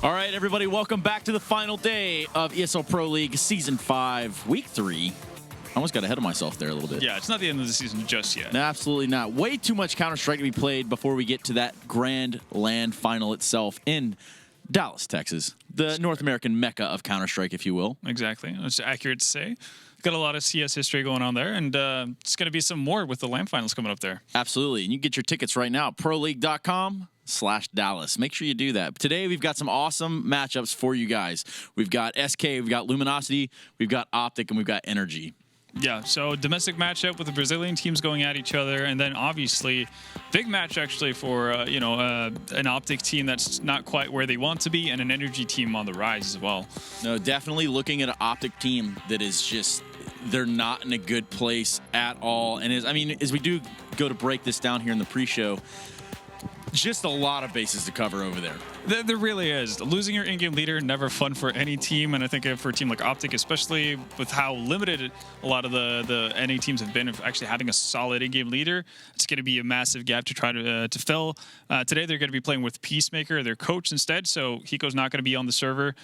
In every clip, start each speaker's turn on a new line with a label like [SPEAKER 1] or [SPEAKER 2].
[SPEAKER 1] All right, everybody, welcome back to the final day of ESL Pro League Season 5, Week 3. I almost got ahead of myself there a little bit.
[SPEAKER 2] Yeah, it's not the end of the season just yet.
[SPEAKER 1] No, absolutely not. Way too much Counter-Strike to be played before we get to that grand land final itself in Dallas, Texas. The North American mecca of Counter-Strike, if you will.
[SPEAKER 2] Exactly. It's accurate to say. Got a lot of CS history going on there, and it's going to be some more with the LAN finals coming up there.
[SPEAKER 1] Absolutely. And you can get your tickets right now at proleague.com/Dallas. Make sure you do that. Today, we've got some awesome matchups for you guys. We've got SK, we've got Luminosity, we've got OpTic, and we've got NRG.
[SPEAKER 2] Yeah, so domestic matchup with the Brazilian teams going at each other, and then obviously big match actually for an OpTic team that's not quite where they want to be, and an NRG team on the rise as well.
[SPEAKER 1] No, definitely looking at an OpTic team that is just, they're not in a good place at all. And as we do go to break this down here in the pre-show, just a lot of bases to cover over there.
[SPEAKER 2] There really is. Losing your in-game leader, never fun for any team, and I think for a team like OpTic, especially with how limited a lot of the NA teams have been of actually having a solid in-game leader, it's going to be a massive gap to try to fill. Today they're going to be playing with Peacemaker, their coach, instead, so Hiko's not going to be on the server.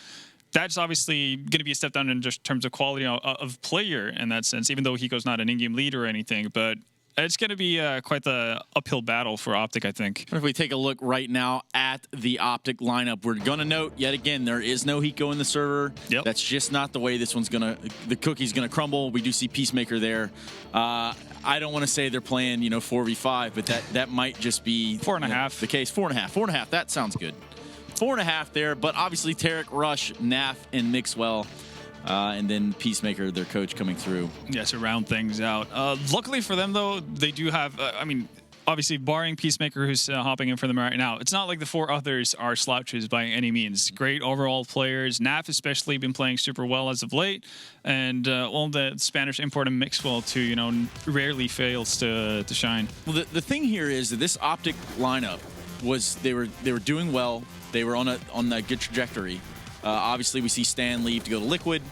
[SPEAKER 2] That's obviously going to be a step down in just terms of quality of player in that sense, even though Hiko's not an in-game leader or anything, but it's going to be quite the uphill battle for OpTic, I think.
[SPEAKER 1] If we take a look right now at the OpTic lineup, we're going to note, yet again, there is no Hiko in the server.
[SPEAKER 2] Yep.
[SPEAKER 1] That's just not the way this one's going to, the cookie's going to crumble. We do see Peacemaker there. I don't want to say they're playing, 4v5, but that might just be
[SPEAKER 2] 4.5.
[SPEAKER 1] The case. 4.5. 4.5, that sounds good. 4.5 there, but obviously Tarek, Rush, Naf, and Mixwell. And then Peacemaker, their coach, coming through.
[SPEAKER 2] Yeah, to round things out. Luckily for them, though, they do have, obviously, barring Peacemaker, who's hopping in for them right now, it's not like the four others are slouches by any means. Great overall players. Naf especially been playing super well as of late. And the Spanish import of Mixwell, too, rarely fails to shine.
[SPEAKER 1] Well, the thing here is that this OpTic lineup was, they were doing well. They were on a good trajectory. Obviously, we see Stan leave to go to Liquid.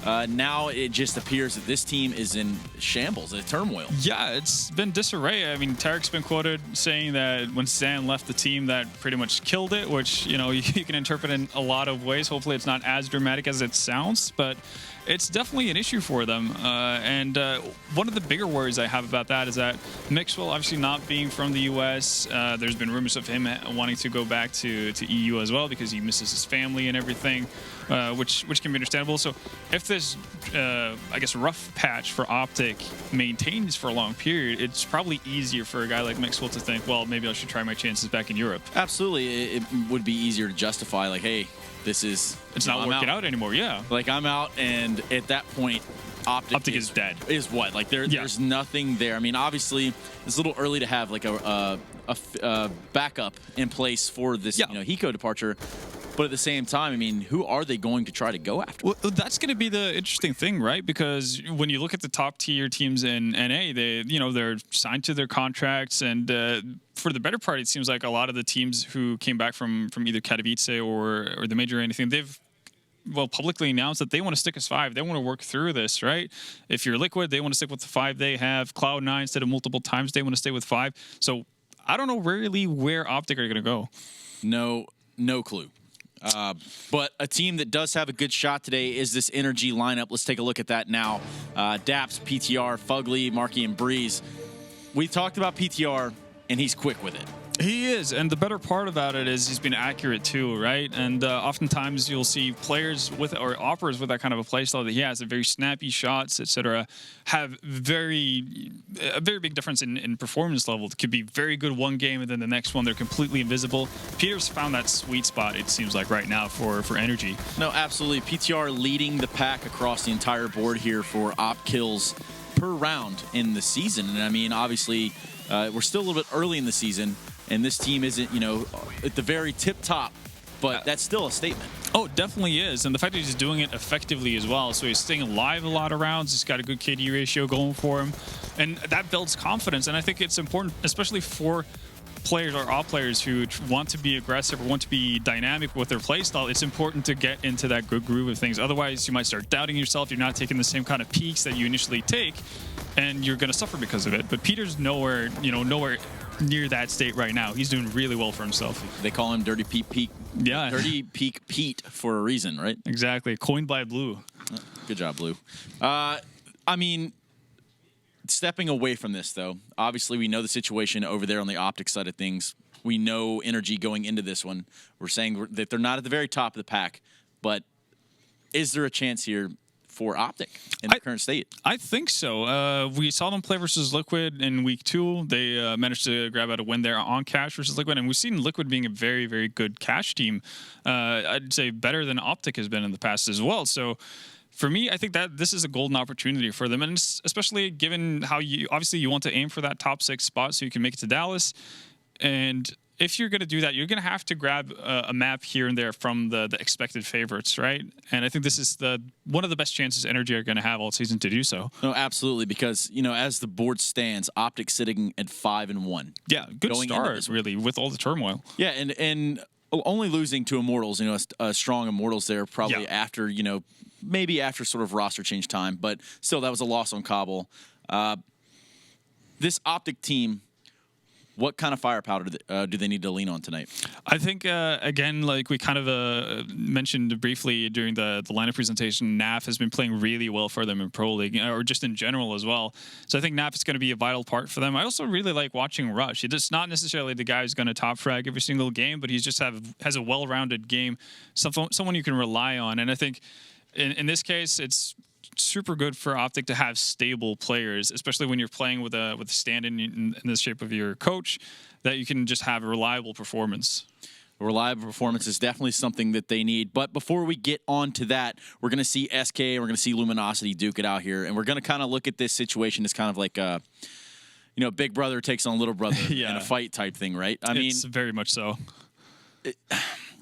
[SPEAKER 1] Now it just appears that this team is in shambles, a turmoil.
[SPEAKER 2] Yeah, it's been disarray. Tarek's been quoted saying that when Stan left the team, that pretty much killed it, which, you can interpret in a lot of ways. Hopefully it's not as dramatic as it sounds, but it's definitely an issue for them. And one of the bigger worries I have about that is that Mixwell, obviously not being from the U.S., there's been rumors of him wanting to go back to EU as well because he misses his family and everything, which can be understandable. So if this, rough patch for OpTic maintains for a long period, it's probably easier for a guy like Mixwell to think, well, maybe I should try my chances back in Europe.
[SPEAKER 1] Absolutely. It would be easier to justify, like, hey, it's
[SPEAKER 2] not working out anymore. Yeah,
[SPEAKER 1] like I'm out, and at that point, OpTic
[SPEAKER 2] is dead.
[SPEAKER 1] Is what? Like there's nothing there. Obviously, it's a little early to have like a backup in place for this Hiko departure. But at the same time, who are they going to try to go after?
[SPEAKER 2] Well, that's going to be the interesting thing, right? Because when you look at the top tier teams in NA, they're signed to their contracts, and for the better part, it seems like a lot of the teams who came back from either Katowice or the major or anything, they've publicly announced that they want to stick as 5. They want to work through this, right? If you're Liquid, they want to stick with the 5 they have. Cloud9, instead of multiple times, they want to stay with 5. So I don't know really where OpTic are going to go.
[SPEAKER 1] No clue. But a team that does have a good shot today is this NRG lineup. Let's take a look at that now. Daps, PTR, Fugly, Marky, and Breeze. We talked about PTR, and he's quick with it.
[SPEAKER 2] He is, and the better part about it is he's been accurate too, right? And oftentimes you'll see players or operators with that kind of a playstyle that he has, very snappy shots, etc., have a very big difference in performance level. It could be very good one game, and then the next one they're completely invisible. Peter's found that sweet spot, it seems like, right now for NRG.
[SPEAKER 1] No, absolutely. PTR leading the pack across the entire board here for op kills per round in the season. And obviously, we're still a little bit early in the season, and this team isn't, at the very tip top, but that's still a statement.
[SPEAKER 2] Oh, it definitely is. And the fact that he's doing it effectively as well. So he's staying alive a lot of rounds. He's got a good KD ratio going for him. And that builds confidence. And I think it's important, especially for players or all players who want to be aggressive or want to be dynamic with their playstyle. It's important to get into that good groove of things. Otherwise, you might start doubting yourself. You're not taking the same kind of peaks that you initially take, and you're going to suffer because of it. But Peter's nowhere near that state right now. He's doing really well for himself.
[SPEAKER 1] They call him Dirty Pete.
[SPEAKER 2] Yeah.
[SPEAKER 1] Dirty Peak Pete for a reason, right?
[SPEAKER 2] Exactly. Coined by Blue.
[SPEAKER 1] Good job, Blue. I mean, stepping away from this, though, obviously we know the situation over there on the OpTic side of things. We know NRG going into this one. We're saying that they're not at the very top of the pack, but is there a chance here for OpTic in the current state?
[SPEAKER 2] I think so. We saw them play versus Liquid in week 2. They managed to grab out a win there on Cash versus Liquid, and we've seen Liquid being a very, very good Cash team. I'd say better than OpTic has been in the past as well. So for me, I think that this is a golden opportunity for them, and especially given how you want to aim for that top 6 spot so you can make it to Dallas. And if you're going to do that, you're going to have to grab a map here and there from the expected favorites, right? And I think this is one of the best chances NRG are going to have all season to do so.
[SPEAKER 1] No, absolutely, because as the board stands, OpTic sitting at 5-1.
[SPEAKER 2] Yeah, good start really with all the turmoil.
[SPEAKER 1] Yeah, and only losing to Immortals, a strong Immortals there probably after maybe after sort of roster change time, but still that was a loss on Cobble. This OpTic team, what kind of firepower do they need to lean on tonight?
[SPEAKER 2] I think, again, like we kind of mentioned briefly during the lineup presentation, NAF has been playing really well for them in Pro League, or just in general as well. So I think NAF is going to be a vital part for them. I also really like watching Rush. He's not necessarily the guy who's going to top frag every single game, but he just has a well-rounded game, someone you can rely on. And I think in this case, it's super good for OpTic to have stable players, especially when you're playing with a stand-in in the shape of your coach, that you can just have a reliable performance. A
[SPEAKER 1] reliable performance is definitely something that they need. But before we get on to that, we're going to see SK, we're going to see Luminosity duke it out here, and we're going to kind of look at this situation as kind of like big brother takes on little brother in a fight type thing, right?
[SPEAKER 2] It's very much so.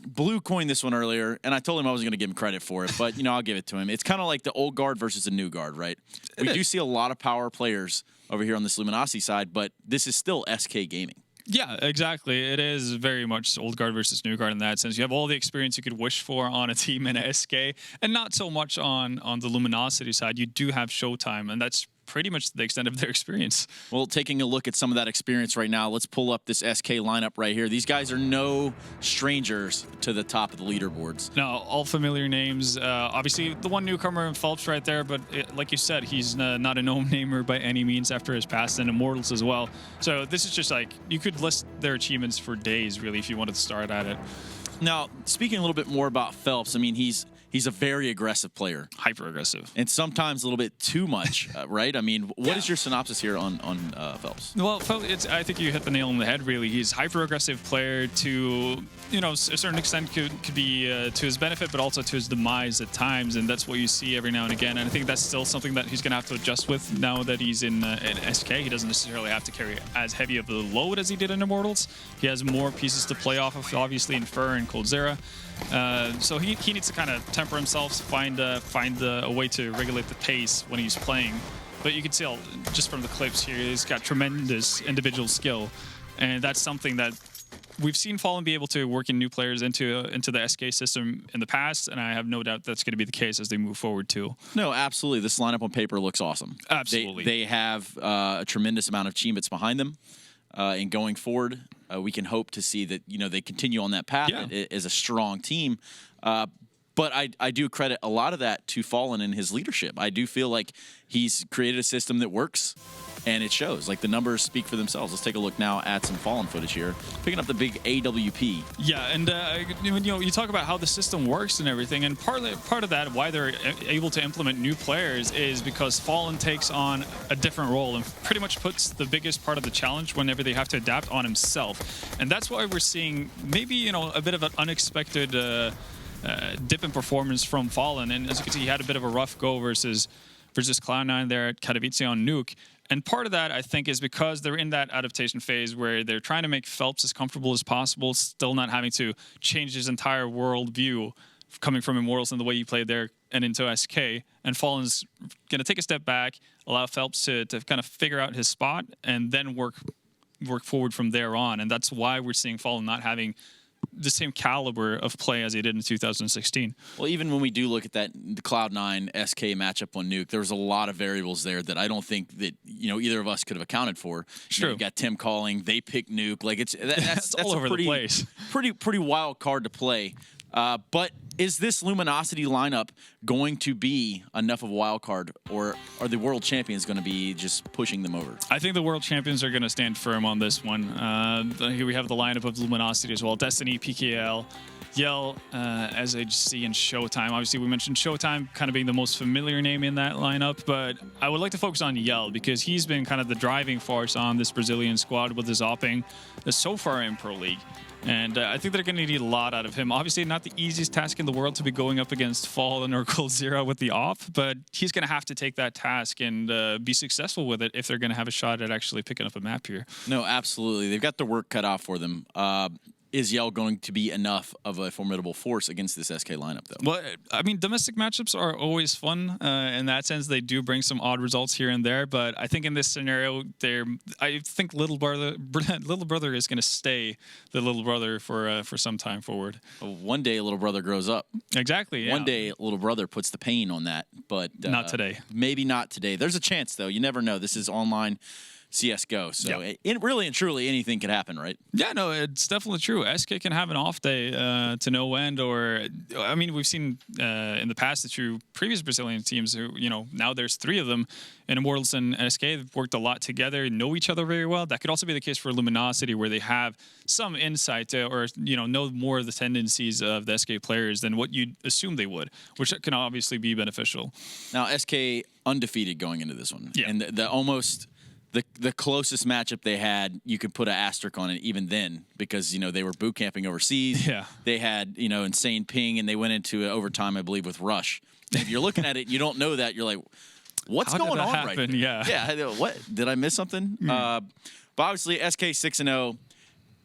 [SPEAKER 1] Blue coined this one earlier, and I told him I wasn't going to give him credit for it, but I'll give it to him. It's kind of like the old guard versus the new guard, right? We do see a lot of power players over here on this Luminosity side, but this is still SK Gaming.
[SPEAKER 2] Yeah, exactly. It is very much old guard versus new guard in that sense. You have all the experience you could wish for on a team in SK, and not so much on the Luminosity side. You do have Showtime, and that's pretty much the extent of their experience.
[SPEAKER 1] Well, taking a look at some of that experience right now, let's pull up this SK lineup right here. These guys are no strangers to the top of the leaderboards.
[SPEAKER 2] No, all familiar names. Obviously, the one newcomer in Phelps right there, but like you said, he's not a no-namer by any means after his past, and Immortals as well. So this is just like, you could list their achievements for days, really, if you wanted to start at it.
[SPEAKER 1] Now, speaking a little bit more about Phelps, he's a very aggressive player.
[SPEAKER 2] Hyper aggressive.
[SPEAKER 1] And sometimes a little bit too much, right? What is your synopsis here on Phelps?
[SPEAKER 2] Well, I think you hit the nail on the head, really. He's a hyper aggressive player to, a certain extent could be to his benefit, but also to his demise at times. And that's what you see every now and again. And I think that's still something that he's going to have to adjust with now that he's in SK. He doesn't necessarily have to carry as heavy of a load as he did in Immortals. He has more pieces to play off of, obviously, in Fur and Coldzera. So he needs to kind of temper himself, find a way to regulate the pace when he's playing. But you can tell just from the clips here, he's got tremendous individual skill, and that's something that we've seen Fallen be able to work in new players into the SK system in the past, and I have no doubt that's going to be the case as they move forward too.
[SPEAKER 1] No, absolutely. This lineup on paper looks awesome.
[SPEAKER 2] Absolutely.
[SPEAKER 1] They have a tremendous amount of teammates behind them, and going forward, we can hope to see that they continue on that path as a strong team. But I do credit a lot of that to Fallen and his leadership. I do feel like he's created a system that works, and it shows. Like, the numbers speak for themselves. Let's take a look now at some Fallen footage here. Picking up the big AWP.
[SPEAKER 2] Yeah, and you talk about how the system works and everything, and part of that, why they're able to implement new players, is because Fallen takes on a different role and pretty much puts the biggest part of the challenge whenever they have to adapt on himself. And that's why we're seeing maybe a bit of an unexpected dip in performance from Fallen. And as you can see, he had a bit of a rough go versus Cloud9 there at Katowice on Nuke. And part of that, I think, is because they're in that adaptation phase where they're trying to make Phelps as comfortable as possible, still not having to change his entire world view coming from Immortals and the way he played there and into SK. And Fallen's going to take a step back, allow Phelps to kind of figure out his spot, and then work forward from there on. And that's why we're seeing Fallen not having the same caliber of play as he did in 2016.
[SPEAKER 1] Well, even when we do look at that Cloud9 SK matchup on Nuke, there was a lot of variables there that I don't think that either of us could have accounted for.
[SPEAKER 2] True.
[SPEAKER 1] You got Tim calling, they pick Nuke, like that's
[SPEAKER 2] all over the place.
[SPEAKER 1] Pretty wild card to play. But is this Luminosity lineup going to be enough of a wild card, or are the world champions going to be just pushing them over?
[SPEAKER 2] I think the world champions are going to stand firm on this one. Here we have the lineup of Luminosity as well. Destiny, PKL, Yell, SHC, and Showtime. Obviously, we mentioned Showtime kind of being the most familiar name in that lineup, but I would like to focus on Yell because he's been kind of the driving force on this Brazilian squad with his opping so far in Pro League. And I think they're going to need a lot out of him. Obviously, not the easiest task in the world to be going up against Fallen or Cold Zero with the op, but he's going to have to take that task and be successful with it if they're going to have a shot at actually picking up a map here.
[SPEAKER 1] No, absolutely. They've got the work cut off for them. Is Yell going to be enough of a formidable force against this SK lineup, though?
[SPEAKER 2] Well, I mean, domestic matchups are always fun. In that sense, they do bring some odd results here and there. But I think in this scenario, I think little brother is going to stay the little brother for some time forward.
[SPEAKER 1] One day, little brother grows up.
[SPEAKER 2] Exactly. Yeah.
[SPEAKER 1] One day, little brother puts the pain on that, but
[SPEAKER 2] not today.
[SPEAKER 1] Maybe not today. There's a chance, though. You never know. This is online CSGO, so really and truly anything could happen, right?
[SPEAKER 2] Yeah, no, it's definitely true. SK can have an off day to no end, or I mean, we've seen in the past that through previous Brazilian teams who, now there's 3 of them, and Immortals and SK have worked a lot together, know each other very well. That could also be the case for Luminosity, where they have some insight or know more of the tendencies of the SK players than what you'd assume they would, which can obviously be beneficial.
[SPEAKER 1] Now, SK undefeated going into this one, and the closest matchup they had, you could put an asterisk on it even then because, they were boot camping overseas.
[SPEAKER 2] Yeah.
[SPEAKER 1] They had, insane ping, and they went into overtime, I believe, with Rush. And if you're looking at it and you don't know that, you're like, what's going on
[SPEAKER 2] happen?
[SPEAKER 1] right there?
[SPEAKER 2] Yeah.
[SPEAKER 1] Yeah. What? Did I miss something? But obviously, SK 6-0.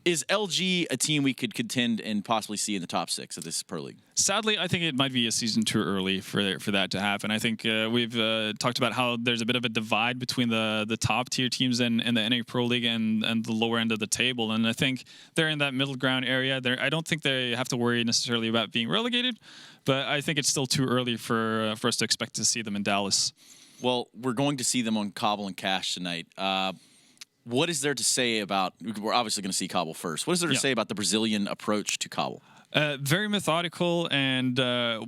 [SPEAKER 1] Is LG a team we could contend and possibly see in the top 6 of this Pro League?
[SPEAKER 2] Sadly, I think it might be a season too early for that to happen. I think we've talked about how there's a bit of a divide between the top tier teams and the NA Pro League and the lower end of the table. And I think they're in that middle ground area. I don't think they have to worry necessarily about being relegated, but I think it's still too early for us to expect to see them in Dallas.
[SPEAKER 1] Well, we're going to see them on Cobble and Cash tonight. What is there to say about, we're obviously going to see Cobble first. What is there to say about the Brazilian approach to Cobble?
[SPEAKER 2] Very methodical, and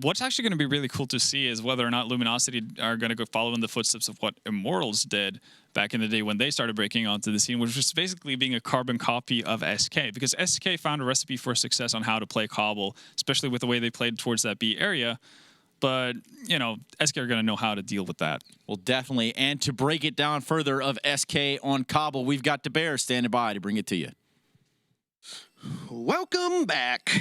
[SPEAKER 2] what's actually going to be really cool to see is whether or not Luminosity are going to go follow in the footsteps of what Immortals did back in the day when they started breaking onto the scene, which was basically being a carbon copy of SK, because SK found a recipe for success on how to play Cobble, especially with the way they played towards that B area. But, SK are going to know how to deal with that.
[SPEAKER 1] Well, definitely. And to break it down further of SK on Cobble, we've got DeBear standing by to bring it to you.
[SPEAKER 3] Welcome back.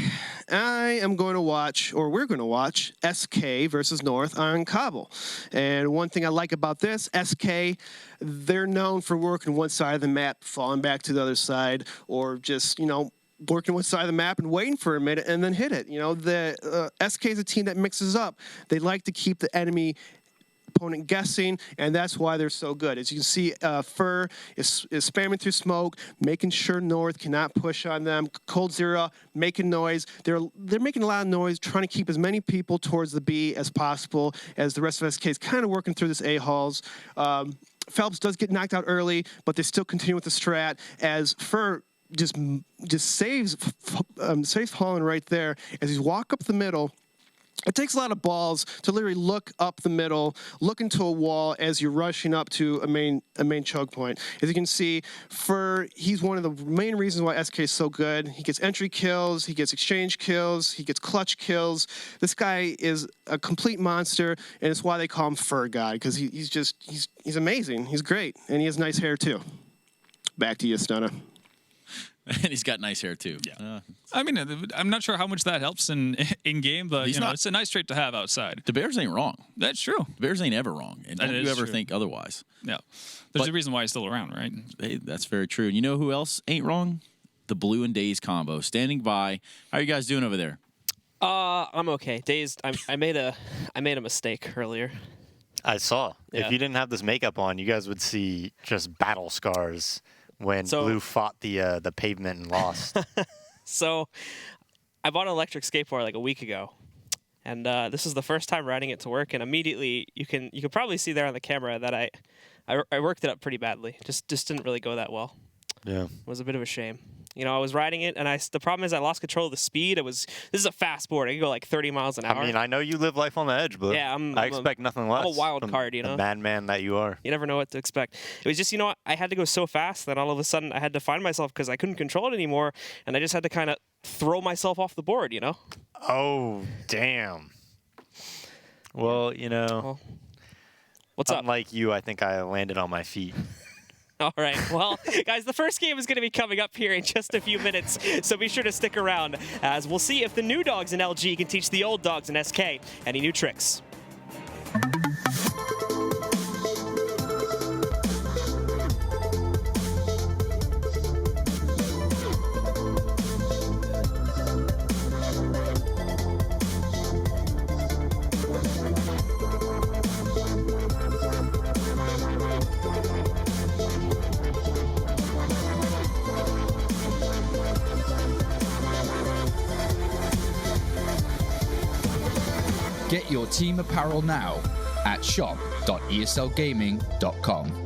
[SPEAKER 3] I am going to watch, or we're going to watch, SK versus North on Cobble. And one thing I like about this, SK, they're known for working one side of the map, falling back to the other side, or just, working one side of the map and waiting for a minute and then hit it. The SK is a team that mixes up. They like to keep the enemy opponent guessing, and that's why they're so good. As you can see, Fur is spamming through smoke, making sure North cannot push on them. Cold Zero making noise. They're making a lot of noise, trying to keep as many people towards the B as possible, as the rest of SK is kind of working through this A-halls. Phelps does get knocked out early, but they still continue with the strat, as Fur just saves Holland right there as he's walk up the middle. It takes a lot of balls to literally look up the middle, look into a wall as you're rushing up to a main choke point. As you can see, he's one of the main reasons why SK is so good. He gets entry kills, he gets exchange kills, he gets clutch kills. This guy is a complete monster, and it's why they call him Fur God, because he's amazing. He's great, and he has nice hair too. Back to you, Stunna.
[SPEAKER 1] And he's got nice hair, too.
[SPEAKER 2] Yeah. I mean, I'm not sure how much that helps in game, but it's a nice trait to have outside.
[SPEAKER 1] The Bears ain't wrong.
[SPEAKER 2] That's true.
[SPEAKER 1] The Bears ain't ever wrong. And don't you ever think otherwise.
[SPEAKER 2] Yeah. There's a reason why he's still around, right?
[SPEAKER 1] Hey, that's very true. And you know who else ain't wrong? The Blue and Daze combo. Standing by. How are you guys doing over there?
[SPEAKER 4] I'm okay. Dazed. I made a mistake earlier.
[SPEAKER 5] I saw.
[SPEAKER 4] Yeah.
[SPEAKER 5] If you didn't have this makeup on, you guys would see just battle scars when Blue fought the pavement and lost.
[SPEAKER 4] So I bought an electric skateboard like a week ago, and this is the first time riding it to work. And immediately, you can probably see there on the camera that I worked it up pretty badly. Just didn't really go that well.
[SPEAKER 5] Yeah.
[SPEAKER 4] It was a bit of a shame. I was riding it, and the problem is I lost control of the speed. This is a fast board. I can go like 30 miles an hour.
[SPEAKER 5] I mean, I know you live life on the edge, but
[SPEAKER 4] yeah,
[SPEAKER 5] I expect nothing less.
[SPEAKER 4] I'm a wild
[SPEAKER 5] from
[SPEAKER 4] card,
[SPEAKER 5] the madman that you are.
[SPEAKER 4] You never know what to expect. It was just, I had to go so fast that all of a sudden I had to find myself because I couldn't control it anymore, and I just had to kind of throw myself off the board,
[SPEAKER 5] Oh, damn. Well,
[SPEAKER 4] what's up?
[SPEAKER 5] unlike you, I think I landed on my feet.
[SPEAKER 4] All right. Well, guys, the first game is going to be coming up here in just a few minutes, so be sure to stick around as we'll see if the new dogs in LG can teach the old dogs in SK any new tricks.
[SPEAKER 6] Get your team apparel now at shop.eslgaming.com.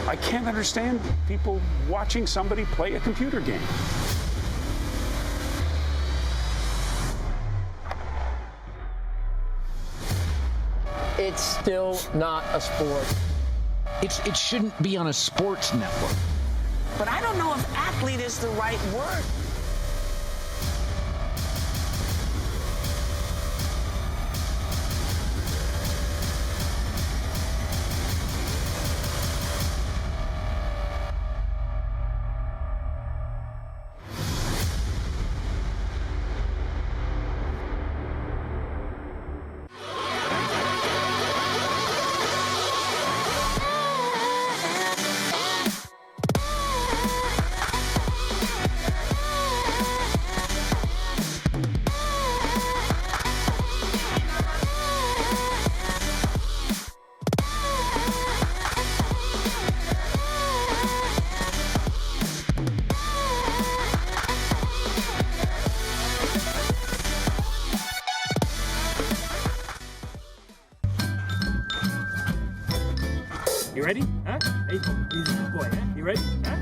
[SPEAKER 7] I can't understand people watching somebody play a computer game.
[SPEAKER 8] It's still not a sport.
[SPEAKER 9] It shouldn't be on a sports network.
[SPEAKER 10] But I don't know if athlete is the right word.
[SPEAKER 11] You ready? Huh? Hey, easy boy, huh? You ready? Huh?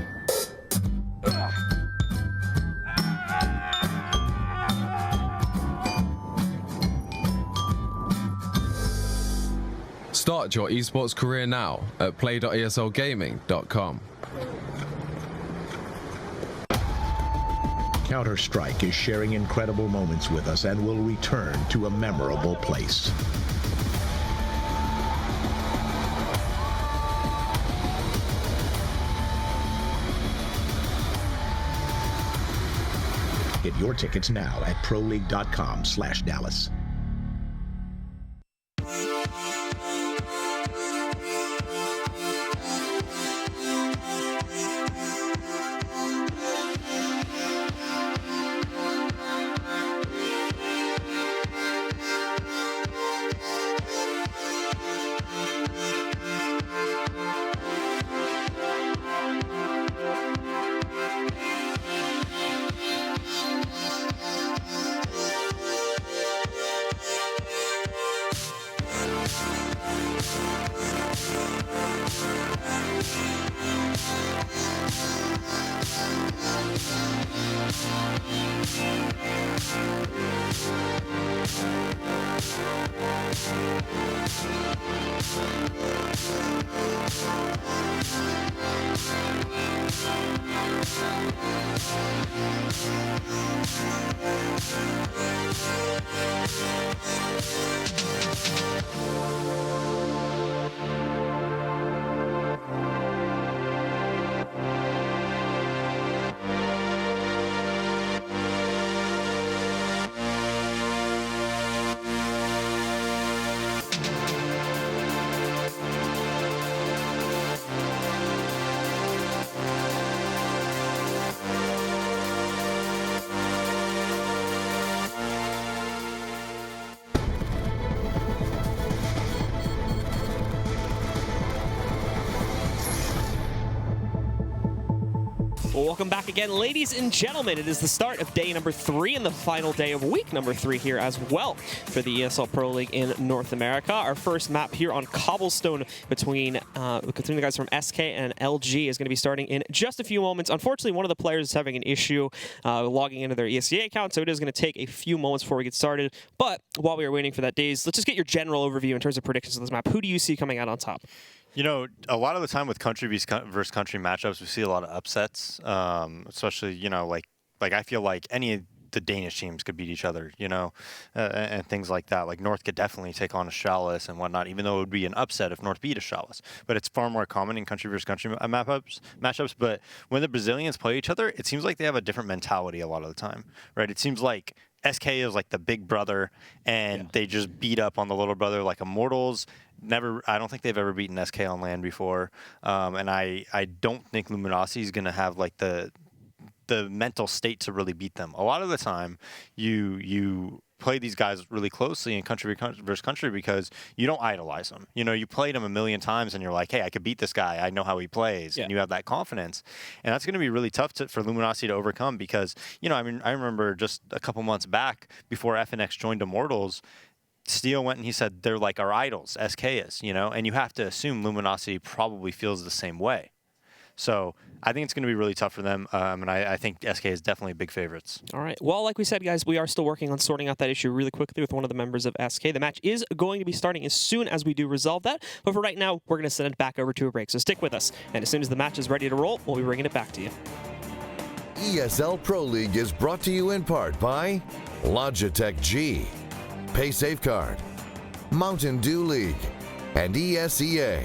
[SPEAKER 12] Start your esports career now at play.eslgaming.com.
[SPEAKER 13] Counter-Strike is sharing incredible moments with us and will return to a memorable place. Get your tickets now at proleague.com/Dallas.
[SPEAKER 4] Well, welcome back again, ladies and gentlemen. It is the start of day number 3 and the final day of week number 3 here as well for the ESL Pro League in North America. Our first map here on Cobblestone between the guys from SK and LG is going to be starting in just a few moments. Unfortunately, one of the players is having an issue logging into their ESCA account, so it is going to take a few moments before we get started. But while we are waiting for that, Days, let's just get your general overview in terms of predictions of this map. Who do you see coming out on top?
[SPEAKER 5] You know, a lot of the time with country versus country matchups, we see a lot of upsets, especially, you know, like I feel like any of the Danish teams could beat each other, you know, and things like that. Like North could definitely take on a Chalice and whatnot, even though it would be an upset if North beat a Chalice. But it's far more common in country versus country matchups. But when the Brazilians play each other, it seems like they have a different mentality a lot of the time, right? It seems like SK is like the big brother, and they just beat up on the little brother like Immortals. I don't think they've ever beaten SK on land before, and I don't think Luminosity is going to have like the mental state to really beat them. A lot of the time, you play these guys really closely in country versus country because you don't idolize them. You know, you played him a million times and you're like, hey, I could beat this guy. I know how he plays. And you have that confidence. And that's going to be really tough for Luminosity to overcome because, you know, I mean, I remember just a couple months back before FNX joined Immortals, Steel went and he said, they're like our idols, SK is, you know, and you have to assume Luminosity probably feels the same way. So I think it's going to be really tough for them, and I think SK is definitely big favorites.
[SPEAKER 4] All right. Well, like we said, guys, we are still working on sorting out that issue really quickly with one of the members of SK. The match is going to be starting as soon as we do resolve that, but for right now, we're going to send it back over to a break, so stick with us. And as soon as the match is ready to roll, we'll be bringing it back to you.
[SPEAKER 14] ESL Pro League is brought to you in part by Logitech G, Pay Safeguard, Mountain Dew League, and ESEA.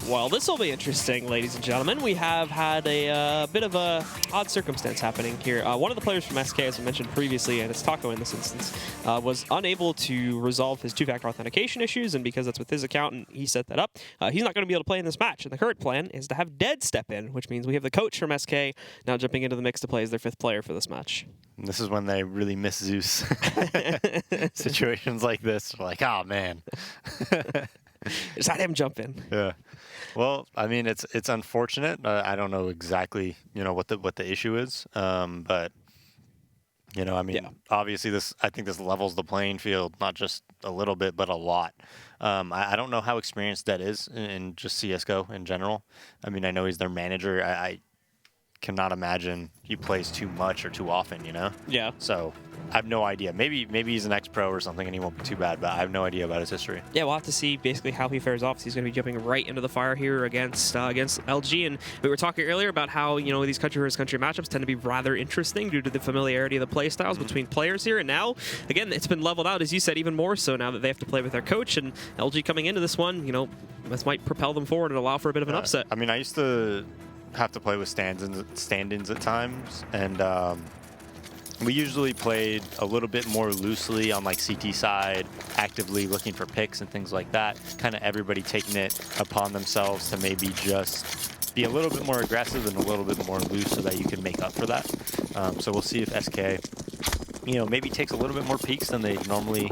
[SPEAKER 4] Well, this will be interesting, ladies and gentlemen. We have had a bit of a odd circumstance happening here. One of the players from SK, as I mentioned previously, and it's Taco in this instance, was unable to resolve his two-factor authentication issues, and because that's with his account and he set that up, he's not going to be able to play in this match. And the current plan is to have Dead step in, which means we have the coach from SK now jumping into the mix to play as their 5th player for this match.
[SPEAKER 5] And this is when they really miss Zeus. Situations like this, like, oh man.
[SPEAKER 4] Just had him jump in.
[SPEAKER 5] Yeah. Well, I mean, it's unfortunate. I don't know exactly, what the issue is, but I mean, obviously I think this levels the playing field, not just a little bit, but a lot. I don't know how experienced that is in just CS:GO in general. I mean, I know he's their manager. I cannot imagine he plays too much or too often,
[SPEAKER 4] Yeah.
[SPEAKER 5] So I have no idea. Maybe he's an ex-pro or something and he won't be too bad, but I have no idea about his history.
[SPEAKER 4] Yeah, we'll have to see basically how he fares off. He's going to be jumping right into the fire here against LG. And we were talking earlier about how, these country versus country matchups tend to be rather interesting due to the familiarity of the play styles between players here. And now, again, it's been leveled out, as you said, even more so now that they have to play with their coach. And LG coming into this one, this might propel them forward and allow for a bit of an upset.
[SPEAKER 5] I mean, I used to have to play with stand-ins at times, and we usually played a little bit more loosely on like CT side, actively looking for picks and things like that. Kind of everybody taking it upon themselves to maybe just be a little bit more aggressive and a little bit more loose so that you can make up for that. So we'll see if SK, maybe takes a little bit more peeks than they normally,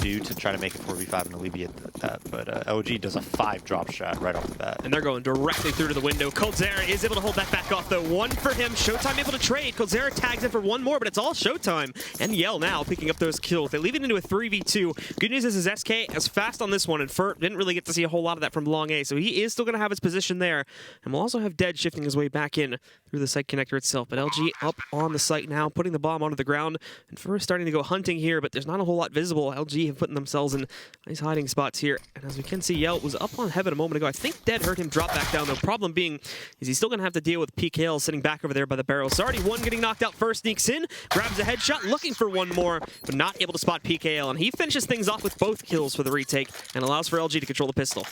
[SPEAKER 5] do to try to make a 4v5 and alleviate that. But LG does a 5 drop strat right off the bat.
[SPEAKER 4] And they're going directly through to the window. Coldzera is able to hold that back off, though. 1 for him. Showtime able to trade. Coldzera tags in for 1 more, but it's all Showtime. And Yell now picking up those kills. They leave it into a 3v2. Good news is SK is fast on this one, and Furt didn't really get to see a whole lot of that from Long A, so he is still going to have his position there. And we'll also have Dead shifting his way back in through the site connector itself. But LG up on the site now, putting the bomb onto the ground. And Furt starting to go hunting here, but there's not a whole lot visible. LG have put themselves in nice hiding spots here. And as we can see, Yell was up on Heaven a moment ago. I think Dead heard him drop back down, though. Problem being is he's still going to have to deal with PKL sitting back over there by the barrel. So already 1 getting knocked out first, sneaks in, grabs a headshot, looking for 1 more, but not able to spot PKL. And he finishes things off with both kills for the retake and allows for LG to control the pistol.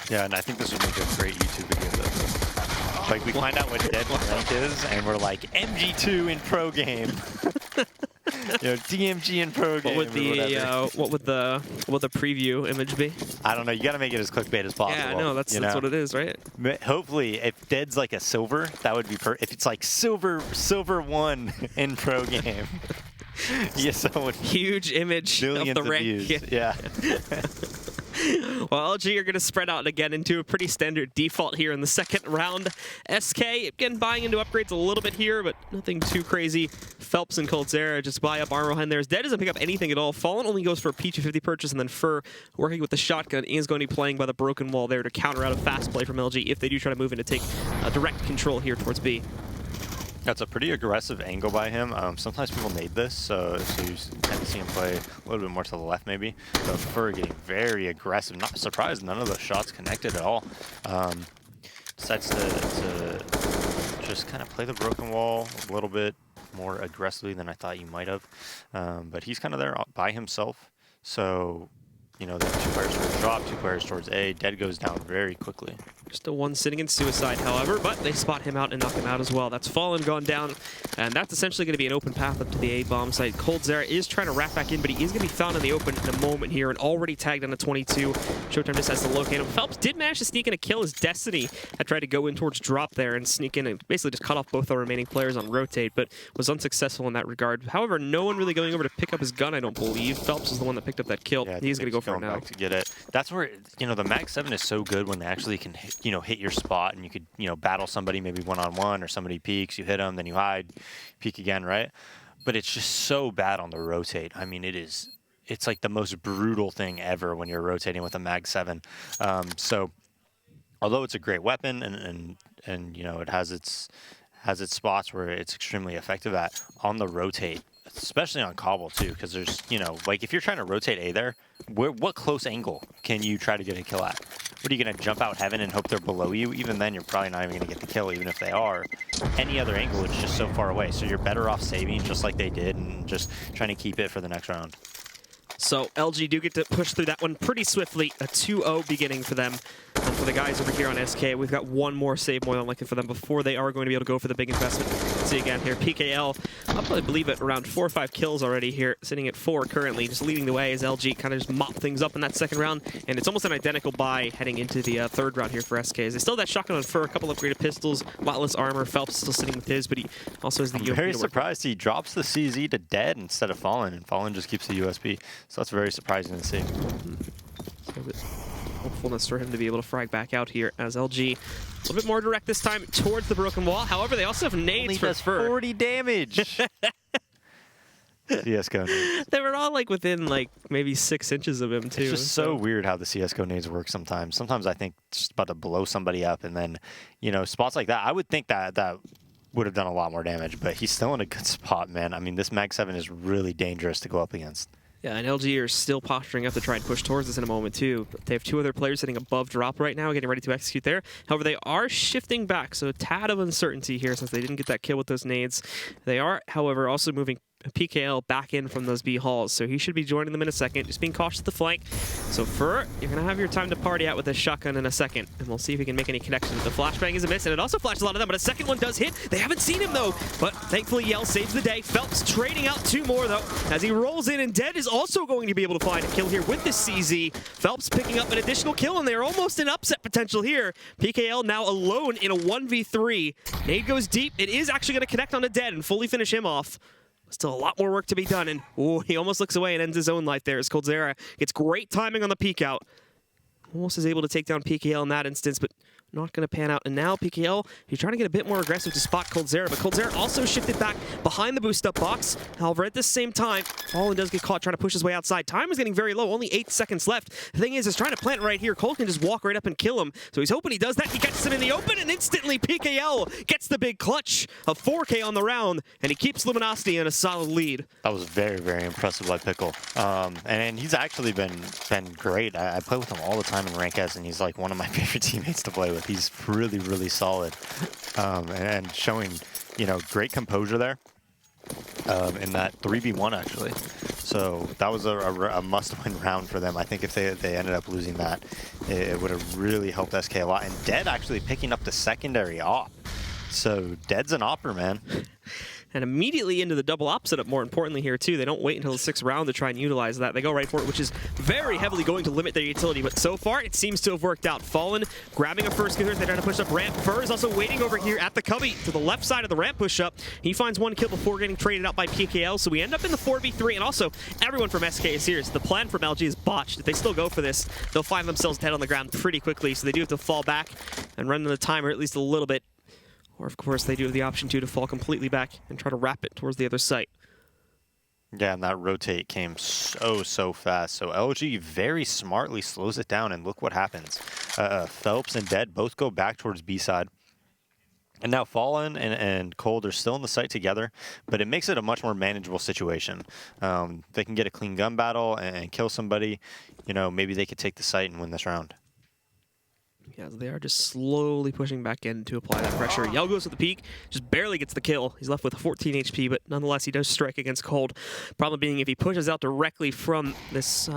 [SPEAKER 5] Yeah, and I think this would make a great YouTube video. Like, we find out what Dead rank is, and we're like, MG2 in pro game. DMG in pro game.
[SPEAKER 4] What would the preview image be?
[SPEAKER 5] I don't know. You got to make it as clickbait as possible.
[SPEAKER 4] Yeah, I know. That's what it is, right?
[SPEAKER 5] Hopefully, if Dead's like a silver, that would be if it's like silver 1 in pro game. Yes,
[SPEAKER 4] huge image of the rank.
[SPEAKER 5] Yeah.
[SPEAKER 4] Well, LG are going to spread out again into a pretty standard default here in the second round. SK, again, buying into upgrades a little bit here, but nothing too crazy. Phelps and Coldzera just buy up armor behind there. Dead doesn't pick up anything at all. Fallen only goes for a P250 purchase, and then Fur, working with the shotgun, is going to be playing by the broken wall there to counter out a fast play from LG if they do try to move in to take direct control here towards B.
[SPEAKER 5] That's a pretty aggressive angle by him. Sometimes people nade this, so you tend to see him play a little bit more to the left maybe. But Fur getting very aggressive. Not surprised none of those shots connected at all. Decides to just kind of play the broken wall a little bit more aggressively than I thought you might have. But he's kind of there by himself. So, you know, the 2 players towards drop, 2 players towards A. Dead goes down very quickly.
[SPEAKER 4] Just a one sitting in suicide, however, but they spot him out and knock him out as well. That's Fallen gone down, and that's essentially going to be an open path up to the A bomb site. Coldzera is trying to wrap back in, but he is going to be found in the open in a moment here and already tagged on a 22. Showtime just has to locate him. Phelps did manage to sneak in a kill as Destiny had tried to go in towards drop there and sneak in and basically just cut off both the remaining players on rotate, but was unsuccessful in that regard. However, no one really going over to pick up his gun, I don't believe. Phelps is the one that picked up that kill.
[SPEAKER 5] Yeah,
[SPEAKER 4] he's going to go for it now.
[SPEAKER 5] Back to get it. That's where, you know, the Mag 7 is so good when they actually can hit, you know, hit your spot, and you could, you know, battle somebody maybe one-on-one, or somebody peeks, you hit them, then you hide, peek again, right? But it's just so bad on the rotate. I mean, it's like the most brutal thing ever when you're rotating with a Mag 7. So although it's a great weapon and you know, it has its spots where it's extremely effective at, on the rotate, especially on Cobble too, because there's, you know, like if you're trying to rotate A there, what close angle can you try to get a kill at? What, are you going to jump out heaven and hope they're below you? Even then, you're probably not even going to get the kill, even if they are. Any other angle, it's just so far away. So you're better off saving just like they did and just trying to keep it for the next round.
[SPEAKER 4] So LG do get to push through that one pretty swiftly. A 2-0 beginning for them. And for the guys over here on SK, we've got one more save more than likely for them before they are going to be able to go for the big investment. Let's see again here, PKL, I'll probably believe it, around 4 or 5 kills already here, sitting at 4 currently, just leading the way as LG kind of just mop things up in that second round. And it's almost an identical buy heading into the third round here for SK. As they still have that shotgun on Fur, a couple upgraded pistols, a lot less armor. Phelps still sitting with his, but he also has the UMP.
[SPEAKER 5] I'm very surprised he drops the CZ to Dead instead of Fallen, and Fallen just keeps the USP. So that's very surprising to see.
[SPEAKER 4] Hopefulness for him to be able to frag back out here as LG a little bit more direct this time towards the broken wall. However, they also have nades for Fur.
[SPEAKER 5] 40 damage. CSGO nades.
[SPEAKER 4] They were all like within like maybe 6 inches of him too.
[SPEAKER 5] It's just so weird how the CSGO nades work sometimes. Sometimes I think it's just about to blow somebody up, and then, you know, spots like that, I would think that would have done a lot more damage, but he's still in a good spot, man. I mean, this Mag 7 is really dangerous to go up against.
[SPEAKER 4] Yeah, and LG are still posturing up to try and push towards this in a moment, too. They have 2 other players sitting above drop right now, getting ready to execute there. However, they are shifting back, so a tad of uncertainty here since they didn't get that kill with those nades. They are, however, also moving PKL back in from those B halls, so he should be joining them in a second, just being cautious at the flank. So Fur, you're going to have your time to party out with this shotgun in a second, and we'll see if we can make any connections. The flashbang is a miss, and it also flashes a lot of them, but a second one does hit. They haven't seen him, though, but thankfully Yell saves the day. Phelps trading out 2 more, though, as he rolls in, and Dead is also going to be able to find a kill here with this CZ. Phelps picking up an additional kill, and they're almost in upset potential here. PKL now alone in a 1v3. Nade goes deep. It is actually going to connect onto Dead and fully finish him off. Still a lot more work to be done, and he almost looks away and ends his own life there as Coldzera gets great timing on the peek out. Almost is able to take down PKL in that instance, but not going to pan out. And now PKL, he's trying to get a bit more aggressive to spot Coldzera, but Coldzera also shifted back behind the boost-up box. However, at the same time, Fallen does get caught trying to push his way outside. Time is getting very low, only 8 seconds left. The thing is trying to plant right here. Cole can just walk right up and kill him. So he's hoping he does that. He gets him in the open, and instantly PKL gets the big clutch of 4K on the round, and he keeps Luminosity in a solid lead.
[SPEAKER 5] That was very, very impressive by Pickle. And he's actually been great. I play with him all the time in Rank S, and he's like one of my favorite teammates to play with. He's really, really solid, and showing, you know, great composure there in that 3v1 actually. So that was a must-win round for them. I think if they ended up losing that, it would have really helped SK a lot. And Dead actually picking up the secondary op. So Dead's an opper, man.
[SPEAKER 4] and immediately into the double op setup, more importantly here too. They don't wait until the 6th round to try and utilize that. They go right for it, which is very heavily going to limit their utility, but so far it seems to have worked out. Fallen grabbing a first kill here. They try to push up ramp. Fur is also waiting over here at the cubby to the left side of the ramp push up. He finds 1 kill before getting traded out by PKL, so we end up in the 4v3, and also everyone from SK is here. So the plan from LG is botched. If they still go for this, they'll find themselves dead on the ground pretty quickly, so they do have to fall back and run the timer at least a little bit. Or, of course, they do have the option to fall completely back and try to wrap it towards the other site.
[SPEAKER 5] Yeah, and that rotate came so fast. So LG very smartly slows it down, and look what happens. Phelps and Dead both go back towards B side. And now Fallen and Cold are still in the site together, but it makes it a much more manageable situation. They can get a clean gun battle and kill somebody. You know, maybe they could take the site and win this round.
[SPEAKER 4] Yeah, they are just slowly pushing back in to apply that pressure. Yell goes to the peak, just barely gets the kill. He's left with 14 HP, but nonetheless, he does strike against Cold. Problem being, if he pushes out directly from this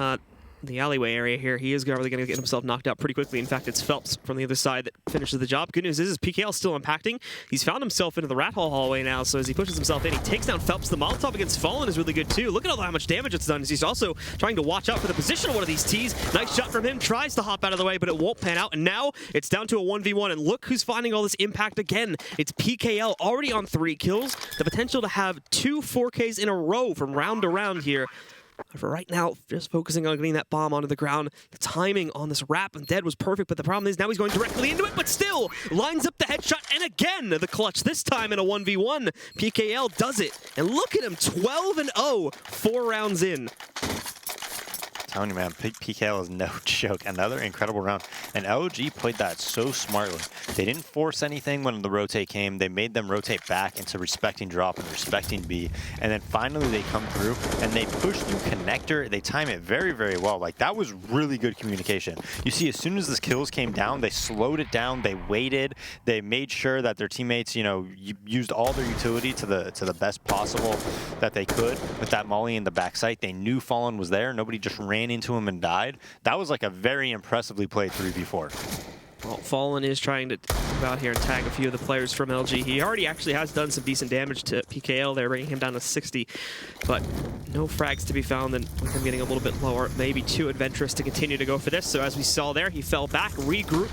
[SPEAKER 4] the alleyway area here, he is really going to get himself knocked out pretty quickly. In fact, it's Phelps from the other side that finishes the job. Good news is PKL still impacting. He's found himself into the rat hole hallway now, so as he pushes himself in, he takes down Phelps. The Molotov against Fallen is really good too. Look at how much damage it's done. He's also trying to watch out for the position of one of these Ts. Nice shot from him. Tries to hop out of the way, but it won't pan out. And now it's down to a 1v1, and look who's finding all this impact again. It's PKL, already on 3 kills. The potential to have 2 4Ks in a row from round to round here. For right now, just focusing on getting that bomb onto the ground. The timing on this wrap and Dead was perfect, but the problem is now he's going directly into it, but still lines up the headshot, and again, the clutch, this time in a 1v1. PKL does it, and look at him, 12-0, 4 rounds in.
[SPEAKER 5] Telling you, man, PKL is no joke. Another incredible round. And LG played that so smartly. They didn't force anything when the rotate came. They made them rotate back into respecting drop and respecting B. And then finally they come through and they push through connector. They time it very, very well. Like, that was really good communication. You see, as soon as the kills came down, they slowed it down. They waited. They made sure that their teammates, you know, used all their utility to the best possible that they could with that molly in the backside. They knew Fallen was there. Nobody just ran into him and died. That was like a very impressively played 3v4.
[SPEAKER 4] Well, Fallen is trying to go out here and tag a few of the players from LG. He already actually has done some decent damage to PKL there, bringing him down to 60, but no frags to be found, and with him getting a little bit lower, maybe too adventurous to continue to go for this. So as we saw there, he fell back, regrouped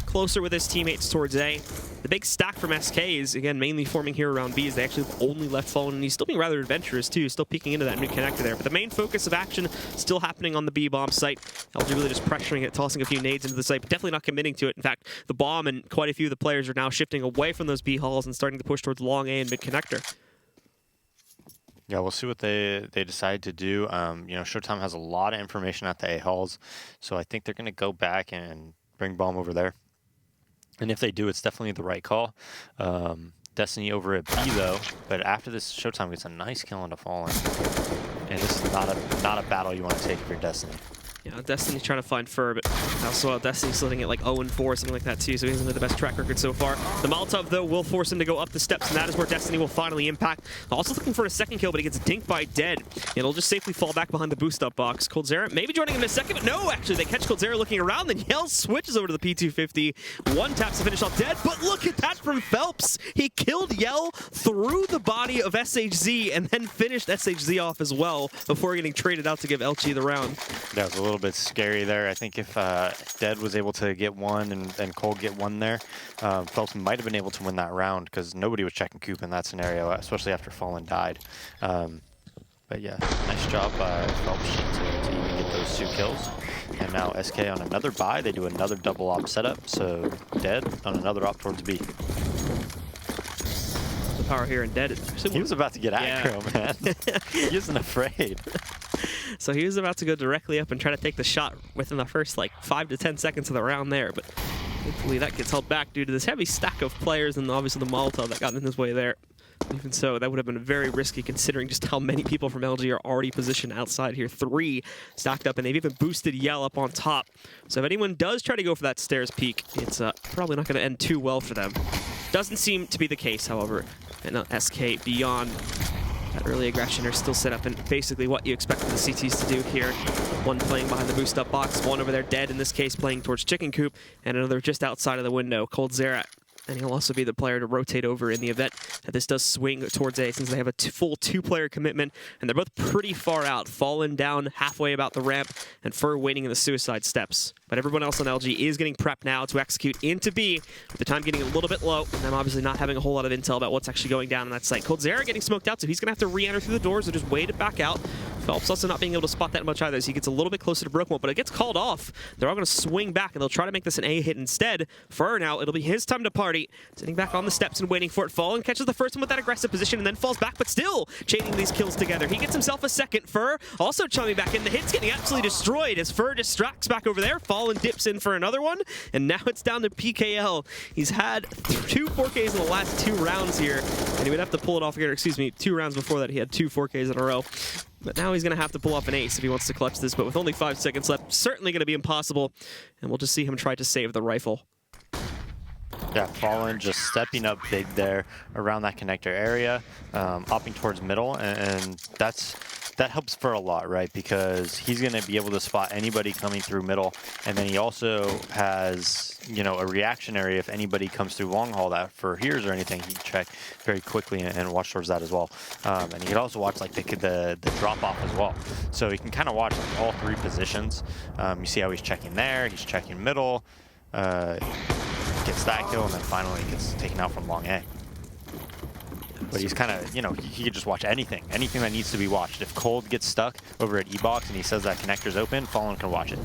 [SPEAKER 4] closer with his teammates towards A. The big stack from SK is, again, mainly forming here around B, as they actually only left Fallen, and he's still being rather adventurous, too, still peeking into that new connector there. But the main focus of action still happening on the B-bomb site. LG really just pressuring it, tossing a few nades into the site, but definitely not committing to it. In fact, the bomb and quite a few of the players are now shifting away from those B halls and starting to push towards long A and mid connector.
[SPEAKER 5] Yeah, we'll see what they decide to do. You know, Showtime has a lot of information at the A halls, so I think they're going to go back and bring bomb over there. And if they do, it's definitely the right call. Destiny over at B, though. But after this, Showtime gets a nice kill into Fallen. And this is not a battle you want to take if you're Destiny.
[SPEAKER 4] Yeah, Destiny's trying to find Fur, but also Destiny's sitting at like 0-4, something like that too, so he hasn't had the best track record so far. The Molotov, though, will force him to go up the steps, and that is where Destiny will finally impact. Also looking for a second kill, but he gets dinked by Dead. It'll just safely fall back behind the boost-up box. Coldzera maybe joining him in a second, but no, actually, they catch Coldzera looking around, then Yell switches over to the P250. One taps to finish off Dead, but look at that from Phelps! He killed Yell through the body of SHZ, and then finished SHZ off as well, before getting traded out to give LG the round.
[SPEAKER 5] That was a little bit scary there. I think if Dead was able to get one and Cole get one there, Phelps might have been able to win that round, because nobody was checking Coop in that scenario, especially after Fallen died. But yeah, nice job by Phelps to even get those 2 kills. And now SK on another buy, they do another double op setup, so Dead on another op towards B.
[SPEAKER 4] The power here in Dead.
[SPEAKER 5] He was about to get aggro, man. He isn't afraid.
[SPEAKER 4] So he was about to go directly up and try to take the shot within the first like 5 to 10 seconds of the round there, but thankfully that gets held back due to this heavy stack of players and obviously the Molotov that got in his way there. Even so, that would have been very risky considering just how many people from LG are already positioned outside here. 3 stacked up, and they've even boosted Yell up on top. So if anyone does try to go for that stairs peak, it's probably not going to end too well for them. Doesn't seem to be the case, however. And SK beyond that early aggression are still set up in basically what you expect the CTs to do here. One playing behind the boost up box, one over there Dead, in this case playing towards Chicken Coop, and another just outside of the window. Coldzera and he'll also be the player to rotate over in the event that this does swing towards A, since they have a full two-player commitment, and they're both pretty far out. Fallen down halfway about the ramp, and Fur waiting in the suicide steps. But everyone else on LG is getting prepped now to execute into B, with the time getting a little bit low, and them obviously not having a whole lot of intel about what's actually going down on that site. coldzera getting smoked out, so he's going to have to re-enter through the doors or just wait it back out. Phelps also not being able to spot that much either, so he gets a little bit closer to Broken Wall, but it gets called off. They're all going to swing back, and they'll try to make this an A hit instead. Fur now, it'll be his time to party. Sitting back on the steps and waiting for it. Fallen catches the first one with that aggressive position and then falls back, but still chaining these kills together. He gets himself a second. Fur also chummy back in. The hit's getting absolutely destroyed as Fur distracts back over there. Fallen dips in for another one, and now it's down to PKL. He's had 2 4Ks in the last 2 rounds here, and he would have to pull it off again. Excuse me, 2 rounds before that he had 2 4Ks in a row. But now he's going to have to pull off an ace if he wants to clutch this, but with only 5 seconds left, certainly going to be impossible, and we'll just see him try to save the rifle.
[SPEAKER 5] Yeah, Fallen just stepping up big there around that connector area, opting towards middle, and that helps for a lot, right? Because he's going to be able to spot anybody coming through middle, and then he also has, you know, a reactionary if anybody comes through long haul that for hears or anything, he can check very quickly and watch towards that as well. And he can also watch like the drop off as well, so he can kind of watch like, all 3 positions. You see how he's checking there, he's checking middle. Gets that kill, and then finally gets taken out from long A. But he's kind of, you know, he could just watch anything that needs to be watched. If Cold gets stuck over at E-Box and he says that connector's open, Fallen can watch it.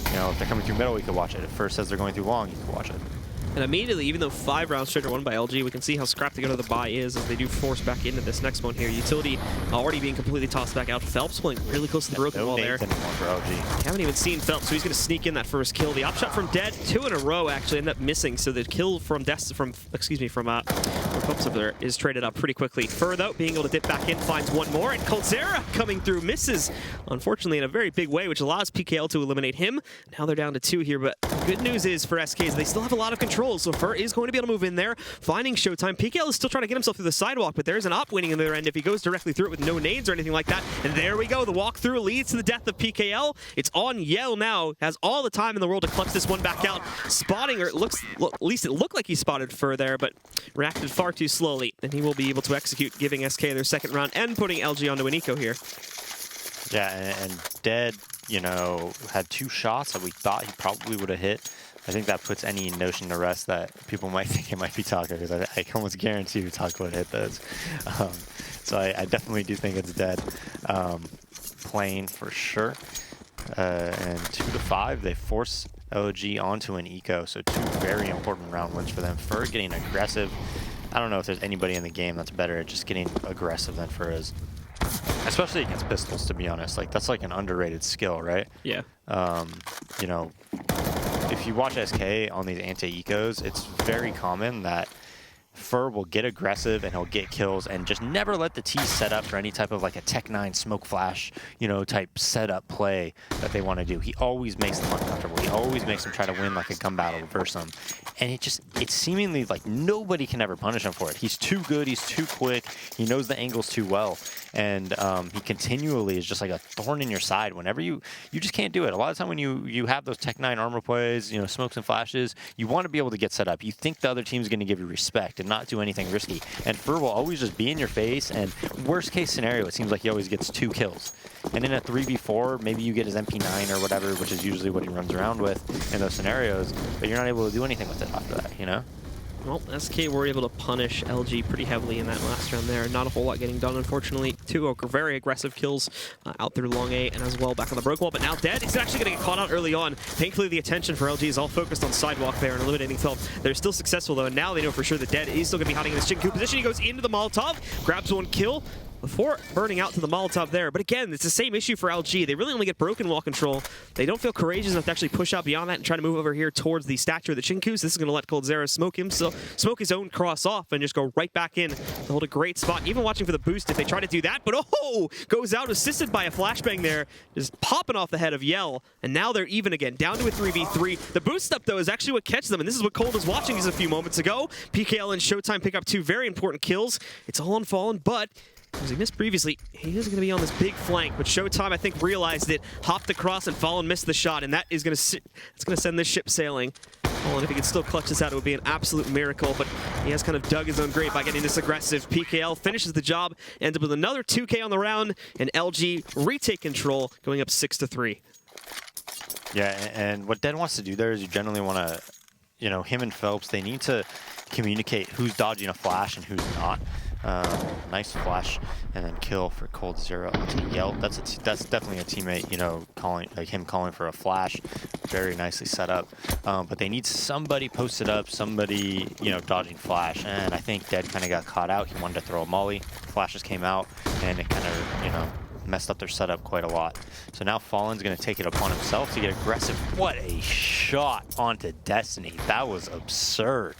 [SPEAKER 5] You know, if they're coming through middle, he could watch it. If First says they're going through long, he can watch it.
[SPEAKER 4] And immediately, even though 5 rounds straight are won by LG, we can see how scrapped to go to the buy is as they do force back into this next one here. Utility already being completely tossed back out. Phelps pulling really close to the broken wall there.
[SPEAKER 5] For LG.
[SPEAKER 4] Haven't even seen Phelps, so he's going to sneak in that first kill. The op shot from Dead, 2 in a row actually end up missing, so the kill from Phelps up there is traded up pretty quickly. Fur though, being able to dip back in, finds one more, and coldzera coming through, misses, unfortunately in a very big way, which allows PKL to eliminate him. Now they're down to 2 here, but good news is for SKs, they still have a lot of control. So Fur is going to be able to move in there, finding Showtime. PKL is still trying to get himself through the sidewalk, but there's an op winning in their end if he goes directly through it with no nades or anything like that. And there we go. The walkthrough leads to the death of PKL. It's on Yell now. Has all the time in the world to clutch this one back out. Spotting, or at least it looked like he spotted Fur there, but reacted far too slowly. And he will be able to execute, giving SK their second round and putting LG onto an eco here.
[SPEAKER 5] Yeah, and Dead, you know, had 2 shots that we thought he probably would have hit. I think that puts any notion to rest that people might think it might be Taco, because I can almost guarantee you Taco would hit those. So I definitely do think it's Dead. Playing for sure. And 2-5, they force LG onto an eco, so 2 very important round wins for them. Fur getting aggressive. I don't know if there's anybody in the game that's better at just getting aggressive than Fur is. Especially against pistols, to be honest. Like, that's like an underrated skill, right?
[SPEAKER 4] Yeah.
[SPEAKER 5] You know, if you watch SK on these anti-ecos, it's very common that Fur will get aggressive and he'll get kills and just never let the T set up for any type of like a Tech 9 smoke flash, you know, type setup play that they want to do. He always makes them uncomfortable. He always makes them try to win like a gun battle versus them. And it's seemingly like nobody can ever punish him for it. He's too good. He's too quick. He knows the angles too well. And he continually is just like a thorn in your side whenever you just can't do it. A lot of time when you have those Tech 9 armor plays, you know, smokes and flashes, you want to be able to get set up. You think the other team's going to give you respect and not do anything risky. And Fur will always just be in your face, and worst case scenario, it seems like he always gets 2 kills. And in a 3v4, maybe you get his MP9 or whatever, which is usually what he runs around with in those scenarios, but you're not able to do anything with it after that, you know?
[SPEAKER 4] Well, SK were able to punish LG pretty heavily in that last round there. Not a whole lot getting done, unfortunately. 2 very aggressive kills out through long A and as well back on the broken wall. But now Dead is actually going to get caught out early on. Thankfully, the attention for LG is all focused on sidewalk there and eliminating Phelps. They're still successful, though, and now they know for sure that Dead is still going to be hiding in this Chinku position. He goes into the Molotov, grabs 1 kill before burning out to the Molotov there. But again, it's the same issue for LG. They really only get broken wall control. They don't feel courageous enough to actually push out beyond that and try to move over here towards the statue of the Chinkus. This is going to let coldzera smoke his own cross off and just go right back in to hold a great spot. Even watching for the boost if they try to do that, but oh, goes out assisted by a flashbang there, just popping off the head of Yell. And now they're even again, down to a 3v3. The boost up, though, is actually what catches them, and this is what Cold was watching just a few moments ago. PKL and Showtime pick up 2 very important kills. It's all on Fallen, but as he missed previously, he is going to be on this big flank, but Showtime, I think, realized it, hopped across, and Fallen missed the shot, and that is going to send this ship sailing. Well, and if he could still clutch this out, it would be an absolute miracle, but he has kind of dug his own grave by getting this aggressive. PKL finishes the job, ends up with another 2K on the round, and LG retake control, going up 6-3.
[SPEAKER 5] Yeah, and what Dead wants to do there is you generally want to, you know, him and Phelps, they need to communicate who's dodging a flash and who's not. Nice flash and then kill for coldzera to Yelp. That's definitely a teammate, you know, calling for a flash. Very nicely set up. But they need somebody posted up, somebody, you know, dodging flash. And I think Dead kind of got caught out. He wanted to throw a molly. Flashes came out and it kind of, you know, messed up their setup quite a lot. So now Fallen's going to take it upon himself to get aggressive. What a shot onto Destiny. That was absurd.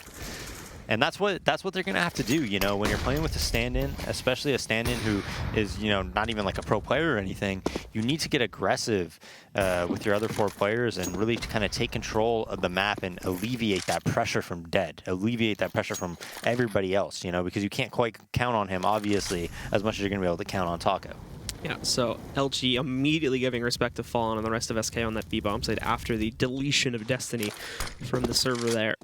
[SPEAKER 5] And that's what they're going to have to do, you know, when you're playing with a stand-in, especially a stand-in who is, you know, not even like a pro player or anything. You need to get aggressive with your other 4 players and really kind of take control of the map and alleviate that pressure from Dead, alleviate that pressure from everybody else, you know, because you can't quite count on him, obviously, as much as you're going to be able to count on Taco.
[SPEAKER 4] Yeah, so LG immediately giving respect to Fallen and the rest of SK on that B-bomb side after the deletion of Destiny from the server there.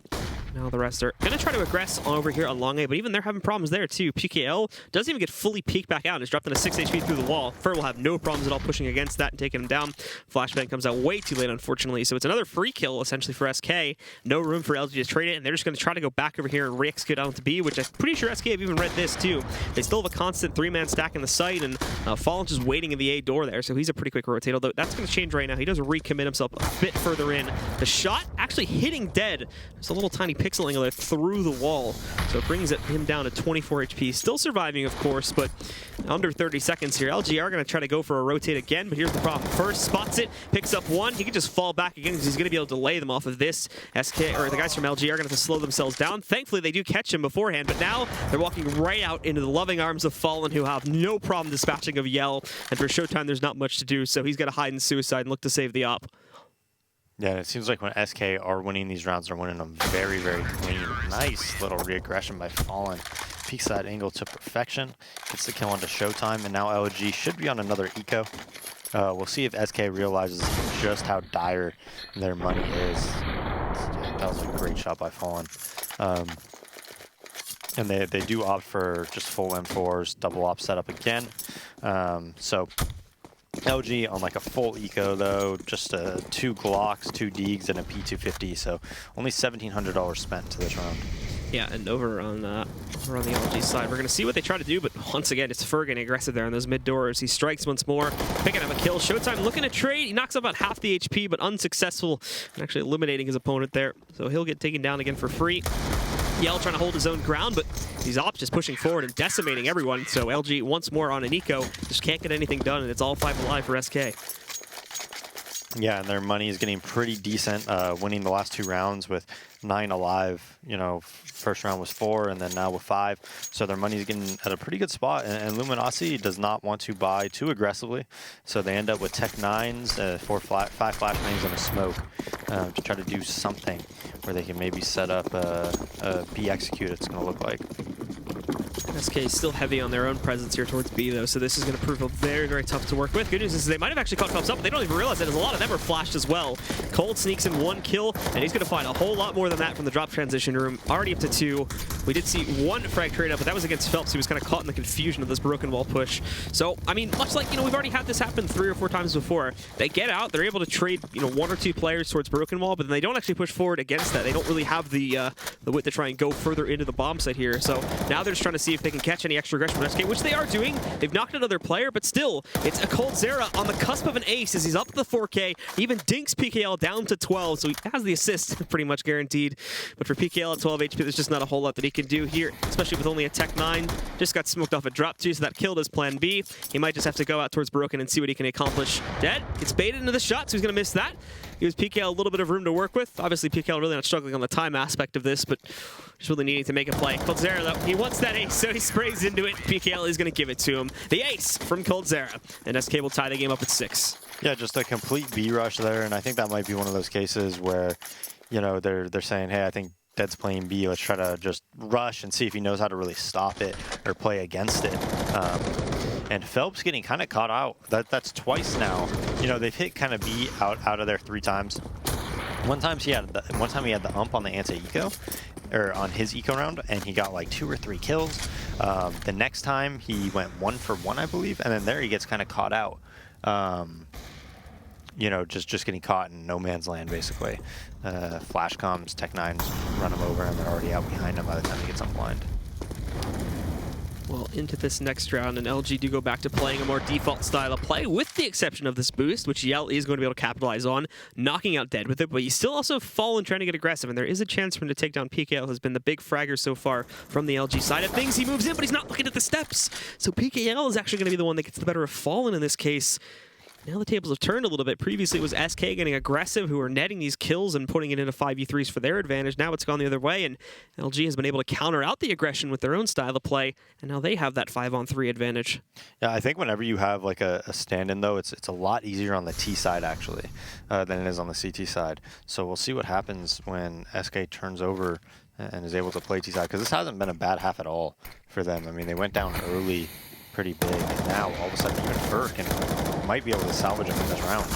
[SPEAKER 4] Now the rest are going to try to aggress over here on long A, but even they're having problems there too. PKL doesn't even get fully peeked back out and is dropped in a 6 HP through the wall. Fur will have no problems at all pushing against that and taking him down. Flashbang comes out way too late, unfortunately, so it's another free kill essentially for SK. No room for LG to trade it, and they're just going to try to go back over here and re-execute onto B, which I'm pretty sure SK have even read this too. They still have a constant 3-man stack in the site, and Fallen's just waiting in the A door there, so he's a pretty quick rotate, although that's going to change right now. He does recommit himself a bit further in. The shot actually hitting Dead. There's a little tiny pixel angle there through the wall, so it brings him down to 24 HP. Still surviving, of course, but under 30 seconds here. LG are going to try to go for a rotate again, but here's the problem. First spots it, picks up one. He can just fall back again because he's going to be able to delay them off of this. SK, or the guys from LG are going to have to slow themselves down. Thankfully, they do catch him beforehand, but now they're walking right out into the loving arms of Fallen, who have no problem dispatching of Yell, and for Showtime, there's not much to do, so he's got to hide in suicide and look to save the op.
[SPEAKER 5] Yeah, it seems like when SK are winning these rounds, they're winning them very, very clean. Nice little re-aggression by Fallen. Peeks that angle to perfection. Gets the kill onto Showtime, and now LG should be on another eco. We'll see if SK realizes just how dire their money is. That was a great shot by Fallen. And they do opt for just full M4s, double op setup again. So LG on like a full eco though, just 2 Glocks, 2 Deegs, and a P250, so only $1,700 spent to this round.
[SPEAKER 4] Yeah, and over on the LG side, we're going to see what they try to do, but once again, it's Fur getting aggressive there on those mid doors. He strikes once more, picking up a kill. Showtime looking to trade. He knocks up about half the HP, but unsuccessful in actually eliminating his opponent there. So he'll get taken down again for free. Yell trying to hold his own ground, but these ops just pushing forward and decimating everyone. So LG once more on an eco, just can't get anything done, and it's all 5 alive for SK.
[SPEAKER 5] Yeah, and their money is getting pretty decent, winning the last 2 rounds with 9 alive. You know, first round was 4, and then now with 5. So their money is getting at a pretty good spot. And Luminosity does not want to buy too aggressively, so they end up with Tech 9s, 5 flashbangs, and a smoke to try to do something where they can maybe set up a B execute. It's going to look like.
[SPEAKER 4] SK is still heavy on their own presence here towards B, though, so this is going to prove very, very tough to work with. Good news is they might have actually caught Phelps up, but they don't even realize that as a lot of them are flashed as well. Cold sneaks in 1 kill, and he's going to find a whole lot more than that from the drop transition room. Already up to 2. We did see 1 frag trade up, but that was against Phelps. He was kind of caught in the confusion of this broken wall push. So, I mean, much like, you know, we've already had this happen 3 or 4 times before. They get out, they're able to trade, you know, 1 or 2 players towards broken wall, but then they don't actually push forward against that. They don't really have the width to try and go further into the bomb site here. So now they're just trying to see if they can catch any extra aggression from SK, which they are doing. They've knocked another player, but still, it's a coldzera on the cusp of an ace as he's up to the 4K. He even dinks PKL down to 12, so he has the assist pretty much guaranteed. But for PKL at 12 HP, there's just not a whole lot that he can do here, especially with only a Tech 9. Just got smoked off a drop 2, so that killed his plan B. He might just have to go out towards Broken and see what he can accomplish. Dead gets baited into the shot, so he's going to miss that. Gives PKL a little bit of room to work with. Obviously, PKL really not struggling on the time aspect of this, but just really needing to make a play. coldzera, though, he wants that ace, so he sprays into it. PKL is going to give it to him. The ace from coldzera, and SK will tie the game up at 6.
[SPEAKER 5] Yeah, just a complete B rush there, and I think that might be one of those cases where, you know, they're saying, hey, I think Dead's playing B. Let's try to just rush and see if he knows how to really stop it or play against it. And Phelps getting kind of caught out. That's twice now. You know, they've hit kind of B out of there 3 times. One time he had the ump on the anti-eco, or on his eco round, and he got like 2 or 3 kills. The next time he went 1 for 1, I believe, and then there he gets kind of caught out. You know, just getting caught in no man's land, basically. Flash comms, Tech 9s run him over, and they're already out behind him by the time he gets unblind.
[SPEAKER 4] Well, into this next round, and LG do go back to playing a more default style of play, with the exception of this boost, which Yell is going to be able to capitalize on, knocking out Dead with it, but he's still also fallen trying to get aggressive, and there is a chance for him to take down PKL, who's been the big fragger so far from the LG side of things. He moves in, but he's not looking at the steps, so PKL is actually going to be the one that gets the better of Fallen in this case. Now the tables have turned a little bit. Previously it was SK getting aggressive, who were netting these kills and putting it into 5v3s for their advantage. Now it's gone the other way, and LG has been able to counter out the aggression with their own style of play, and now they have that 5-on-3 advantage. Yeah,
[SPEAKER 5] I think whenever you have like a stand-in, though, it's a lot easier on the T side, actually, than it is on the CT side. So we'll see what happens when SK turns over and is able to play T side, because this hasn't been a bad half at all for them. I mean, they went down early pretty big, and now all of a sudden even Fur might be able to salvage him in this round.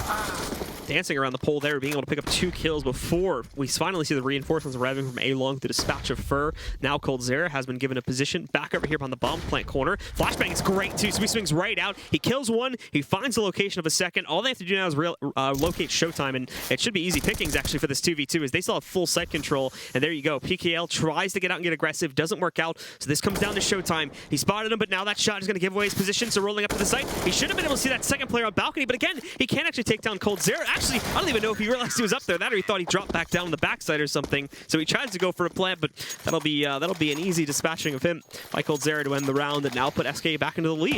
[SPEAKER 4] Dancing around the pole there, being able to pick up 2 kills before we finally see the reinforcements arriving from A-Long, the dispatch of Fur. Now coldzera has been given a position back over here on the bomb plant corner. Flashbang is great too, so he swings right out. He kills one, he finds the location of a second. All they have to do now is locate Showtime, and it should be easy pickings actually for this 2v2, as they still have full site control. And there you go, PKL tries to get out and get aggressive, doesn't work out, so this comes down to Showtime. He spotted him, but now that shot is going to give away his position, so rolling up to the site. He should have been able to see that second player on balcony, but again, he can't actually take down coldzera. Actually, I don't even know if he realized he was up there. That or he thought he dropped back down the backside or something. So he tries to go for a plant, but that'll be an easy dispatching of him by coldzera to end the round and now put SK back into the lead.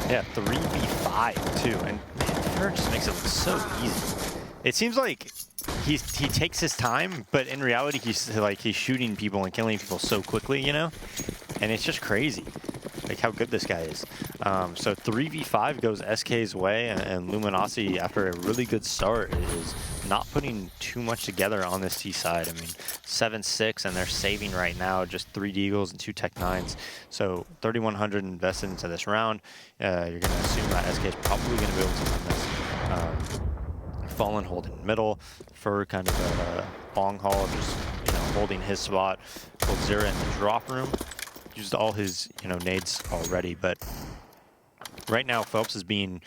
[SPEAKER 5] Yeah, 3v5 too, and man, Fur just makes it look so easy. It seems like he takes his time, but in reality he's shooting people and killing people so quickly, you know? And it's just crazy, like how good this guy is. So 3v5 goes SK's way, and Luminosity, after a really good start, is not putting too much together on this T side. I mean, 7-6, and they're saving right now just 3 Deagles and 2 Tech 9s. So 3,100 invested into this round. You're going to assume that SK is probably going to be able to win this. Fallen holding middle, Fur kind of a long haul, just holding his spot. coldzera in the drop room. Used all his nades already, but right now Phelps is being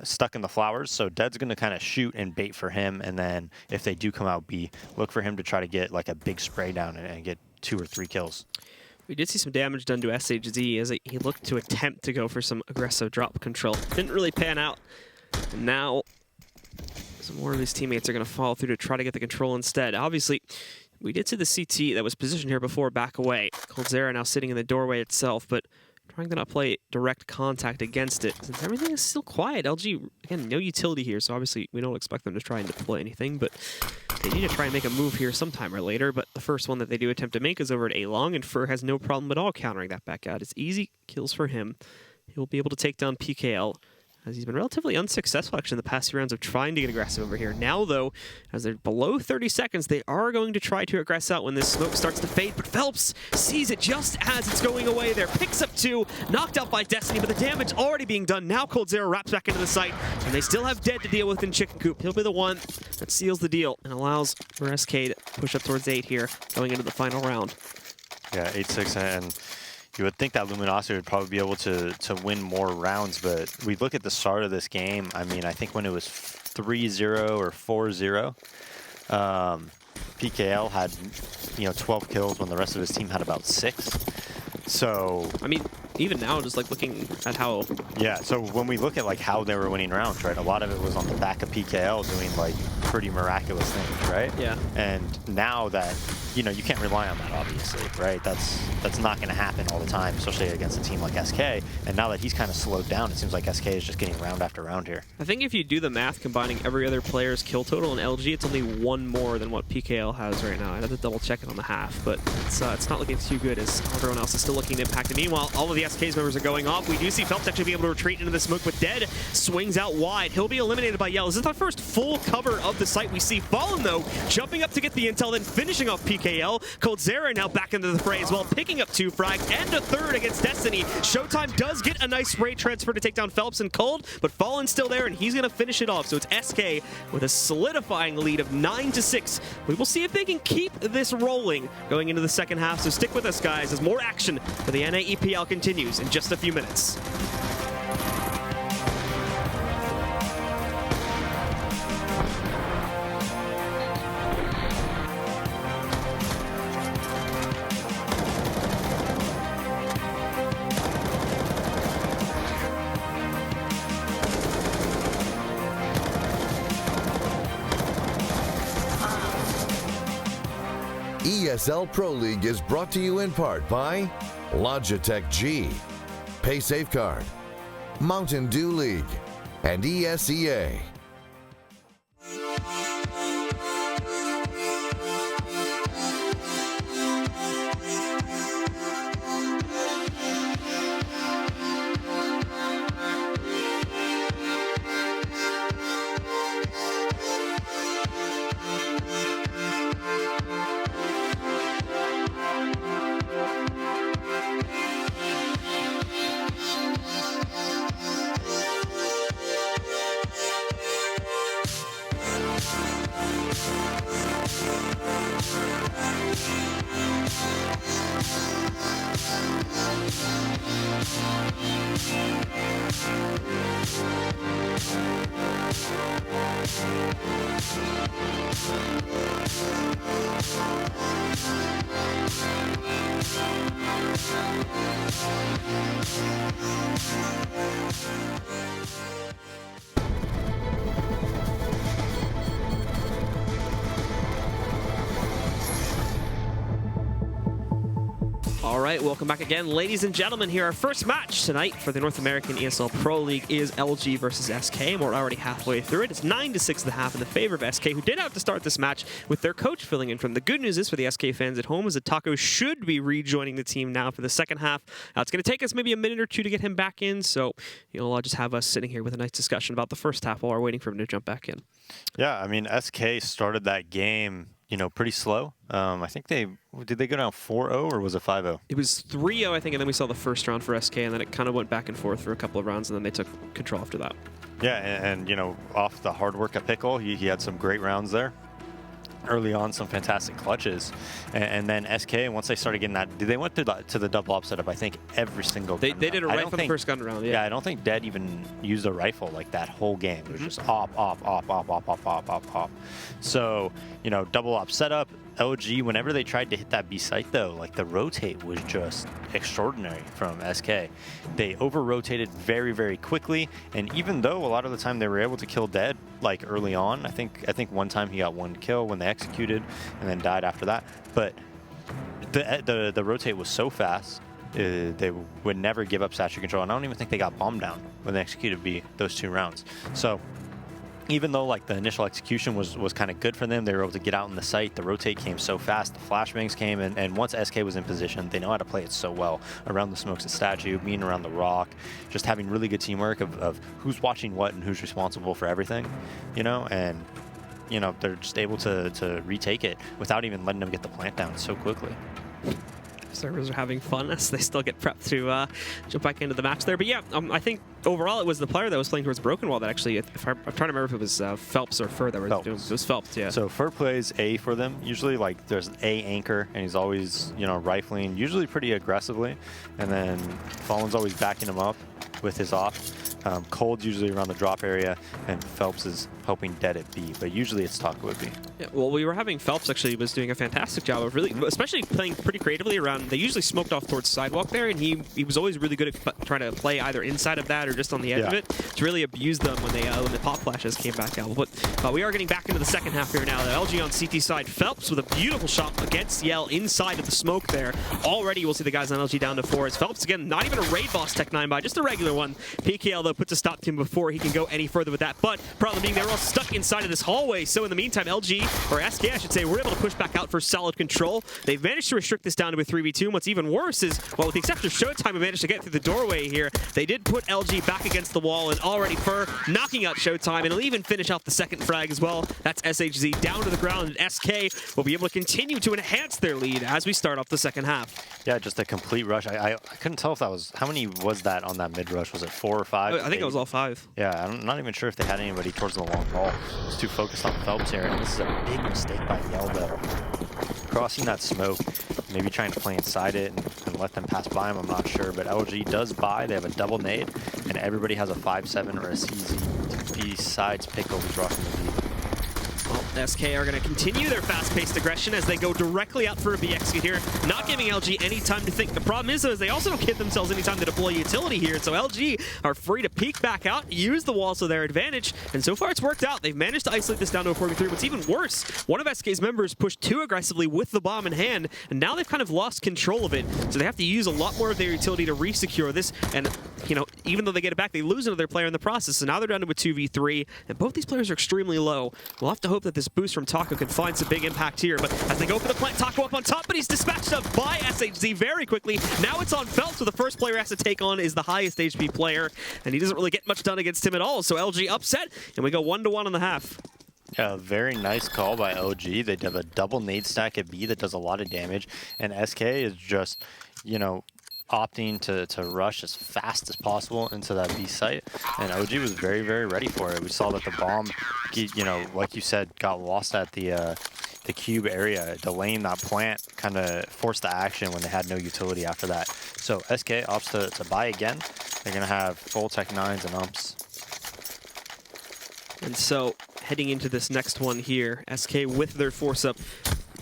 [SPEAKER 5] stuck in the flowers, so Dead's going to kind of shoot and bait for him, and then if they do come out B, look for him to try to get like a big spray down and get 2 or 3 kills.
[SPEAKER 4] We did see some damage done to SHZ as he looked to attempt to go for some aggressive drop control. Didn't really pan out, and now some more of his teammates are going to follow through to try to get the control instead. Obviously, we did see the CT that was positioned here before back away. coldzera now sitting in the doorway itself, but trying to not play direct contact against it. Since everything is still quiet, LG, again, no utility here, so obviously we don't expect them to try and deploy anything, but they need to try and make a move here sometime or later. But the first one that they do attempt to make is over at A-Long, and Fur has no problem at all countering that back out. It's easy kills for him. He'll be able to take down PKL, as he's been relatively unsuccessful actually in the past few rounds of trying to get aggressive over here. Now, though, as they're below 30 seconds, they are going to try to aggress out when this smoke starts to fade, but Phelps sees it just as it's going away there. Picks up 2, knocked out by Destiny, but the damage already being done. Now coldzera wraps back into the site, and they still have Dead to deal with in Chicken Coop. He'll be the one that seals the deal and allows for SK to push up towards 8 here, going into the final round.
[SPEAKER 5] Yeah, 8-6, and you would think that Luminosity would probably be able to win more rounds, but we look at the start of this game. I mean, I think when it was 3-0 or 4-0, PKL had 12 kills when the rest of his team had about 6. So
[SPEAKER 4] I mean, even now, just like looking at how...
[SPEAKER 5] Yeah, so when we look at like how they were winning rounds, right, a lot of it was on the back of PKL doing like pretty miraculous things, right?
[SPEAKER 4] Yeah.
[SPEAKER 5] And now that, you can't rely on that, obviously, right? That's not going to happen all the time, especially against a team like SK. And now that he's kind of slowed down, it seems like SK is just getting round after round here.
[SPEAKER 4] I think if you do the math, combining every other player's kill total in LG, it's only 1 more than what PKL has right now. I'd have to double check it on the half, but it's not looking too good as everyone else is still looking impacted. Meanwhile, all of the the SK's members are going off. We do see Phelps actually be able to retreat into the smoke, but Dead swings out wide. He'll be eliminated by Yell. This is our first full cover of the site. We see Fallen, though, jumping up to get the intel, then finishing off PKL. Coldzera now back into the fray as well, picking up 2 frags and a 3rd against Destiny. Showtime does get a nice raid transfer to take down Phelps and Cold, but Fallen's still there, and he's going to finish it off. So it's SK with a solidifying lead of 9-6. We will see if they can keep this rolling going into the second half. So stick with us, guys, as more action for the NA EPL continues in just a few minutes.
[SPEAKER 14] ESL Pro League is brought to you in part by Logitech G, Pay Safeguard, Mountain Dew League, and ESEA.
[SPEAKER 4] All right, welcome back again, ladies and gentlemen. Here, our first match tonight for the North American ESL Pro League is LG versus SK, and we're already halfway through it. It's 9-6 in the half in the favor of SK, who did have to start this match with their coach filling in from. The good news is for the SK fans at home is that Taco should be rejoining the team now for the second half. It's going to take us maybe a minute or two to get him back in, so I'll just have us sitting here with a nice discussion about the first half while we're waiting for him to jump back in.
[SPEAKER 5] Yeah, I mean, SK started that game, pretty slow. I think did they go down 4-0 or was it 5-0?
[SPEAKER 4] It was 3-0, I think, and then we saw the first round for SK, and then it kind of went back and forth for a couple of rounds, and then they took control after that.
[SPEAKER 5] Yeah, and off the hard work of Pickle, he had some great rounds there. Early on, some fantastic clutches, and then SK, once they started getting that, they went to the double op setup. I think every single
[SPEAKER 4] they did it right from the first gun round.
[SPEAKER 5] Yeah, I don't think Dead even used a rifle like that whole game. It was just op. So double op setup. LG, whenever they tried to hit that B site though, like the rotate was just extraordinary from SK. They over-rotated very, very quickly, and even though a lot of the time they were able to kill Dead like early on, I think one time he got 1 kill when they executed and then died after that. But the rotate was so fast, they would never give up statue control, and I don't even think they got bombed down when they executed B those 2 rounds. So even though like the initial execution was kind of good for them, they were able to get out in the site. The rotate came so fast, the flashbangs came, and once SK was in position, they know how to play it so well around the smokes at statue, being around the rock, just having really good teamwork of who's watching what and who's responsible for everything, and they're just able to retake it without even letting them get the plant down so quickly.
[SPEAKER 4] Servers are having fun as they still get prepped to jump back into the match there. But yeah, I think overall it was the player that was playing towards Broken Wall that actually, I'm trying to remember if it was Phelps or Fur that were doing. It was Phelps, yeah.
[SPEAKER 5] So Fur plays A for them. Usually like there's A anchor, and he's always, rifling, usually pretty aggressively. And then Fallen's always backing him up with his off. Cold's usually around the drop area, and Phelps is helping Dead at B, but usually it's Taco at B.
[SPEAKER 4] Yeah, well, we were having Phelps actually was doing a fantastic job of really, especially playing pretty creatively around. They usually smoked off towards sidewalk there, and he was always really good at trying to play either inside of that or just on the edge of it to really abuse them when the pop flashes came back out. But we are getting back into the second half here now. The LG on CT side, Phelps with a beautiful shot against Yell inside of the smoke there. Already we'll see the guys on LG down to 4. As Phelps again, not even a raid boss Tech 9 by, just a regular one. PKL though though, puts a stop to him before he can go any further with that. But problem being, they were all stuck inside of this hallway. So in the meantime, LG, or SK, I should say, were able to push back out for solid control. They've managed to restrict this down to a 3v2. And what's even worse is, well, with the exception of Showtime, who managed to get through the doorway here, they did put LG back against the wall, and already Fur knocking out Showtime, and he'll even finish out the second frag as well. That's SHZ down to the ground, and SK will be able to continue to enhance their lead as we start off the second half.
[SPEAKER 5] Yeah, just a complete rush. I couldn't tell if that was, how many was that on that mid rush? Was it 4 or 5?
[SPEAKER 4] I think it was all 5.
[SPEAKER 5] Yeah, I'm not even sure if they had anybody towards the long ball. Just too focused on Phelps here, and this is a big mistake by Yelda. Crossing that smoke, maybe trying to play inside it and let them pass by him, I'm not sure. But LG does buy, they have a double nade, and everybody has a 5-7 or a CZ besides Pickle, who's rocking the lead.
[SPEAKER 4] Well, SK are going to continue their fast-paced aggression as they go directly out for a BX here, not giving LG any time to think. The problem is, though, is they also don't give themselves any time to deploy utility here, so LG are free to peek back out, use the wall to their advantage, and so far it's worked out. They've managed to isolate this down to a 4v3. What's even worse, one of SK's members pushed too aggressively with the bomb in hand, and now they've kind of lost control of it, so they have to use a lot more of their utility to re-secure this, and, you know, even though they get it back, they lose another player in the process, so now they're down to a 2v3, and both these players are extremely low. We'll have to hope that this boost from Taco can find some big impact here, but as they go for the plant, Taco up on top, but he's dispatched up by SHZ very quickly. Now it's on Phelps, so the first player has to take on is the highest HP player, and he doesn't really get much done against him at all, so LG upset, and we go 1-1 on the half.
[SPEAKER 5] Yeah, very nice call by LG. They have a double nade stack at B that does a lot of damage, and SK is just, you know, opting to rush as fast as possible into that B site, and OG was very, very ready for it. We saw that the bomb, you know, like you said, got lost at the cube area, delaying that plant, kind of forced the action when they had no utility after that. So SK opts to buy again. They're gonna have full Tech 9s and umps.
[SPEAKER 4] And so heading into this next one here, SK with their force up,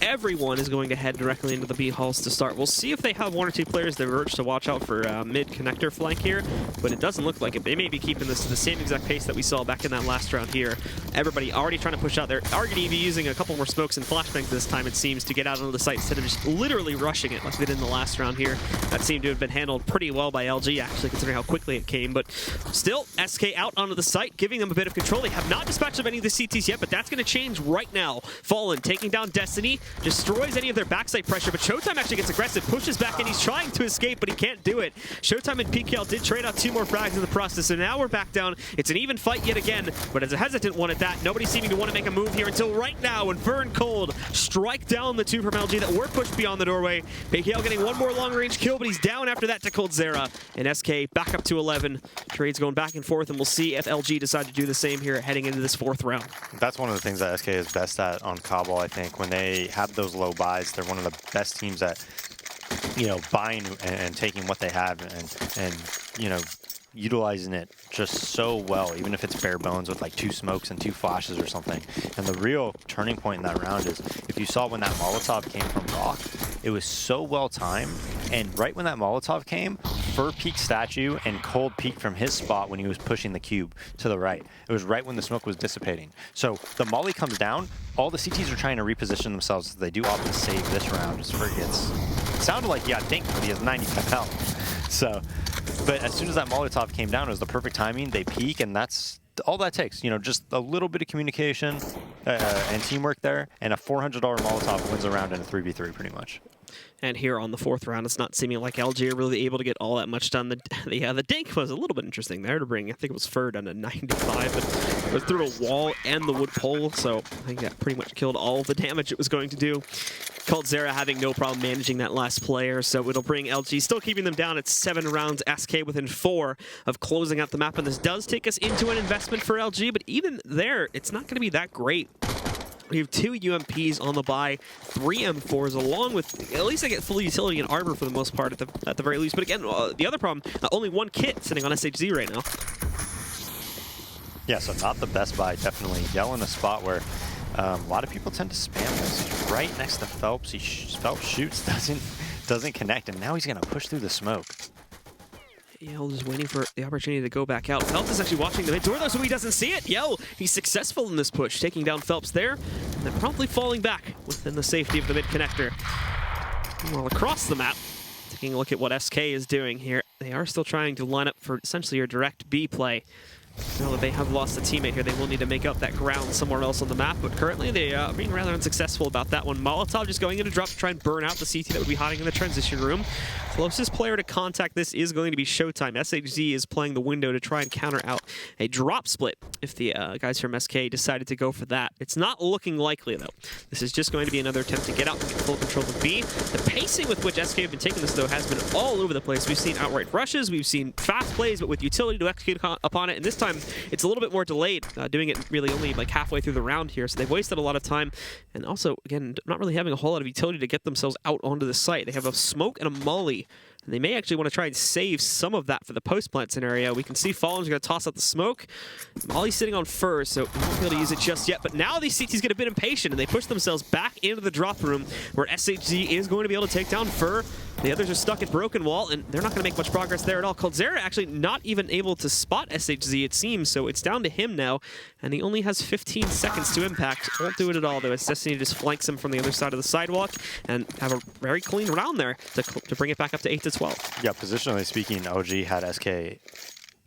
[SPEAKER 4] everyone is going to head directly into the B halls to start. We'll see if they have 1 or 2 players they urge to watch out for mid connector flank here, but it doesn't look like it. They may be keeping this to the same exact pace that we saw back in that last round here. Everybody already trying to push out there. Are going to be using a couple more smokes and flashbangs this time, it seems, to get out onto the site instead of just literally rushing it like they did in the last round here. That seemed to have been handled pretty well by LG, actually, considering how quickly it came. But still, SK out onto the site, giving them a bit of control. They have not dispatched of any of the CTs yet, but that's going to change right now. Fallen taking down Destiny, destroys any of their backside pressure, but Showtime actually gets aggressive, pushes back, and he's trying to escape, but he can't do it. Showtime and PKL did trade out 2 more frags in the process, so now we're back down. It's an even fight yet again, but as a hesitant one at that, nobody seeming to want to make a move here until right now when Vern Cold strike down the 2 from LG that were pushed beyond the doorway. PKL getting 1 more long-range kill, but he's down after that to Cold Zera. And SK back up to 11. Trades going back and forth, and we'll see if LG decide to do the same here heading into this 4th round.
[SPEAKER 5] That's one of the things that SK is best at on Kabul, I think. When they have those low buys, they're one of the best teams at, you know, buying and taking what they have and you know, utilizing it just so well, even if it's bare bones with like 2 smokes and 2 flashes or something. And the real turning point in that round is, if you saw when that Molotov came from Rock, it was so well timed, and right when that Molotov came, Fur peeked statue and Cold peeked from his spot when he was pushing the cube to the right. It was right when the smoke was dissipating. So the molly comes down, all the CTs are trying to reposition themselves. They do opt to save this round as Fur gets, it sounded like he got dinked, but he has 95 health. So, but as soon as that Molotov came down, it was the perfect timing. They peek, and that's all that takes. You know, just a little bit of communication and teamwork there, and a $400 Molotov wins a round in a 3v3 pretty much.
[SPEAKER 4] And here on the 4th round, it's not seeming like LG are really able to get all that much done. The dink was a little bit interesting there to bring, I think it was Fur down to 95, but it was through a wall and the wood pole, so I think that pretty much killed all the damage it was going to do. Cold Zera having no problem managing that last player, so it'll bring LG, still keeping them down at 7 rounds, SK within 4 of closing out the map, and this does take us into an investment for LG, but even there, it's not going to be that great. We have 2 UMPs on the buy, 3 M4s, along with, at least they get full utility and armor for the most part, at the very least. But again, the other problem, only 1 kit sitting on SHZ right now.
[SPEAKER 5] Yeah, so not the best buy, definitely. Yell in a spot where a lot of people tend to spam this. He's right next to Phelps. Phelps shoots, doesn't connect, and now he's going to push through the smoke.
[SPEAKER 4] Yell just waiting for the opportunity to go back out. Phelps is actually watching the mid door though, so he doesn't see it. Yell, he's successful in this push, taking down Phelps there, and then promptly falling back within the safety of the mid connector. Well, across the map, Taking a look at what SK is doing here. They are still trying to line up for essentially your direct B play. Now that they have lost a teammate here, they will need to make up that ground somewhere else on the map, but currently they are being rather unsuccessful about that one. Molotov just going into drop to try and burn out the CT that would be hiding in the transition room. Closest player to contact this is going to be Showtime. SHZ is playing the window to try and counter out a drop split if the guys from SK decided to go for that. It's not looking likely, though. This is just going to be another attempt to get out and get full control of B. The pacing with which SK have been taking this, though, has been all over the place. We've seen outright rushes, we've seen fast plays, but with utility to execute upon it, and this time it's a little bit more delayed, doing it really only like halfway through the round here, so they've wasted a lot of time, and also, again, not really having a whole lot of utility to get themselves out onto the site. They have a smoke and a molly, and they may actually want to try and save some of that for the post-plant scenario. We can see Fallen's going to toss out the smoke. Molly's sitting on Fur, so we won't be able to use it just yet, but now these CTs get a bit impatient, and they push themselves back into the drop room, where SHZ is going to be able to take down Fur. The others are stuck at Broken Wall, and they're not going to make much progress there at all. Coldzera actually not even able to spot SHZ, it seems, so it's down to him now, and he only has 15 seconds to impact. Won't do it at all, though, as Destiny just flanks him from the other side of the sidewalk, and have a very clean round there to bring it back up to 8-12.
[SPEAKER 5] Yeah, positionally speaking, OG had SK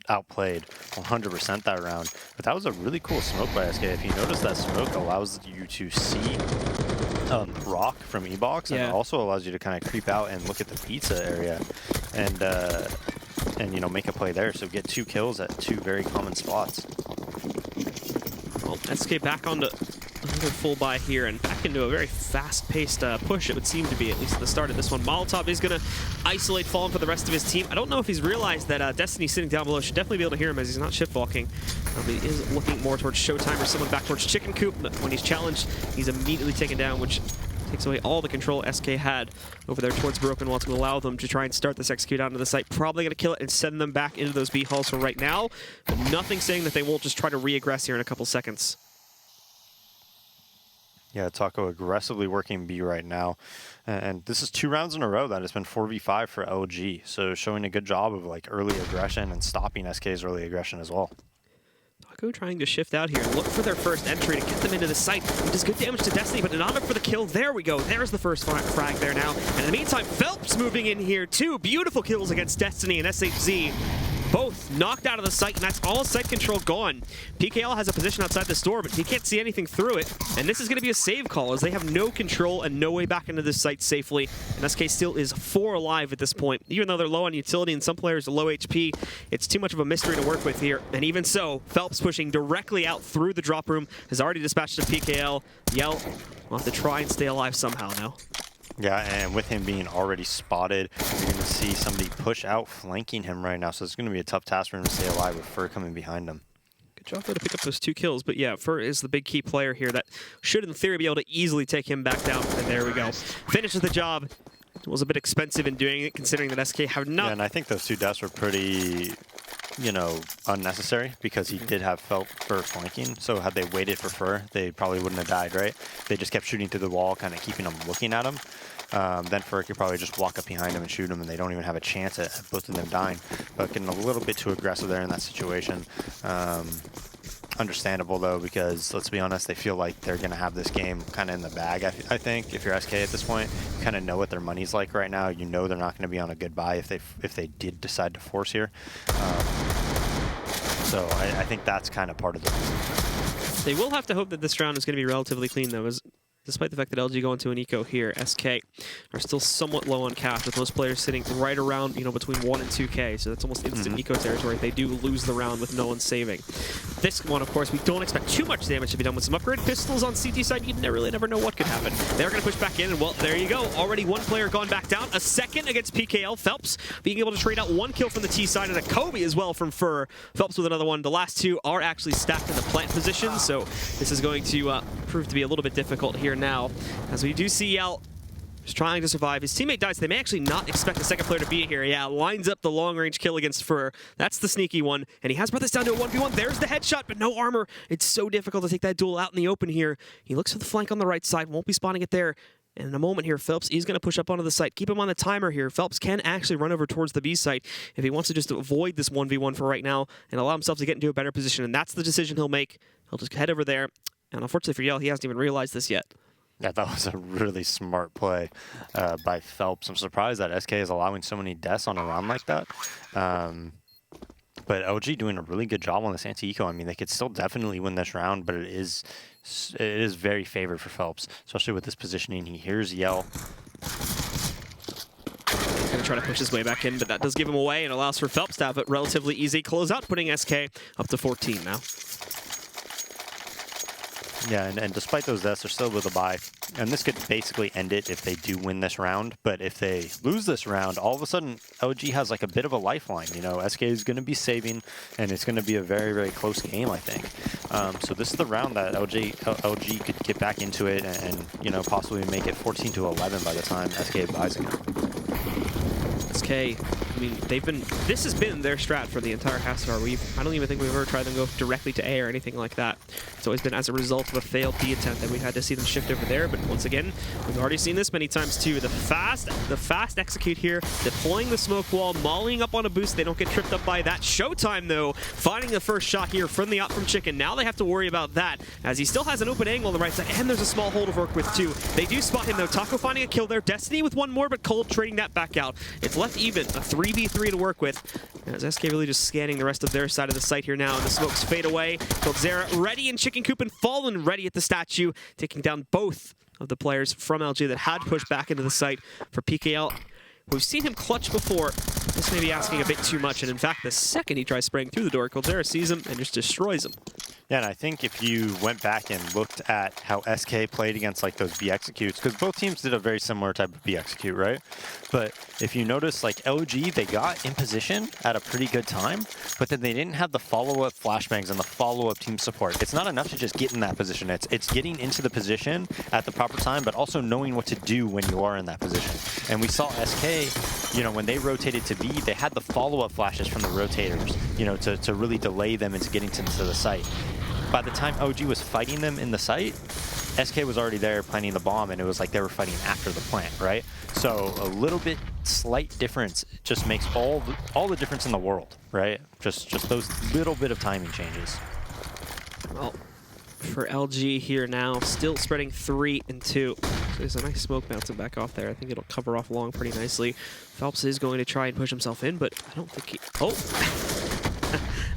[SPEAKER 5] outplayed 100% that round, but that was a really cool smoke by SK. If you notice, that smoke allows you to see rock from E-Box, and it also allows you to kind of creep out and look at the pizza area and you know, make a play there. So get 2 kills at 2 very common spots.
[SPEAKER 4] Well, SK back onto another full buy here and back into a very fast-paced push, it would seem to be, at least at the start of this one. Molotov is going to isolate Fallen for the rest of his team. I don't know if he's realized that Destiny sitting down below. Should definitely be able to hear him as he's not shift walking. He is looking more towards Showtime or someone back towards Chicken Coop, but when he's challenged, he's immediately taken down, which takes away all the control SK had over there towards Broken Wall to allow them to try and start this execute onto the site. Probably going to kill it and send them back into those B halls for right now, but nothing saying that they won't just try to re-aggress here in a couple seconds.
[SPEAKER 5] Yeah, Taco aggressively working B right now. And this is 2 rounds in a row that it's been 4v5 for LG. So showing a good job of like early aggression and stopping SK's early aggression as well.
[SPEAKER 4] Taco trying to shift out here and look for their first entry to get them into the site. It does good damage to Destiny, but not enough for the kill. There we go. There's the first frag there now. And in the meantime, Phelps moving in here. 2 beautiful kills against Destiny and SHZ. Both knocked out of the site, and that's all site control gone. PKL has a position outside this door, but he can't see anything through it. And this is going to be a save call, as they have no control and no way back into this site safely. And SK still is 4 alive at this point. Even though they're low on utility and some players are low HP, it's too much of a mystery to work with here. And even so, Phelps pushing directly out through the drop room has already dispatched a PKL. Yell will have to try and stay alive somehow now.
[SPEAKER 5] Yeah, and with him being already spotted, you're going to see somebody push out flanking him right now, so it's going to be a tough task for him to stay alive with Fur coming behind him.
[SPEAKER 4] Good job there to pick up those 2 kills, but yeah, Fur is the big key player here that should, in theory, be able to easily take him back down, and there we go. Finishes the job. It was a bit expensive in doing it, considering that SK have not...
[SPEAKER 5] Yeah, and I think those 2 deaths were pretty, you know, unnecessary, because he did have Fur flanking, so had they waited for Fur, they probably wouldn't have died, right? They just kept shooting through the wall, kind of keeping them looking at him. Then Fur could probably just walk up behind him and shoot him, and they don't even have a chance at both of them dying. But getting a little bit too aggressive there in that situation. Understandable, though, because, let's be honest, they feel like they're going to have this game kind of in the bag, I think. If you're SK at this point, you kind of know what their money's like right now. You know they're not going to be on a good buy if they did decide to force here. So I think that's kind of part of the reason.
[SPEAKER 4] They will have to hope that this round is going to be relatively clean, though, as despite the fact that LG go into an eco here, SK are still somewhat low on cash, with most players sitting right around, you know, between 1 and 2K, so that's almost instant eco territory. They do lose the round with no one saving. This one, of course, we don't expect too much damage to be done with some upgraded pistols on CT side. You really never know what could happen. They're going to push back in, and well, there you go. Already 1 player gone back down. A second against PKL. Phelps being able to trade out 1 kill from the T side, and a Kobe as well from Fur. Phelps with another one. The last 2 are actually stacked in the plant position, so this is going to prove to be a little bit difficult here now, as we do see Yell just trying to survive. His teammate dies. They may actually not expect the second player to be here. Yeah, lines up the long-range kill against Fur. That's the sneaky one, and he has brought this down to a 1v1. There's the headshot, but no armor. It's so difficult to take that duel out in the open here. He looks for the flank on the right side, won't be spotting it there. And in a moment here, Phelps is going to push up onto the site. Keep him on the timer here. Phelps can actually run over towards the B site if he wants to just avoid this 1v1 for right now and allow himself to get into a better position, and that's the decision he'll make. He'll just head over there. And unfortunately for Yell, he hasn't even realized this yet.
[SPEAKER 5] Yeah, that was a really smart play by Phelps. I'm surprised that SK is allowing so many deaths on a round like that. But LG doing a really good job on this anti-eco. I mean, they could still definitely win this round, but it is very favored for Phelps, especially with this positioning. He hears Yell.
[SPEAKER 4] He's going to try to push his way back in, but that does give him away and allows for Phelps to have a relatively easy closeout, putting SK up to 14 now.
[SPEAKER 5] Yeah, and despite those deaths, they're still with a bye. And this could basically end it if they do win this round. But if they lose this round, all of a sudden, LG has like a bit of a lifeline. You know, SK is going to be saving, and it's going to be a very, very close game, I think. So this is the round that LG could get back into it and you know, possibly make it 14-11 by the time SK buys again.
[SPEAKER 4] SK, I mean, this has been their strat for the entire half star. I don't even think we've ever tried them go directly to A or anything like that. It's always been as a result of a failed B attempt that we had to see them shift over there. But once again, we've already seen this many times too. The fast execute here, deploying the smoke wall, mollying up on a boost. They don't get tripped up by that. Showtime though, finding the first shot here from the op from Chicken. Now they have to worry about that as he still has an open angle on the right side, and there's a small hole to work with too. They do spot him though. Taco finding a kill there. Destiny with one more, but Cold trading that back out. It's left even, a 3v3 to work with. As SK really just scanning the rest of their side of the site here now, and the smokes fade away. Coldzera ready, and Chicken Coop and Fallen ready at the statue, taking down both of the players from LG that had pushed back into the site for PKL. We've seen him clutch before. This may be asking a bit too much, and in fact, the second he tries spraying through the door, Coldzera sees him and just destroys him.
[SPEAKER 5] Yeah, and I think if you went back and looked at how SK played against like those B executes, because both teams did a very similar type of B execute, right? But if you notice, like LG, they got in position at a pretty good time, but then they didn't have the follow-up flashbangs and the follow-up team support. It's not enough to just get in that position. It's getting into the position at the proper time, but also knowing what to do when you are in that position. And we saw SK, you know, when they rotated to B, they had the follow-up flashes from the rotators, you know, to really delay them into getting to the site. By the time OG was fighting them in the site, SK was already there planting the bomb, and it was like they were fighting after the plant, right? So a little bit slight difference just makes all the difference in the world, right? Just those little bit of timing changes.
[SPEAKER 4] Well, for LG here now, still spreading 3 and 2. So there's a nice smoke bouncing back off there. I think it'll cover off long pretty nicely. Phelps is going to try and push himself in, but I don't think he... Oh!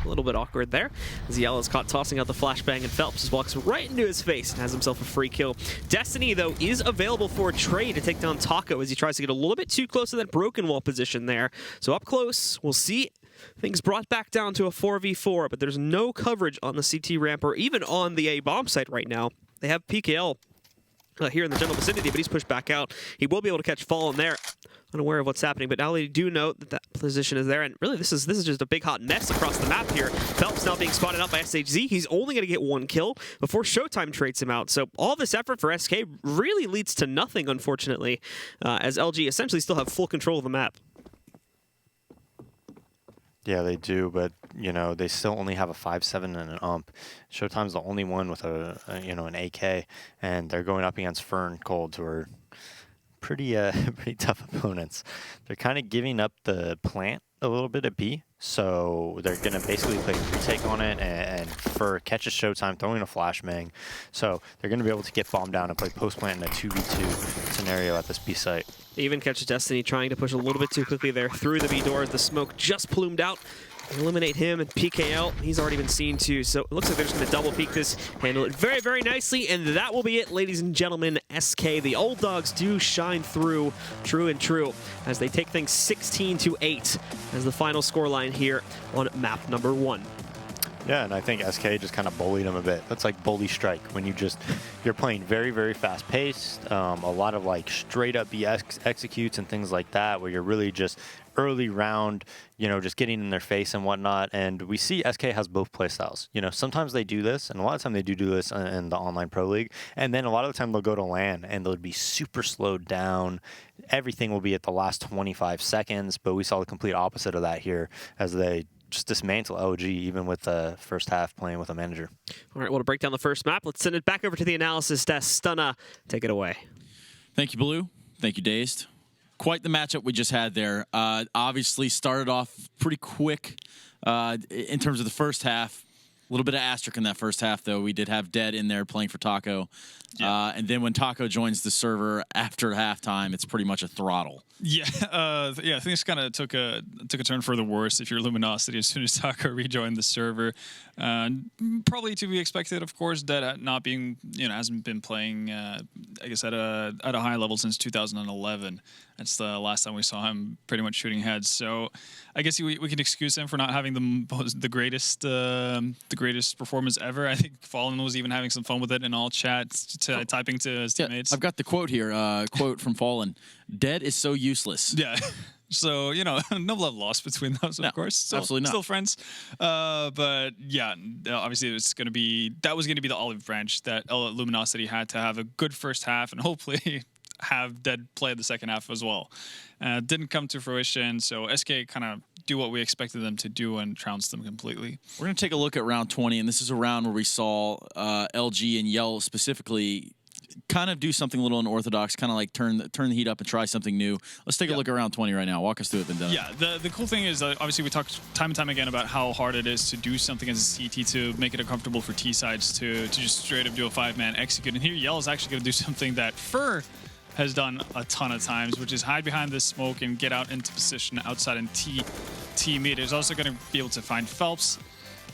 [SPEAKER 4] A little bit awkward there. Ziel is caught tossing out the flashbang, and Phelps just walks right into his face and has himself a free kill. Destiny, though, is available for a trade to take down Taco as he tries to get a little bit too close to that broken wall position there. So up close, we'll see things brought back down to a 4v4, but there's no coverage on the CT ramp or even on the A bomb site right now. They have PKL here in the general vicinity, but he's pushed back out. He will be able to catch Fallen there. Unaware of what's happening, but now they do know that that position is there, and really this is just a big hot mess across the map here. Phelps now being spotted out by SHZ. He's only going to get 1 kill before Showtime trades him out. So all this effort for SK really leads to nothing, unfortunately, as LG essentially still have full control of the map.
[SPEAKER 5] Yeah, they do, but you know they still only have a 5-7 and an ump. Showtime's the only one with a you know, an AK, and they're going up against Fern Cold, who are pretty tough opponents. They're kind of giving up the plant a little bit at B, so they're going to basically play retake on it, and for catches Showtime throwing a flashbang, so they're going to be able to get bombed down and play post plant in a 2v2 scenario at this B site.
[SPEAKER 4] They even catches Destiny trying to push a little bit too quickly there through the B doors. The smoke just plumed out. Eliminate him, and PKL, he's already been seen too, so it looks like they're just going to double peek this, handle it very, very nicely, and that will be it, ladies and gentlemen. SK, the old dogs do shine through, true and true, as they take things 16-8 as the final scoreline here on map number 1.
[SPEAKER 5] Yeah, and I think SK just kind of bullied him a bit. That's like bully strike, when you're playing very, very fast paced, a lot of like straight up BX executes and things like that, where you're really just early round, you know, just getting in their face and whatnot. And we see SK has both playstyles. You know, sometimes they do this, and a lot of time they do this in the online pro league. And then a lot of the time they'll go to LAN and they'll be super slowed down. Everything will be at the last 25 seconds. But we saw the complete opposite of that here as they just dismantle LG, even with the first half playing with a manager.
[SPEAKER 4] All right, well, to break down the first map, let's send it back over to the analysis desk. Stunna, take it away.
[SPEAKER 1] Thank you, Blue. Thank you, Dazed. Quite the matchup we just had there. Obviously started off pretty quick in terms of the first half. little bit of asterisk in that first half, though. We did have Dead in there playing for Taco. Yeah. And then when Taco joins the server after halftime, it's pretty much a throttle.
[SPEAKER 2] Yeah, things kind of took a turn for the worse if you're Luminosity as soon as Taco rejoined the server. Probably to be expected, of course. Dead not being, hasn't been playing, I guess, at a high level since 2011. That's the last time we saw him pretty much shooting heads. So I guess we can excuse him for not having the greatest performance ever. I think Fallen was even having some fun with it in all chats, typing to his teammates.
[SPEAKER 1] I've got the quote here. Quote from Fallen: "Dead is so useless."
[SPEAKER 2] Yeah. So, no love lost between those, of course. So,
[SPEAKER 1] absolutely not.
[SPEAKER 2] Still friends. But yeah, obviously that was going to be the olive branch that Luminosity had to have a good first half and hopefully have Dead play the second half as well. Didn't come to fruition, so SK kind of do what we expected them to do and trounced them completely.
[SPEAKER 1] We're going to take a look at round 20, and this is a round where we saw LG and Yell specifically kind of do something a little unorthodox, kind of like turn the heat up and try something new. Let's take a look at round 20 right now. Walk us through it, Vendetta.
[SPEAKER 2] Yeah, the cool thing is, obviously, we talked time and time again about how hard it is to do something as a CT to make it uncomfortable for T-sides to just straight up do a 5-man execute. And here, Yell is actually going to do something that Fur has done a ton of times, which is hide behind this smoke and get out into position outside in T mid. He's also going to be able to find Phelps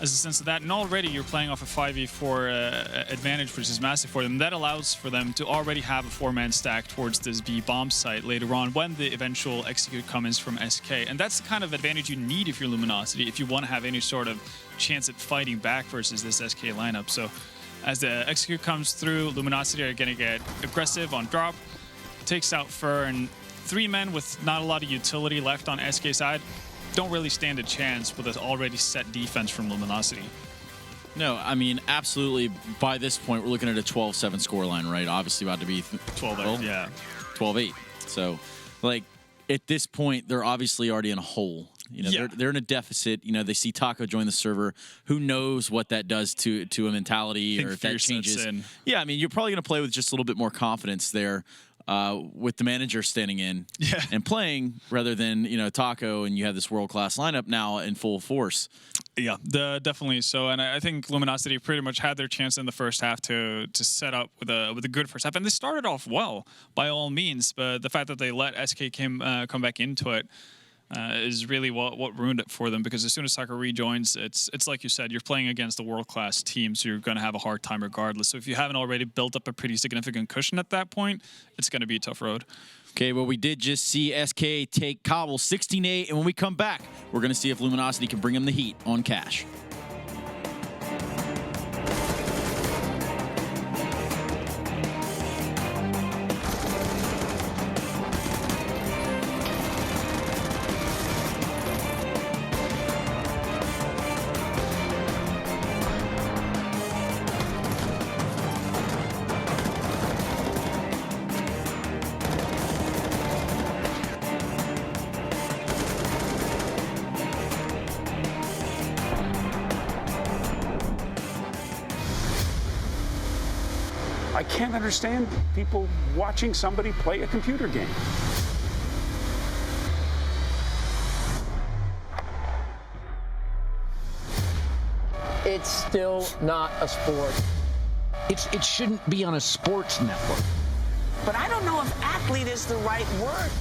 [SPEAKER 2] as a sense of that. And already you're playing off a 5v4 advantage, which is massive for them. That allows for them to already have a 4-man stack towards this B bomb site later on when the eventual execute comes from SK. And that's the kind of advantage you need if you're Luminosity, if you want to have any sort of chance at fighting back versus this SK lineup. So as the execute comes through, Luminosity are going to get aggressive on drop, takes out Fur, and 3 men with not a lot of utility left on SK side don't really stand a chance with an already set defense from Luminosity.
[SPEAKER 1] No, I mean, absolutely. By this point, we're looking at a 12-7 scoreline, right? Obviously about to be
[SPEAKER 2] 12-8, yeah.
[SPEAKER 1] 12-8. So, like, at this point, they're obviously already in a hole. They're in a deficit. They see Taco join the server. Who knows what that does to a mentality or if that changes. Yeah, I mean, you're probably going to play with just a little bit more confidence there. With the manager standing in and playing rather than, Taco, and you have this world-class lineup now in full force.
[SPEAKER 2] Yeah, definitely so. And I think Luminosity pretty much had their chance in the first half to set up with a good first half. And they started off well, by all means. But the fact that they let SK come back into it is really what ruined it for them, because as soon as Taco rejoins, it's like you said, you're playing against a world-class team, so you're going to have a hard time regardless. So if you haven't already built up a pretty significant cushion at that point, it's going to be a tough road.
[SPEAKER 1] Okay, well, we did just see SK take Cobble 16-8, and when we come back, we're going to see if Luminosity can bring them the heat on Cash.
[SPEAKER 7] I can't understand people watching somebody play a computer game.
[SPEAKER 8] It's still not a sport.
[SPEAKER 9] It shouldn't be on a sports network.
[SPEAKER 10] But I don't know if athlete is the right word.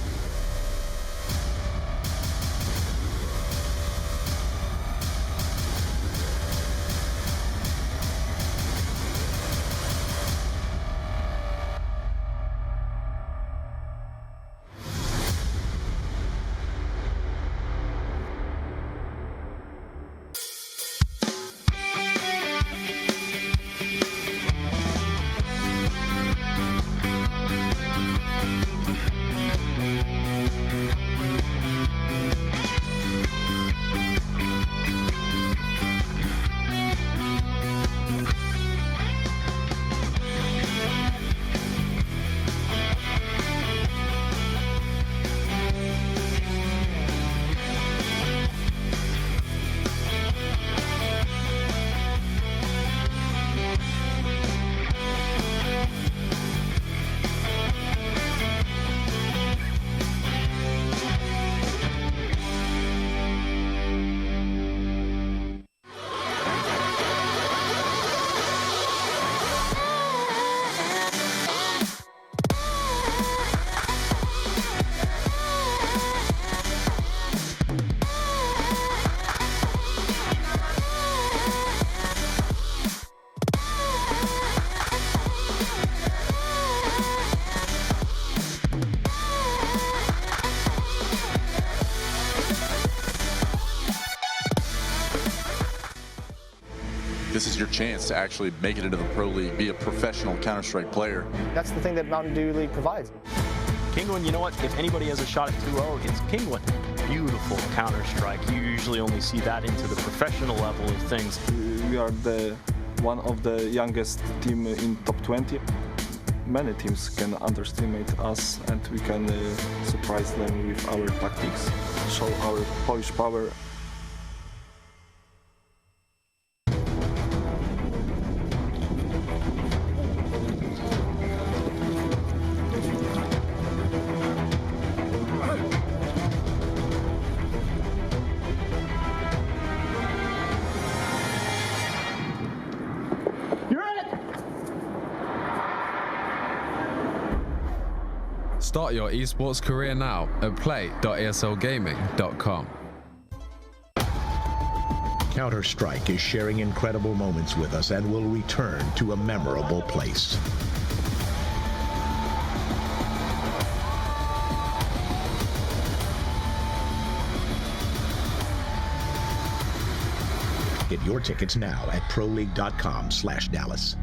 [SPEAKER 15] chance to actually make it into the Pro League, be a professional Counter-Strike player.
[SPEAKER 16] That's the thing that Mountain Dew League provides.
[SPEAKER 17] Penguin, you know what? If anybody has a shot at 2-0, it's Penguin. Beautiful Counter-Strike. You usually only see that into the professional level of things.
[SPEAKER 18] We are one of the youngest team in top 20. Many teams can underestimate us, and we can surprise them with our tactics, show our Polish power.
[SPEAKER 12] Start your esports career now at play.eslgaming.com.
[SPEAKER 13] Counter-Strike is sharing incredible moments with us and will return to a memorable place. Get your tickets now at proleague.com/Dallas.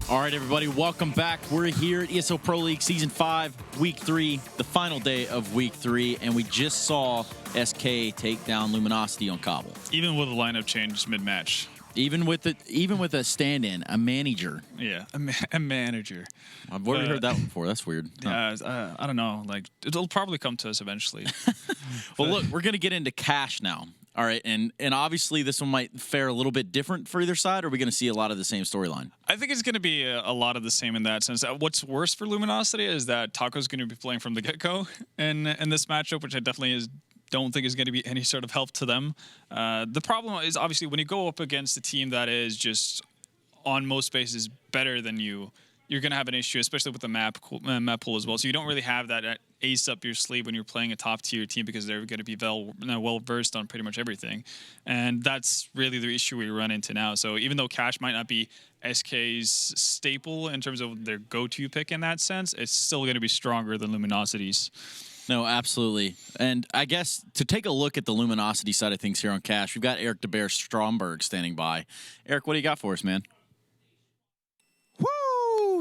[SPEAKER 1] All right, everybody, welcome back. We're here at ESL Pro League Season 5, Week 3, the final day of Week 3, and we just saw SK take down Luminosity on Cobble.
[SPEAKER 2] Even with a lineup change mid-match.
[SPEAKER 1] Even with a stand-in, a manager.
[SPEAKER 2] Yeah, a manager.
[SPEAKER 1] I've already heard that one before. That's weird.
[SPEAKER 2] Yeah, I don't know. Like, it'll probably come to us eventually.
[SPEAKER 1] Well, look, we're going to get into cash now. All right, and obviously this one might fare a little bit different for either side, or are we going to see a lot of the same storyline?
[SPEAKER 2] I think it's going to be a lot of the same in that sense. What's worse for Luminosity is that Taco's going to be playing from the get-go in this matchup, which I definitely don't think is going to be any sort of help to them. The problem is obviously when you go up against a team that is just on most bases better than you, you're going to have an issue, especially with the map pool as well. So you don't really have that ace up your sleeve when you're playing a top-tier team because they're going to be well-versed on pretty much everything. And that's really the issue we run into now. So even though Cash might not be SK's staple in terms of their go-to pick in that sense, it's still going to be stronger than Luminosity's.
[SPEAKER 1] No, absolutely. And I guess to take a look at the Luminosity side of things here on Cash, we've got Eric de Beer Stromberg standing by. Eric, what do you got for us, man?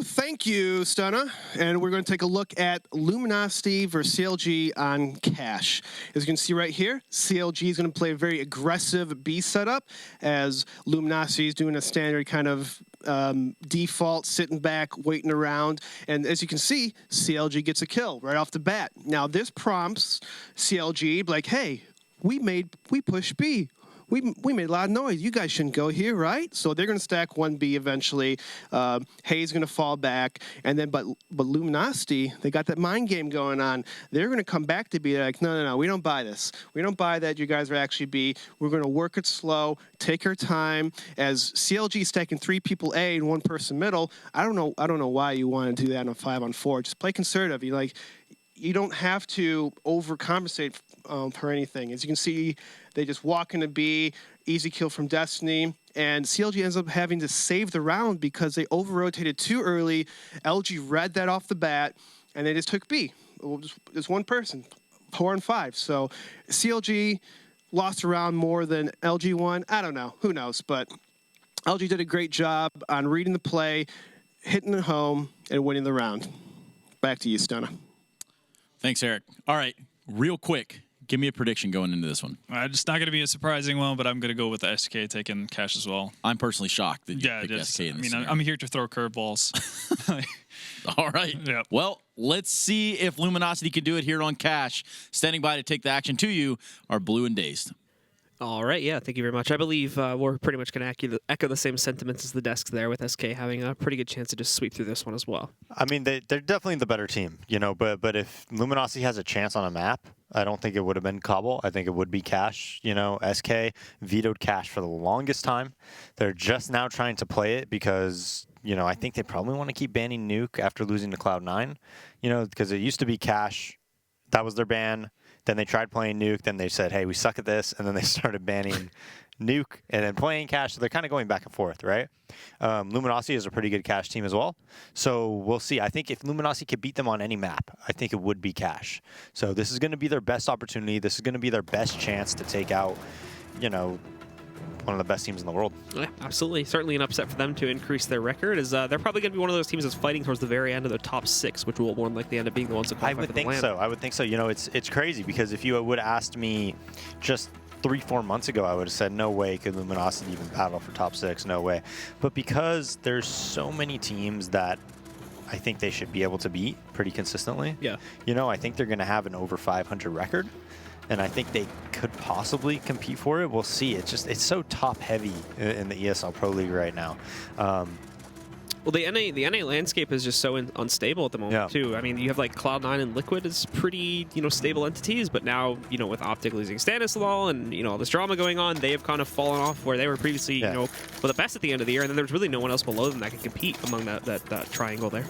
[SPEAKER 3] Thank you, Stunna. And we're going to take a look at Luminosity versus CLG on Cash. As you can see right here, CLG is going to play a very aggressive B setup as Luminosity is doing a standard kind of default, sitting back, waiting around. And as you can see, CLG gets a kill right off the bat. Now, this prompts CLG like, hey, we pushed B. we made a lot of noise. You guys shouldn't go here, right? So they're going to stack 1B eventually. Hayes going to fall back, and then but Luminosity, they got that mind game going on. They're going to come back to be like, no, we don't buy this. We don't buy that. You guys are actually B. We're going to work it slow, take our time. As CLG stacking 3 people A and 1 person middle, I don't know why you want to do that on a 5-on-4. Just play conservative. You don't have to overcompensate for anything. As you can see, they just walk into B, easy kill from Destiny, and CLG ends up having to save the round because they over-rotated too early. LG read that off the bat, and they just took B. Just one person, 4-on-5. So CLG lost a round more than LG won. I don't know. Who knows? But LG did a great job on reading the play, hitting it home, and winning the round. Back to you, Stunna.
[SPEAKER 1] Thanks, Eric. All right, real quick, give me a prediction going into this one.
[SPEAKER 2] It's not going to be a surprising one, but I'm going to go with the SK taking cash as well.
[SPEAKER 1] I'm personally shocked that you picked SK in this
[SPEAKER 2] I'm here to throw curveballs.
[SPEAKER 1] All right.
[SPEAKER 2] Yep.
[SPEAKER 1] Well, let's see if Luminosity can do it here on Cash. Standing by to take the action to you are Blue and Dazed.
[SPEAKER 4] All right, yeah, thank you very much. I believe we're pretty much going to echo the same sentiments as the desks there, with SK having a pretty good chance to just sweep through this one as well.
[SPEAKER 5] I mean, they're definitely the better team, but if Luminosity has a chance on a map, I don't think it would have been Cobble. I think it would be Cash. SK vetoed Cash for the longest time. They're just now trying to play it because, I think they probably want to keep banning Nuke after losing to Cloud9, because it used to be Cash. That was their ban. Then they tried playing Nuke. Then they said, hey, we suck at this. And then they started banning Nuke and then playing Cash. So they're kind of going back and forth, right? Luminosity is a pretty good Cash team as well. So we'll see. I think if Luminosity could beat them on any map, I think it would be Cash. So this is going to be their best opportunity. This is going to be their best chance to take out, one of the best teams in the world.
[SPEAKER 4] Yeah, absolutely. Certainly an upset for them to increase their record. They're probably going to be one of those teams that's fighting towards the very end of the top 6, which will more than likely end up being the ones that qualify for the LAN.
[SPEAKER 5] I would think so. It's crazy because if you would have asked me just 3-4 months ago, I would have said no way could Luminosity even battle for top 6. No way. But because there's so many teams that I think they should be able to beat pretty consistently.
[SPEAKER 4] Yeah.
[SPEAKER 5] I think they're going to have an over 500 record. And I think they could possibly compete for it. We'll see. It's so top heavy in the ESL Pro League right now.
[SPEAKER 4] Well, the NA landscape is just so unstable at the moment, too. I mean, you have like Cloud9 and Liquid as pretty, stable entities, but now, with OpTic losing Stanislaw and, all this drama going on, they have kind of fallen off where they were previously, the best at the end of the year, and then there's really no one else below them that could compete among that triangle there.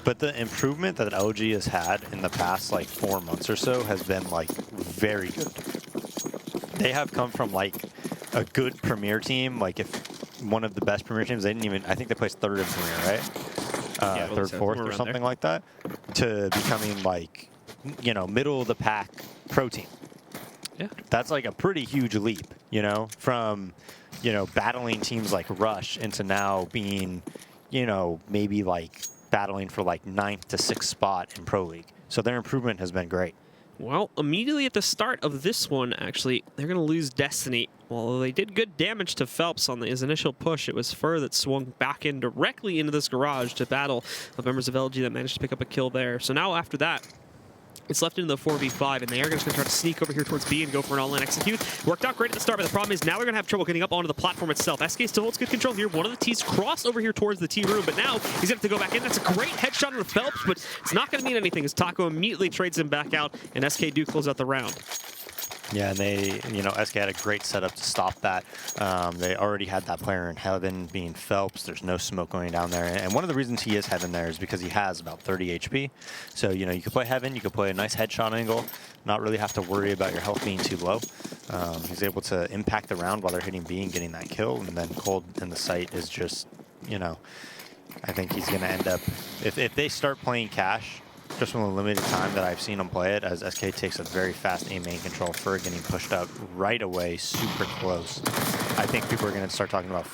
[SPEAKER 5] But the improvement that LG has had in the past, 4 months or so has been, very good. They have come from, a good Premier team, if one of the best Premier teams, I think they placed 3rd in Premier, right? Third, 4th or something like that, to becoming middle of the pack pro team.
[SPEAKER 4] Yeah.
[SPEAKER 5] That's a pretty huge leap, from, battling teams like Rush into now being, maybe battling for 9th to 6th spot in Pro League. So their improvement has been great.
[SPEAKER 4] Well, immediately at the start of this one, actually, they're going to lose Destiny. Although they did good damage to Phelps on his initial push, it was Fur that swung back in directly into this garage to battle the members of LG that managed to pick up a kill there. So now after that, it's left into the 4v5, and they are just going to try to sneak over here towards B and go for an all-in execute. Worked out great at the start, but the problem is now they're going to have trouble getting up onto the platform itself. SK still holds good control here. One of the T's crossed over here towards the T room, but now he's going to have to go back in. That's a great headshot on the Phelps, but it's not going to mean anything as Taco immediately trades him back out, and SK do close out the round.
[SPEAKER 5] Yeah, and they, SK had a great setup to stop that. They already had that player in Heaven being Phelps. There's no smoke going down there. And one of the reasons he is Heaven there is because he has about 30 HP. So, you could play Heaven, you could play a nice headshot angle, not really have to worry about your health being too low. He's able to impact the round while they're hitting B and getting that kill. And then Cold in the site is just, I think he's going to end up, if they start playing Cash, just from the limited time that I've seen him play it, as SK takes a very fast A main control, Fur getting pushed out right away, super close. I think people are going to start talking about,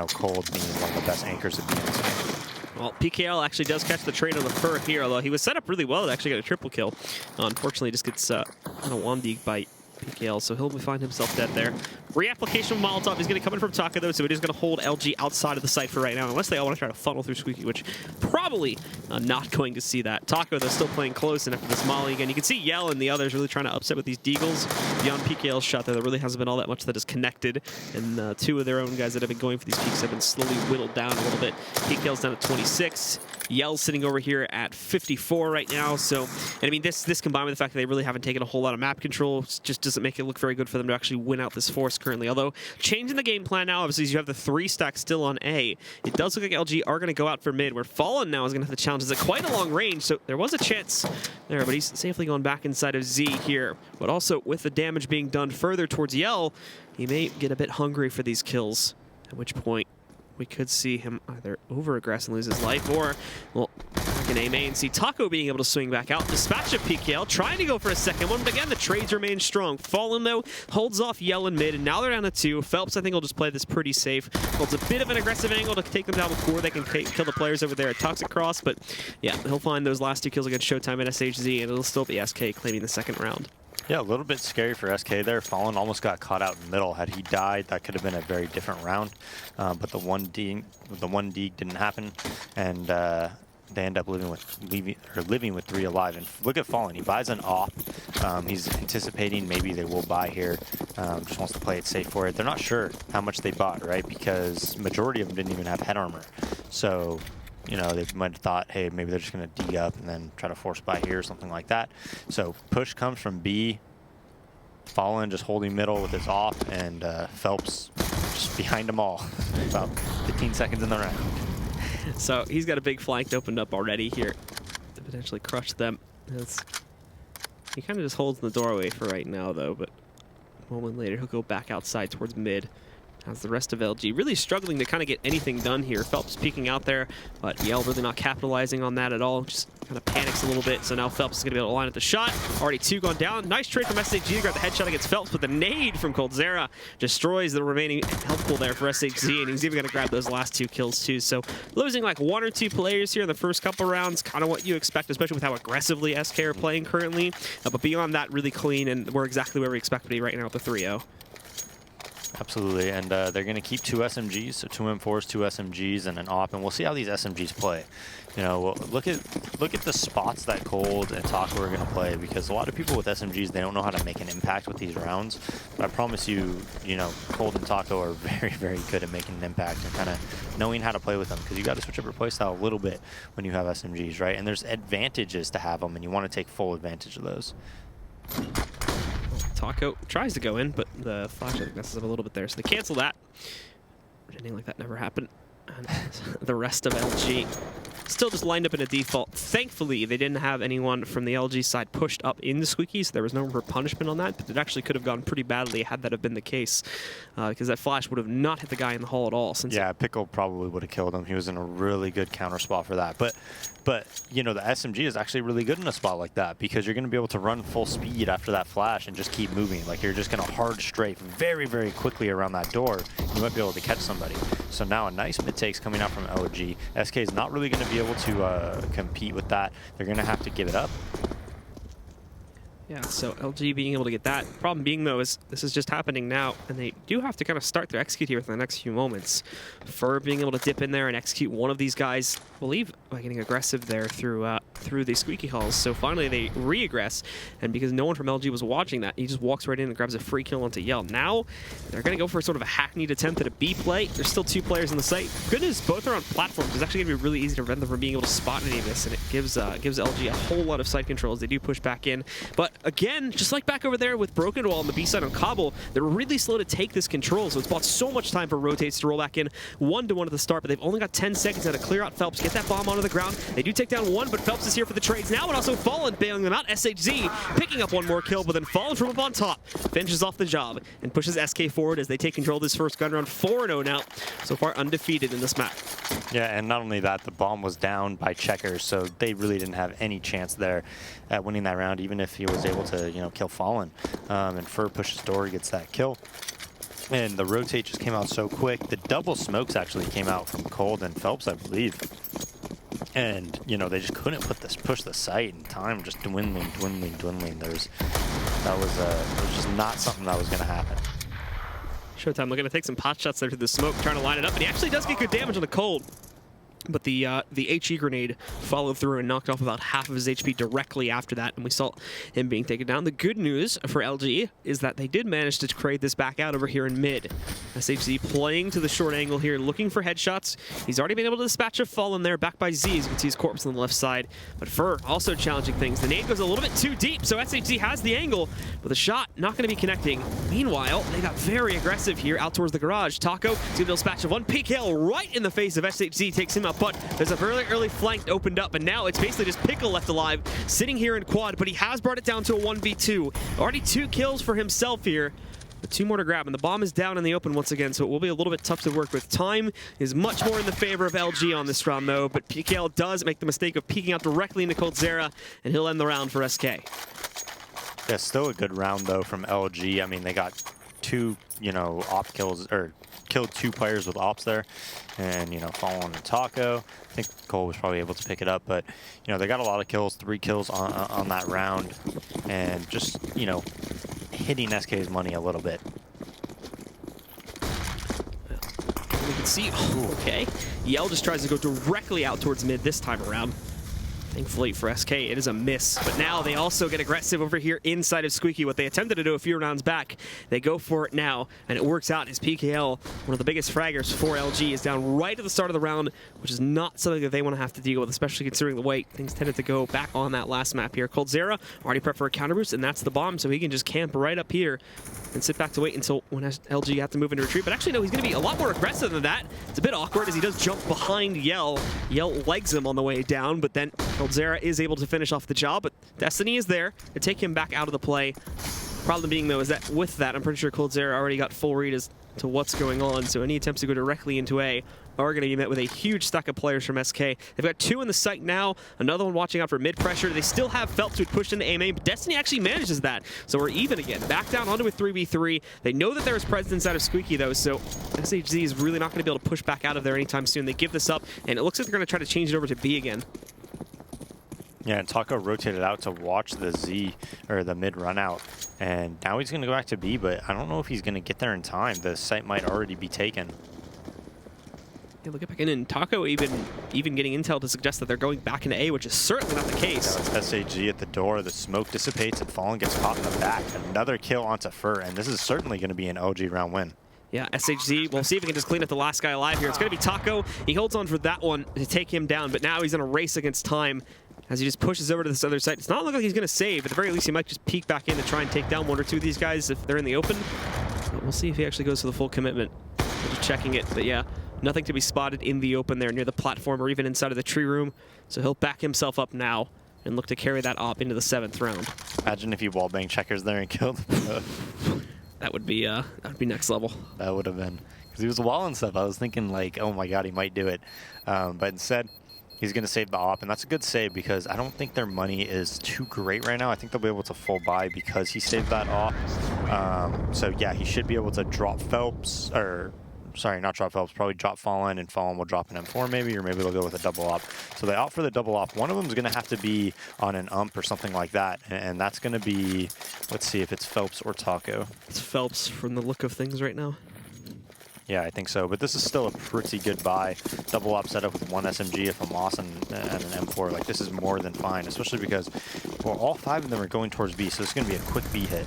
[SPEAKER 5] Cold being one of the best anchors of BNC.
[SPEAKER 4] Well, PKL actually does catch the trade on the Fur here, although he was set up really well to actually get a triple kill. Unfortunately, just gets a Wandig bite PKL, so he'll find himself dead there. Reapplication of Molotov is going to come in from Taco, though, so it is going to hold LG outside of the site for right now, unless they all want to try to funnel through Squeaky, which probably not going to see that. Taco, though, still playing close, and after this molly again, you can see Yell and the others really trying to upset with these deagles. Beyond PKL's shot there really hasn't been all that much that is connected, and two of their own guys that have been going for these peaks have been slowly whittled down a little bit. PKL's down at 26. Yell's sitting over here at 54 right now, so, and I mean, this combined with the fact that they really haven't taken a whole lot of map control just doesn't make it look very good for them to actually win out this force currently. Although, changing the game plan now, obviously, you have the 3 stack still on A. It does look like LG are going to go out for mid, where Fallen now is going to have the challenge. It's at quite a long range, so there was a chance there, but he's safely going back inside of Z here. But also, with the damage being done further towards Yell, he may get a bit hungry for these kills, at which point we could see him either over-aggress and lose his life, or, well, back in A main, see Taco being able to swing back out. Dispatch of PKL, trying to go for a second one, but again, the trades remain strong. Fallen, though, holds off Yell in mid, and now they're down to 2. Phelps, I think, will just play this pretty safe. Holds a bit of an aggressive angle to take them down before they can kill the players over there at Toxic Cross, but yeah, he'll find those last 2 kills against Showtime and SHZ, and it'll still be SK claiming the second round.
[SPEAKER 5] Yeah, a little bit scary for SK there. Fallen almost got caught out in the middle. Had he died, that could have been a very different round. But the one deeg didn't happen, and they end up living with 3 alive. And look at Fallen. He buys an op. He's anticipating maybe they will buy here. Just wants to play it safe for it. They're not sure how much they bought, right? Because majority of them didn't even have head armor. So, you know, they might have thought, hey, maybe they're just going to dig up and then try to force buy here or something like that. So push comes from B. Fallen just holding middle with his off, and Phelps just behind them all. About 15 seconds in the round.
[SPEAKER 4] So he's got a big flank opened up already here to potentially crush them. He kind of just holds in the doorway for right now, though, but a moment later he'll go back outside towards mid. As the rest of LG really struggling to kind of get anything done here. Phelps peeking out there, but Yell really not capitalizing on that at all. Just kind of panics a little bit, so now Phelps is going to be able to line up the shot. Already 2 gone down. Nice trade from SHG to grab the headshot against Phelps, but the nade from Coldzera destroys the remaining health pool there for SHG, and he's even going to grab those last 2 kills too. So losing like 1 or 2 players here in the first couple rounds, kind of what you expect, especially with how aggressively SK are playing currently. But beyond that, really clean, and we're exactly where we expect to be right now with the 3-0.
[SPEAKER 5] Absolutely, and they're going to keep 2 SMGs, so 2 M4s, 2 SMGs, and an op, and we'll see how these SMGs play. You know, look at the spots that Cold and Taco are going to play, because a lot of people with SMGs, they don't know how to make an impact with these rounds. But I promise you, you know, Cold and Taco are very, very good at making an impact and kind of knowing how to play with them, because you got to switch up your playstyle a little bit when you have SMGs, right? And there's advantages to have them, and you want to take full advantage of those.
[SPEAKER 4] Taco tries to go in, but the flash I think messes up a little bit there, so they cancel that. Pretending like that never happened. And the rest of LG still just lined up in a default. Thankfully, they didn't have anyone from the LG side pushed up in the Squeaky, so there was no room for punishment on that, but it actually could have gone pretty badly had that have been the case, because that flash would have not hit the guy in the hall at all.
[SPEAKER 5] Yeah, Pickle probably would have killed him. He was in a really good counter spot for that. But you know, the SMG is actually really good in a spot like that, because you're going to be able to run full speed after that flash and just keep moving. Like, you're just going to hard strafe very, very quickly around that door. You might be able to catch somebody. So now a nice mid takes coming out from LG. SK is not really going to be able to compete with that. They're going to have to give it up.
[SPEAKER 4] Yeah, so LG being able to get that. Problem being, though, is this is just happening now, and they do have to kind of start their execute here within the next few moments. Fur being able to dip in there and execute one of these guys, I believe, by getting aggressive there through the Squeaky halls. So finally they re-aggress, and because no one from LG was watching that, he just walks right in and grabs a free kill onto Yell. Now they're going to go for sort of a hackneyed attempt at a B play. There's still 2 players in the site. Good news, both are on platforms. It's actually going to be really easy to prevent them from being able to spot any of this, and it gives LG a whole lot of site control as they do push back in. But again, just like back over there with Broken Wall on the B side on Cobble, they're really slow to take this control, so it's bought so much time for rotates to roll back in 1-1 at the start, but they've only got 10 seconds now to clear out Phelps, get that bomb onto the ground. They do take down 1, but Phelps is here for the trades now, and also Fallen bailing them out. SHZ picking up 1 more kill, but then Fallen from up on top finishes off the job and pushes SK forward as they take control of this first gun round. 4-0 now, so far undefeated in this map.
[SPEAKER 5] Yeah, and not only that, the bomb was down by Checkers, so they really didn't have any chance there at winning that round, even if he was able to, you know, kill Fallen. And Fur pushes door, gets that kill. And the rotate just came out so quick. The double smokes actually came out from Cold and Phelps, I believe. And, you know, they just couldn't push the site, and time just dwindling. That was just not something that was going to happen.
[SPEAKER 4] Showtime looking to take some pot shots there through the smoke, trying to line it up, and he actually does get good damage on the cold. But the HE grenade followed through and knocked off about half of his HP directly after that, and we saw him being taken down. The good news for LG is that they did manage to trade this back out over here in mid. SHZ playing to the short angle here, looking for headshots. He's already been able to dispatch a Fallen there, back by Z, as you can see his corpse on the left side. But Fur also challenging things. The nade goes a little bit too deep, so SHZ has the angle, but the shot not going to be connecting. Meanwhile, they got very aggressive here out towards the garage. Taco is going to dispatch of one PKL right in the face of SHZ, takes him out. But there's a very early flank opened up, and now it's basically just Pickle left alive, sitting here in quad, but he has brought it down to a 1v2. Already 2 kills for himself here, but 2 more to grab, and the bomb is down in the open once again, so it will be a little bit tough to work with. Time is much more in the favor of LG on this round, though, but PKL does make the mistake of peeking out directly into coldzera, and he'll end the round for SK.
[SPEAKER 5] Yeah, still a good round, though, from LG. I mean, they got 2, you know, op kills, or killed 2 players with ops there, and, you know, Fallen and Taco. I think Cole was probably able to pick it up, but, you know, they got a lot of kills, 3 kills on that round, and just, you know, hitting SK's money a little bit.
[SPEAKER 4] We can see, okay, Yell just tries to go directly out towards mid this time around. Thankfully for SK, it is a miss. But now they also get aggressive over here inside of Squeaky. What they attempted to do a few rounds back, they go for it now, and it works out. His PKL, one of the biggest fraggers for LG, is down right at the start of the round, which is not something that they want to have to deal with, especially considering the way things tended to go back on that last map here. coldzera already prepped for a counter boost, and that's the bomb, so he can just camp right up here and sit back to wait until when LG have to move into retreat. But actually, no, he's going to be a lot more aggressive than that. It's a bit awkward as he does jump behind Yell. Yell legs him on the way down, but then coldzera is able to finish off the job, but Destiny is there to take him back out of the play. Problem being, though, is that with that, I'm pretty sure coldzera already got full read as to what's going on, so any attempts to go directly into A are going to be met with a huge stack of players from SK. They've got 2 in the site now, another one watching out for mid pressure. They still have Phelps who pushed into A main, but Destiny actually manages that, so we're even again. Back down onto a 3v3. They know that there is presence inside of Squeaky, though, so SHZ is really not going to be able to push back out of there anytime soon. They give this up, and it looks like they're going to try to change it over to B again.
[SPEAKER 5] Yeah, and Taco rotated out to watch the Z, or the mid run out, and now he's going to go back to B, but I don't know if he's going to get there in time. The site might already be taken.
[SPEAKER 4] Yeah, look at back in, and Taco even getting intel to suggest that they're going back into A, which is certainly not the case.
[SPEAKER 5] Yeah, it's SAG at the door, the smoke dissipates, and Fallen gets caught in the back. Another kill onto Fur, and this is certainly going to be an LG round win.
[SPEAKER 4] Yeah, SHZ, we'll see if he can just clean up the last guy alive here. It's going to be Taco. He holds on for that one to take him down, but now he's in a race against time as he just pushes over to this other side. It's not looking like he's going to save. At the very least, he might just peek back in to try and take down 1 or 2 of these guys if they're in the open. But we'll see if he actually goes for the full commitment. We're just checking it, but yeah, nothing to be spotted in the open there near the platform or even inside of the tree room. So he'll back himself up now and look to carry that op into the 7th round.
[SPEAKER 5] Imagine if he wallbang checkers there and killed
[SPEAKER 4] That would be next level.
[SPEAKER 5] That would have been, because he was walling stuff. I was thinking like, oh my god, he might do it, but instead he's going to save the op, and that's a good save because I don't think their money is too great right now. I think they'll be able to full buy because he saved that op. So yeah, he should be able to drop Phelps, or sorry, not drop Phelps, probably drop Fallen, and Fallen will drop an M4 maybe, or maybe they'll go with a double op. So they opt for the double op. One of them is going to have to be on an ump or something like that, and that's going to be, let's see if it's Phelps or Taco.
[SPEAKER 4] It's Phelps from the look of things right now.
[SPEAKER 5] Yeah, I think so, but this is still a pretty good buy. Double op setup with 1 SMG, if a Moss and an M4, like this is more than fine, especially because, well, all 5 of them are going towards B, so it's going to be a quick B hit.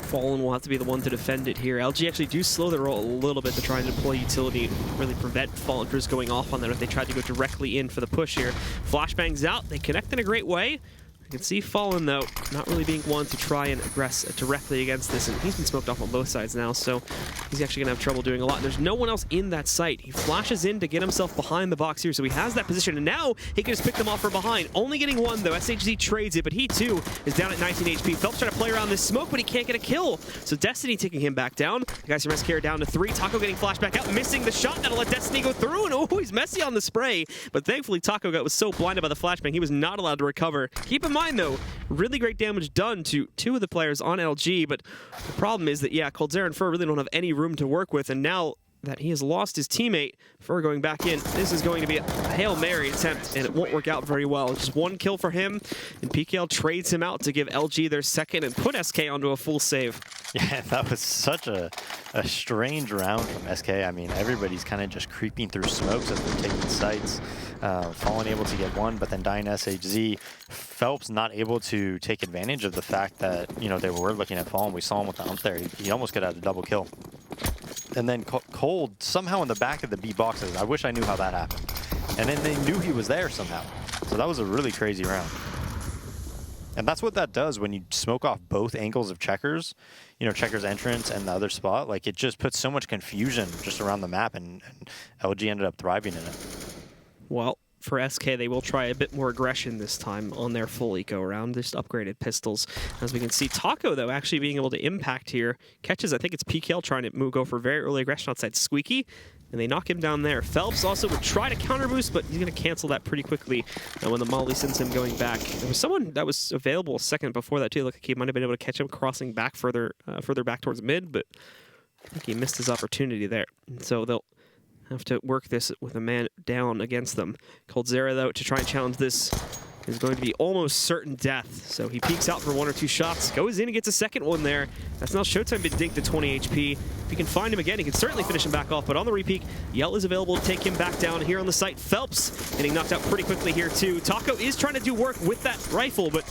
[SPEAKER 4] Fallen will have to be the one to defend it here. LG actually do slow their roll a little bit to try and deploy utility, really prevent Fallen Crews going off on them if they tried to go directly in for the push here. Flashbangs out, they connect in a great way. You can see Fallen, though, not really being one to try and aggress directly against this, and he's been smoked off on both sides now, so he's actually going to have trouble doing a lot. There's no one else in that site. He flashes in to get himself behind the box here, so he has that position, and now he can just pick them off from behind. Only getting 1, though. SHZ trades it, but he, too, is down at 19 HP. Phelps trying to play around this smoke, but he can't get a kill. So Destiny taking him back down. The guys from SK are down to 3. Taco getting flashback out, missing the shot. That'll let Destiny go through, and oh, he's messy on the spray. But thankfully, Taco was so blinded by the flashbang, he was not allowed to recover. Keep in mind, though, really great damage done to 2 of the players on LG, but the problem is that, yeah, coldzera and Fur really don't have any room to work with, and now that he has lost his teammate for going back in. This is going to be a Hail Mary attempt, and it won't work out very well. Just one kill for him, and PKL trades him out to give LG their second and put SK onto a full save.
[SPEAKER 5] Yeah, that was such a strange round from SK. I mean, everybody's kind of just creeping through smokes as they're taking sites. Fallen able to get one, but then dying SHZ. Phelps not able to take advantage of the fact that, you know, they were looking at Fallen. We saw him with the ump there. He almost could have had a double kill. And then Cold somehow in the back of the B boxes. I wish I knew how that happened. And then they knew he was there somehow. So that was a really crazy round. And that's what that does when you smoke off both angles of Checkers, you know, Checkers' entrance and the other spot. Like, it just puts so much confusion just around the map, and LG ended up thriving in it.
[SPEAKER 4] Well, for SK, they will try a bit more aggression this time on their full eco round. Just upgraded pistols. As we can see, Taco, though, actually being able to impact here. Catches, I think it's PKL trying to go for very early aggression outside Squeaky, and they knock him down there. Phelps also would try to counter boost, but he's going to cancel that pretty quickly when the Molly sends him going back. There was someone that was available a second before that, too. Looked like he might have been able to catch him crossing back further back towards mid, but I think he missed his opportunity there. And so they'll have to work this with a man down against them. Coldzera, though, to try and challenge this is going to be almost certain death. So he peeks out for 1 or 2 shots, goes in and gets a second one there. That's now Showtime been dinked to 20 HP. If he can find him again, he can certainly finish him back off, but on the repeat, Yell is available to take him back down here on the site. Phelps getting knocked out pretty quickly here too. Taco is trying to do work with that rifle, but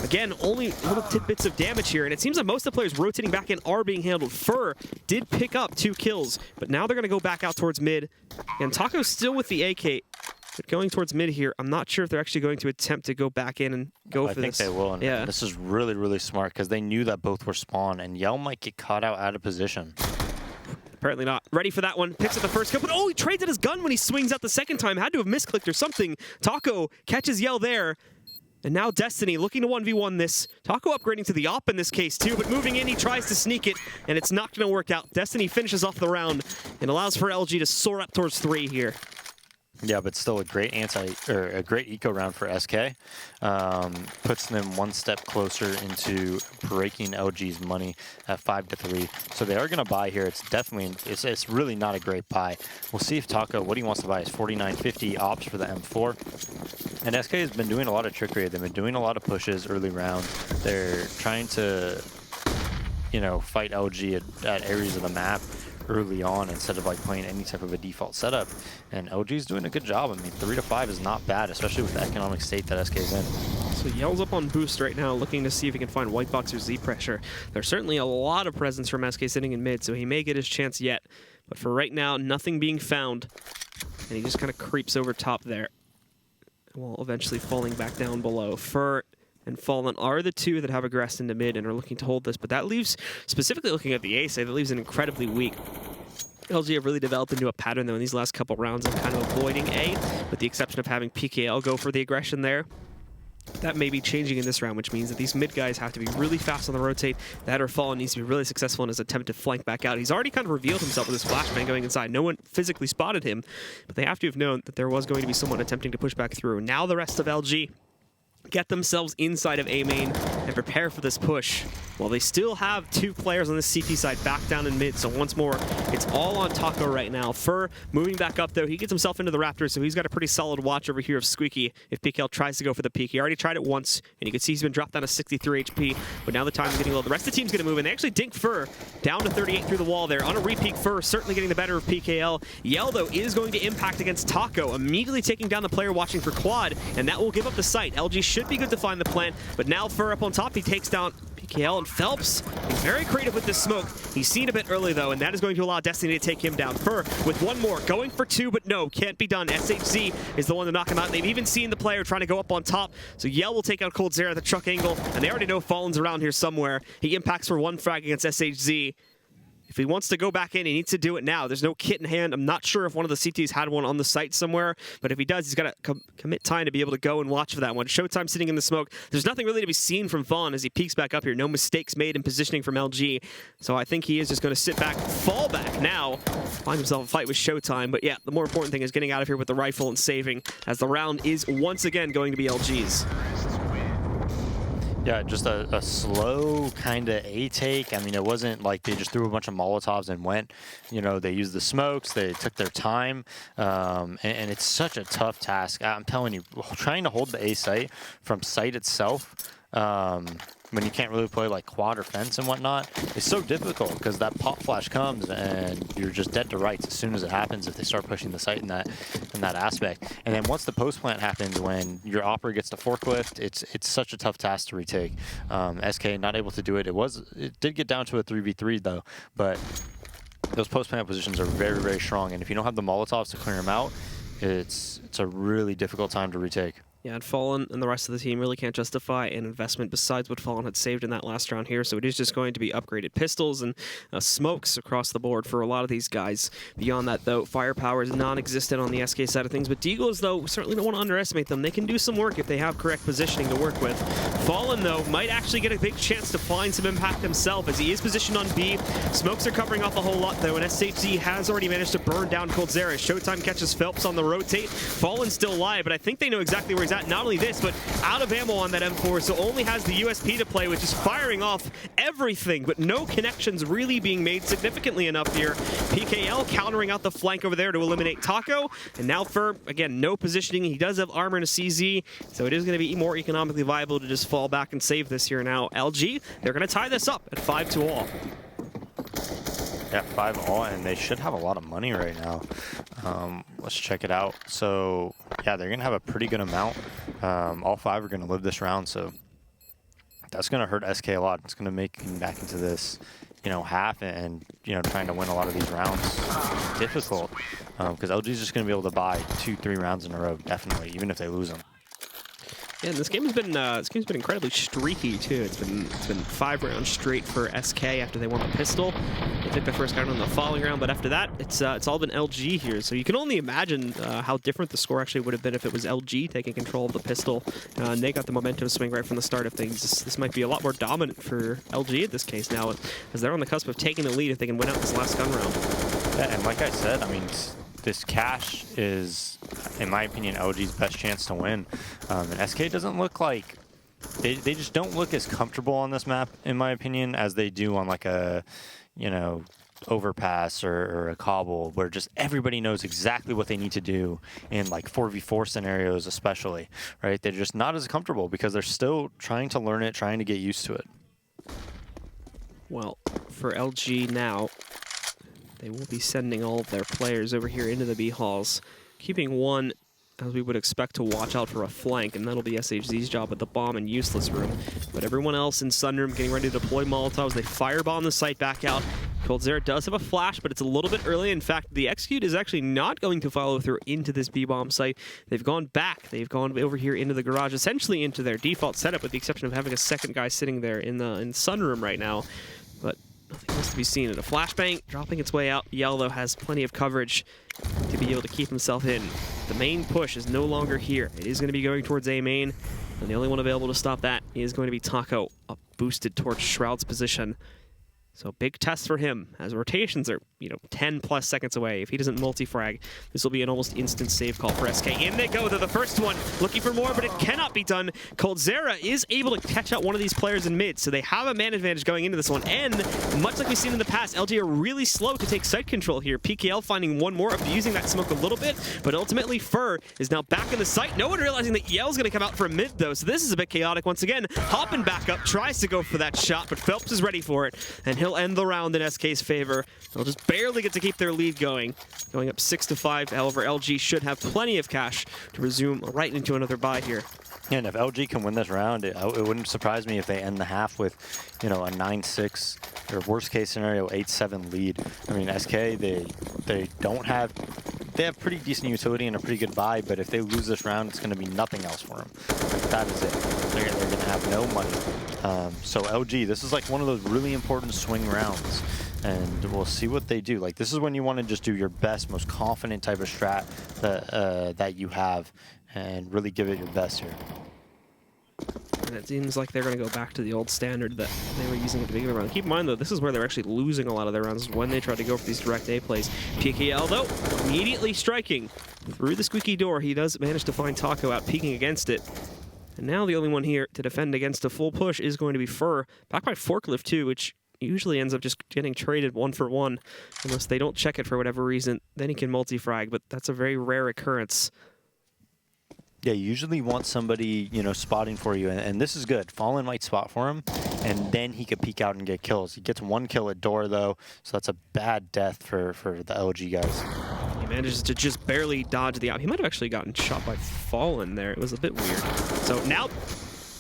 [SPEAKER 4] again, only little tidbits of damage here, and it seems that most of the players rotating back in are being handled. Fur did pick up 2 kills, but now they're going to go back out towards mid, and Taco's still with the AK. But going towards mid here, I'm not sure if they're actually going to attempt to go back in and go for this.
[SPEAKER 5] I think they will, and
[SPEAKER 4] yeah.
[SPEAKER 5] This is really, really smart because they knew that both were spawn, and Yell might get caught out of position.
[SPEAKER 4] Apparently not. Ready for that one. Picks up the first kill, but oh, he trades at his gun when he swings out the second time. Had to have misclicked or something. Taco catches Yell there. And now Destiny looking to 1v1 this. Taco upgrading to the op in this case too, but moving in, he tries to sneak it, and it's not going to work out. Destiny finishes off the round and allows for LG to soar up towards 3 here.
[SPEAKER 5] Yeah, but still a great a great eco round for SK. Puts them one step closer into breaking LG's money at 5-3. So they are going to buy here. It's definitely, it's really not a great buy. We'll see if Taco, what he wants to buy is 49.50 ops for the M4. And SK has been doing a lot of trickery. They've been doing a lot of pushes early round. They're trying to, you know, fight LG at areas of the map early on instead of like playing any type of a default setup, and LG's doing a good job. I mean, 3-5 is not bad, especially with the economic state that SK's in.
[SPEAKER 4] So Yell's up on boost right now, looking to see if he can find White Box or Z pressure. There's certainly a lot of presence from SK sitting in mid, so he may get his chance yet. But for right now, nothing being found, and he just kind of creeps over top there, while eventually falling back down below. Fur and Fallen are the 2 that have aggressed into mid and are looking to hold this, but that leaves, specifically looking at the ace, that leaves an incredibly weak. LG have really developed into a pattern, though, in these last couple rounds of kind of avoiding A, with the exception of having PKL go for the aggression there. That may be changing in this round, which means that these mid guys have to be really fast on the rotate. That or Fallen needs to be really successful in his attempt to flank back out. He's already kind of revealed himself with his flashbang going inside. No one physically spotted him, but they have to have known that there was going to be someone attempting to push back through. Now the rest of LG get themselves inside of A main and prepare for this push. Well, they still have 2 players on the CT side back down in mid, so once more, it's all on Taco right now. Fur moving back up, though. He gets himself into the Raptors, so he's got a pretty solid watch over here of Squeaky if PKL tries to go for the peak. He already tried it once, and you can see he's been dropped down to 63 HP, but now the time's getting low. The rest of the team's going to move, and they actually dink Fur down to 38 through the wall there. On a repeat, Fur certainly getting the better of PKL. Yell, though, is going to impact against Taco, immediately taking down the player watching for Quad, and that will give up the site. LG should be good to find the plant, but now Fur up on top, he takes down PKL, and Phelps is very creative with this smoke. He's seen a bit early, though, and that is going to allow Destiny to take him down. Fur with 1 more, going for 2, but no, can't be done. SHZ is the one to knock him out. They've even seen the player trying to go up on top, so Yell will take out Coldzera at the truck angle, and they already know Fallen's around here somewhere. He impacts for 1 frag against SHZ. If he wants to go back in, he needs to do it now. There's no kit in hand. I'm not sure if one of the CTs had one on the site somewhere, but if he does, he's got to commit time to be able to go and watch for that one. Showtime sitting in the smoke. There's nothing really to be seen from Fawn as he peeks back up here. No mistakes made in positioning from LG. So I think he is just going to sit back, fall back now, find himself a fight with Showtime. But yeah, the more important thing is getting out of here with the rifle and saving, as the round is once again going to be LG's.
[SPEAKER 5] Yeah, just a slow kind of A take. I mean, it wasn't like they just threw a bunch of Molotovs and went. You know, they used the smokes. They took their time. And it's such a tough task. I'm telling you, trying to hold the A site from site itself, when you can't really play like quad or fence and whatnot, it's so difficult because that pop flash comes and you're just dead to rights as soon as it happens if they start pushing the site in that aspect. And then once the post plant happens, when your opera gets to forklift, it's such a tough task to retake. SK not able to do it. It did get down to a 3v3 though, but those post plant positions are very, very strong. And if you don't have the Molotovs to clear them out, it's a really difficult time to retake.
[SPEAKER 4] Yeah, and Fallen and the rest of the team really can't justify an investment besides what Fallen had saved in that last round here, so it is just going to be upgraded pistols and smokes across the board for a lot of these guys. Beyond that, though, firepower is non-existent on the SK side of things, but Deagles, though, certainly don't want to underestimate them. They can do some work if they have correct positioning to work with. Fallen, though, might actually get a big chance to find some impact himself as he is positioned on B. Smokes are covering off a whole lot, though, and SHZ has already managed to burn down Coldzera. Showtime catches Phelps on the rotate. Fallen's still alive, but I think they know exactly where he's at. Not only this, but out of ammo on that M4, so only has the USP to play, which is firing off everything, but no connections really being made significantly enough here. PKL countering out the flank over there to eliminate Taco, and now for, again, no positioning. He does have armor and a CZ, so it is going to be more economically viable to just fall back and save this here now. LG, they're going to tie this up at 5-all.
[SPEAKER 5] Yeah, 5-all, and they should have a lot of money right now. Let's check it out. So, yeah, they're going to have a pretty good amount. All 5 are going to live this round, so that's going to hurt SK a lot. It's going to make him back into this, half and, trying to win a lot of these rounds difficult. Because LG's just going to be able to buy 2-3 rounds in a row, definitely, even if they lose them.
[SPEAKER 4] Yeah, and this game's been incredibly streaky too. It's been 5 rounds straight for SK after they won the pistol. They took the first round on the following round, but after that, it's all been LG here. So you can only imagine how different the score actually would have been if it was LG taking control of the pistol. And they got the momentum swing right from the start of things. This might be a lot more dominant for LG in this case now, as they're on the cusp of taking the lead if they can win out this last gun round.
[SPEAKER 5] Yeah, and like I said, I mean, this cash is, in my opinion, LG's best chance to win. And SK doesn't look like, they just don't look as comfortable on this map, in my opinion, as they do on like a, overpass or a cobble, where just everybody knows exactly what they need to do in like 4v4 scenarios especially, right? They're just not as comfortable because they're still trying to learn it, trying to get used to it.
[SPEAKER 4] Well, for LG now, they will be sending all of their players over here into the B halls, keeping one, as we would expect, to watch out for a flank, and that'll be SHZ's job at the bomb and useless room. But everyone else in Sunroom getting ready to deploy Molotovs. They firebomb the site back out. Coldzera does have a flash, but it's a little bit early. In fact, the execute is actually not going to follow through into this B-bomb site. They've gone back. They've gone over here into the garage, essentially into their default setup, with the exception of having a second guy sitting there in Sunroom right now. But nothing else to be seen. And a flashbang dropping its way out. Yell, though, has plenty of coverage to be able to keep himself in. The main push is no longer here. It is going to be going towards A main, and the only one available to stop that is going to be Taco, up boosted towards Shroud's position. So big test for him, as rotations are, 10+ seconds away. If he doesn't multi-frag, this will be an almost instant save call for SK. In they go, they're the first one, looking for more, but it cannot be done. Coldzera is able to catch out one of these players in mid, so they have a man advantage going into this one. And much like we've seen in the past, LG are really slow to take site control here. PKL finding one more, abusing that smoke a little bit, but ultimately Fur is now back in the site. No one realizing that Yell's going to come out for a mid, though, so this is a bit chaotic once again. Hopping back up, tries to go for that shot, but Phelps is ready for it, and he'll end the round in SK's favor. They'll just barely get to keep their lead going up 6-5. However, LG should have plenty of cash to resume right into another buy here.
[SPEAKER 5] Yeah, and if LG can win this round, it wouldn't surprise me if they end the half with, a 9-6 or worst case scenario 8-7 lead. I mean, SK they have pretty decent utility and a pretty good buy, but if they lose this round, it's going to be nothing else for them. That is it. They're going to have no money. So LG, this is like one of those really important swing rounds, and we'll see what they do. Like, this is when you want to just do your best, most confident type of strat that you have, and really give it your best here.
[SPEAKER 4] And it seems like they're going to go back to the old standard that they were using at the beginning of the round. Keep in mind, though, this is where they're actually losing a lot of their rounds, when they try to go for these direct A plays. PKL, though, immediately striking through the squeaky door. He does manage to find Taco out peeking against it. And now the only one here to defend against a full push is going to be Fur, backed by Forklift too, which usually ends up just getting traded 1-for-1 unless they don't check it for whatever reason. Then he can multi-frag, but that's a very rare occurrence.
[SPEAKER 5] Yeah, you usually want somebody, you know, spotting for you, and this is good. Fallen might spot for him, and then he could peek out and get kills. He gets 1 kill at door, though, so that's a bad death for the LG guys.
[SPEAKER 4] He manages to just barely dodge the out. He might have actually gotten shot by Fallen there. It was a bit weird. So now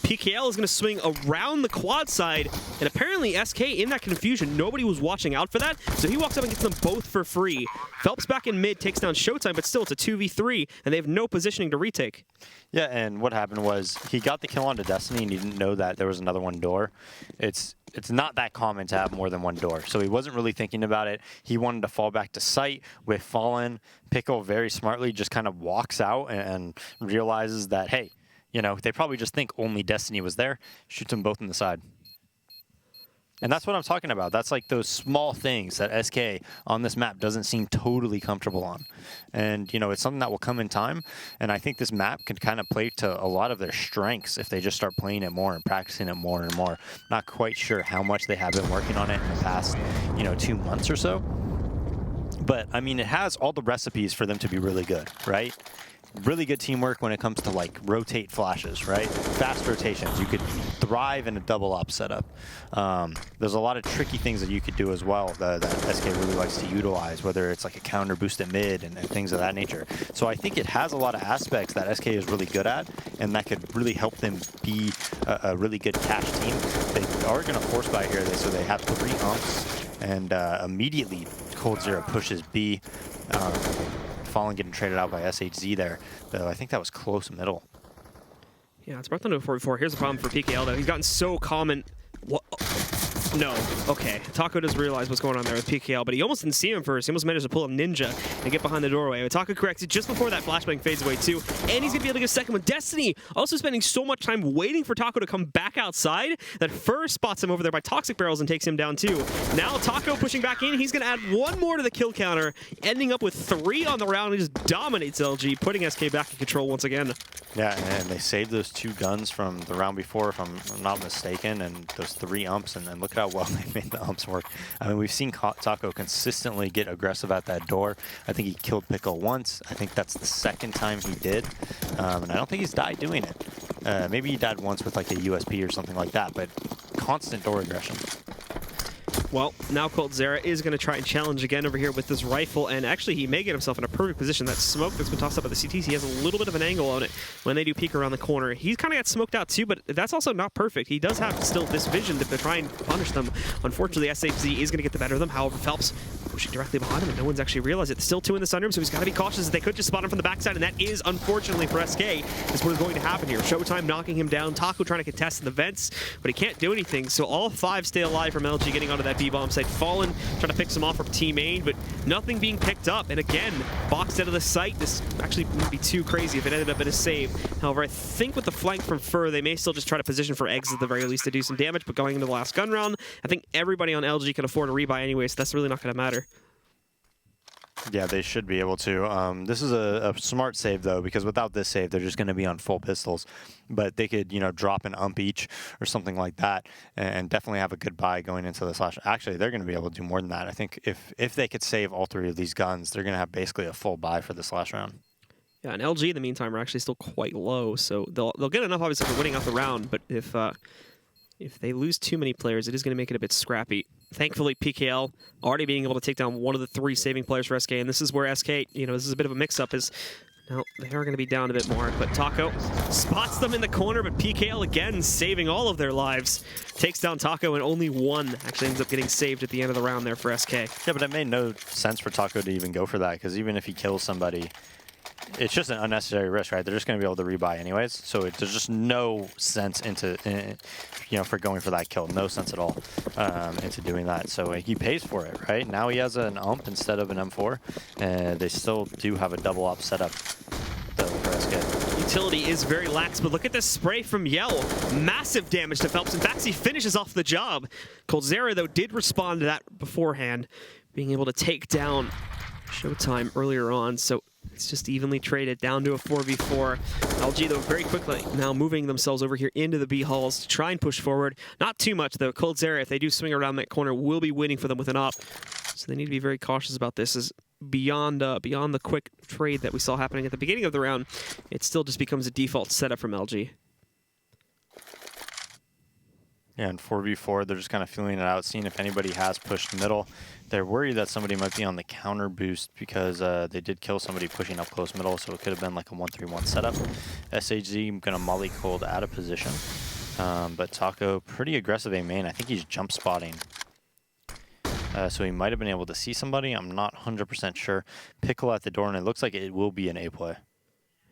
[SPEAKER 4] PKL is going to swing around the quad side, and apparently SK in that confusion, nobody was watching out for that, so he walks up and gets them both for free. Phelps back in mid, takes down Showtime, but still it's a 2v3, and they have no positioning to retake.
[SPEAKER 5] Yeah, and what happened was he got the kill onto Destiny, and he didn't know that there was another one door. It's not that common to have more than one door, so he wasn't really thinking about it. He wanted to fall back to site with Fallen. Pickle very smartly just kind of walks out and realizes that, hey, you know, they probably just think only Destiny was there, shoots them both in the side. And that's what I'm talking about. That's like those small things that SK on this map doesn't seem totally comfortable on. And, you know, it's something that will come in time. And I think this map can kind of play to a lot of their strengths if they just start playing it more and practicing it more and more. Not quite sure how much they have been working on it in the past, you know, 2 months or so. But, I mean, it has all the recipes for them to be really good, right? Really good teamwork when it comes to like rotate flashes, right? Fast rotations. You could thrive in a double op setup. There's a lot of tricky things that you could do as well that SK really likes to utilize, whether it's like a counter boost at mid and things of that nature. So I think it has a lot of aspects that SK is really good at, and that could really help them be a really good cash team. They are going to force buy here, so they have 3 umps, and immediately coldzera pushes B. Fallen getting traded out by SHZ there, though I think that was close middle.
[SPEAKER 4] Yeah, it's brought down to a 4v4. Here's the problem for PKL, though. He's gotten so common. What? No. Okay. Taco does realize what's going on there with PKL, but he almost didn't see him first. He almost managed to pull a ninja and get behind the doorway. But Taco corrects it just before that flashbang fades away, too. And he's going to be able to get second with Destiny. Also spending so much time waiting for Taco to come back outside that first spots him over there by Toxic Barrels and takes him down, too. Now Taco pushing back in. He's going to add 1 more to the kill counter, ending up with 3 on the round. He just dominates LG, putting SK back in control once again. Yeah,
[SPEAKER 5] and they saved those 2 guns from the round before, if I'm not mistaken, and those 3 umps, and then look at how well they made the umps work. I mean, we've seen Taco consistently get aggressive at that door. I think he killed Pickle once. I think that's the 2nd time he did, and I don't think he's died doing it. Maybe he died once with like a USP or something like that, but constant door aggression.
[SPEAKER 4] Well, now coldzera is going to try and challenge again over here with this rifle, and actually he may get himself in a perfect position. That smoke that's been tossed up at the CTs, he has a little bit of an angle on it when they do peek around the corner. He's kind of got smoked out too, but that's also not perfect. He does have still this vision to try and punish them. Unfortunately, SHZ is going to get the better of them. However, Phelps pushing directly behind him, and no one's actually realized it. Still 2 in the sunroom, so he's got to be cautious. They could just spot him from the backside, and that is, unfortunately for SK, is what is going to happen here. Showtime knocking him down. Taco trying to contest in the vents, but he can't do anything. So all 5 stay alive from LG getting onto that B-bomb site. Fallen trying to pick some off from Team A, but nothing being picked up. And again, boxed out of the site. This actually wouldn't be too crazy if it ended up in a save. However, I think with the flank from Fur, they may still just try to position for eggs at the very least to do some damage, but going into the last gun round, I think everybody on LG can afford a rebuy anyway, so that's really not going to matter.
[SPEAKER 5] Yeah, they should be able to. This is a smart save, though, because without this save, they're just going to be on full pistols. But they could, you know, drop an ump each or something like that and definitely have a good buy going into the slash. Actually, they're going to be able to do more than that. I think if they could save all 3 of these guns, they're going to have basically a full buy for the slash round.
[SPEAKER 4] Yeah, and LG, in the meantime, are actually still quite low, so they'll get enough, obviously, for winning out the round, but if they lose too many players, it is going to make it a bit scrappy. Thankfully, PKL already being able to take down 1 of the 3 saving players for SK, and this is where SK, you know, this is a bit of a mix-up, is now they are going to be down a bit more, but Taco spots them in the corner, but PKL again saving all of their lives. Takes down Taco, and only 1 actually ends up getting saved at the end of the round there for SK.
[SPEAKER 5] Yeah, but it made no sense for Taco to even go for that, because even if he kills somebody, it's just an unnecessary risk, right? They're just going to be able to rebuy anyways, so there's just no sense you know, for going for that kill. No sense at all into doing that. So he pays for it, right? Now he has an ump instead of an M4, and they still do have a double op setup though for SK.
[SPEAKER 4] Utility is very lax, but look at this spray from Yell. Massive damage to Phelps. In fact, he finishes off the job. coldzera, though, did respond to that beforehand, being able to take down Showtime earlier on. So It's just evenly traded down to a 4v4. LG, though, very quickly now moving themselves over here into the B halls to try and push forward. Not too much, though. coldzera, if they do swing around that corner, will be waiting for them with an op. So they need to be very cautious about this. As beyond the quick trade that we saw happening at the beginning of the round, it still just becomes a default setup from LG.
[SPEAKER 5] Yeah, in 4v4, they're just kind of feeling it out, seeing if anybody has pushed middle. They're worried that somebody might be on the counter boost because they did kill somebody pushing up close middle, so it could have been like a 1-3-1 setup. SHZ going to molly cold out of position. But Taco, pretty aggressive A main. I think he's jump spotting. So he might have been able to see somebody. I'm not 100% sure. Pickle at the door, and it looks like it will be an A play.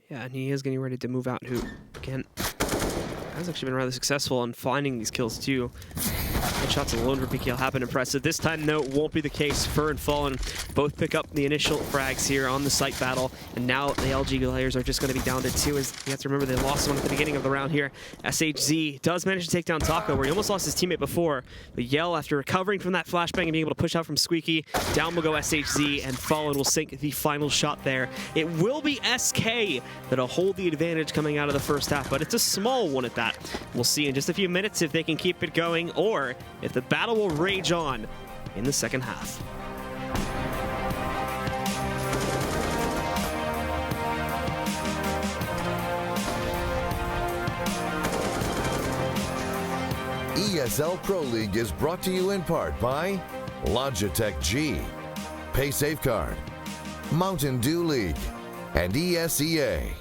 [SPEAKER 4] Yeah, and he is getting ready to move out, who, again, has actually been rather successful on finding these kills too. Headshots alone for PKL have been impressive. This time, no, it won't be the case. Fur and Fallen both pick up the initial frags here on the site battle, and now the LG players are just going to be down to 2, as you have to remember they lost one at the beginning of the round here. SHZ does manage to take down Taco, where he almost lost his teammate before, but Yell, after recovering from that flashbang and being able to push out from Squeaky, down will go SHZ, and Fallen will sink the final shot there. It will be SK that'll hold the advantage coming out of the first half, but it's a small one at that. We'll see in just a few minutes if they can keep it going, or if the battle will rage on in the second half.
[SPEAKER 14] ESL Pro League is brought to you in part by Logitech G, Pay Safeguard, Mountain Dew League, and ESEA.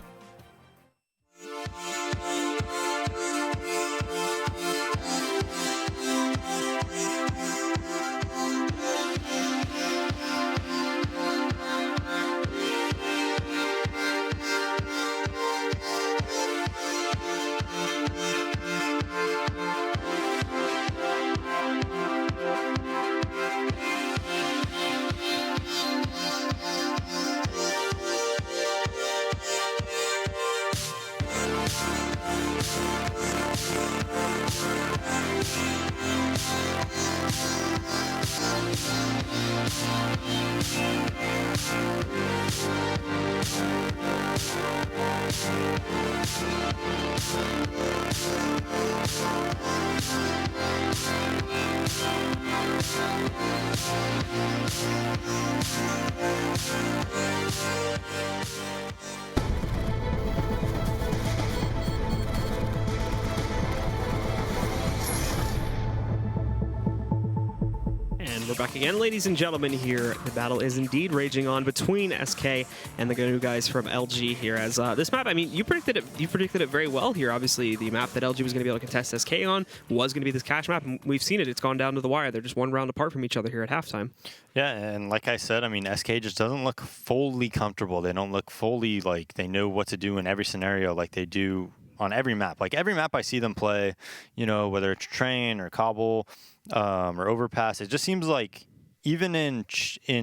[SPEAKER 4] And we're back again, ladies and gentlemen, here. The battle is indeed raging on between SK and the new guys from LG here. As this map, I mean, you predicted it very well here. Obviously, the map that LG was going to be able to contest SK on was going to be this cash map, and we've seen it. It's gone down to the wire. They're just one round apart from each other here at halftime.
[SPEAKER 5] Yeah, and like I said, I mean, SK just doesn't look fully comfortable. They don't look fully like they know what to do in every scenario like they do on every map. Like every map I see them play, you know, whether it's train or cobble or overpass, it just seems like even in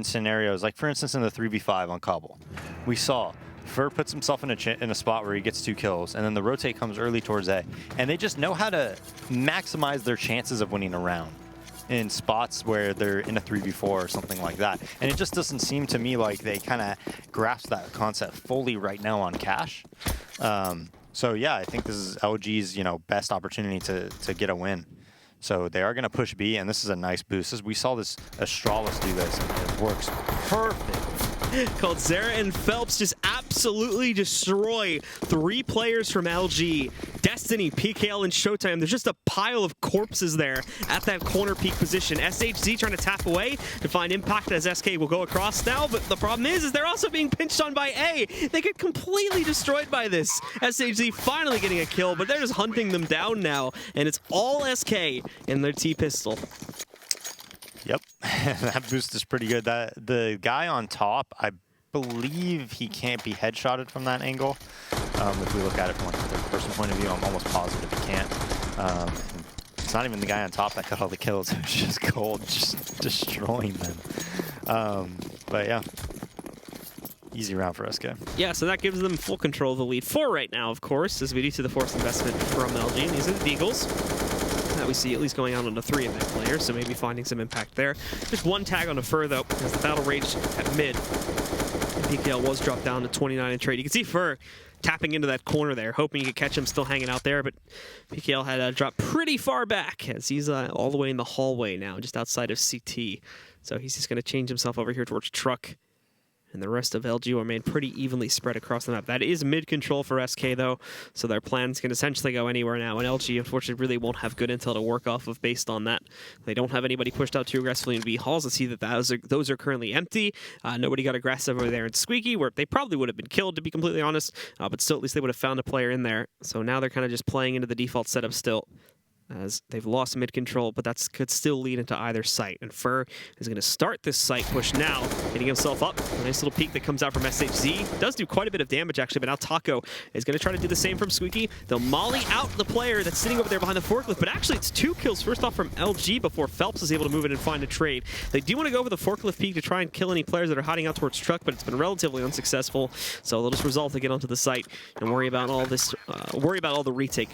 [SPEAKER 5] scenarios, like for instance in the 3v5 on cobble, we saw Fur puts himself in a spot where he gets 2 kills, and then the rotate comes early towards A, and they just know how to maximize their chances of winning a round in spots where they're in a 3v4 or something like that. And it just doesn't seem to me like they kind of grasp that concept fully right now on cash. So yeah, I think this is LG's, you know, best opportunity to get a win. So they are going to push B, and this is a nice boost. We saw this Astralis do this, and it works perfect.
[SPEAKER 4] coldzera and Phelps just absolutely destroy 3 players from LG. Destiny, PKL, and Showtime. There's just a pile of corpses there at that corner peak position. SHZ trying to tap away to find impact as SK will go across now, but the problem is they're also being pinched on by A. They get completely destroyed by this. SHZ finally getting a kill, but they're just hunting them down now, and it's all SK in their T-pistol.
[SPEAKER 5] Yep, that boost is pretty good. The guy on top, I believe he can't be headshotted from that angle. If we look at it from like a third-person point of view, I'm almost positive he can't. It's not even the guy on top that got all the kills. It was just Cold, just destroying them. But yeah, easy round for SK.
[SPEAKER 4] Yeah, so that gives them full control of the lead. 4 right now, of course, as we do see the forced investment from LG. And these are the Deagles that we see at least going out on a 3 of that player, so maybe finding some impact there. Just 1 tag on a Fur, though, as the battle raged at mid. PKL was dropped down to 29 in trade. You can see Fur tapping into that corner there, hoping you could catch him still hanging out there, but PKL had dropped pretty far back as he's all the way in the hallway now, just outside of CT. So he's just going to change himself over here towards Truck. And the rest of LG are made pretty evenly spread across the map. That is mid-control for SK, though, so their plans can essentially go anywhere now. And LG, unfortunately, really won't have good intel to work off of based on that. They don't have anybody pushed out too aggressively in B halls to see that those are currently empty. Nobody got aggressive over there in Squeaky, where they probably would have been killed, to be completely honest. But still, at least they would have found a player in there. So now they're kind of just playing into the default setup still, as they've lost mid-control, but that could still lead into either site. And Fur is going to start this site push now, getting himself up. A nice little peek that comes out from SHZ. Does do quite a bit of damage, actually, but now Taco is going to try to do the same from Squeaky. They'll molly out the player that's sitting over there behind the forklift, but actually it's 2 kills first off from LG before Phelps is able to move in and find a trade. They do want to go over the forklift peak to try and kill any players that are hiding out towards Truck, but it's been relatively unsuccessful, so they'll just resolve to get onto the site and worry about all this, worry about all the retake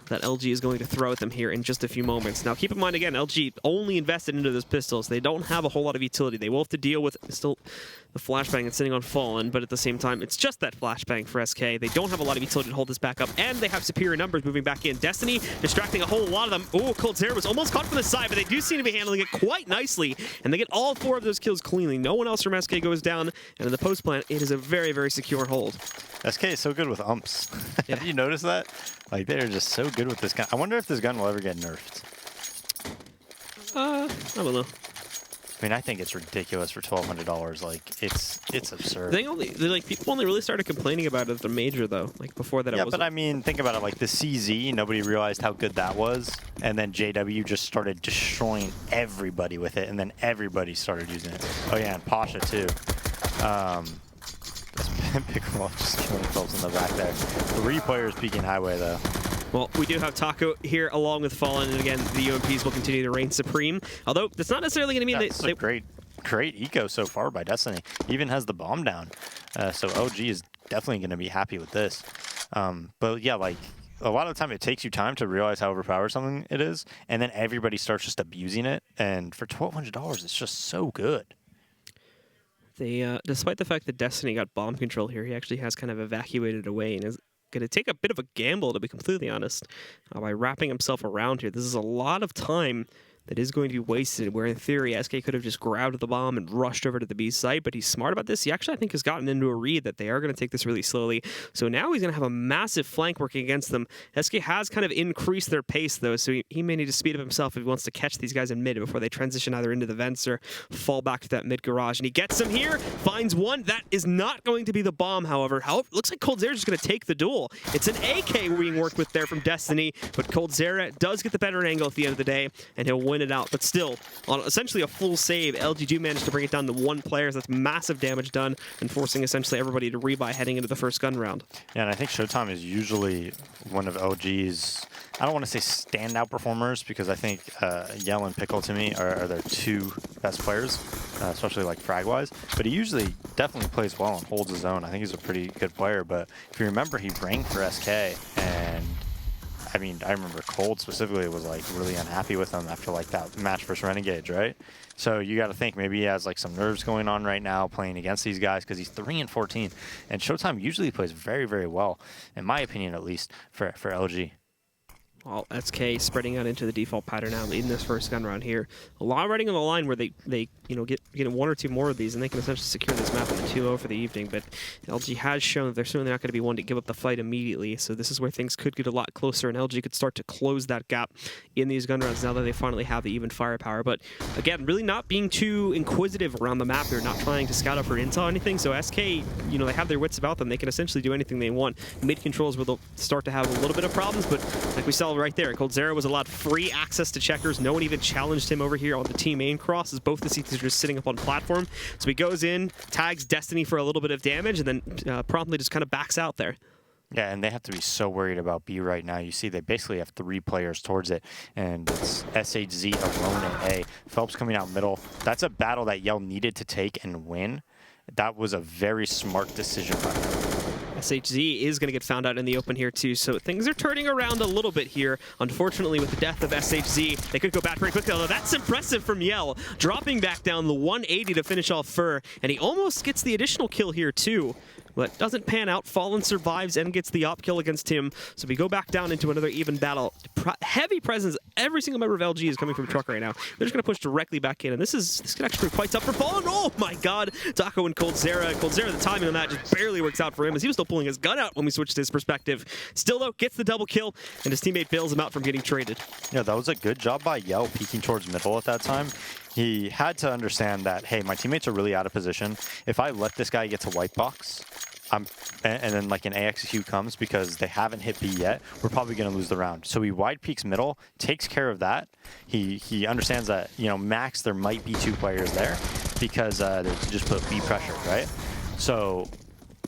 [SPEAKER 4] that LG is going to throw at them here in just a few moments. Now, keep in mind, again, LG only invested into those pistols. They don't have a whole lot of utility. They will have to deal with still the flashbang that's sitting on Fallen, but at the same time, it's just that flashbang for SK. They don't have a lot of utility to hold this back up, and they have superior numbers moving back in. Destiny distracting a whole lot of them. Oh, Cold Zero was almost caught from the side, but they do seem to be handling it quite nicely, and they get all 4 of those kills cleanly. No one else from SK goes down, and in the post plant, it is a very, very secure hold.
[SPEAKER 5] SK is so good with umps.
[SPEAKER 4] Yeah.
[SPEAKER 5] Have you noticed that? Like, they're just so good with this gun. I wonder if this gun will ever get nerfed.
[SPEAKER 4] I don't know.
[SPEAKER 5] I mean, I think it's ridiculous for $1,200. Like, it's absurd.
[SPEAKER 4] People only really started complaining about it at the major, though. Like, before that,
[SPEAKER 5] yeah, but I mean, think about it. Like, the CZ, nobody realized how good that was. And then JW just started destroying everybody with it. And then everybody started using it. Oh, yeah, and Pasha, too. Piccolo just killing Phelps in the back there. 3 players peeking highway, though.
[SPEAKER 4] Well, we do have Taco here along with Fallen, and again, the UMPs will continue to reign supreme. Although, that's not necessarily going to mean
[SPEAKER 5] that's a great eco so far by Destiny. Even has the bomb down. So OG is definitely going to be happy with this. But yeah, like, a lot of the time it takes you time to realize how overpowered something it is, and then everybody starts just abusing it. And for $1,200, it's just so good.
[SPEAKER 4] They, despite the fact that Destiny got bomb control here, he actually has kind of evacuated away and is going to take a bit of a gamble, to be completely honest, by wrapping himself around here. This is a lot of time that is going to be wasted, where in theory SK could have just grabbed the bomb and rushed over to the B site, but he's smart about this. He actually, I think, has gotten into a read that they are going to take this really slowly. So now he's going to have a massive flank working against them. SK has kind of increased their pace, though, so he may need to speed up himself if he wants to catch these guys in mid before they transition either into the vents or fall back to that mid garage. And he gets them here, finds one. That is not going to be the bomb, however. Looks like Cold Zera's just going to take the duel. It's an AK being worked with there from Destiny, but Cold Zera does get the better angle at the end of the day, and he'll win it out. But still, on essentially a full save, LG do manage to bring it down to 1 player. So that's massive damage done, and forcing essentially everybody to rebuy heading into the first gun round.
[SPEAKER 5] Yeah, and I think Showtime is usually one of LG's, I don't want to say standout performers, because I think Yell and Pickle to me are their 2 best players, especially like frag-wise. But he usually definitely plays well and holds his own. I think he's a pretty good player. But if you remember, he ranked for SK, and I mean, I remember Cold specifically was like really unhappy with him after like that match versus Renegade, right? So you got to think maybe he has like some nerves going on right now playing against these guys, because he's 3-14, and Showtime usually plays very, very well, in my opinion at least, for LG.
[SPEAKER 4] Well, SK spreading out into the default pattern now in this first gun round here. A lot riding on the line where they get 1 or 2 more of these, and they can essentially secure this map in the 2-0 for the evening. But LG has shown that they're certainly not going to be one to give up the fight immediately. So this is where things could get a lot closer, and LG could start to close that gap in these gun rounds now that they finally have the even firepower. But again, really not being too inquisitive around the map. They're not trying to scout out for intel or anything. So SK, they have their wits about them. They can essentially do anything they want. Mid controls where they'll start to have a little bit of problems, but like we saw right there, Cold Zera was allowed free access to checkers. No one even challenged him over here on the team main cross, as both the CTs are just sitting up on platform. So he goes in, tags Destiny for a little bit of damage, and then promptly just kind of backs out there.
[SPEAKER 5] Yeah, and they have to be so worried about B right now. You see they basically have 3 players towards it, and it's SHZ alone at A. Phelps coming out middle. That's a battle that Yell needed to take and win. That was a very smart decision by him.
[SPEAKER 4] SHZ is going to get found out in the open here too, so things are turning around a little bit here. Unfortunately, with the death of SHZ, they could go back pretty quickly, although that's impressive from Yell, dropping back down the 180 to finish off Fur, and he almost gets the additional kill here too. But doesn't pan out. Fallen survives and gets the op kill against him. So we go back down into another even battle. Heavy presence. Every single member of LG is coming from truck right now. They're just going to push directly back in. And this could actually be quite tough for Fallen. Oh my god. Taco and Coldzera. Coldzera, the timing on that just barely works out for him as he was still pulling his gun out when we switched to his perspective. Still though, gets the double kill and his teammate bails him out from getting traded.
[SPEAKER 5] Yeah, that was a good job by Yell peeking towards middle at that time. He had to understand that, hey, my teammates are really out of position. If I let this guy get to white box, and then like an AXQ comes because they haven't hit B yet, we're probably going to lose the round. So he wide peeks middle, takes care of that. He understands that, you know, max there might be 2 players there because they just put B pressure, right? So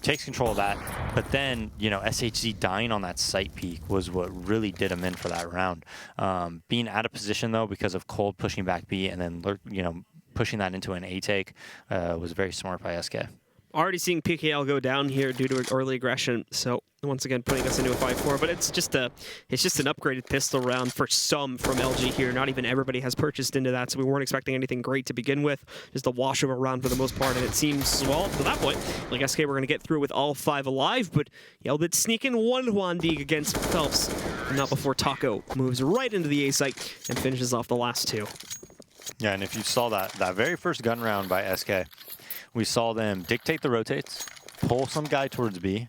[SPEAKER 5] takes control of that. But then, you know, SHZ dying on that site peak was what really did him in for that round. Being out of position though because of Cold pushing back B and then, you know, pushing that into an A take was very smart by SK.
[SPEAKER 4] Already seeing PKL go down here due to early aggression, so once again putting us into a 5-4, but it's just an upgraded pistol round for some from LG here. Not even everybody has purchased into that, so we weren't expecting anything great to begin with. Just a washover round for the most part, and it seems, well, to that point, like SK we're going to get through with all 5 alive, but Yell did sneak in one Hwandig against Phelps, and not before Taco moves right into the A site and finishes off the last 2.
[SPEAKER 5] Yeah, and if you saw that very first gun round by SK, we saw them dictate the rotates, pull some guy towards B.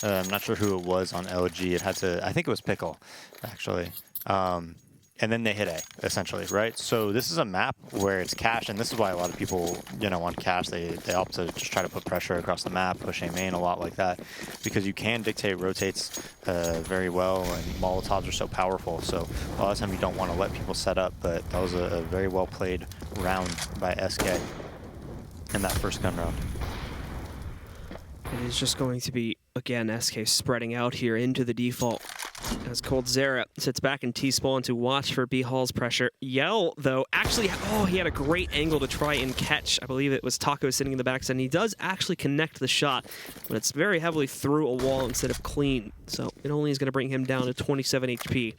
[SPEAKER 5] I'm not sure who it was on LG. It had to, I think it was Pickle, actually. And then they hit A, essentially, right? So this is a map where it's cash, and this is why a lot of people, you know, on cash, they opt to just try to put pressure across the map, push A main a lot like that, because you can dictate rotates very well, and Molotovs are so powerful. So a lot of time you don't want to let people set up, but that was a very well played round by SK. In that first gun round.
[SPEAKER 4] It is just going to be, again, SK spreading out here into the default as Coldzera sits back in T-spawn to watch for B-Hall's pressure. Yell, though, actually, he had a great angle to try and catch. I believe it was Taco sitting in the backside, and he does actually connect the shot, but it's very heavily through a wall instead of clean. So it only is going to bring him down to 27 HP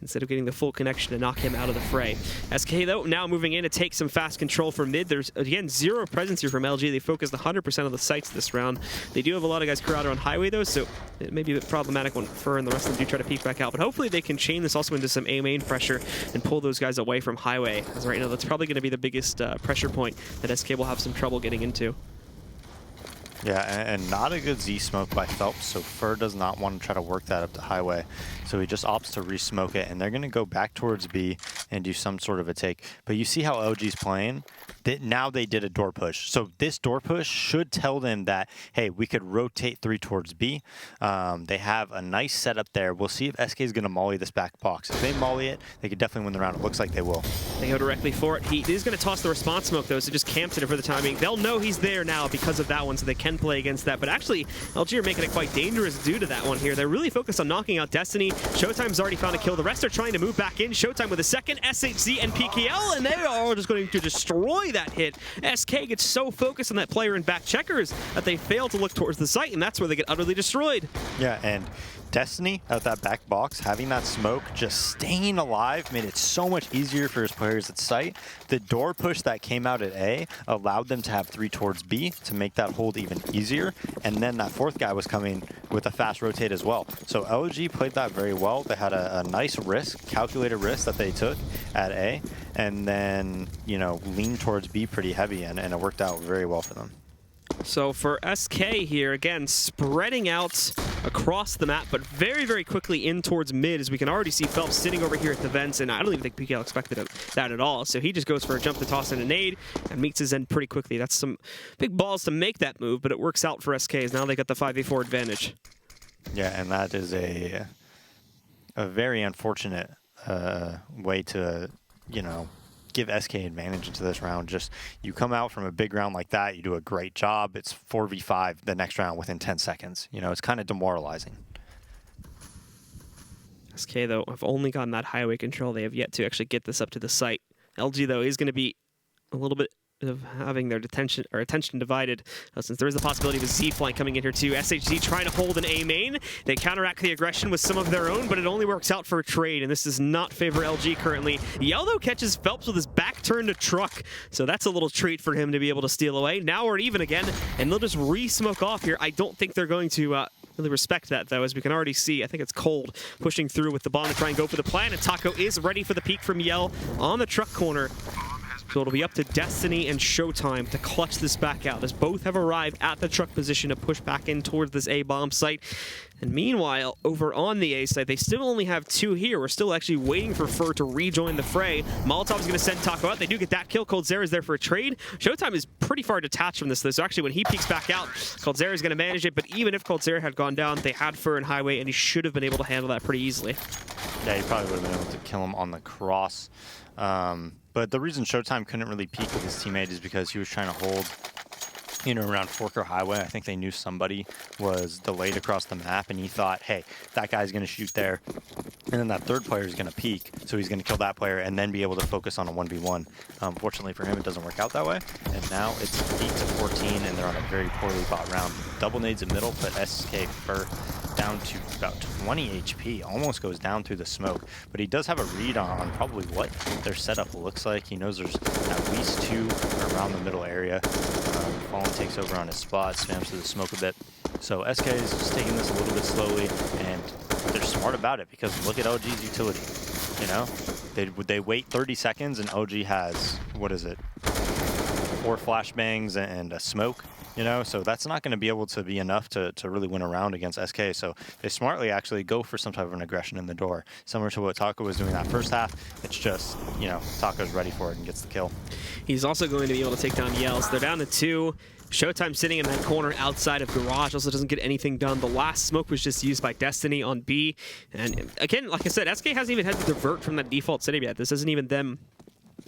[SPEAKER 4] instead of getting the full connection to knock him out of the fray. SK, though, now moving in to take some fast control from mid. There's, again, 0 presence here from LG. They focused 100% of the sites this round. They do have a lot of guys crowded on highway, though, so it may be a bit problematic when Fur and the rest of them do try to peek back out. But hopefully they can chain this also into some A main pressure and pull those guys away from highway. As right now, that's probably going to be the biggest pressure point that SK will have some trouble getting into.
[SPEAKER 5] Yeah, and not a good Z smoke by Phelps, so Fur does not want to try to work that up to highway. So he just opts to re-smoke it, and they're going to go back towards B and do some sort of a take. But you see how LG's playing? Now they did a door push. So this door push should tell them that, hey, we could rotate 3 towards B. They have a nice setup there. We'll see if SK is going to molly this back box. If they molly it, they could definitely win the round. It looks like they will.
[SPEAKER 4] They go directly for it. He is going to toss the response smoke, though, so just camps it for the timing. They'll know he's there now because of that one, so they can play against that. But actually, LG are making it quite dangerous due to that one here. They're really focused on knocking out Destiny. Showtime's already found a kill. The rest are trying to move back in. Showtime with a second, SHZ and PKL, and they are just going to destroy that hit. SK gets so focused on that player in back checkers that they fail to look towards the site, and that's where they get utterly destroyed.
[SPEAKER 5] Yeah, and Destiny out that back box, having that smoke, just staying alive, made it so much easier for his players at site. The door push that came out at A allowed them to have 3 towards B to make that hold even easier. And then that 4th guy was coming with a fast rotate as well. So LG played that very well. They had a nice risk, calculated risk that they took at A, and then, you know, leaned towards B pretty heavy, and it worked out very well for them.
[SPEAKER 4] So for SK here, again, spreading out across the map, but very, very quickly in towards mid, as we can already see Phelps sitting over here at the vents, and I don't even think PKL expected that at all. So he just goes for a jump to toss in a nade and meets his end pretty quickly. That's some big balls to make that move, but it works out for SK, as now they got the 5v4 advantage.
[SPEAKER 5] Yeah, and that is a very unfortunate way to, you know, give SK advantage into this round. Just, you come out from a big round like that, you do a great job, it's 4v5 the next round within 10 seconds. You know, it's kind of demoralizing.
[SPEAKER 4] SK, though, have only gotten that highway control. They have yet to actually get this up to the site. LG, though, is going to be a little bit of having their attention divided, since there is the possibility of a Z flank coming in here too. SHZ trying to hold an A main. They counteract the aggression with some of their own, but it only works out for a trade, and this does not favor LG currently. Yell, though, catches Phelps with his back turned to truck, so that's a little treat for him to be able to steal away. Now we're even again, and they'll just re-smoke off here. I don't think they're going to really respect that, though, as we can already see. I think it's Cold pushing through with the bomb to try and go for the plan, and Taco is ready for the peek from Yell on the truck corner. So it'll be up to Destiny and Showtime to clutch this back out, as both have arrived at the truck position to push back in towards this A bomb site. And meanwhile, over on the A side, they still only have 2 here. We're still actually waiting for Fur to rejoin the fray. Molotov's going to send Taco out. They do get that kill. Coldzera is there for a trade. Showtime is pretty far detached from this, though. So actually, when he peeks back out, Coldzera is going to manage it. But even if Coldzera had gone down, they had Fur and Highway, and he should have been able to handle that pretty easily.
[SPEAKER 5] Yeah, he probably would have been able to kill him on the cross. But the reason Showtime couldn't really peek with his teammate is because he was trying to hold, around Forker Highway. I think they knew somebody was delayed across the map, and he thought, hey, that guy's going to shoot there, and then that third player is going to peek, so he's going to kill that player and then be able to focus on a 1v1. Fortunately for him, it doesn't work out that way, and now it's 8-14, and they're on a very poorly bought round. Double nades in middle, but SK Fur down to about 20 HP, almost goes down through the smoke, but he does have a read on probably what their setup looks like. He knows there's at least 2 around the middle area. Fallen takes over on his spot, spams through the smoke a bit. So SK is just taking this a little bit slowly, and they're smart about it, because look at OG's utility. They wait 30 seconds, and OG has, what is it, 4 flashbangs and a smoke. So that's not going to be able to be enough to really win a round against SK. So they smartly actually go for some type of an aggression in the door, similar to what Taco was doing that first half. It's just, Taco's ready for it and gets the kill.
[SPEAKER 4] He's also going to be able to take down Yells. They're down to 2. Showtime sitting in that corner outside of Garage also doesn't get anything done. The last smoke was just used by Destiny on B. And again, like I said, SK hasn't even had to divert from that default setup yet. This isn't even them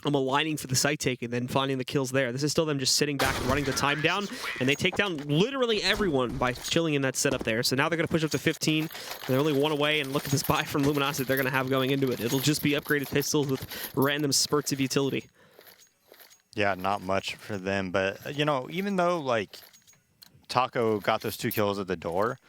[SPEAKER 4] aligning for the site take and then finding the kills there. This is still them just sitting back and running the time down, and they take down literally everyone by chilling in that setup there. So now they're going to push up to 15. They're only 1 away, and look at this buy from Luminosity they're going to have going into it. It'll just be upgraded pistols with random spurts of utility.
[SPEAKER 5] Yeah, not much for them, but, even though, Taco got those 2 kills at the door,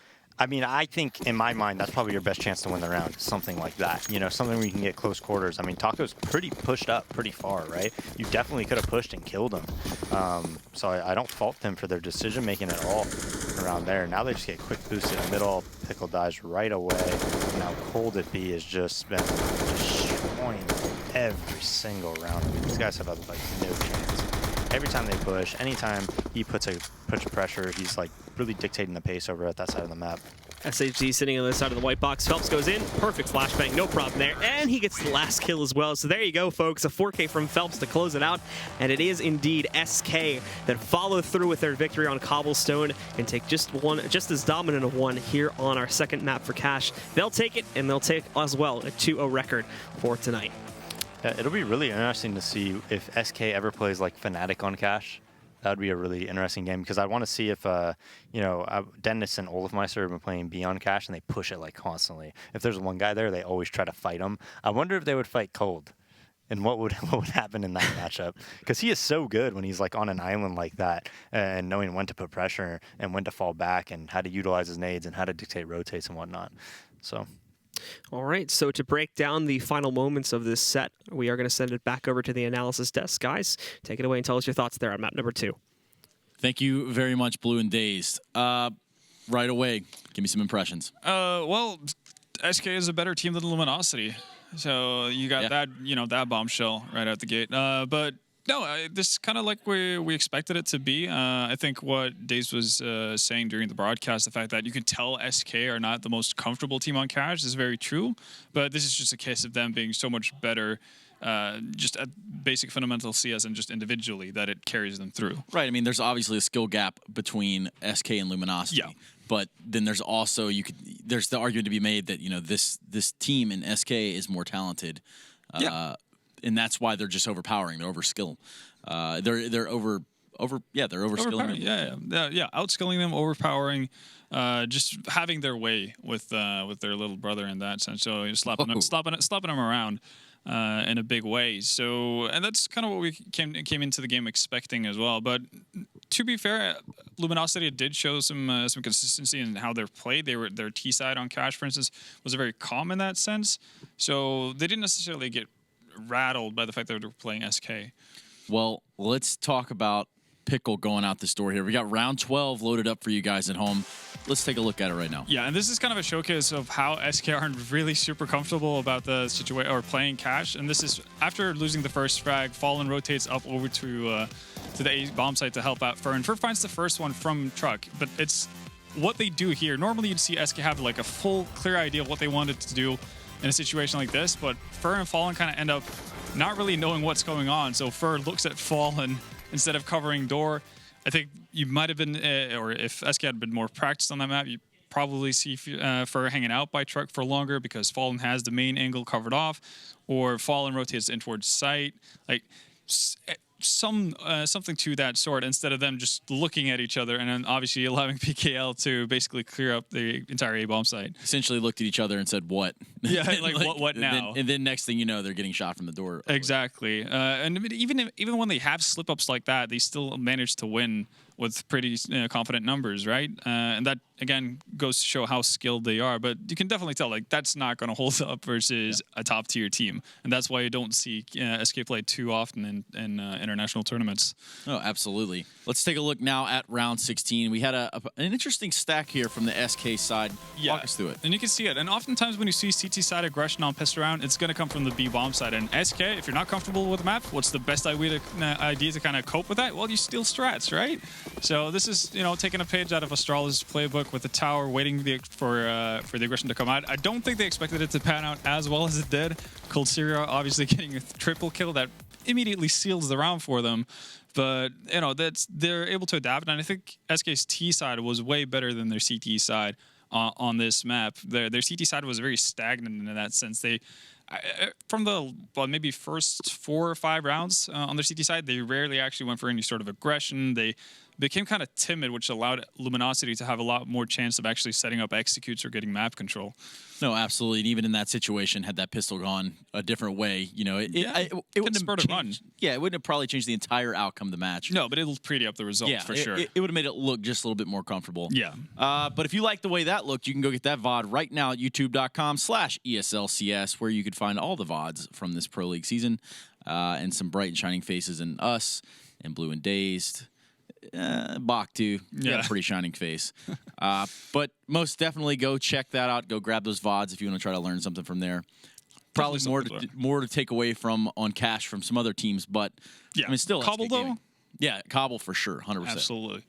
[SPEAKER 5] I think, in my mind, that's probably your best chance to win the round, something like that. Something where you can get close quarters. Taco's pretty pushed up pretty far, right? You definitely could have pushed and killed him. So I don't fault them for their decision-making at all around there. Now they just get a quick boost in the middle. Pickle dies right away. Now Cold at B has just been destroying every single round. These guys have, no chance. Every time they push, anytime he puts pressure, he's really dictating the pace over at that side of the map.
[SPEAKER 4] SHG sitting on the side of the white box. Phelps goes in. Perfect flashbang. No problem there. And he gets the last kill as well. So there you go, folks. A 4K from Phelps to close it out. And it is indeed SK that follow through with their victory on Cobblestone and take just as dominant of one here on our second map for Cash. They'll take it, and they'll take as well a 2-0 record for tonight.
[SPEAKER 5] It'll be really interesting to see if SK ever plays Fnatic on Cash. That would be a really interesting game, because I want to see if, Dennis and Olafmeister have been playing B on Cash, and they push it constantly. If there's one guy there, they always try to fight him. I wonder if they would fight Cold, and what would happen in that matchup, because he is so good when he's on an island like that, and knowing when to put pressure and when to fall back and how to utilize his nades and how to dictate rotates and whatnot. So.
[SPEAKER 4] All right, so to break down the final moments of this set, we are going to send it back over to the analysis desk. Guys, take it away and tell us your thoughts there on map number 2.
[SPEAKER 1] Thank you very much, Blue and Dazed. Right away, give me some impressions.
[SPEAKER 2] Well, SK is a better team than Luminosity. So you got that, that bombshell right out the gate. But no, this is kind of like we expected it to be. I think what Daze was saying during the broadcast, the fact that you can tell SK are not the most comfortable team on Cash is very true. But this is just a case of them being so much better just at basic fundamental CS and just individually that it carries them through.
[SPEAKER 1] Right. There's obviously a skill gap between SK and Luminosity. Yeah. But then there's also there's the argument to be made that this team in SK is more talented. And that's why they're just overpowering. They're overskill. They're overskilling them.
[SPEAKER 2] Yeah. Outskilling them, overpowering, just having their way with their little brother in that sense. So slapping them around. in a big way. So, and that's kind of what we came into the game expecting as well. But to be fair, Luminosity did show some consistency in how they're played. Their T side on Cash, for instance, was very calm in that sense. So they didn't necessarily get rattled by the fact that they were playing SK.
[SPEAKER 1] Well, let's talk about Pickle going out this door here. We got round 12 loaded up for you guys at home. Let's take a look at it right now.
[SPEAKER 2] Yeah, and this is kind of a showcase of how SK aren't really super comfortable about the situation or playing Cash. And this is after losing the first frag, Fallen rotates up over to the A bomb site to help out Fern. Fern finds the first one from Truck, but it's what they do here. Normally you'd see SK have like a full clear idea of what they wanted to do in a situation like this, but Fern and Fallen kind of end up not really knowing what's going on. So Fern looks at Fallen instead of covering door. I think you might have been, or if SK had been more practiced on that map, you probably see Fur hanging out by Truck for longer because Fallen has the main angle covered off, or Fallen rotates in towards sight. Like something to that sort, instead of them just looking at each other and then obviously allowing PKL to basically clear up the entire A-bomb site.
[SPEAKER 1] Essentially looked at each other and said, what?
[SPEAKER 2] Yeah, like what now?
[SPEAKER 1] And then next thing you know, they're getting shot from the door.
[SPEAKER 2] Exactly. And even when they have slip-ups like that, they still manage to win with pretty confident numbers, right? And that, again, goes to show how skilled they are. But you can definitely tell, like, that's not going to hold up versus a top-tier team. And that's why you don't see SK play too often in international tournaments.
[SPEAKER 1] Oh, absolutely. Let's take a look now at round 16. We had an interesting stack here from the SK side.
[SPEAKER 2] Yeah.
[SPEAKER 1] Walk us through it.
[SPEAKER 2] And you can see it. And oftentimes when you see CT side aggression on pissed around, it's going to come from the B bomb side. And SK, if you're not comfortable with the map, what's the best idea to kind of cope with that? Well, you steal strats, right? So this is, taking a page out of Astral's playbook with the tower, waiting for the aggression to come out. I don't think they expected it to pan out as well as it did. Cold Syria obviously getting a triple kill that immediately seals the round for them. But, they're able to adapt. And I think SK's T side was way better than their CT side on this map. Their CT side was very stagnant in that sense. They, from the maybe first 4 or 5 rounds on their CT side, they rarely actually went for any sort of aggression. They became kind of timid, which allowed Luminosity to have a lot more chance of actually setting up executes or getting map control.
[SPEAKER 1] No, absolutely. And even in that situation, had that pistol gone a different way, it wouldn't have changed. Yeah, it wouldn't have probably changed the entire outcome of the match.
[SPEAKER 2] No, but it'll pretty up the result for sure.
[SPEAKER 1] It would have made it look just a little bit more comfortable.
[SPEAKER 2] Yeah.
[SPEAKER 1] But if you like the way that looked, you can go get that VOD right now at youtube.com/ESLCS, where you could find all the VODs from this Pro League season and some bright and shining faces and us and Blue and Dazed. Bach too. You got a pretty shining face. But most definitely go check that out. Go grab those VODs if you want to try to learn something from there. Probably more to take away from on Cash from some other teams, but
[SPEAKER 2] yeah.
[SPEAKER 1] I mean, still
[SPEAKER 2] Cobble though.
[SPEAKER 1] Yeah, Cobble for sure, 100%.
[SPEAKER 2] Absolutely.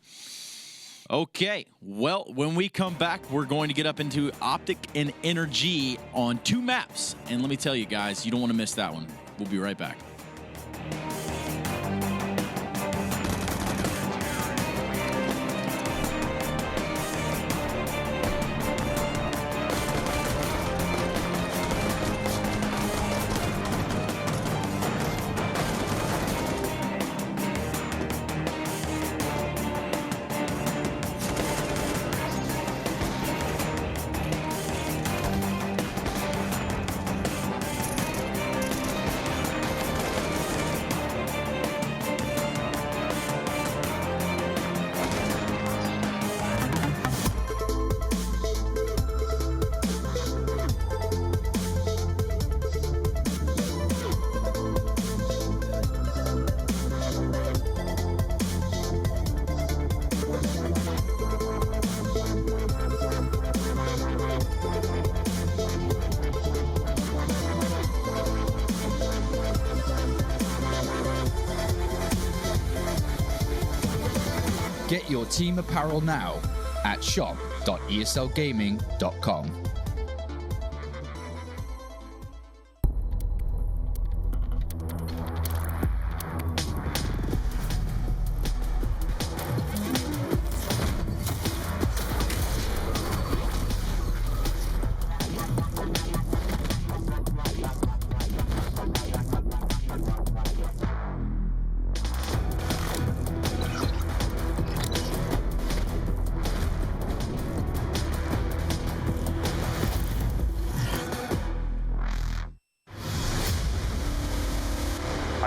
[SPEAKER 1] Okay, well, when we come back, we're going to get up into OpTic and NRG on 2 maps, and let me tell you guys, you don't want to miss that one. We'll be right back.
[SPEAKER 6] Get your team apparel now at shop.eslgaming.com.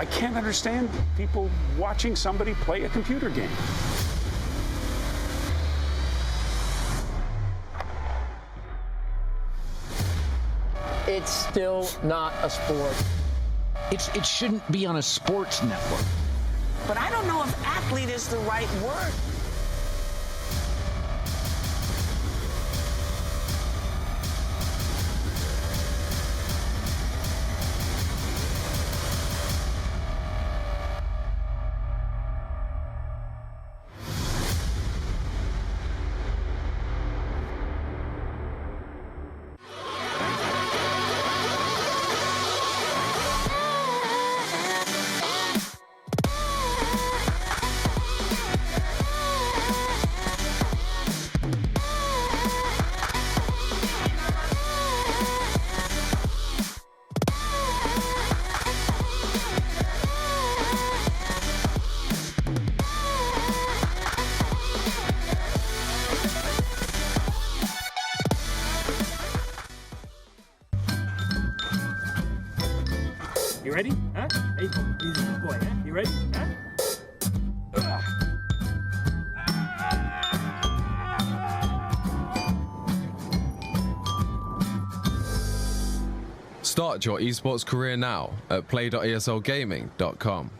[SPEAKER 7] I can't understand people watching somebody play a computer game.
[SPEAKER 8] It's still not a sport.
[SPEAKER 9] It shouldn't be on a sports network.
[SPEAKER 10] But I don't know if athlete is the right word.
[SPEAKER 11] You ready? Huh? Hey, easy boy, huh? You ready? Huh?
[SPEAKER 12] Start your esports career now at play.eslgaming.com.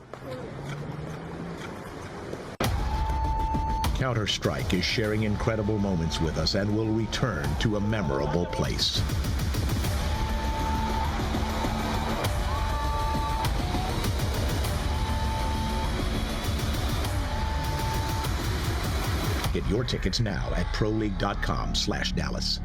[SPEAKER 13] Counter-Strike is sharing incredible moments with us and will return to a memorable place. Get your tickets now at proleague.com/Dallas.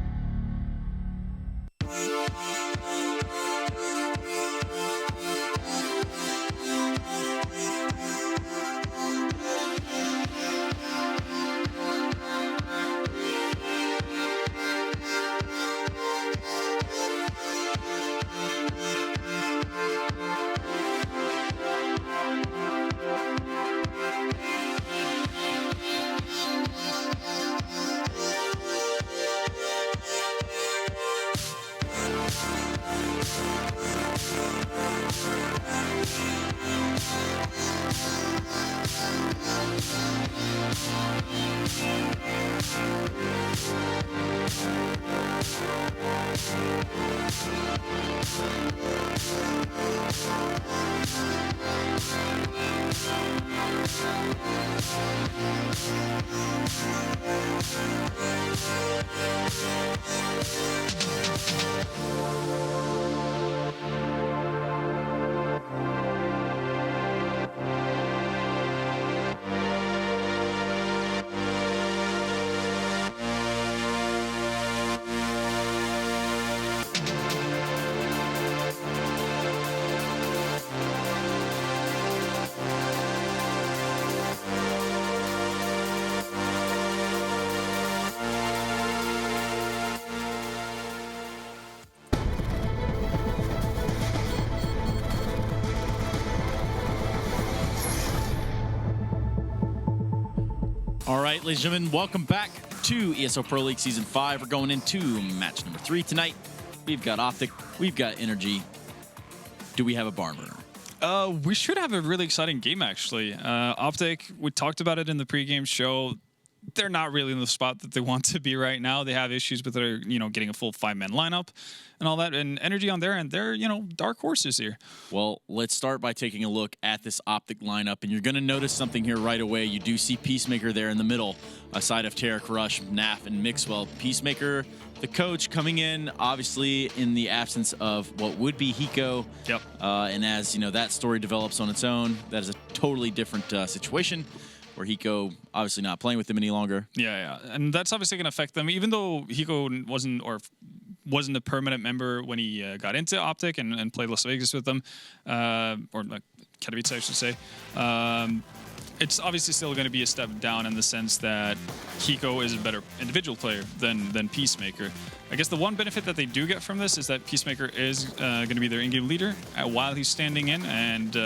[SPEAKER 1] All right, ladies and gentlemen, welcome back to ESL Pro League Season 5. We're going into match number 3 tonight. We've got OpTic, we've got NRG. Do we have a barn burner?
[SPEAKER 2] We should have a really exciting game, actually. OpTic, we talked about it in the pregame show. They're not really in the spot that they want to be right now. They have issues with their, getting a full 5-man lineup and all that. And NRG on their end, they're, dark horses here.
[SPEAKER 1] Well, let's start by taking a look at this OpTic lineup. And you're going to notice something here right away. You do see Peacemaker there in the middle, aside of Tarek, Rush, Naf, and Mixwell. Peacemaker, the coach, coming in, obviously, in the absence of what would be Hiko.
[SPEAKER 2] Yep.
[SPEAKER 1] And as, that story develops on its own, that is a totally different situation, where Hiko obviously not playing with him any longer.
[SPEAKER 2] Yeah. And that's obviously going to affect them, even though Hiko wasn't a permanent member when he got into OpTic and played Las Vegas with them, or like Katowice, I should say. It's obviously still going to be a step down in the sense that Hiko is a better individual player than Peacemaker. I guess the one benefit that they do get from this is that Peacemaker is going to be their in-game leader while he's standing in, and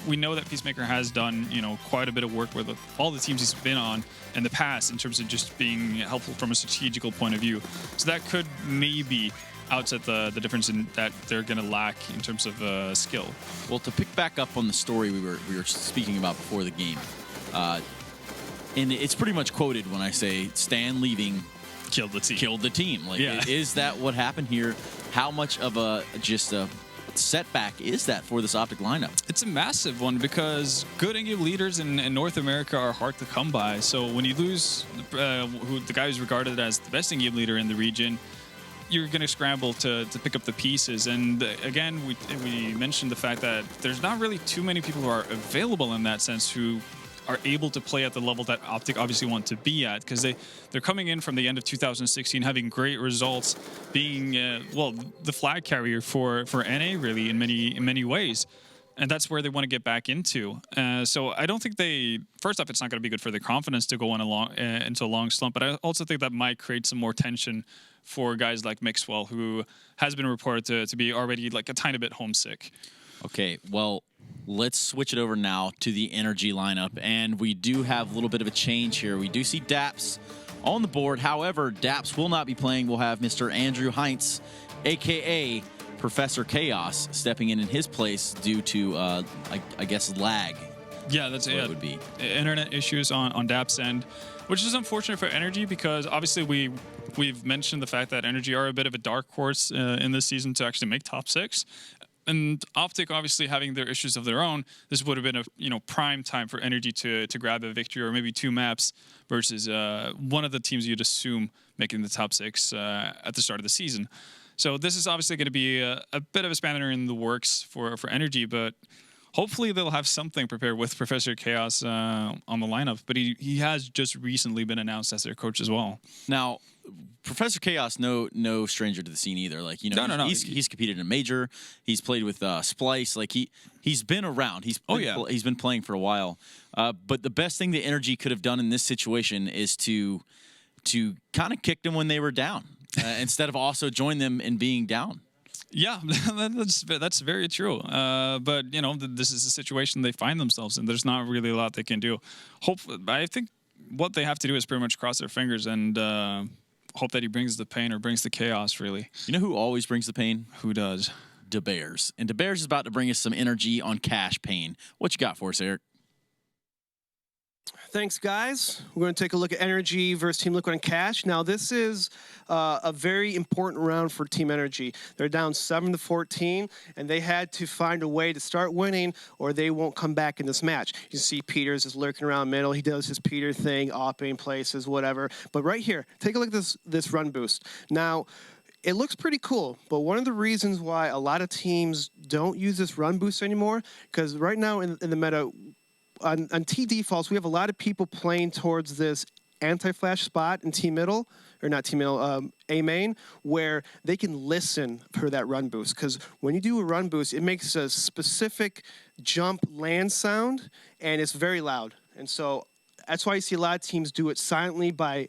[SPEAKER 2] we know that Peacemaker has done quite a bit of work with all the teams he's been on in the past in terms of just being helpful from a strategical point of view. So that could maybe outset the difference in that they're going to lack in terms of skill.
[SPEAKER 1] Well, to pick back up on the story we were speaking about before the game, and it's pretty much quoted when I say Stan leaving
[SPEAKER 2] killed the team.
[SPEAKER 1] Killed the team. Like, is that what happened here? How much of a setback is that for this OpTic lineup?
[SPEAKER 2] It's a massive one because good in-game leaders in North America are hard to come by. So when you lose the guy who's regarded as the best in-game leader in the region, you're going to scramble to pick up the pieces. And again, we mentioned the fact that there's not really too many people who are available in that sense who are able to play at the level that OpTic obviously want to be at, because they're coming in from the end of 2016 having great results, being the flag carrier for NA really in many ways, and that's where they want to get back into. So I don't think first off, it's not going to be good for their confidence to go into a long slump, but I also think that might create some more tension for guys like Mixwell, who has been reported to be already like a tiny bit homesick.
[SPEAKER 1] Okay, well, let's switch it over now to the NRG lineup, and we do have a little bit of a change here. We do see Daps on the board. However, Daps will not be playing. We'll have Mr. Andrew Heinz, a.k.a. Professor Chaos, stepping in his place due to, I guess, lag.
[SPEAKER 2] Yeah, that's it.
[SPEAKER 1] Would be
[SPEAKER 2] internet issues on Daps' end, which is unfortunate for NRG because obviously we've mentioned the fact that NRG are a bit of a dark horse in this season to actually make top 6. And OpTic obviously having their issues of their own, this would have been a prime time for NRG to grab a victory or maybe 2 maps versus one of the teams you'd assume making the top 6 at the start of the season. So this is obviously going to be a bit of a spanner in the works for NRG, but hopefully they'll have something prepared with Professor Chaos on the lineup. But he has just recently been announced as their coach as well.
[SPEAKER 1] Now, Professor Chaos, no stranger to the scene either. Like,
[SPEAKER 2] no.
[SPEAKER 1] He's competed in a major. He's played with Splice. Like he's been around. He's been playing for a while. But the best thing that NRG could have done in this situation is to kind of kick them when they were down instead of also join them in being down.
[SPEAKER 2] Yeah, that's very true. But this is a situation they find themselves in. There's not really a lot they can do. I think what they have to do is pretty much cross their fingers and hope that he brings the pain or brings the chaos, really.
[SPEAKER 1] You know who always brings the pain?
[SPEAKER 2] Who does?
[SPEAKER 1] DeBears. And DeBears is about to bring us some energy on Cash Pain. What you got for us, Eric?
[SPEAKER 3] Thanks, guys. We're going to take a look at NRG versus Team Liquid and Cash. Now, this is a very important round for Team NRG. They're down 7-14, and they had to find a way to start winning, or they won't come back in this match. You see Peters is lurking around middle. He does his Peter thing, opping places, whatever. But right here, take a look at this run boost. Now, it looks pretty cool, but one of the reasons why a lot of teams don't use this run boost anymore, because right now in the meta, on T defaults, we have a lot of people playing towards this anti-flash spot in T middle, or not T middle, A main, where they can listen for that run boost. Because when you do a run boost, it makes a specific jump land sound, and it's very loud. And so that's why you see a lot of teams do it silently by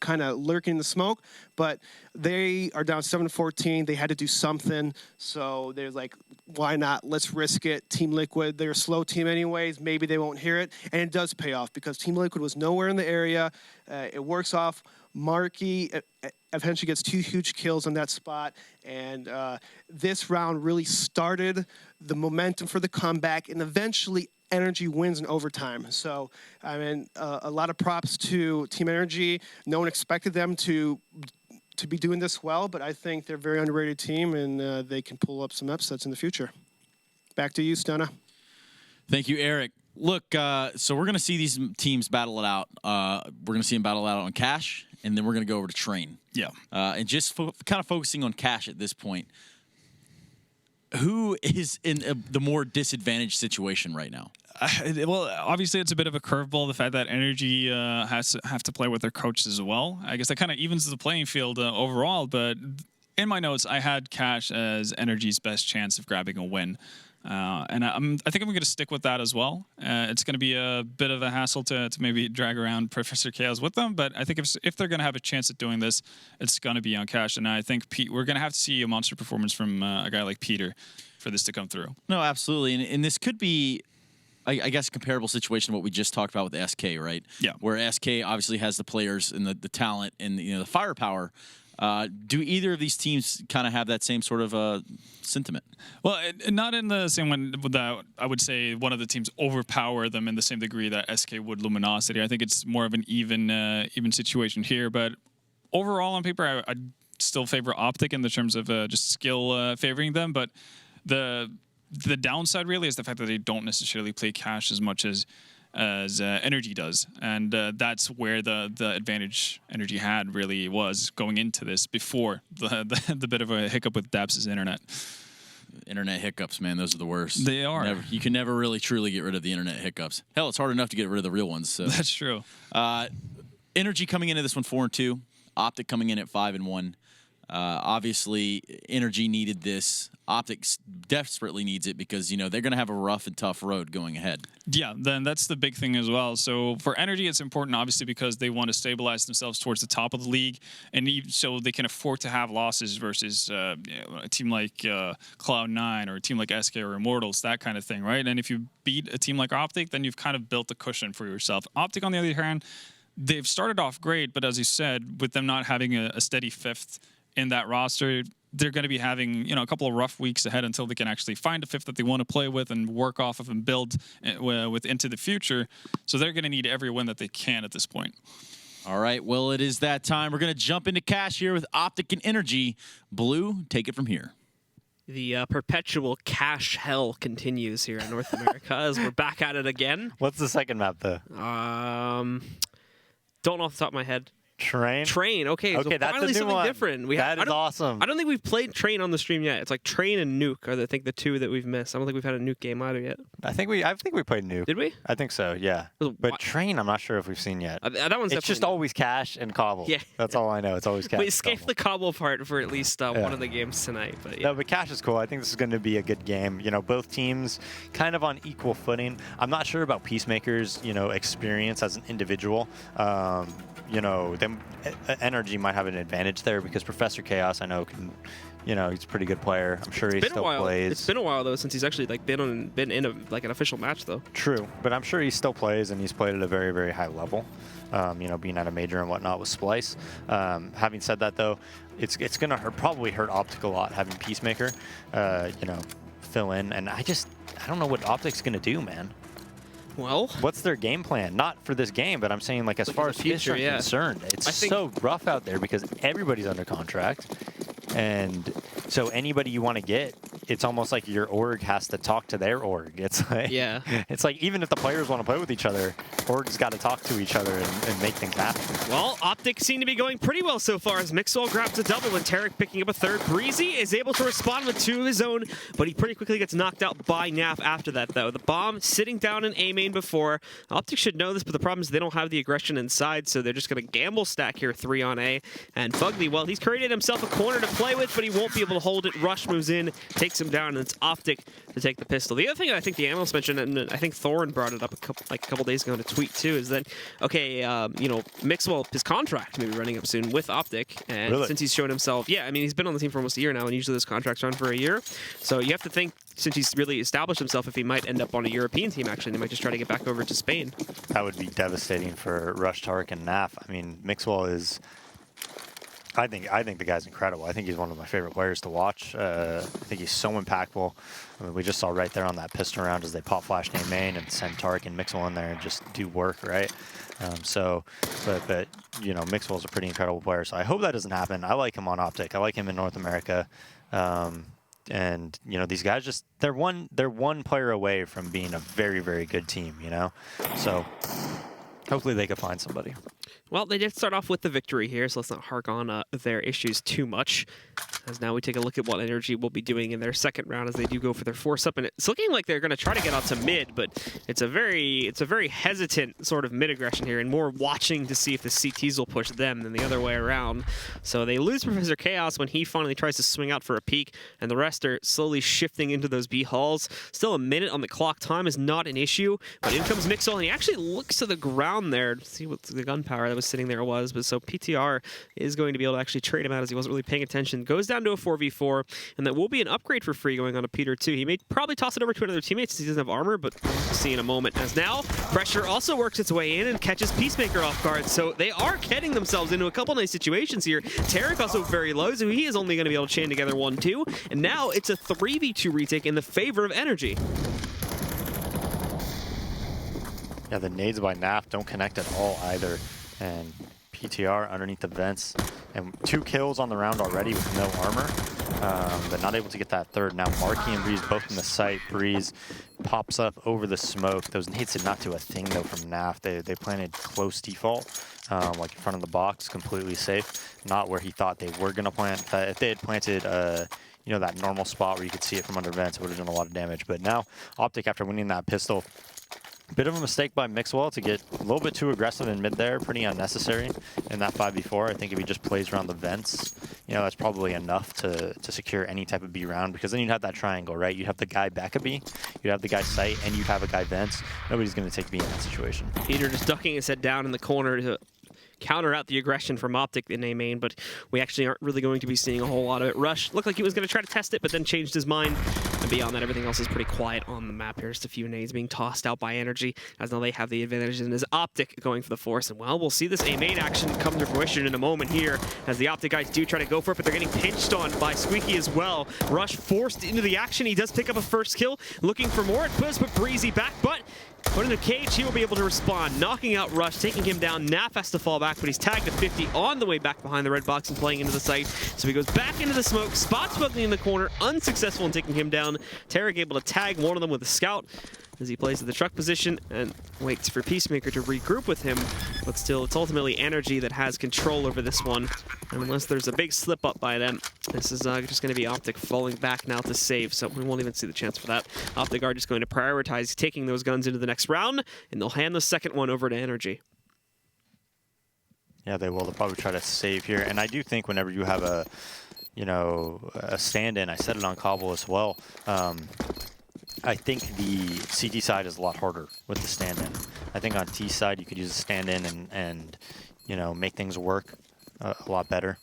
[SPEAKER 3] kind of lurking in the smoke, but they are down 7-14. They had to do something, so they're like, why not? Let's risk it. Team Liquid, they're a slow team anyways. Maybe they won't hear it, and it does pay off because Team Liquid was nowhere in the area. It works off. Marky eventually gets 2 huge kills on that spot, and this round really started the momentum for the comeback, and eventually NRG wins in overtime. So, I mean, a lot of props to Team NRG. No one expected them to be doing this well, but I think they're a very underrated team, and they can pull up some upsets in the future. Back to you, Stena.
[SPEAKER 1] Thank you, Eric. Look, so we're going to see these teams battle it out. We're going to see them battle it out on Cash, and then we're going to go over to Train.
[SPEAKER 2] Yeah.
[SPEAKER 1] And just kind of focusing on Cash at this point, who is in the more disadvantaged situation right now?
[SPEAKER 2] Well, obviously it's a bit of a curveball, the fact that NRG have to play with their coaches as well. I guess that kind of evens the playing field overall, but in my notes, I had Cash as NRG's best chance of grabbing a win. And I think I'm going to stick with that as well. It's going to be a bit of a hassle to maybe drag around Professor Chaos with them, but I think if they're going to have a chance at doing this, it's going to be on Cash. And I think we're going to have to see a monster performance from a guy like Peter for this to come through.
[SPEAKER 1] No, absolutely. And this could be, I guess, a comparable situation to what we just talked about with SK, right?
[SPEAKER 2] Yeah.
[SPEAKER 1] Where SK obviously has the players and the talent and the firepower Do either of these teams kind of have that same sort of sentiment?
[SPEAKER 2] Well, not in the same one that I would say one of the teams overpower them in the same degree that SK would Luminosity. I think it's more of an even situation here. But overall, on paper, I still favor OpTic in the terms of just skill favoring them. But the downside really is the fact that they don't necessarily play cash as much as NRG does, and that's where the advantage NRG had really was going into this before the bit of a hiccup with Dabs' internet.
[SPEAKER 1] Internet hiccups, man, those are the worst.
[SPEAKER 2] They are.
[SPEAKER 1] You can never really truly get rid of the internet hiccups. Hell, it's hard enough to get rid of the real ones. So.
[SPEAKER 2] That's true.
[SPEAKER 1] NRG coming into this one 4-2, OpTic coming in at 5-1. Obviously, NRG needed this. OpTic desperately needs it because, they're going to have a rough and tough road going ahead.
[SPEAKER 2] Yeah, then that's the big thing as well. So for NRG, it's important, obviously, because they want to stabilize themselves towards the top of the league, and so they can afford to have losses versus a team like Cloud9 or a team like SK or Immortals, that kind of thing, right? And if you beat a team like OpTic, then you've kind of built a cushion for yourself. OpTic, on the other hand, they've started off great, but as you said, with them not having a steady fifth in that roster, they're going to be having a couple of rough weeks ahead until they can actually find a fifth that they want to play with and work off of and build with into the future. So they're going to need every win that they can at this point.
[SPEAKER 1] All right, well, it is that time. We're going to jump into cash here with OpTic and NRG. Blue, take it from here.
[SPEAKER 4] The perpetual cash hell continues here in North America as we're back at it again.
[SPEAKER 5] What's the second map, though?
[SPEAKER 4] Don't know off the top of my head.
[SPEAKER 5] Train?
[SPEAKER 4] Train, okay. So
[SPEAKER 5] that's
[SPEAKER 4] finally
[SPEAKER 5] a new
[SPEAKER 4] something
[SPEAKER 5] one.
[SPEAKER 4] different.
[SPEAKER 5] That is awesome.
[SPEAKER 4] I don't think we've played Train on the stream yet. It's like Train and Nuke are, I think, the two that we've missed. I don't think we've had a Nuke game either yet.
[SPEAKER 5] I think we played Nuke.
[SPEAKER 4] Did we?
[SPEAKER 5] I think so, yeah. But Train, I'm not sure if we've seen yet.
[SPEAKER 4] That one's
[SPEAKER 5] it's just always Cash and Cobble.
[SPEAKER 4] Yeah.
[SPEAKER 5] That's all I know. It's always Cash.
[SPEAKER 4] We escaped the Cobble part for at least one of the games tonight. But yeah.
[SPEAKER 5] No, but Cash is cool. I think this is going to be a good game. Both teams kind of on equal footing. I'm not sure about Peacemaker's, experience as an individual. NRG might have an advantage there because Professor Chaos, I know, can, he's a pretty good player. I'm sure he still plays.
[SPEAKER 4] It's been a while though since he's actually been in an official match though.
[SPEAKER 5] True, but I'm sure he still plays and he's played at a very, very high level. Being at a major and whatnot with Splice. Having said that though, it's gonna probably hurt OpTic a lot having Peacemaker, fill in, and I don't know what OpTic's gonna do, man.
[SPEAKER 4] Well,
[SPEAKER 5] what's their game plan? Not for this game, but I'm saying as far as future concerned, it's so rough out there because everybody's under contract, and so anybody you want to get, it's almost like your org has to talk to their org. It's like it's like even if the players want to play with each other, orgs got to talk to each other and make things happen.
[SPEAKER 4] Well, OpTic seem to be going pretty well so far as Mixwell grabs a double and Tarek picking up a third. Breezy is able to respond with two of his own, but he pretty quickly gets knocked out by Naf after that though. The bomb sitting down in A main before. OpTic should know this, but the problem is they don't have the aggression inside, so they're just going to gamble stack here 3 on A. And Fugly, well, he's created himself a corner to play with, but he won't be able to hold it. Rush moves in, takes him down, and it's OpTic to take the pistol. The other thing I think the analyst mentioned, and I think Thorin brought it up a couple days ago in a tweet too, is that, okay, Mixwell, his contract may be running up soon with OpTic, and since he's shown himself, he's been on the team for almost a year now, and usually those contracts run for a year. So you have to think, since he's really established himself, if he might end up on a European team, actually, they might just try to get back over to Spain.
[SPEAKER 5] That would be devastating for Rush, Tarek, and Naf. I mean, Mixwell is... I think the guy's incredible. I think he's one of my favorite players to watch. I think he's so impactful. I mean, we just saw right there on that piston round as they pop flash name main and send Tarek and Mixwell in there and just do work, right? But Mixwell's a pretty incredible player. So I hope that doesn't happen. I like him on OpTic. I like him in North America. And these guys they're one player away from being a very, very good team, So hopefully they could find somebody.
[SPEAKER 4] Well, they did start off with the victory here, so let's not hark on their issues too much. As now we take a look at what NRG will be doing in their second round as they do go for their force-up. And it's looking like they're going to try to get out to mid, but it's a very hesitant sort of mid-aggression here, and more watching to see if the CTs will push them than the other way around. So they lose Professor Chaos when he finally tries to swing out for a peek, and the rest are slowly shifting into those B halls. Still a minute on the clock. Time is not an issue, but in comes Mixwell, and he actually looks to the ground there to see what's the gunpowder. was sitting there was. But so PTR is going to be able to actually trade him out as he wasn't really paying attention. Goes down to a 4v4, and that will be an upgrade for free going on to Peter too. He may probably toss it over to another teammate since he doesn't have armor, but we'll see in a moment. As now, pressure also works its way in and catches Peacemaker off guard. So they are getting themselves into a couple nice situations here. Tarek also very low, so he is only going to be able to chain together 1-2. And now it's a 3v2 retake in the favor of NRG.
[SPEAKER 5] Yeah, the nades by NAF don't connect at all either. And PTR underneath the vents. And 2 kills on the round already with no armor. But not able to get that third. Now Marky and Breeze both in the site. Breeze pops up over the smoke. Those nades did not do a thing though from NAF. They planted close default, like in front of the box, completely safe. Not where he thought they were gonna plant. If they had planted you know, that normal spot where you could see it from under vents, it would have done a lot of damage. But now OpTic, after winning that pistol, bit of a mistake by Mixwell to get a little bit too aggressive in mid there, pretty unnecessary in that 5v4. I think if he just plays around the vents, you know, that's probably enough to secure any type of B round, because then you'd have that triangle, right? You'd have the guy back a B, you'd have the guy site, and you'd have a guy vents. Nobody's going to take B in that situation.
[SPEAKER 4] Peter just ducking his head down in the corner to counter out the aggression from OpTic in A main, but we actually aren't really going to be seeing a whole lot of it. Rush looked like he was going to try to test it, but then changed his mind. And beyond that, everything else is pretty quiet on the map here. Just a few nades being tossed out by NRG, as now they have the advantage, and is OpTic going for the force. And well, we'll see this A main action come to fruition in a moment here, as the OpTic guys do try to go for it, but they're getting pinched on by Squeaky as well. Rush forced into the action. He does pick up a first kill, looking for more. It puts Breezy back, but put in the cage, he will be able to respond, knocking out Rush, taking him down. Naf has to fall back, but he's tagged to 50 on the way back behind the red box and playing into the site. So he goes back into the smoke, spot smoking in the corner, unsuccessful in taking him down. Tarek able to tag one of them with a scout as he plays at the truck position and waits for Peacemaker to regroup with him. But still, it's ultimately NRG that has control over this one. And unless there's a big slip up by them, this is just going to be OpTic falling back now to save, so we won't even see the chance for that. OpTic are just going to prioritize taking those guns into the next round, and they'll hand the second one over to NRG.
[SPEAKER 5] Yeah, they will. They'll probably try to save here. And I do think whenever you have a, you know, a stand-in, I said it on Cobble as well, I think the CT side is a lot harder with the stand-in. I think on T side you could use a stand-in and you know, make things work a lot better.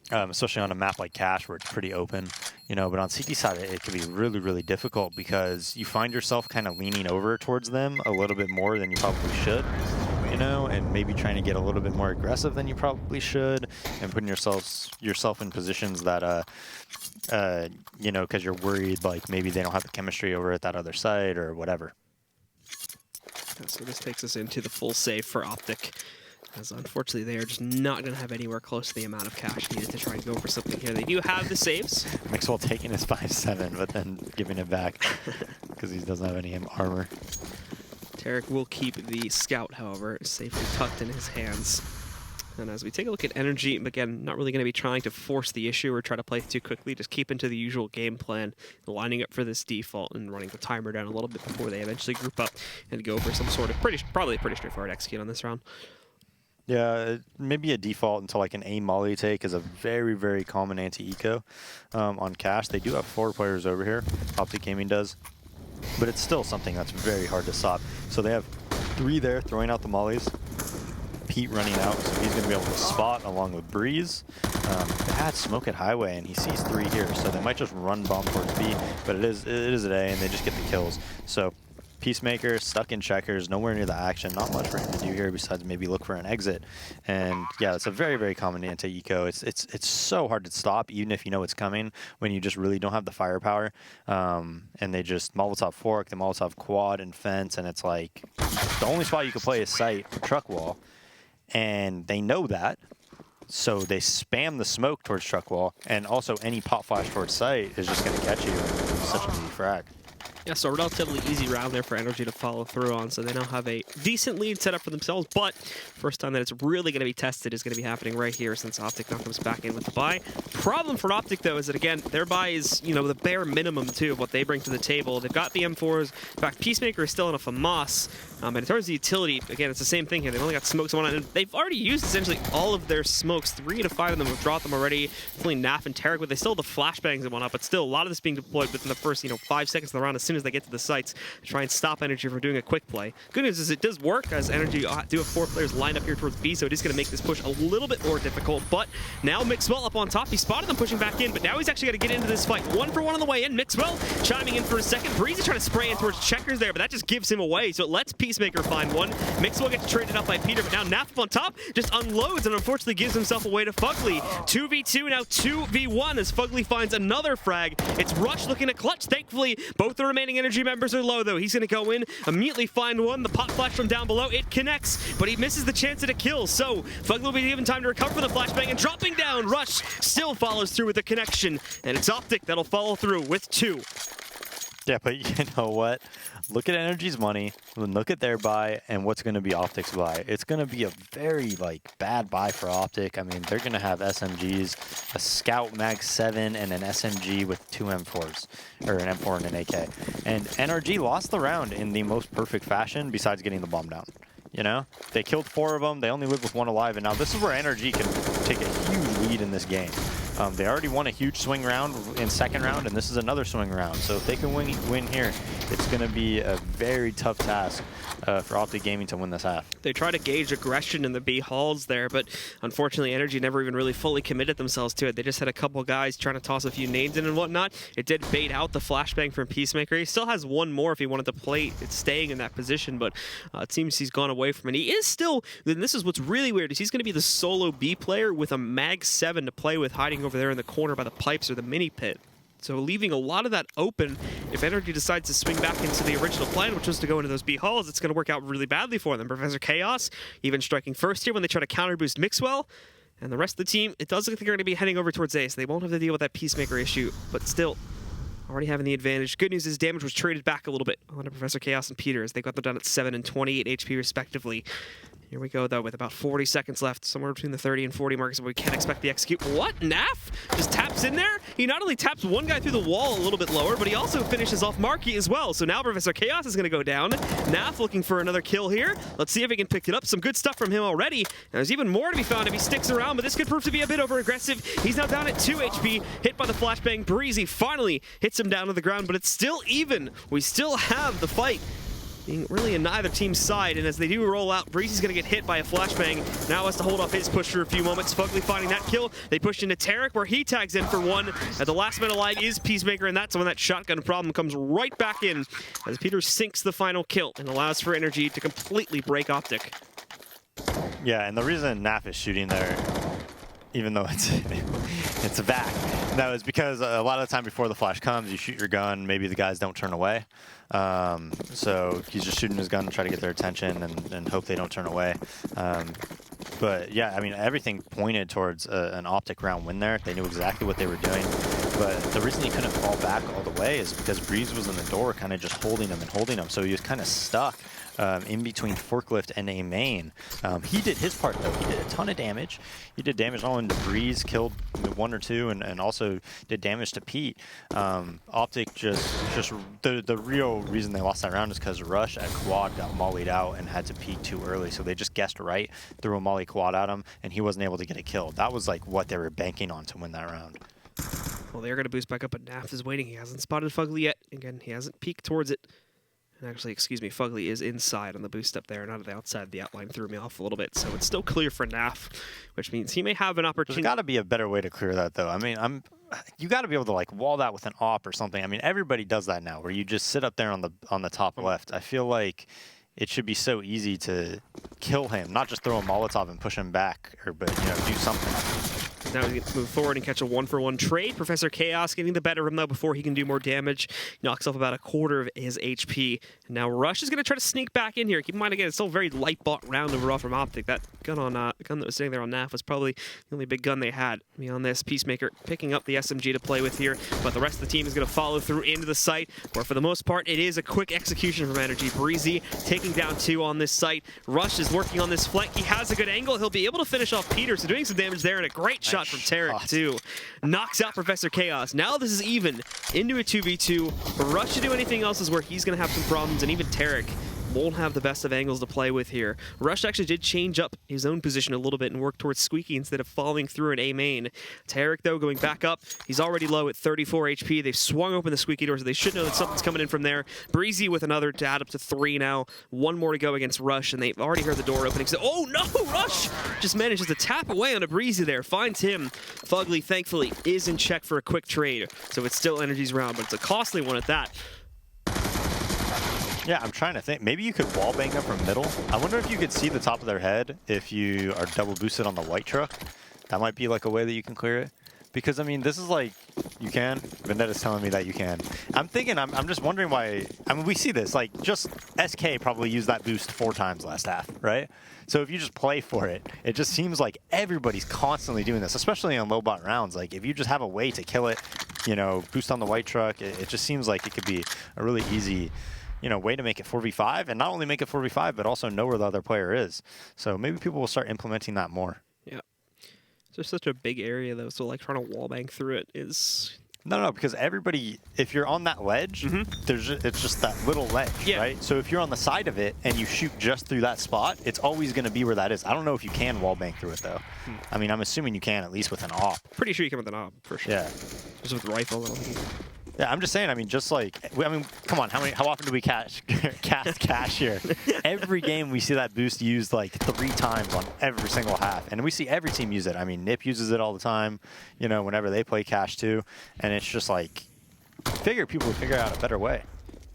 [SPEAKER 5] Especially on a map like Cache where it's pretty open, you know, but on CT side it can be really, really difficult because you find yourself kind of leaning over towards them a little bit more than you probably should, you know, and maybe trying to get a little bit more aggressive than you probably should, and putting yourself in positions that, you know, because you're worried like maybe they don't have the chemistry over at that other side or whatever.
[SPEAKER 4] So this takes us into the full save for OpTic, as unfortunately they are just not going to have anywhere close to the amount of cash needed to try and go for something here. They do have the saves.
[SPEAKER 5] Mixwell taking his 5-7, but then giving it back because he doesn't have any armor.
[SPEAKER 4] Tarek will keep the scout, however, safely tucked in his hands. And as we take a look at NRG, again, not really going to be trying to force the issue or try to play too quickly, just keep into the usual game plan, lining up for this default and running the timer down a little bit before they eventually group up and go for some sort of probably pretty straightforward execute on this round.
[SPEAKER 5] Yeah, maybe a default until like an A molly take is a very, very common anti-eco on Cache. They do have 4 players over here, OpTic Gaming does, but it's still something that's very hard to stop. So they have 3 there throwing out the mollies. Pete running out, so he's going to be able to spot along with Breeze. Bad smoke at Highway, and he sees 3 here, so they might just run bomb towards B, but it is an A, and they just get the kills. So Peacemaker stuck in checkers, nowhere near the action, not much for him to do here besides maybe look for an exit. And yeah, it's a very, very common anti-eco. It's so hard to stop, even if you know it's coming, when you just really don't have the firepower. And they just Molotov fork, the Molotov quad and fence, and it's like the only spot you can play is site or truck wall. And they know that, so they spam the smoke towards truck wall, and also any pop flash towards site is just going to catch you. It's such an easy frag.
[SPEAKER 4] Yeah, so a relatively easy round there for NRG to follow through on, so they now have a decent lead set up for themselves, but first time that it's really going to be tested is going to be happening right here since OpTic now comes back in with the buy. Problem for OpTic, though, is that, again, their buy is, you know, the bare minimum, too, of what they bring to the table. They've got the M4s. In fact, Peacemaker is still in a FAMAS, and in terms of utility, again, it's the same thing here. They've only got smokes on, and they've already used essentially all of their smokes. 3 to 5 of them have dropped them already, including Naf and Tarek, but they still have the flashbangs and whatnot, but still, a lot of this being deployed within the first, 5 seconds of the round. As soon as as they get to the sites to try and stop NRG from doing a quick play. Good news is it does work, as NRG do have 4 players lined up here towards B, so it is going to make this push a little bit more difficult. But now Mixwell up on top. He spotted them pushing back in, but now he's actually got to get into this fight. 1-for-1 on the way in. Mixwell chiming in for a second. Breezy trying to spray in towards Checkers there, but that just gives him away, so it lets Peacemaker find one. Mixwell gets traded up by Peter, but now Naf on top just unloads and unfortunately gives himself away to Fugly. 2v2, now 2v1 as Fugly finds another frag. It's Rush looking to clutch. Thankfully, both the remaining NRG members are low, though. He's going to go in, immediately find one. The pop flash from down below, it connects, but he misses the chance at a kill. So Fugly will be given time to recover from the flashbang, and dropping down, Rush still follows through with the connection, and it's OpTic that'll follow through with 2.
[SPEAKER 5] Yeah, but you know what? Look at NRG's money, look at their buy, and what's going to be OpTic's buy. It's going to be a very, bad buy for OpTic. I mean, they're going to have SMGs, a Scout Mag 7, and an SMG with 2 M4s, or an M4 and an AK. And NRG lost the round in the most perfect fashion, besides getting the bomb down. You know? They killed 4 of them, they only live with 1 alive, and now this is where NRG can take a huge lead in this game. They already won a huge swing round in second round, and this is another swing round. So if they can win here, it's going to be a very tough task for OpTic Gaming to win this half.
[SPEAKER 4] They try to gauge aggression in the B halls there, but unfortunately NRG never even really fully committed themselves to it. They just had a couple guys trying to toss a few nades in and whatnot. It did bait out the flashbang from Peacemaker. He still has 1 more if he wanted to play it staying in that position, but it seems he's gone away from it. He is still, and this is what's really weird, is he's going to be the solo B player with a Mag 7 to play with, hiding over there in the corner by the pipes or the mini pit. So leaving a lot of that open. If NRG decides to swing back into the original plan, which was to go into those B halls, it's going to work out really badly for them. Professor Chaos even striking first here when they try to counter boost Mixwell. And the rest of the team, it does look like they're going to be heading over towards A, so they won't have to deal with that Peacemaker issue, but still already having the advantage. Good news is damage was traded back a little bit onto Professor Chaos and Peter as they got them down at 7 and 28 HP respectively. Here we go, though, with about 40 seconds left, somewhere between the 30 and 40 marks, but we can't expect the execute. What? Naf just taps in there? He not only taps one guy through the wall a little bit lower, but he also finishes off Marky as well. So now Professor Chaos is going to go down. Naf looking for another kill here. Let's see if he can pick it up. Some good stuff from him already. Now, there's even more to be found if he sticks around, but this could prove to be a bit over-aggressive. He's now down at 2 HP, hit by the flashbang. Breezy finally hits him down to the ground, but it's still even. We still have the fight being really in neither team's side, and as they do roll out, Breezy's going to get hit by a flashbang. Now has to hold off his push for a few moments. Fugly finding that kill. They push into Tarek, where he tags in for 1. The last man alive is Peacemaker, and that's when that shotgun problem comes right back in, as Peter sinks the final kill and allows for NRG to completely break OpTic.
[SPEAKER 5] Yeah, and the reason Naf is shooting there, even though it's a back, no, is because a lot of the time before the flash comes, you shoot your gun, maybe the guys don't turn away. So he's just shooting his gun to try to get their attention and hope they don't turn away. But yeah, I mean, everything pointed towards an OpTic round win there. They knew exactly what they were doing. But the reason he couldn't fall back all the way is because Breeze was in the door kind of just holding him. So he was kind of stuck in between Forklift and a main. He did his part, though. He did a ton of damage. He did damage not only to Breeze, killed 1 or 2, and also did damage to Pete. OpTic just the real reason they lost that round is because Rush at quad got mollied out and had to peek too early. So they just guessed right, threw a molly quad at him, and he wasn't able to get a kill. That was like what they were banking on to win that round.
[SPEAKER 4] Well, they're going to boost back up, but Naf is waiting. He hasn't spotted Fugly yet. Again, he hasn't peeked towards it. And actually, excuse me, Fugly is inside on the boost up there, not on the outside. The outline threw me off a little bit, so it's still clear for Naf, which means he may have an opportunity.
[SPEAKER 5] There's got to be a better way to clear that, though. I mean, you got to be able to like wall that with an op or something. I mean, everybody does that now, where you just sit up there on the top left. I feel like it should be so easy to kill him, not just throw a Molotov and push him back, but do something.
[SPEAKER 4] Now he's going to move forward and catch a 1-for-1 trade. Professor Chaos getting the better of him, though, before he can do more damage. He knocks off about a quarter of his HP. And now Rush is going to try to sneak back in here. Keep in mind, again, it's still a very light bot round overall from OpTic. That gun that was sitting there on Naf was probably the only big gun they had. Beyond this, Peacemaker picking up the SMG to play with here. But the rest of the team is going to follow through into the site, where for the most part, it is a quick execution from NRG. Breezy taking down 2 on this site. Rush is working on this flank. He has a good angle. He'll be able to finish off Peter, so doing some damage there, and a great shot from Tarek, too. Knocks out Professor Chaos. Now this is even into a 2v2. For Rush to do anything else is where he's going to have some problems, and even Tarek, won't have the best of angles to play with here. Rush actually did change up his own position a little bit and work towards Squeaky instead of falling through an A main. Tarek, though, going back up. He's already low at 34 HP. They've swung open the Squeaky door, so they should know that something's coming in from there. Breezy with another to add up to 3 now. 1 more to go against Rush, and they've already heard the door opening. So, oh no, Rush just manages to tap away on a Breezy there. Finds him. Fugly, thankfully, is in check for a quick trade. So it's still NRG's round, but it's a costly one at that.
[SPEAKER 5] Yeah, I'm trying to think. Maybe you could wallbang them from middle. I wonder if you could see the top of their head if you are double boosted on the white truck. That might be like a way that you can clear it. Because, I mean, this is like, you can. Vendetta's telling me that you can. I'm thinking, I'm just wondering why. I mean, we see this. Like, just SK probably used that boost 4 times last half, right? So if you just play for it, it just seems like everybody's constantly doing this, especially on low bot rounds. Like, if you just have a way to kill it, you know, boost on the white truck, it just seems like it could be a really easy, you know, way to make it 4v5, and not only make it 4v5, but also know where the other player is. So maybe people will start implementing that more.
[SPEAKER 4] Yeah. It's just such a big area, though, so like trying to wallbang through it is...
[SPEAKER 5] No, because everybody, if you're on that ledge, it's just that little ledge, right? So if you're on the side of it and you shoot just through that spot, it's always going to be where that is. I don't know if you can wallbang through it, though. I mean, I'm assuming you can, at least with an AWP.
[SPEAKER 4] Pretty sure you can with an AWP, for sure.
[SPEAKER 5] Yeah.
[SPEAKER 4] Just with the rifle, I don't think.
[SPEAKER 5] Yeah, I'm just saying, I mean, just like, I mean, come on, how often do we cast cash here? Every game we see that boost used like 3 times on every single half. And we see every team use it. I mean, NIP uses it all the time, you know, whenever they play cash too. And it's just like, people would figure out a better way.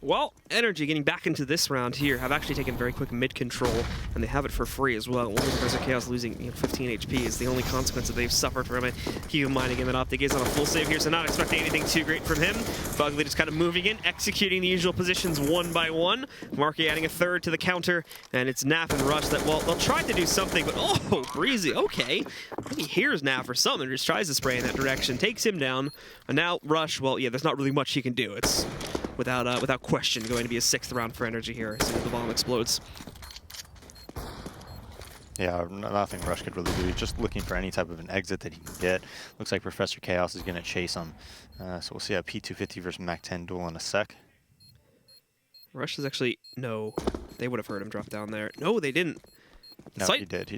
[SPEAKER 4] Well, NRG getting back into this round here have actually taken very quick mid control, and they have it for free as well. Only Professor Chaos losing 15 HP is the only consequence that they've suffered from it. Keep in mind again that OpTic is on a full save here, so not expecting anything too great from him. Fugly just kind of moving in, executing the usual positions one by one. Marky adding a third to the counter, and it's Naf and Rush that, well, they'll try to do something, but oh, Breezy, okay. I think he hears Naf or something, just tries to spray in that direction, takes him down, and now Rush, well, yeah, there's not really much he can do. It's without question going to be a 6th round for NRG here as soon as the bomb explodes.
[SPEAKER 5] Yeah, nothing Rush could really do. He's just looking for any type of an exit that he can get. Looks like Professor Chaos is going to chase him. So we'll see a P250 versus Mac-10 duel in a sec.
[SPEAKER 4] Rush is actually... No, they would have heard him drop down there. No, they didn't.
[SPEAKER 5] No, he did.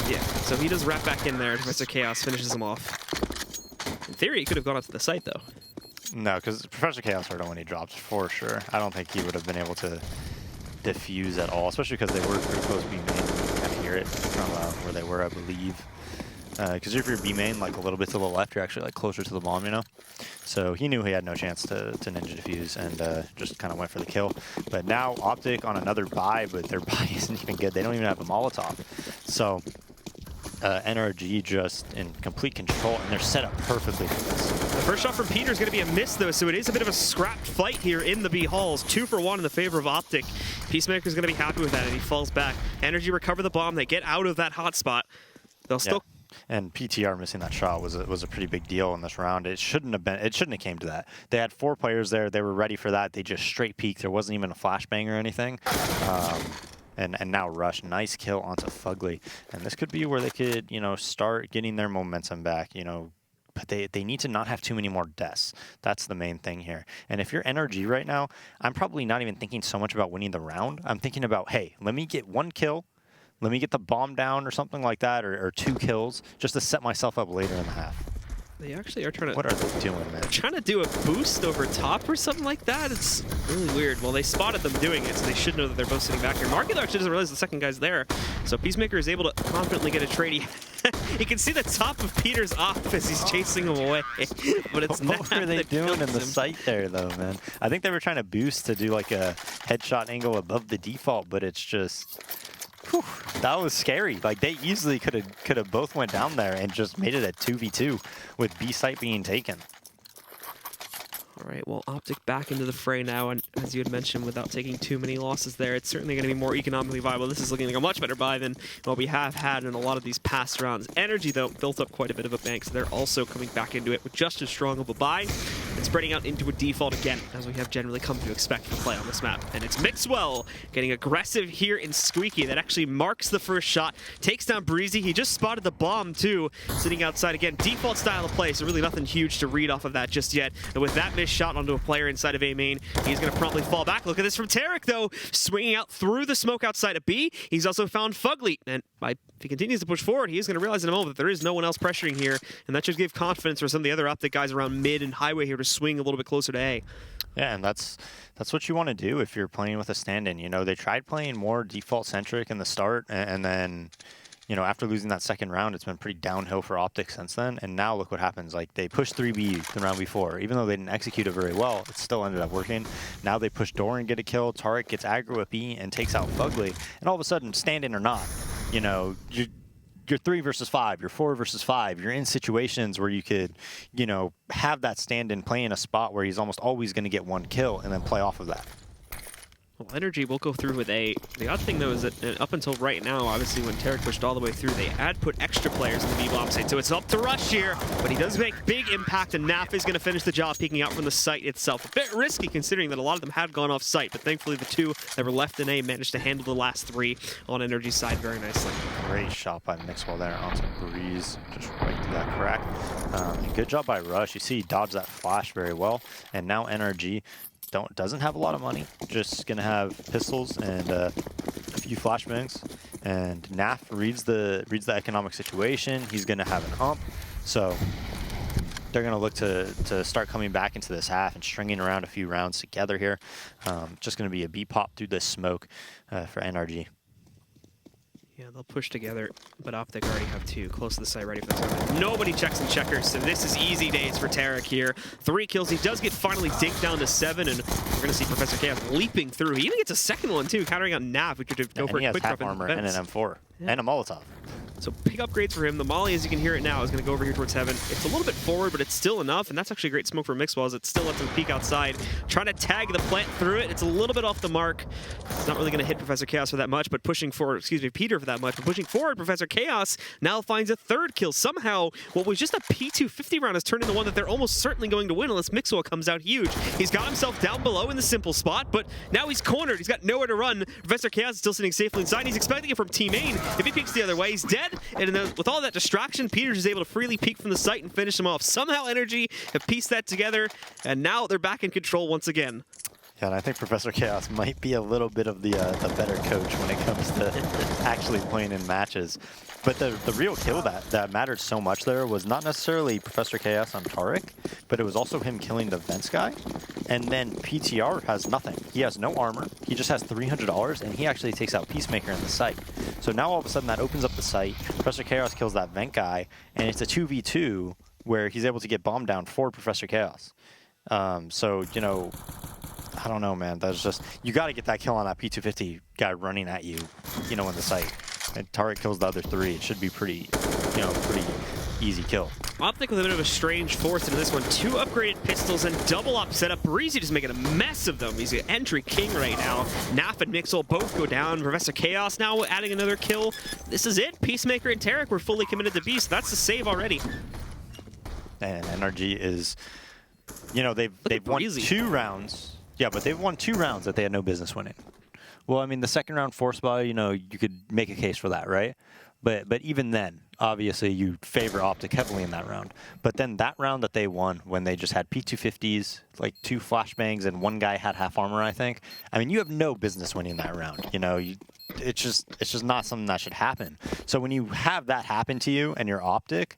[SPEAKER 4] Yeah, so he does wrap back in there. Professor Chaos finishes him off. In theory, he could have gone onto the site, though.
[SPEAKER 5] No, because Professor Chaos heard him when he dropped, for sure. I don't think he would have been able to defuse at all, especially because they were pretty close B main. You can kind of hear it from where they were, I believe. Because if you're B main, like a little bit to the left, you're actually like closer to the bomb, you know? So he knew he had no chance to ninja defuse and just kind of went for the kill. But now OpTic on another buy, but their buy isn't even good. They don't even have a Molotov. So NRG just in complete control, and they're set up perfectly for this.
[SPEAKER 4] The first shot from Peter is going to be a miss, though, so it is a bit of a scrapped fight here in the B halls. 2 for 1 in the favor of OpTic. Peacemaker's going to be happy with that, and he falls back. NRG recover the bomb. They get out of that hot spot. They'll still...
[SPEAKER 5] Yeah. And PTR missing that shot was a pretty big deal in this round. It shouldn't have came to that. They had 4 players there. They were ready for that. They just straight peeked. There wasn't even a flashbang or anything. And now Rush, nice kill onto Fugly. And this could be where they could, you know, start getting their momentum back, you know. But they need to not have too many more deaths. That's the main thing here. And if you're NRG right now, I'm probably not even thinking so much about winning the round. I'm thinking about, hey, let me get 1 kill. Let me get the bomb down or something like that, or 2 kills, just to set myself up later in the half.
[SPEAKER 4] They actually are trying to...
[SPEAKER 5] What are they doing, man?
[SPEAKER 4] They're trying to do a boost over top or something like that. It's really weird. Well, they spotted them doing it, so they should know that they're both sitting back here. Marky actually doesn't realize the second guy's there. So Peacemaker is able to confidently get a trade. He can see the top of Peter's off as he's chasing him away. But it's not.
[SPEAKER 5] What were they doing in the site there, though, man? I think they were trying to boost to do like a headshot angle above the default, but it's just... Whew, that was scary. Like, they easily could have both went down there and just made it a 2v2 with B site being taken.
[SPEAKER 4] All right, well, OpTic back into the fray now, and as you had mentioned, without taking too many losses there, it's certainly going to be more economically viable. This is looking like a much better buy than what we have had in a lot of these past rounds. NRG, though, built up quite a bit of a bank, so they're also coming back into it with just as strong of a buy. and spreading out into a default again, as we have generally come to expect for play on this map. And it's Mixwell getting aggressive here in Squeaky. That actually marks the first shot, takes down Breezy. He just spotted the bomb too, sitting outside again. Default style of play, so really nothing huge to read off of that just yet. And with that missed shot onto a player inside of A main, he's going to promptly fall back. Look at this from Tarek though, swinging out through the smoke outside of B. He's also found Fugly, and if he continues to push forward, he is going to realize in a moment that there is no one else pressuring here, and that should give confidence for some of the other OpTic guys around mid and highway here to swing a little bit closer to A.
[SPEAKER 5] Yeah, and that's what you want to do if you're playing with a stand-in. You know, they tried playing more default-centric in the start, and then, you know, after losing that second round, it's been pretty downhill for OpTic since then. And now look what happens. Like, they pushed 3B the round before. Even though they didn't execute it very well, it still ended up working. Now they push Door and get a kill. Tarek gets aggro at B and takes out Fugly. And all of a sudden, stand-in or not, you know, you're 3 versus 5, you're 4 versus 5. You're in situations where you could, you know, have that stand-in play in a spot where he's almost always going to get one kill and then play off of that.
[SPEAKER 4] Well, NRG will go through with A. The odd thing, though, is that up until right now, obviously, when Tarek pushed all the way through, they had put extra players in the B-bomb site, so it's up to Rush here, but he does make big impact, and Naf is going to finish the job peeking out from the site itself. A bit risky, considering that a lot of them had gone off site, but thankfully the 2 that were left in A managed to handle the last 3 on NRG's side very nicely.
[SPEAKER 5] Great shot by Mixwell there onto Breeze, just right through that crack. Good job by Rush. You see he dodged that flash very well, and now NRG doesn't have a lot of money, just gonna have pistols and a few flashbangs. And Naf reads the economic situation. He's gonna have an ump, so they're gonna look to start coming back into this half and stringing around a few rounds together here. Just gonna be a B pop through this smoke for NRG.
[SPEAKER 4] Yeah, they'll push together, but OpTic already have 2 close to the site ready for the time. Nobody checks and checkers, so this is easy days for Tarek here. 3 kills. He does get finally dinked down to 7, and we're going to see Professor Chaos leaping through. He even gets a second one, too, countering on Nav, which could go for a quick drop in
[SPEAKER 5] armor and an M4 and a Molotov.
[SPEAKER 4] So big upgrades for him. The Molly, as you can hear it now, is going to go over here towards Heaven. It's a little bit forward, but it's still enough, and that's actually a great smoke for Mixwell, as it still lets him peek outside. Trying to tag the plant through it. It's a little bit off the mark. It's not really going to hit Professor Chaos for that much, but pushing forward, excuse me, Peter for that much, but pushing forward, Professor Chaos now finds a 3rd kill. Somehow, what was just a P250 round has turned into one that they're almost certainly going to win unless Mixwell comes out huge. He's got himself down below in the simple spot, but now he's cornered. He's got nowhere to run. Professor Chaos is still sitting safely inside. He's expecting it from Team Main. If he peeks the other way, he's dead, and with all that distraction, Peters is able to freely peek from the site and finish him off. Somehow NRG have pieced that together, and now they're back in control once again.
[SPEAKER 5] Yeah, and I think Professor Chaos might be a little bit of the better coach when it comes to actually playing in matches. But the real kill that mattered so much there was not necessarily Professor Chaos on Tarek, but it was also him killing the Vents guy. And then PTR has nothing. He has no armor. He just has $300, and he actually takes out Peacemaker in the site. So now all of a sudden that opens up the site. Professor Chaos kills that Vent guy, and it's a 2v2 where he's able to get bombed down for Professor Chaos. So, you know, I don't know, man. That's just, you got to get that kill on that P250 guy running at you, you know, in the site. And Tarek kills the other 3. It should be pretty, you know, pretty easy kill.
[SPEAKER 4] OpTic with a bit of a strange force into this one. 2 upgraded pistols and double up setup. Breezy just making a mess of them. He's an entry king right now. Naf and Mixwell both go down. Professor Chaos now adding another kill. This is it. Peacemaker and Tarek were fully committed to B, so that's the save already.
[SPEAKER 5] And NRG is, you know, they've won 2 rounds. Yeah, but they've won 2 rounds that they had no business winning. Well, I mean, the second round force buy, you know, you could make a case for that, right? But even then, obviously, you favor OpTic heavily in that round. But then that round that they won, when they just had P250s, like 2 flashbangs, and 1 guy had half armor, I think. I mean, you have no business winning that round. You know, it's just not something that should happen. So when you have that happen to you and you're OpTic,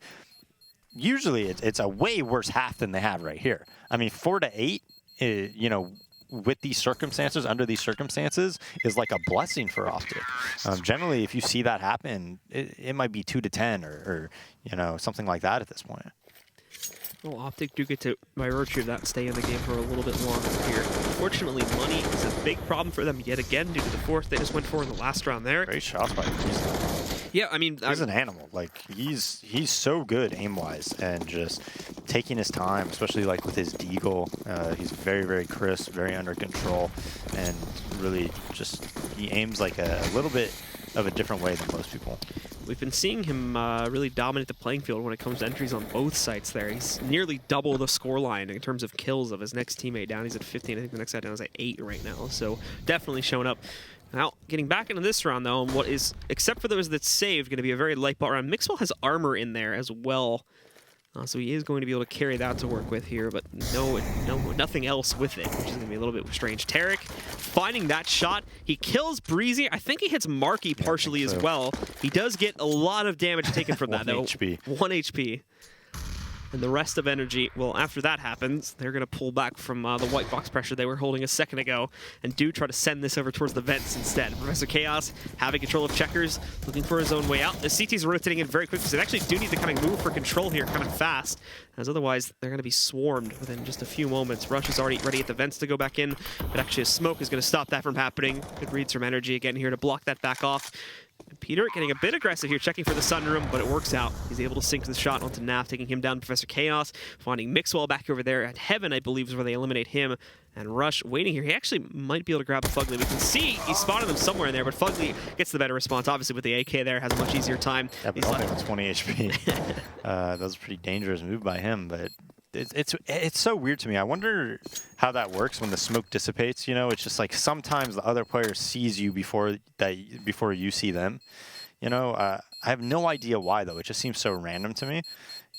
[SPEAKER 5] usually it's a way worse half than they have right here. I mean, 4-8, you know, with these circumstances, under these circumstances, is like a blessing for OpTic. Generally, if you see that happen, it might be 2-10 or you know, something like that at this point.
[SPEAKER 4] Well, OpTic do get to, by virtue of that, stay in the game for a little bit longer here. Unfortunately, money is a big problem for them yet again due to the force they just went for in the last round there.
[SPEAKER 5] Great shots by Breeze.
[SPEAKER 4] Yeah, I mean,
[SPEAKER 5] he's an animal. Like, he's so good aim-wise and just taking his time, especially like with his deagle. He's very, very crisp, very under control, and really just, he aims like a little bit of a different way than most people.
[SPEAKER 4] we've been seeing him really dominate the playing field when it comes to entries on both sites there. He's nearly double the scoreline in terms of kills of his next teammate down. He's at 15. I think the next guy down is at 8 right now. So definitely showing up. Now, getting back into this round, though, and what is, except for those that saved, going to be a very light bot round. Mixwell has armor in there as well. So he is going to be able to carry that to work with here, but nothing else with it, which is going to be a little bit strange. Tarek finding that shot. He kills Breezy. I think he hits Marky partially as well. He does get a lot of damage taken from that, though. 1 HP. And the rest of NRG, well, after that happens, they're going to pull back from the white box pressure they were holding a second ago and do try to send this over towards the vents instead. Professor Chaos having control of checkers, looking for his own way out. The CT's rotating in very quickly, so they actually do need to kind of move for control here kind of fast, as otherwise they're going to be swarmed within just a few moments. Rush is already ready at the vents to go back in, but actually a smoke is going to stop that from happening. Good reads from NRG again here to block that back off. Peter getting a bit aggressive here, checking for the sunroom, but it works out. He's able to sink the shot onto Naf, taking him down. Professor Chaos finding Mixwell back over there at Heaven, I believe, is where they eliminate him. And Rush waiting here. He actually might be able to grab Fugly. We can see he spotted him somewhere in there, but Fugly gets the better response. Obviously, with the AK there, has a much easier time.
[SPEAKER 5] Yeah, but only with 20 HP. That was a pretty dangerous move by him, but it's so weird to me. I wonder how that works when the smoke dissipates. You know, it's just like sometimes the other player sees you before you see them. You know, I have no idea why though. It just seems so random to me.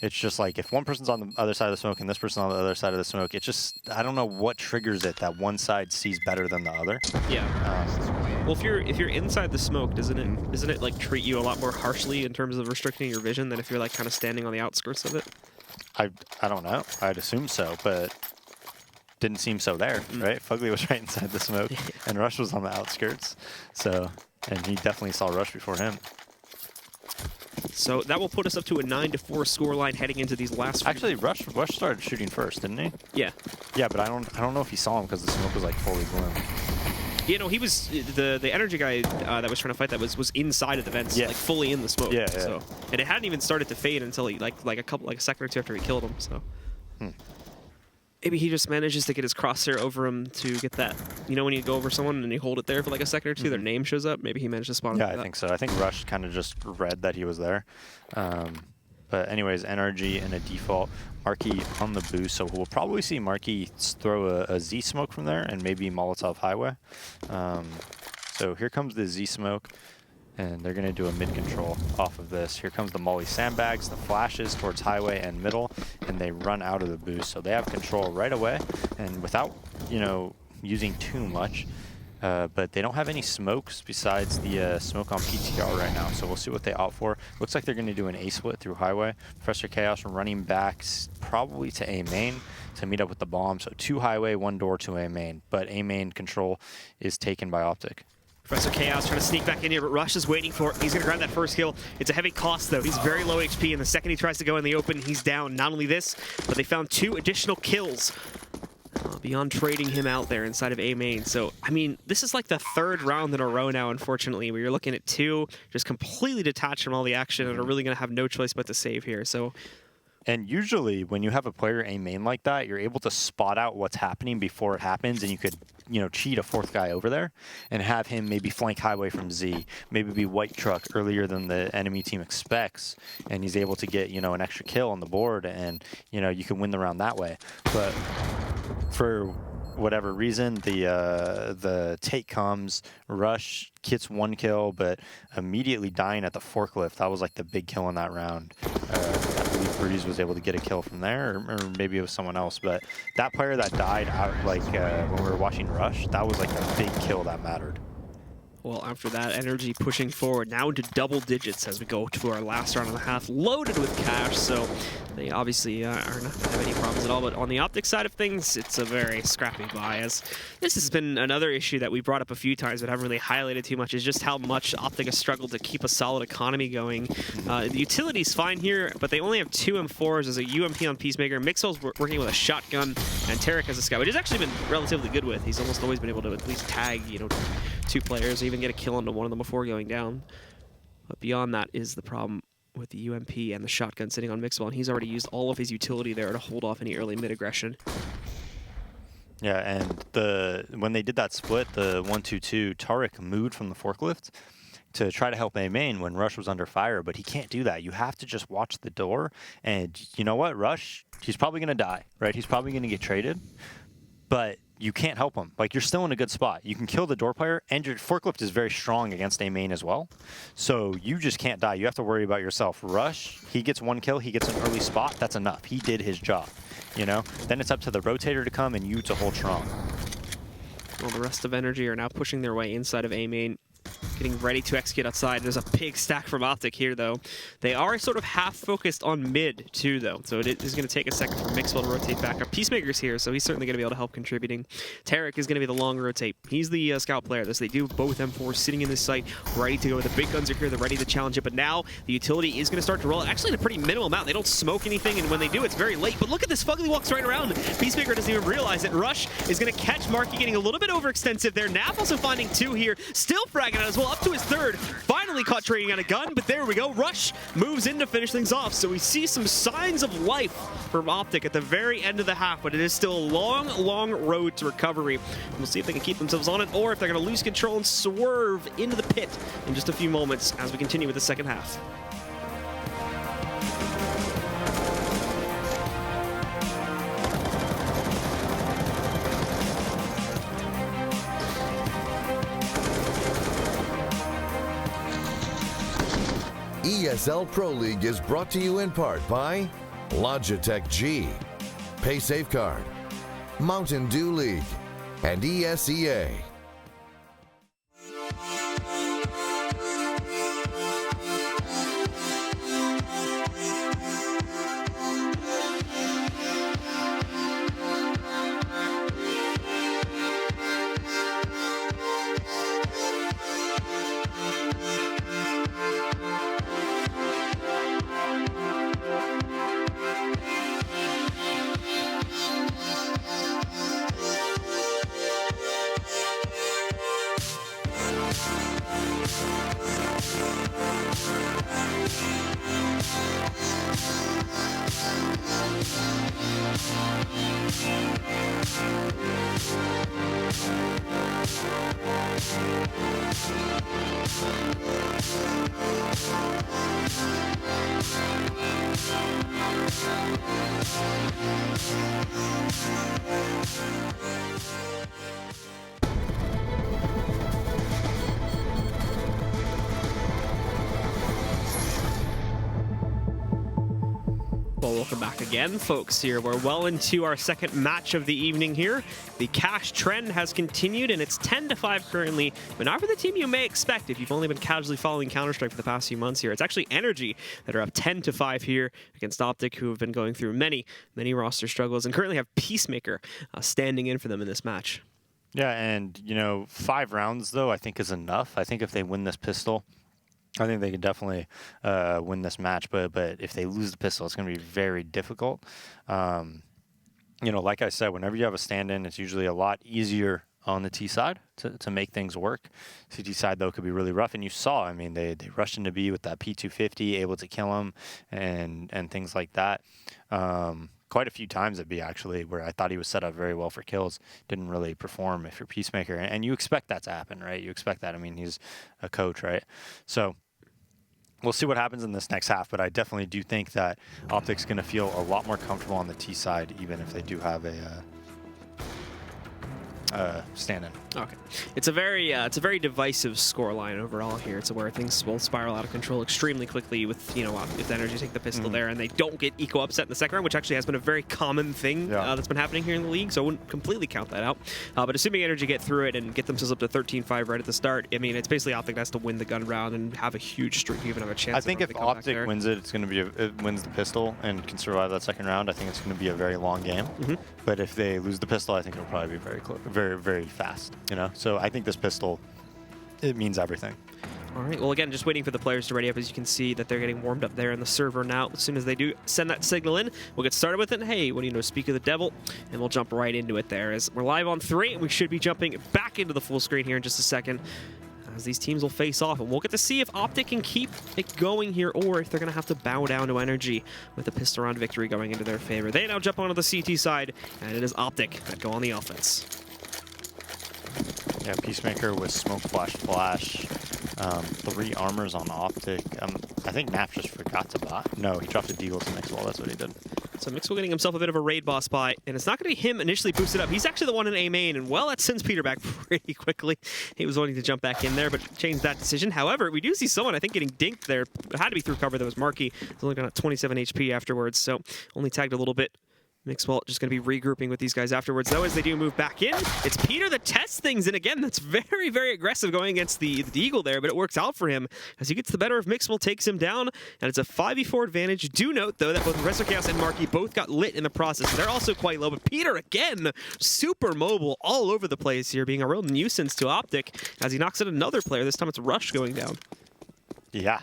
[SPEAKER 5] It's just like if one person's on the other side of the smoke and this person's on the other side of the smoke, it just, I don't know what triggers it that one side sees better than the other.
[SPEAKER 4] Yeah. Well, if you're inside the smoke, doesn't it like treat you a lot more harshly in terms of restricting your vision than if you're like kind of standing on the outskirts of it?
[SPEAKER 5] I don't know. I'd assume so, but didn't seem so there, right? Fugly was right inside the smoke, and Rush was on the outskirts. So, and he definitely saw Rush before him.
[SPEAKER 4] So that will put us up to a 9-4 scoreline heading into these last.
[SPEAKER 5] Actually, Rush started shooting first, didn't he?
[SPEAKER 4] Yeah.
[SPEAKER 5] Yeah, but I don't know if he saw him because the smoke was like fully blown.
[SPEAKER 4] You know, he was the NRG guy that was trying to fight that was inside of the vents, like fully in the smoke.
[SPEAKER 5] Yeah, yeah.
[SPEAKER 4] So, and it hadn't even started to fade until he like a second or two after he killed him. So maybe he just manages to get his crosshair over him to get that. You know, when you go over someone and you hold it there for like a second or two, their name shows up. Maybe he managed to spawn.
[SPEAKER 5] Yeah, I think so. I think Rush kind of just read that he was there. But anyways, NRG in a default. Marky on the boost, so we'll probably see Marky throw a Z smoke from there and maybe Molotov Highway. So here comes the Z smoke, and they're going to do a mid control off of this. Here comes the Molly sandbags, the flashes towards Highway and middle, and they run out of the boost. So they have control right away, and without, you know, using too much. But they don't have any smokes besides the smoke on PTR right now, so we'll see what they opt for. Looks like they're going to do an A split through Highway. Professor Chaos running back probably to A main to meet up with the bomb. So 2 Highway, 1 door to A main, but A main control is taken by OpTic.
[SPEAKER 4] Professor Chaos trying to sneak back in here, but Rush is waiting for it. He's going to grab that first kill. It's a heavy cost, though. He's very low HP, and the second he tries to go in the open, he's down. Not only this, but they found 2 additional kills beyond trading him out there inside of A main. So, I mean, this is like the 3rd round in a row now, unfortunately, where you're looking at 2 just completely detached from all the action and are really going to have no choice but to save here. So,
[SPEAKER 5] and usually when you have a player A main like that, you're able to spot out what's happening before it happens, and you could, you know, cheat a 4th guy over there and have him maybe flank Highway from Z, maybe be white truck earlier than the enemy team expects, and he's able to get, you know, an extra kill on the board, and, you know, you can win the round that way. But for whatever reason, the take comes, Rush gets 1 kill, but immediately dying at the forklift. That was like the big kill in that round. I believe Breeze was able to get a kill from there, or maybe it was someone else. But that player that died out, like when we were watching Rush, that was like a big kill that mattered.
[SPEAKER 4] Well, after that, NRG pushing forward now into double digits as we go to our last round and a half, loaded with cash. So they obviously are not going to have any problems at all. But on the OpTic side of things, it's a very scrappy buy. As this has been another issue that we brought up a few times but haven't really highlighted too much, is just how much OpTic has struggled to keep a solid economy going. The utility's fine here, but they only have 2 M4s. There's a UMP on Peacemaker. Mixwell's working with a shotgun, and Tarek has a scout, which he's actually been relatively good with. He's almost always been able to at least tag, you know, 2 players, even get a kill onto one of them before going down. But beyond that is the problem with the UMP and the shotgun sitting on Mixwell, and he's already used all of his utility there to hold off any early mid-aggression.
[SPEAKER 5] Yeah, and when they did that split, the 1-2-2, Tarek moved from the forklift, to try to help A main when Rush was under fire, but he can't do that. You have to just watch the door, and you know what? Rush, he's probably going to die, right? He's probably going to get traded, but you can't help him. Like, you're still in a good spot. You can kill the door player, and your forklift is very strong against A main as well. So you just can't die. You have to worry about yourself. Rush, he gets one kill, he gets an early spot. That's enough. He did his job, you know? Then it's up to the rotator to come and you to hold strong.
[SPEAKER 4] Well, the rest of NRG are now pushing their way inside of A main, getting ready to execute outside. There's a big stack from OpTic here, though. They are sort of half-focused on mid, too, though. So it is going to take a second for Mixwell to rotate back up. Peacemaker's here, so he's certainly going to be able to help contributing. Tarek is going to be the long rotate. He's the scout player. This they do both M4s sitting in this site, ready to go. The big guns are here. They're ready to challenge it. But now the utility is going to start to roll. Actually, in a pretty minimal amount. They don't smoke anything, and when they do, it's very late. But look at this. Fugly walks right around. Peacemaker doesn't even realize it. Rush is going to catch Marky getting a little bit overextensive there. Nap also finding 2 here. Still fragging out as well, up to his 3rd. Finally caught trading out a gun, but there we go. Rush moves in to finish things off. So we see some signs of life from OpTic at the very end of the half, but it is still a long, long road to recovery. We'll see if they can keep themselves on it or if they're going to lose control and swerve into the pit in just a few moments as we continue with the second half.
[SPEAKER 14] ESL Pro League is brought to you in part by Logitech G, Pay Safeguard, Mountain Dew League, and ESEA.
[SPEAKER 4] Well, welcome back again, folks. Here we're well into our second match of the evening here. The cash trend has continued, and it's 10-5 currently, but not for the team you may expect if you've only been casually following Counter-Strike for the past few months here. It's actually NRG that are up 10-5 here against OpTic, who have been going through many roster struggles and currently have Peacemaker standing in for them in this match.
[SPEAKER 5] Yeah, and, you know, 5 rounds, though, I think is enough. I think if they win this pistol, I think they could definitely win this match, but if they lose the pistol, it's going to be very difficult. You know, like I said, whenever you have a stand-in, it's usually a lot easier on the T side to make things work. CT side, though, could be really rough, and you saw, I mean, they rushed into B with that P250, able to kill him and things like that. Quite a few times at B, actually, where I thought he was set up very well for kills. Didn't really perform if you're Peacemaker. And you expect that to happen, right? You expect that. I mean, he's a coach, right? So we'll see what happens in this next half, but I definitely do think that OpTic's going to feel a lot more comfortable on the T side, even if they do have a stand-in.
[SPEAKER 4] Okay, it's a very divisive scoreline overall here. It's where things will spiral out of control extremely quickly with, you know, if the NRG take the pistol there and they don't get eco upset in the second round, which actually has been a very common thing that's been happening here in the league, so I wouldn't completely count that out. But assuming NRG get through it and get themselves up to 13-5 right at the start, I mean, it's basically OpTic that has to win the gun round and have a huge streak to even have a chance.
[SPEAKER 5] I think if OpTic wins it, it's going to be it wins the pistol and can survive that second round. I think it's going to be a very long game. But if they lose the pistol, I think it'll probably be very close, very fast. You know, so I think this pistol, it means everything.
[SPEAKER 4] All right, well, again, just waiting for the players to ready up. As you can see that they're getting warmed up there in the server now. As soon as they do send that signal in, we'll get started with it. Hey, what do you know, speak of the devil, and we'll jump right into it there. As we're live on 3, and we should be jumping back into the full screen here in just a second, as these teams will face off, and we'll get to see if OpTic can keep it going here, or if they're going to have to bow down to NRG with a pistol round victory going into their favor. They now jump onto the CT side, and it is OpTic that go on the offense.
[SPEAKER 5] Yeah, Peacemaker with smoke flash. 3 armors on OpTic. I think Naf just forgot to buy. No, he dropped a deagle to Mixwell. That's what he did.
[SPEAKER 4] So Mixwell getting himself a bit of a raid boss buy, and it's not going to be him initially boosted up. He's actually the one in A main, and well, that sends Peter back pretty quickly. He was wanting to jump back in there, but changed that decision. However, we do see someone, I think, getting dinked there. It had to be through cover. That was Marky. He's only got 27 HP afterwards, so only tagged a little bit. Mixwell just going to be regrouping with these guys afterwards, though, as they do move back in. It's Peter that tests things, and again, that's very, very aggressive going against the Deagle there, but it works out for him as he gets the better of Mixwell, takes him down, and it's a 5v4 advantage. Do note, though, that both Resto Chaos and Marky both got lit in the process. They're also quite low, but Peter, again, super mobile all over the place here, being a real nuisance to OpTic as he knocks out another player. This time it's Rush going down.
[SPEAKER 5] Yeah,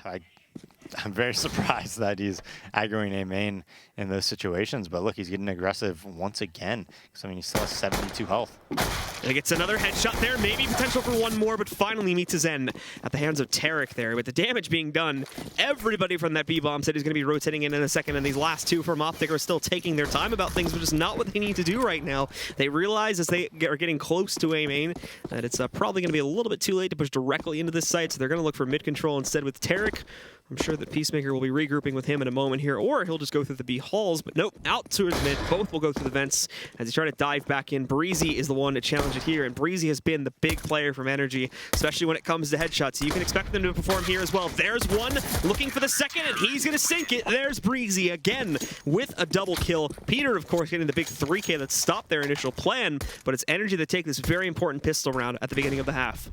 [SPEAKER 5] I'm very surprised that he's aggroing A main in those situations, but look, he's getting aggressive once again. Because I mean, he still has 72 health.
[SPEAKER 4] And he gets another headshot there, maybe potential for one more, but finally meets his end at the hands of Tarek there. With the damage being done, everybody from that B-bomb said he's going to be rotating in a second, and these last two from OpTic are still taking their time about things, which is not what they need to do right now. They realize as they are getting close to A main that it's probably going to be a little bit too late to push directly into this site, so they're going to look for mid control instead with Tarek. I'm sure that Peacemaker will be regrouping with him in a moment here, or he'll just go through the B halls, but nope, out towards mid. Both will go through the vents as he try to dive back in. Breezy is the one to challenge it here, and Breezy has been the big player from NRG, especially when it comes to headshots. So you can expect them to perform here as well. There's one looking for the second, and he's going to sink it. There's Breezy again with a double kill. Peter, of course, getting the big 3K that stopped their initial plan, but it's NRG that take this very important pistol round at the beginning of the half.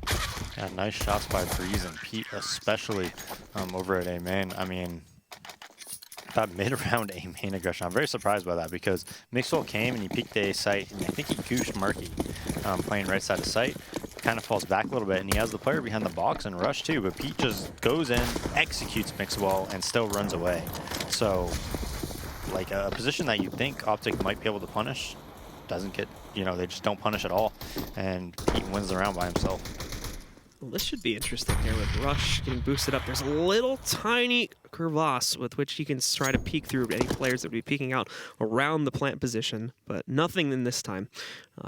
[SPEAKER 5] Yeah, nice shots by Breeze and Pete, especially over at A main. I mean, that mid-round A main aggression, I'm very surprised by that because Mixwell came and he peeked the A site, and I think he goosed Marky playing right side of site. Kind of falls back a little bit, and he has the player behind the box and Rush too, but Pete just goes in, executes Mixwell, and still runs away. So, like, a position that you think OpTic might be able to punish doesn't get, you know, they just don't punish at all, and Pete wins the round by himself.
[SPEAKER 4] Well, this should be interesting here with Rush getting boosted up. There's a little tiny crevasse with which he can try to peek through any players that would be peeking out around the plant position, but nothing in this time.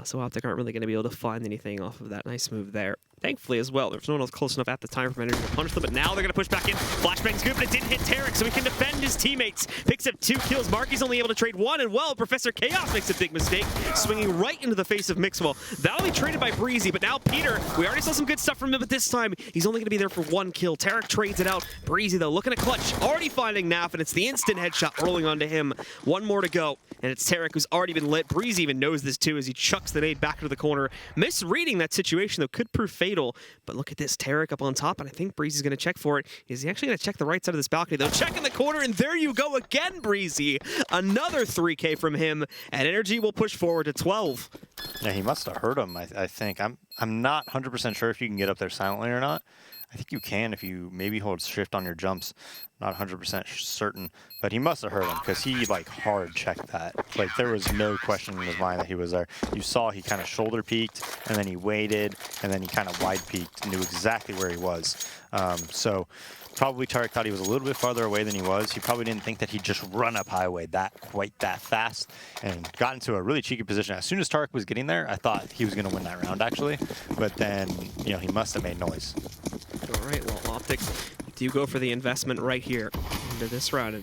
[SPEAKER 4] So OpTic aren't really going to be able to find anything off of that nice move there. Thankfully as well, there's no one else close enough at the time for NRG to punish them, but now they're going to push back in. Flashbang's good, but it didn't hit Tarek, so he can defend his teammates. Picks up 2 kills. Marky's only able to trade 1, and well, Professor Chaos makes a big mistake, swinging right into the face of Mixwell. That'll be traded by Breezy, but now Peter, we already saw some good stuff from him, but this time he's only going to be there for 1 kill. Tarek trades it out. Breezy, though, looking at clutch, already finding Naf, and it's the instant headshot rolling onto him. 1 more to go, and it's Tarek who's already been lit. Breezy even knows this too as he chucks the nade back into the corner. Misreading that situation, though, could prove fatal, but look at this, Tarek up on top, and I think Breezy's going to check for it. Is he actually going to check the right side of this balcony, though? Check in the corner, and there you go again, Breezy. Another 3K from him, and NRG will push forward to 12.
[SPEAKER 5] Yeah, he must have heard him, I think. I'm not 100% sure if you can get up there silently or not. I think you can if you maybe hold shift on your jumps. Not 100% certain, but he must have heard him because he like hard checked that. Like there was no question in his mind that he was there. You saw he kind of shoulder peeked and then he waited and then he kind of wide peeked and knew exactly where he was. So probably Tarek thought he was a little bit farther away than he was. He probably didn't think that he'd just run up highway quite that fast and got into a really cheeky position. As soon as Tarek was getting there, I thought he was going to win that round actually, but then, you know, he must have made noise.
[SPEAKER 4] All right, well, OpTic do go for the investment right here into this round.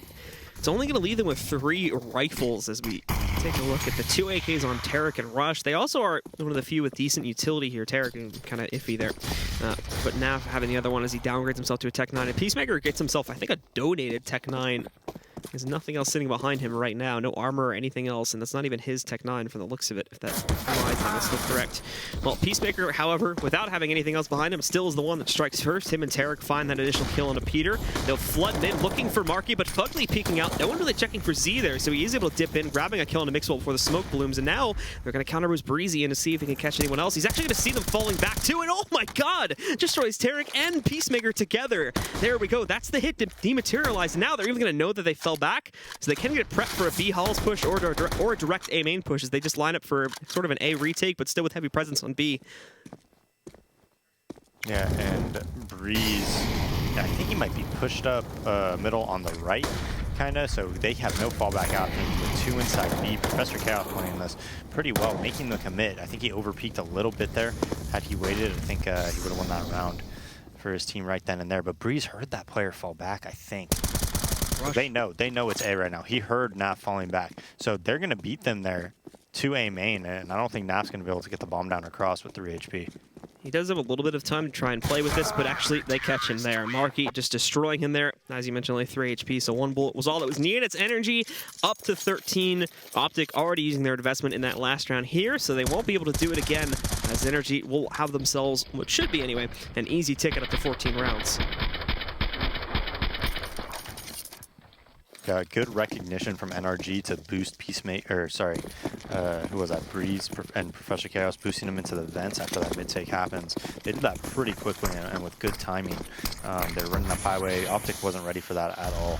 [SPEAKER 4] It's only going to leave them with 3 rifles as we take a look at the 2 AKs on Tarek and Rush. They also are one of the few with decent utility here. Tarek kind of iffy there. But Nav having the other one as he downgrades himself to a Tech 9. And Peacemaker gets himself, I think, a donated Tech 9. There's nothing else sitting behind him right now. No armor or anything else, and that's not even his Tech 9 from the looks of it, if that's still correct. Well, Peacemaker, however, without having anything else behind him, still is the one that strikes first. Him and Tarek find that initial kill onto Peter. They'll flood in, looking for Marky, but Fugly peeking out. No one really checking for Z there, so he is able to dip in, grabbing a kill onto Mixwell before the smoke blooms, and now they're going to counter-boost Breezy in to see if he can catch anyone else. He's actually going to see them falling back too, and oh my god! Destroys Tarek and Peacemaker together. There we go. That's the hit to dematerialize. Now they're even going to know that they fell back, so they can get prepped for a B halls push or a direct A main push as they just line up for sort of an A retake, but still with heavy presence on B.
[SPEAKER 5] Yeah, and Breeze, I think he might be pushed up middle on the right, kind of, so they have no fallback out. With 2 inside B, Professor Chaos playing this pretty well, making the commit. I think he overpeaked a little bit there. Had he waited, I think he would have won that round for his team right then and there. But Breeze heard that player fall back, I think. They know it's A right now. He heard Naf falling back. So they're going to beat them there to A main, and I don't think Naf's going to be able to get the bomb down across with 3 HP.
[SPEAKER 4] He does have a little bit of time to try and play with this, but actually they catch him there. Marky just destroying him there. As you mentioned, only 3 HP, so 1 bullet was all that was needed. It's NRG up to 13. OpTic already using their investment in that last round here, so they won't be able to do it again, as NRG will have themselves, what should be anyway, an easy ticket up to 14 rounds.
[SPEAKER 5] Good recognition from NRG to boost Peacemaker, who was that? Breeze and Professor Chaos boosting him into the vents after that mid-take happens. They did that pretty quickly and with good timing. They're running up highway. OpTic wasn't ready for that at all.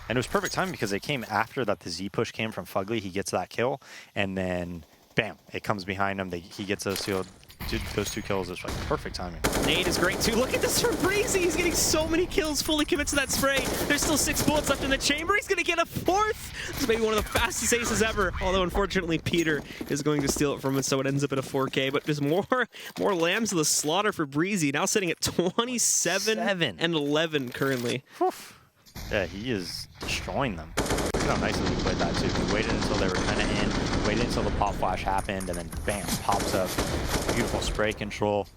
[SPEAKER 5] And it was perfect timing because they came after that the Z push came from Fugly. He gets that kill, and then, bam, it comes behind him. He gets those 2 kills. It's like perfect timing.
[SPEAKER 4] Nade is great too. Look at this from Breezy. He's getting so many kills, fully commits to that spray. There's still 6 bullets left in the chamber. He's going to get a 4th. This may be one of the fastest aces ever. Although, unfortunately, Peter is going to steal it from him, so it ends up at a 4K. But there's more lambs to the slaughter for Breezy. Now sitting at 27 and 11 currently.
[SPEAKER 5] Yeah, he is destroying them. Look how nicely he played that too. He waited until they were kind of in, waited until the pop flash happened, and then bam, pops up. Beautiful spray control.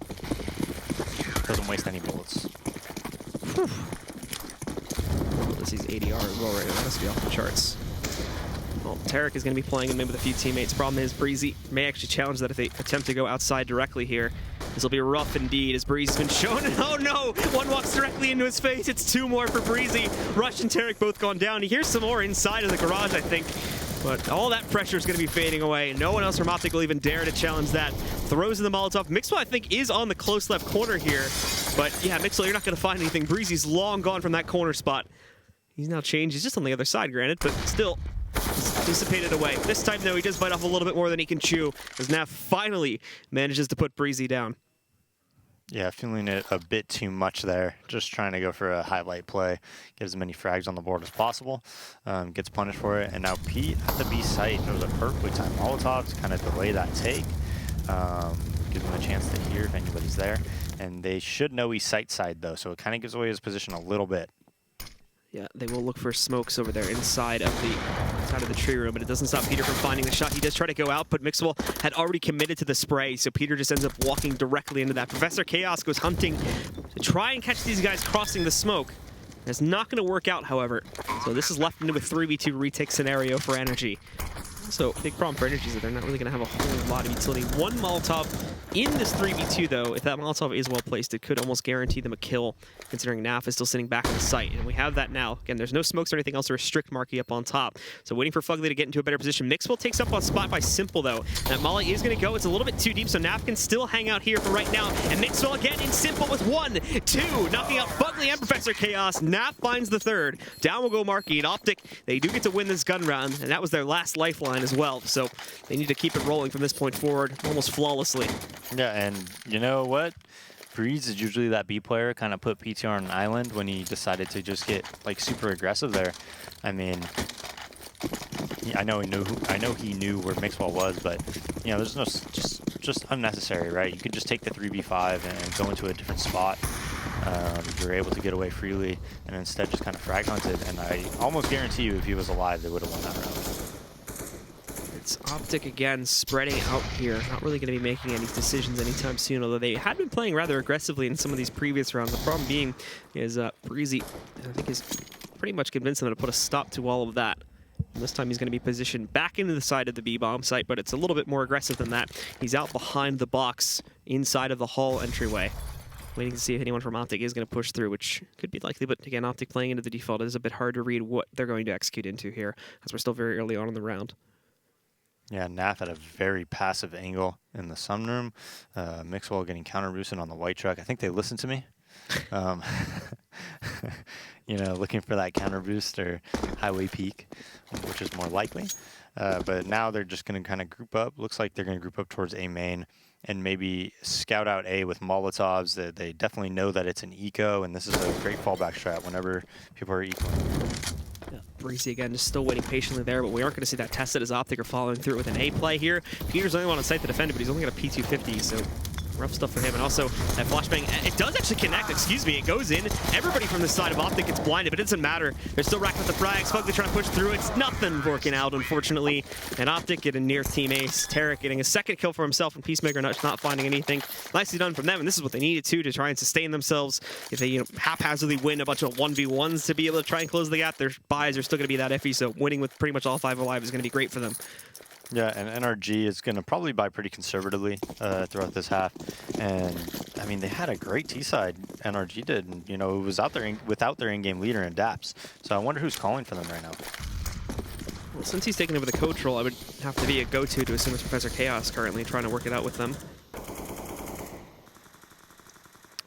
[SPEAKER 5] Doesn't waste any bullets.
[SPEAKER 4] This is ADR as well right now. Must be off the charts. Well, Tarek is going to be playing him in with a few teammates. Problem is, Breezy may actually challenge that if they attempt to go outside directly here. This will be rough indeed, as Breezy's been shown. Oh no! 1 walks directly into his face. It's 2 more for Breezy. Rush and Tarek both gone down. He hears some more inside of the garage, I think. But all that pressure is going to be fading away. No one else from OpTic will even dare to challenge that. Throws in the Molotov. Mixwell, I think, is on the close left corner here. But yeah, Mixwell, you're not going to find anything. Breezy's long gone from that corner spot. He's now changed. He's just on the other side, granted, but still dissipated away. This time, though, he does bite off a little bit more than he can chew, as Naf finally manages to put Breezy down.
[SPEAKER 5] Yeah, feeling it a bit too much there. Just trying to go for a highlight play, get as many frags on the board as possible. Gets punished for it, and now Pete at the B site. It was a perfectly timed Molotov to kind of delay that take. Gives him a chance to hear if anybody's there. And they should know he's side, though, so it kind of gives away his position a little bit.
[SPEAKER 4] Yeah, they will look for smokes over there inside of the tree room, but it doesn't stop Peter from finding the shot. He does try to go out, but Mixwell had already committed to the spray, so Peter just ends up walking directly into that. Professor Chaos goes hunting to try and catch these guys crossing the smoke. It's not going to work out, however. So this is left into a 3v2 retake scenario for NRG. So big problem for NRG is that they're not really going to have a whole lot of utility. 1 Molotov in this 3v2, though. If that Molotov is well placed, it could almost guarantee them a kill, considering Naf is still sitting back in the site. And we have that now. Again, there's no smokes or anything else to restrict Marky up on top. So waiting for Fugly to get into a better position. Mixwell takes up on spot by Simple, though. That Molly is going to go. It's a little bit too deep, so Naf can still hang out here for right now. And Mixwell again in Simple with 1, 2, knocking out Fugly and Professor Chaos. Naf finds the 3rd. Down will go Marky. And OpTic, they do get to win this gun round, and that was their last lifeline as well. So they need to keep it rolling from this point forward almost flawlessly.
[SPEAKER 5] Yeah, and you know what? Breeze is usually that B player, kind of put PTR on an island when he decided to just get like super aggressive there. I mean, I know he knew where Mixwell was, but you know, there's no just unnecessary, right? You could just take the 3v5 and go into a different spot. You're able to get away freely, and instead just kind of frag hunted. And I almost guarantee you, if he was alive, they would have won that round.
[SPEAKER 4] It's OpTic again, spreading out here. Not really going to be making any decisions anytime soon, although they had been playing rather aggressively in some of these previous rounds. The problem being is Breezy, I think, is pretty much convinced them to put a stop to all of that. And this time he's going to be positioned back into the side of the B-bomb site, but it's a little bit more aggressive than that. He's out behind the box inside of the hall entryway, waiting to see if anyone from OpTic is going to push through, which could be likely, but again, OpTic playing into the default, it is a bit hard to read what they're going to execute into here, as we're still very early on in the round.
[SPEAKER 5] Yeah, Naf at a very passive angle in the sunroom. Mixwell getting counter boosted on the white truck. I think they listened to me. You know, looking for that counter boost or highway peak, which is more likely. But now they're just going to kind of group up. Looks like they're going to group up towards A main and maybe scout out A with Molotovs. They definitely know that it's an eco, and this is a great fallback strat whenever people are ecoing.
[SPEAKER 4] Yeah, Breezy again, just still waiting patiently there, but we aren't going to see that tested as OpTic are following through with an A play here. Peter's the only one on site to defend it, but he's only got a P250, so rough stuff for him. And also, that flashbang, it does actually connect, excuse me, it goes in. Everybody from the side of OpTic gets blinded, but it doesn't matter. They're still racking up the frags. Fugly trying to push through. It's nothing working out, unfortunately. And OpTic get a near team ace. Tarek getting a second kill for himself, and Peacemaker not finding anything. Nicely done from them, and this is what they needed to try and sustain themselves. If they haphazardly win a bunch of 1v1s to be able to try and close the gap, their buys are still going to be that iffy, so winning with pretty much all 5 alive is going to be great for them.
[SPEAKER 5] Yeah, and NRG is going to probably buy pretty conservatively throughout this half. And, I mean, they had a great T-side, NRG did. And, it was out there without their in-game leader in Daps. So I wonder who's calling for them right now.
[SPEAKER 4] Well, since he's taken over the coach role, I would have to be a go-to assume it's Professor Chaos currently trying to work it out with them.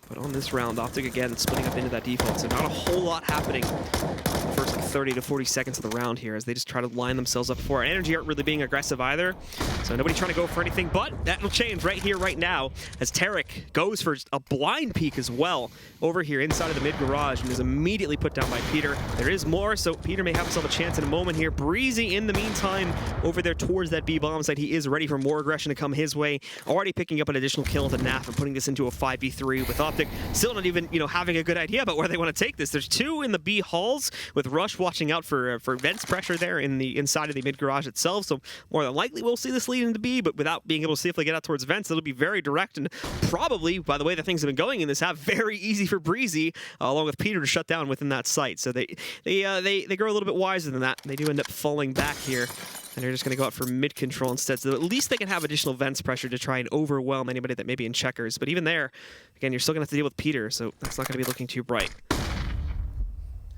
[SPEAKER 4] But on this round, OpTic again splitting up into that default, so not a whole lot happening the first 30 to 40 seconds of the round here as they just try to line themselves up for it. NRG aren't really being aggressive either, so nobody trying to go for anything, but that will change right here, right now, as Tarek goes for a blind peek as well over here inside of the mid garage and is immediately put down by Peter. There is more, so Peter may have himself a chance in a moment here. Breezy in the meantime over there towards that B bomb site. He is ready for more aggression to come his way. Already picking up an additional kill with a NAF and putting this into a 5v3 with OpTic. Still not even, having a good idea about where they want to take this. There's 2 in the B halls with Rush watching out for Vents pressure there in the inside of the mid garage itself. So more than likely we'll see this lead into B, but without being able to see if they get out towards Vents, it'll be very direct and probably, by the way that things have been going in this half, very easy for Breezy along with Peter to shut down within that site. So they grow a little bit wiser than that. They do end up falling back here. And they're just going to go out for mid control instead, so at least they can have additional Vents pressure to try and overwhelm anybody that may be in checkers. But even there, again, you're still going to have to deal with Peter, so that's not going to be looking too bright.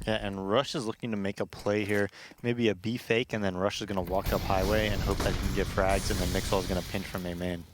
[SPEAKER 5] Yeah, and Rush is looking to make a play here. Maybe a B fake, and then Rush is going to walk up highway and hope that he can get frags, and then Mixwell is going to pinch from A main.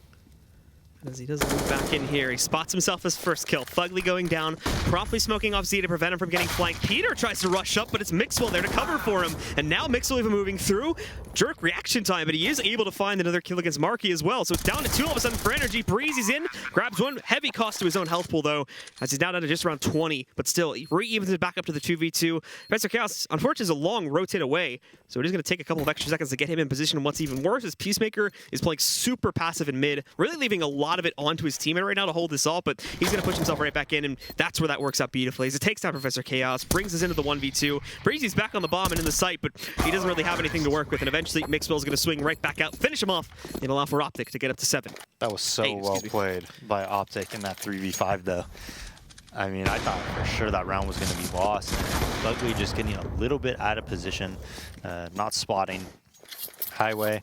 [SPEAKER 4] As he doesn't move back in here, he spots himself his first kill. Fugly going down, promptly smoking off Z to prevent him from getting flanked. Peter tries to rush up, but it's Mixwell there to cover for him. And now Mixwell even moving through. Jerk reaction time, but he is able to find another kill against Marky as well. So it's down to 2 all of a sudden for NRG. Breezy's in, grabs one. Heavy cost to his own health pool, though, as he's now down to just around 20. But still, he re-evens it back up to the 2v2. Professor Chaos, unfortunately, is a long rotate away, so it is going to take a couple of extra seconds to get him in position. And what's even worse is Peacemaker is playing super passive in mid, really leaving a lot of it onto his teammate right now to hold this off, but he's going to push himself right back in, and that's where that works out beautifully. As it takes down Professor Chaos, brings us into the 1v2. Breezy's back on the bomb and in the site, but he doesn't really have anything to work with, and eventually Mixwell's going to swing right back out, finish him off, and allow for OpTic to get up to 7.
[SPEAKER 5] That was so well played by OpTic in that 3v5, though. I mean, I thought for sure that round was going to be lost, and Fugly just getting a little bit out of position, not spotting highway,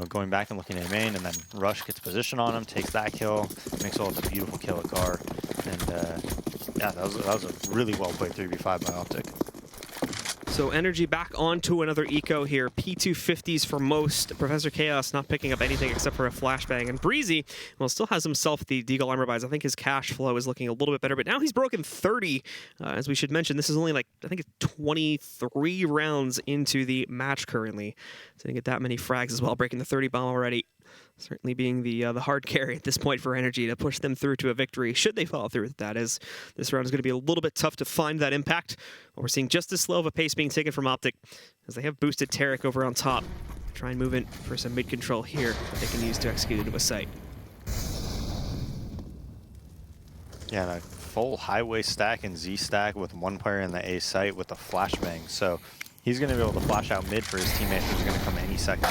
[SPEAKER 5] going back and looking at main, and then Rush gets position on him, takes that kill, Mixwell with a beautiful kill at Gar, and yeah, that was a really well played 3v5 by OpTic.
[SPEAKER 4] So NRG back onto another eco here. P250s for most. Professor Chaos not picking up anything except for a flashbang. And Breezy, well, still has himself the Deagle armor buys. I think his cash flow is looking a little bit better, but now he's broken 30. As we should mention, this is only I think it's 23 rounds into the match currently. So they get that many frags as well, breaking the 30 bomb already. Certainly being the hard carry at this point for NRG to push them through to a victory, should they follow through with that, as this round is going to be a little bit tough to find that impact. But we're seeing just as slow of a pace being taken from OpTic, as they have boosted Tarek over on top. Try and move in for some mid-control here that they can use to execute into a site.
[SPEAKER 5] Yeah, and a full highway stack and Z stack with one player in the A site with a flashbang. So he's going to be able to flash out mid for his teammate who's going to come any second.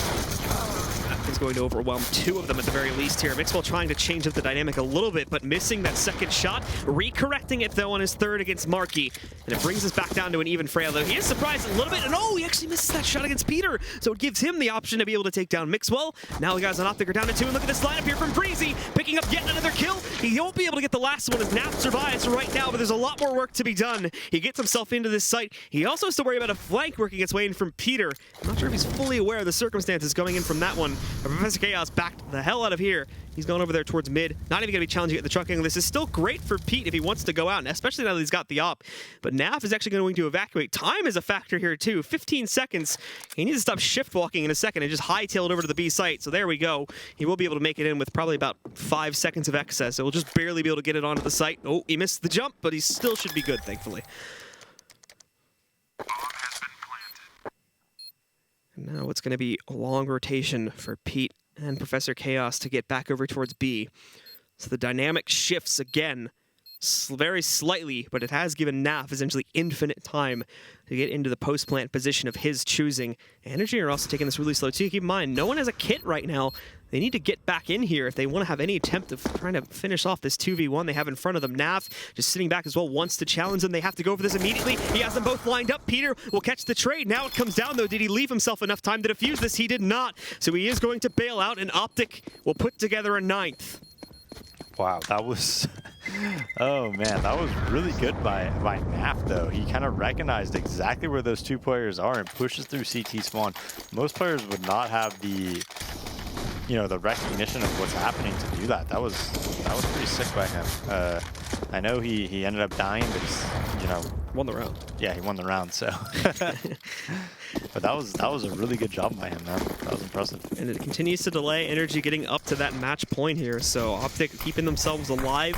[SPEAKER 4] Is going to overwhelm 2 of them at the very least here. Mixwell trying to change up the dynamic a little bit, but missing that second shot. Recorrecting it, though, on his third against Marky. And it brings us back down to an even fray, though he is surprised a little bit. And oh, he actually misses that shot against Peter. So it gives him the option to be able to take down Mixwell. Now the guys on OpTic are down to 2. And look at this lineup here from Breezy, picking up yet another kill. He won't be able to get the last one as Nap survives right now, but there's a lot more work to be done. He gets himself into this site. He also has to worry about a flank working its way in from Peter. I'm not sure if he's fully aware of the circumstances going in from that one. But Professor Chaos backed the hell out of here. He's going over there towards mid. Not even going to be challenging at the truck angle. This is still great for Pete if he wants to go out, and especially now that he's got the op. But Naf is actually going to evacuate. Time is a factor here, too. 15 seconds. He needs to stop shift walking in a second and just hightail it over to the B site. So there we go. He will be able to make it in with probably about 5 seconds of excess. So he'll just barely be able to get it onto the site. Oh, he missed the jump, but he still should be good, thankfully. And now it's going to be a long rotation for Pete and Professor Chaos to get back over towards B. So the dynamic shifts again, very slightly, but it has given NAF essentially infinite time to get into the post-plant position of his choosing. NRG are also taking this really slow too. Keep in mind, no one has a kit right now. They need to get back in here if they want to have any attempt of trying to finish off this 2v1 they have in front of them. NAF just sitting back as well, wants to challenge them. They have to go for this immediately. He has them both lined up. Peter will catch the trade. Now it comes down, though. Did he leave himself enough time to defuse this? He did not. So he is going to bail out, and OpTic will put together a 9th.
[SPEAKER 5] Wow, that was... Oh, man, that was really good by NAF, though. He kind of recognized exactly where those two players are and pushes through CT spawn. Most players would not have the... the recognition of what's happening to do that. That was pretty sick by him. I know he ended up dying, but he's,
[SPEAKER 4] won the round.
[SPEAKER 5] Yeah, he won the round, so. But that was a really good job by him, man. That was impressive.
[SPEAKER 4] And it continues to delay. NRG getting up to that match point here, so OpTic keeping themselves alive.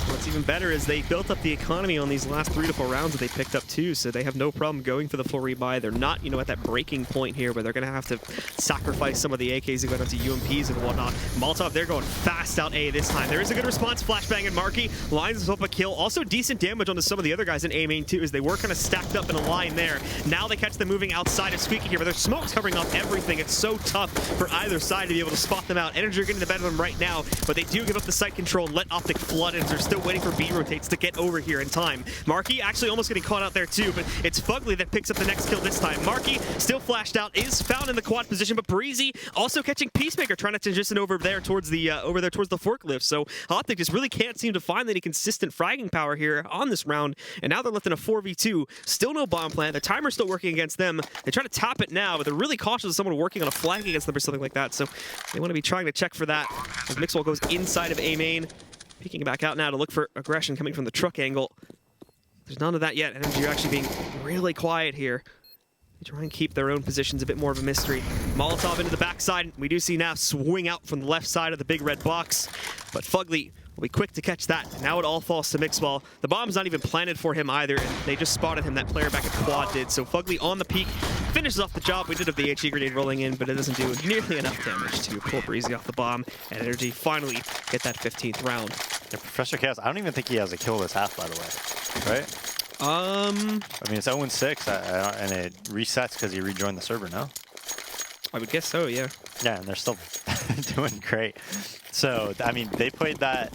[SPEAKER 4] What's even better is they built up the economy on these last 3 to 4 rounds that they picked up too, so they have no problem going for the full rebuy. They're not, at that breaking point here where they're going to have to sacrifice some of the AKs and go down to UMPs and whatnot. Molotov, they're going fast out A this time. There is a good response. Flashbang and Marky lines up a kill. Also decent damage onto some of the other guys in A main too, as they were kind of stacked up in a line there. Now they catch them moving outside of Squeaky here, but there's smokes covering up everything. It's so tough for either side to be able to spot them out. NRG are getting the better of them right now, but they do give up the site control and let OpTic flood in. They're still waiting for B rotates to get over here in time. Marky actually almost getting caught out there too, but it's Fugly that picks up the next kill this time. Marky still flashed out, is found in the quad position, but Breezy also catching Peacemaker, trying to transition over there towards the forklift. So OpTic just really can't seem to find any consistent fragging power here on this round, and now they're left in a 4v2. Still no bomb plant. The timer's still working against them. They try to tap it now, but they're really cautious of someone working on a flag against them or something like that, so they want to be trying to check for that. As Mixwell goes inside of A main, peeking back out now to look for aggression coming from the truck angle. There's none of that yet. NRG are actually being really quiet here. They try and keep their own positions a bit more of a mystery. Molotov into the backside. We do see NAF swing out from the left side of the big red box, but Fugly will be quick to catch that. Now it all falls to Mixwell. The bomb's not even planted for him either, and they just spotted him. That player back at quad did. So Fugly on the peak finishes off the job. We did have the HE grenade rolling in, but it doesn't do nearly enough damage to pull Breezy off the bomb, and NRG finally get that 15th round.
[SPEAKER 5] Yeah, Professor Chaos, I don't even think he has a kill this half, by the way. Right? I mean, it's 0-6, and it resets because he rejoined the server, no?
[SPEAKER 4] I would guess so, yeah.
[SPEAKER 5] Yeah, and they're still doing great. So, I mean, they played that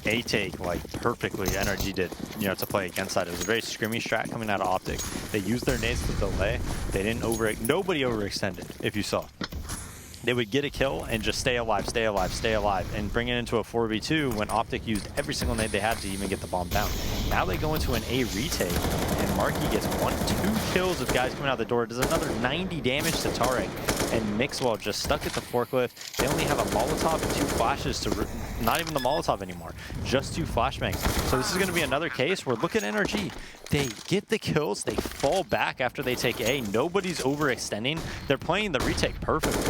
[SPEAKER 5] A take like perfectly. NRG did, to play against that. It was a very scrimmy strat coming out of OpTic. They used their nades to delay. They didn't nobody overextended, if you saw. They would get a kill and just stay alive, and bring it into a 4v2 when OpTic used every single nade they had to even get the bomb down. Now they go into an A retake, and Marky gets 1-2 kills with guys coming out the door. Does another 90 damage to Tarek, and Mixwell just stuck at the forklift. They only have a Molotov and 2 flashes to, not even the Molotov anymore, just 2 flashbangs. So this is going to be another case where, look at NRG. They get the kills, they fall back after they take A. Nobody's overextending. They're playing the retake perfectly.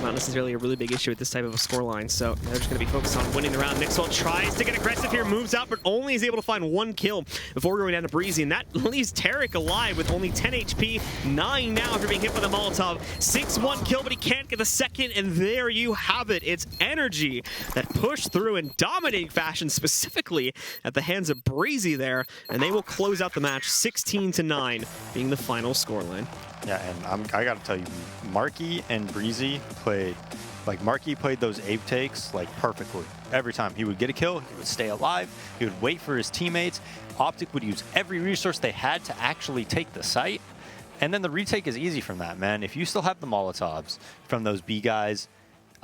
[SPEAKER 4] Not necessarily a really big issue with this type of a scoreline, so they're just going to be focused on winning the round. Mixwell tries to get aggressive here, moves out, but only is able to find 1 kill before going down to Breezy, and that leaves Tarek alive with only 10 HP, 9 now after being hit by the Molotov. 6-1 kill, but he can't get the second, and there you have it. It's NRG that pushed through in dominating fashion, specifically at the hands of Breezy there, and they will close out the match 16-9, being the final scoreline.
[SPEAKER 5] Yeah, and I gotta tell you, Marky and Breezy played, Marky played those ape takes, perfectly. Every time he would get a kill, he would stay alive, he would wait for his teammates. OpTic would use every resource they had to actually take the site, and then the retake is easy from that, man. If you still have the Molotovs from those B guys,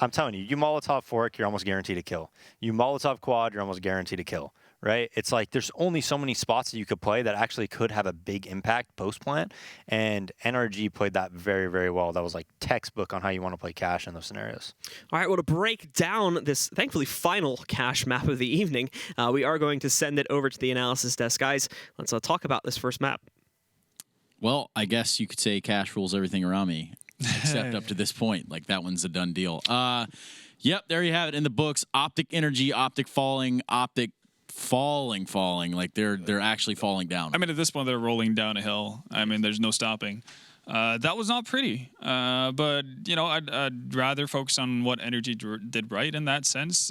[SPEAKER 5] I'm telling you, you Molotov fork, you're almost guaranteed a kill. You Molotov quad, you're almost guaranteed a kill. Right? It's like there's only so many spots that you could play that actually could have a big impact post-plant, and NRG played that very, very well. That was like textbook on how you want to play cash in those scenarios.
[SPEAKER 4] All right, well, to break down this, thankfully, final cash map of the evening, we are going to send it over to the analysis desk. Guys, let's talk about this first map.
[SPEAKER 1] Well, I guess you could say cash rules everything around me, except up to this point. That one's a done deal. Yep, there you have it in the books. OpTic NRG, OpTic falling, OpTic falling, they're actually falling down.
[SPEAKER 2] I mean, at this point, they're rolling down a hill. I mean, there's no stopping. That was not pretty. But, you know, I'd rather focus on what NRG did right in that sense.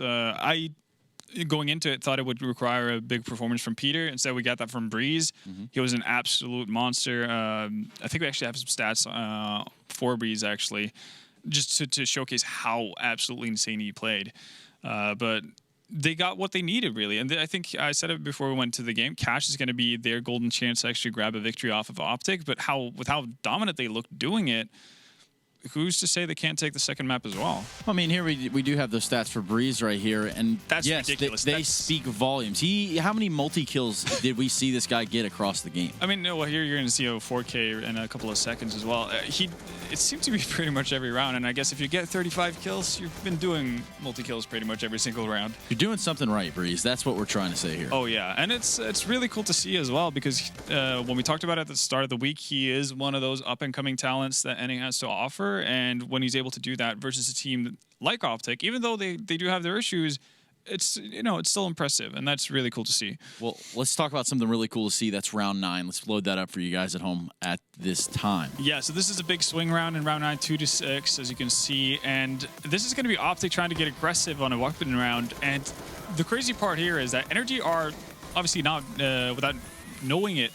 [SPEAKER 2] Going into it, thought it would require a big performance from Peter. Instead, we got that from Breeze. He was an absolute monster. I think we actually have some stats for Breeze, actually, just to showcase how absolutely insane he played. But they got what they needed, really. And I think I said it before we went to the game. Cash is going to be their golden chance to actually grab a victory off of OpTic. But with how dominant they looked doing it, who's to say they can't take the second map as well?
[SPEAKER 1] I mean, here we do have those stats for Breeze right here, and
[SPEAKER 2] that's
[SPEAKER 1] yes,
[SPEAKER 2] ridiculous.
[SPEAKER 1] They speak volumes. How many multi-kills did we see this guy get across the game?
[SPEAKER 2] I mean, no, well, here you're going to see a 4K in a couple of seconds as well. It seemed to be pretty much every round, and I guess if you get 35 kills, you've been doing multi-kills pretty much every single round.
[SPEAKER 1] You're doing something right, Breeze. That's what we're trying to say here.
[SPEAKER 2] Oh, yeah, and it's really cool to see as well, because when we talked about it at the start of the week, he is one of those up-and-coming talents that NA has to offer, and when he's able to do that versus a team like OpTic, even though they do have their issues, it's still impressive, and that's really cool to see.
[SPEAKER 1] Well, let's talk about something really cool to see. That's round 9. Let's load that up for you guys at home at this time.
[SPEAKER 2] Yeah, so this is a big swing round in round 9, 2-6, as you can see, and this is going to be OpTic trying to get aggressive on a weapon round. And the crazy part here is that NRG are obviously not, without knowing it,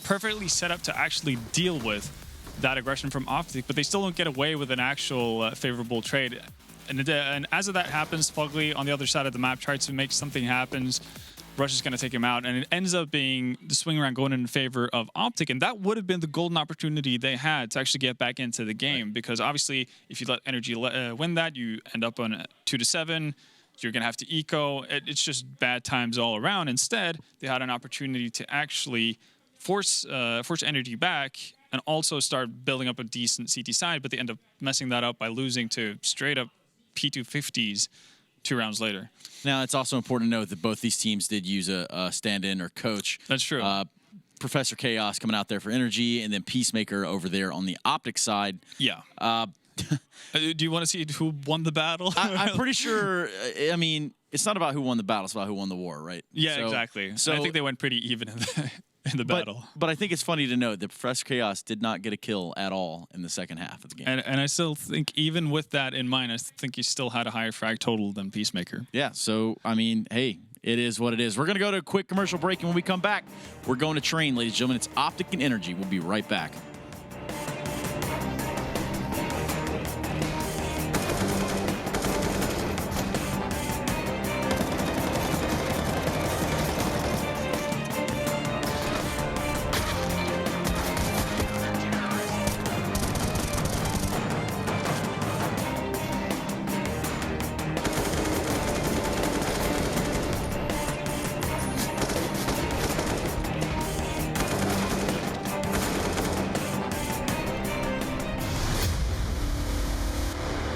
[SPEAKER 2] perfectly set up to actually deal with that aggression from OpTic, but they still don't get away with an actual favorable trade. And as that happens, Fugly on the other side of the map tries to make something happen. Rush is going to take him out, and it ends up being the swing round going in favor of OpTic, and that would have been the golden opportunity they had to actually get back into the game, because obviously if you let NRG win that, you end up on 2-7. You're going to have to eco. It's just bad times all around. Instead, they had an opportunity to actually force NRG back and also start building up a decent CT side, but they end up messing that up by losing to straight up P250s 2 rounds later.
[SPEAKER 1] Now, it's also important to note that both these teams did use a stand-in or coach.
[SPEAKER 2] That's true.
[SPEAKER 1] Professor Chaos coming out there for NRG, and then Peacemaker over there on the OpTic side.
[SPEAKER 2] Yeah. Do you want to see who won the battle?
[SPEAKER 1] I'm pretty sure, I mean, it's not about who won the battle, it's about who won the war, right?
[SPEAKER 2] Yeah, exactly. So I think they went pretty even in the battle.
[SPEAKER 1] But I think it's funny to note that Professor Chaos did not get a kill at all in the second half of the game.
[SPEAKER 2] And I still think, even with that in mind, I think he still had a higher frag total than Peacemaker.
[SPEAKER 1] Yeah, so, I mean, hey, it is what it is. We're going to go to a quick commercial break, and when we come back, we're going to train, ladies and gentlemen. It's OpTic and NRG. We'll be right back.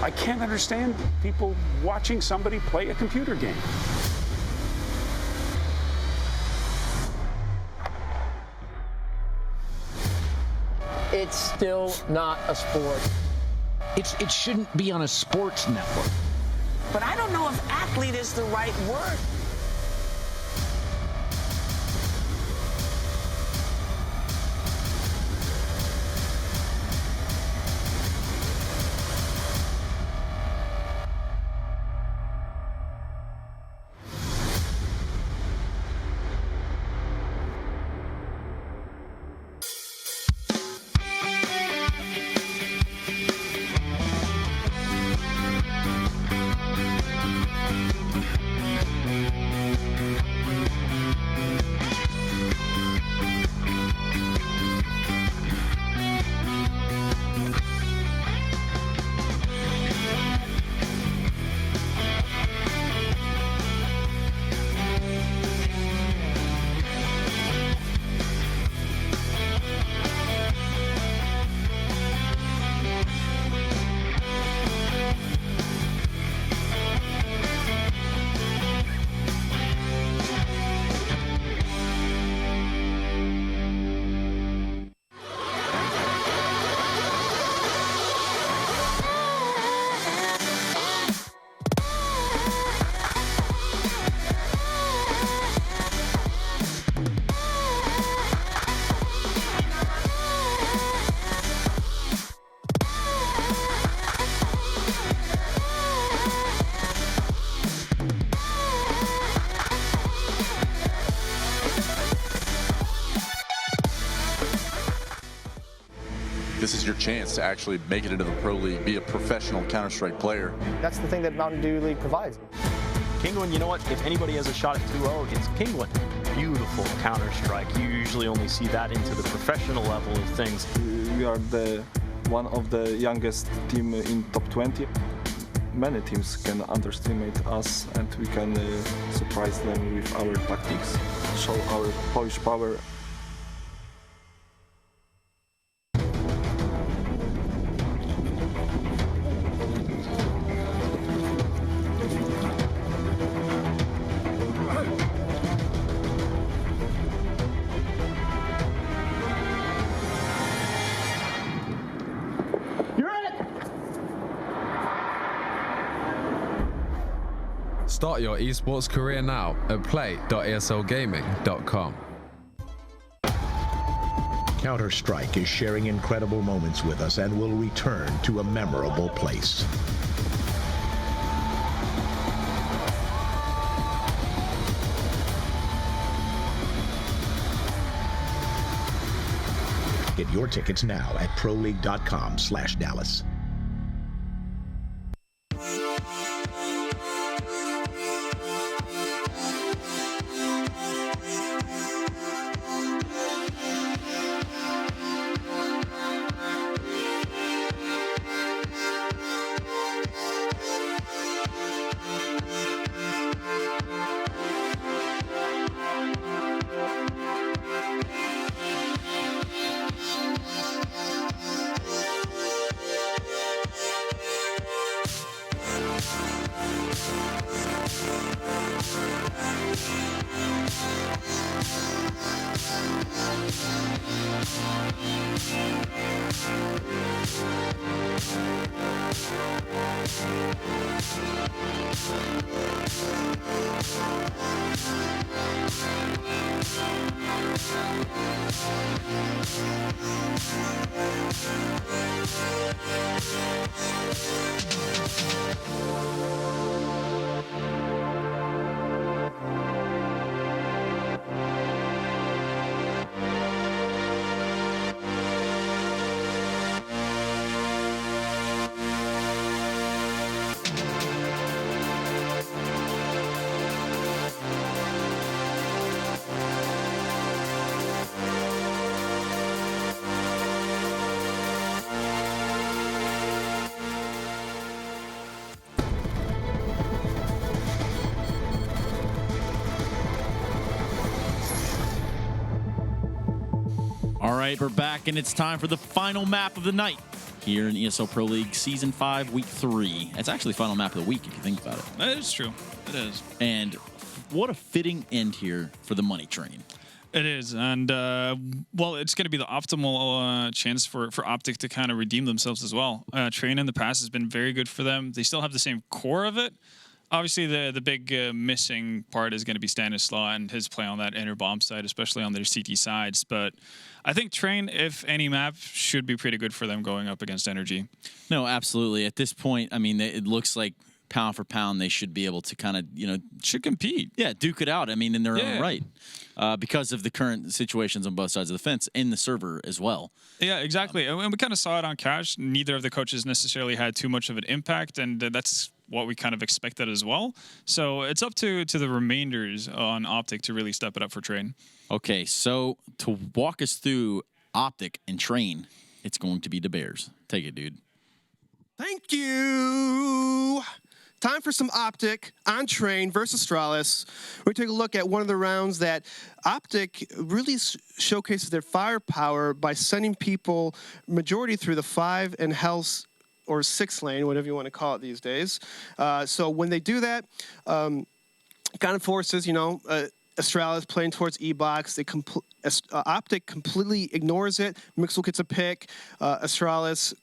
[SPEAKER 7] I can't understand people watching somebody play a computer game.
[SPEAKER 8] It's still not a sport.
[SPEAKER 9] It shouldn't be on a sports network.
[SPEAKER 10] But I don't know if athlete is the right word.
[SPEAKER 15] this is your chance to actually make it into the Pro League, be a professional Counter-Strike player.
[SPEAKER 16] That's the thing that Mountain Dew League provides.
[SPEAKER 17] Penguin, you know what? If anybody has a shot at 2-0, it's Penguin. Beautiful Counter-Strike. You usually only see that into the professional level of things.
[SPEAKER 18] We are one of the youngest team in top 20. Many teams can underestimate us, and we can surprise them with our tactics, show our Polish power.
[SPEAKER 12] Start your esports career now at play.eslgaming.com.
[SPEAKER 13] Counter-Strike is sharing incredible moments with us and will return to a memorable place. Get your tickets now at proleague.com/Dallas.
[SPEAKER 1] All right, we're back, and it's time for the final map of the night here in ESL Pro League Season 5, Week 3. It's actually final map of the week, if you think about it.
[SPEAKER 2] That is true. It is.
[SPEAKER 1] And what a fitting end here for the money train.
[SPEAKER 2] It is, and well, it's going to be the optimal chance for OpTic to kind of redeem themselves as well. Train in the past has been very good for them. They still have the same core of it. Obviously, the big missing part is going to be Stanislaw and his play on that inner bomb side, especially on their CT sides. But I think Train, if any map, should be pretty good for them going up against NRG.
[SPEAKER 1] No, absolutely. At this point, I mean, it looks like pound for pound, they should be able to kind of,
[SPEAKER 2] should compete.
[SPEAKER 1] Yeah, duke it out. I mean, in their own right, because of the current situations on both sides of the fence in the server as well.
[SPEAKER 2] Yeah, exactly. And we kind of saw it on Cash. Neither of the coaches necessarily had too much of an impact, and that's what we kind of expected as well. So it's up to the remainders on OpTic to really step it up for Train.
[SPEAKER 1] Okay, so to walk us through OpTic and Train, it's going to be the Bears. Take it, dude.
[SPEAKER 3] Thank you. Time for some OpTic on Train versus Astralis. We're going to take a look at one of the rounds that OpTic really showcases their firepower by sending people majority through the 5 and Health or 6 lane, whatever you want to call it these days. So when they do that, kind of forces, Astralis playing towards E-Box. OpTic completely ignores it. Mixel gets a pick. Astralis,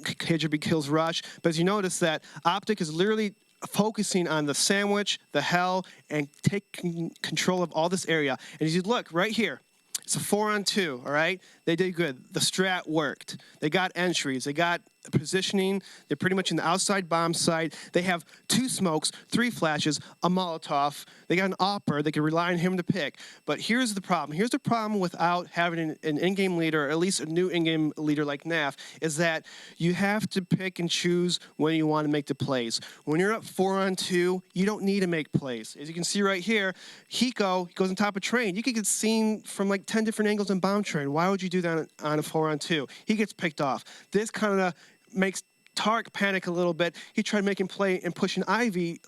[SPEAKER 3] KJB kills Rush. But as you notice that OpTic is literally focusing on the sandwich, the hell, and taking control of all this area. And as you look right here, it's a 4-on-2, all right? They did good. The strat worked. They got entries. They got positioning. They're pretty much in the outside bomb site. They have 2 smokes, 3 flashes, a Molotov. They got an Opper. They can rely on him to pick. But here's the problem. Here's the problem without having an in-game leader, or at least a new in-game leader like NAF, is that you have to pick and choose when you want to make the plays. When you're up 4-on-2, you don't need to make plays. As you can see right here, Hiko goes on top of Train. You could get seen from like 10 different angles in bomb Train. Why would you do that on a 4-on-2? He gets picked off. This kind of makes Tark panic a little bit. He tried making play and pushing Ivy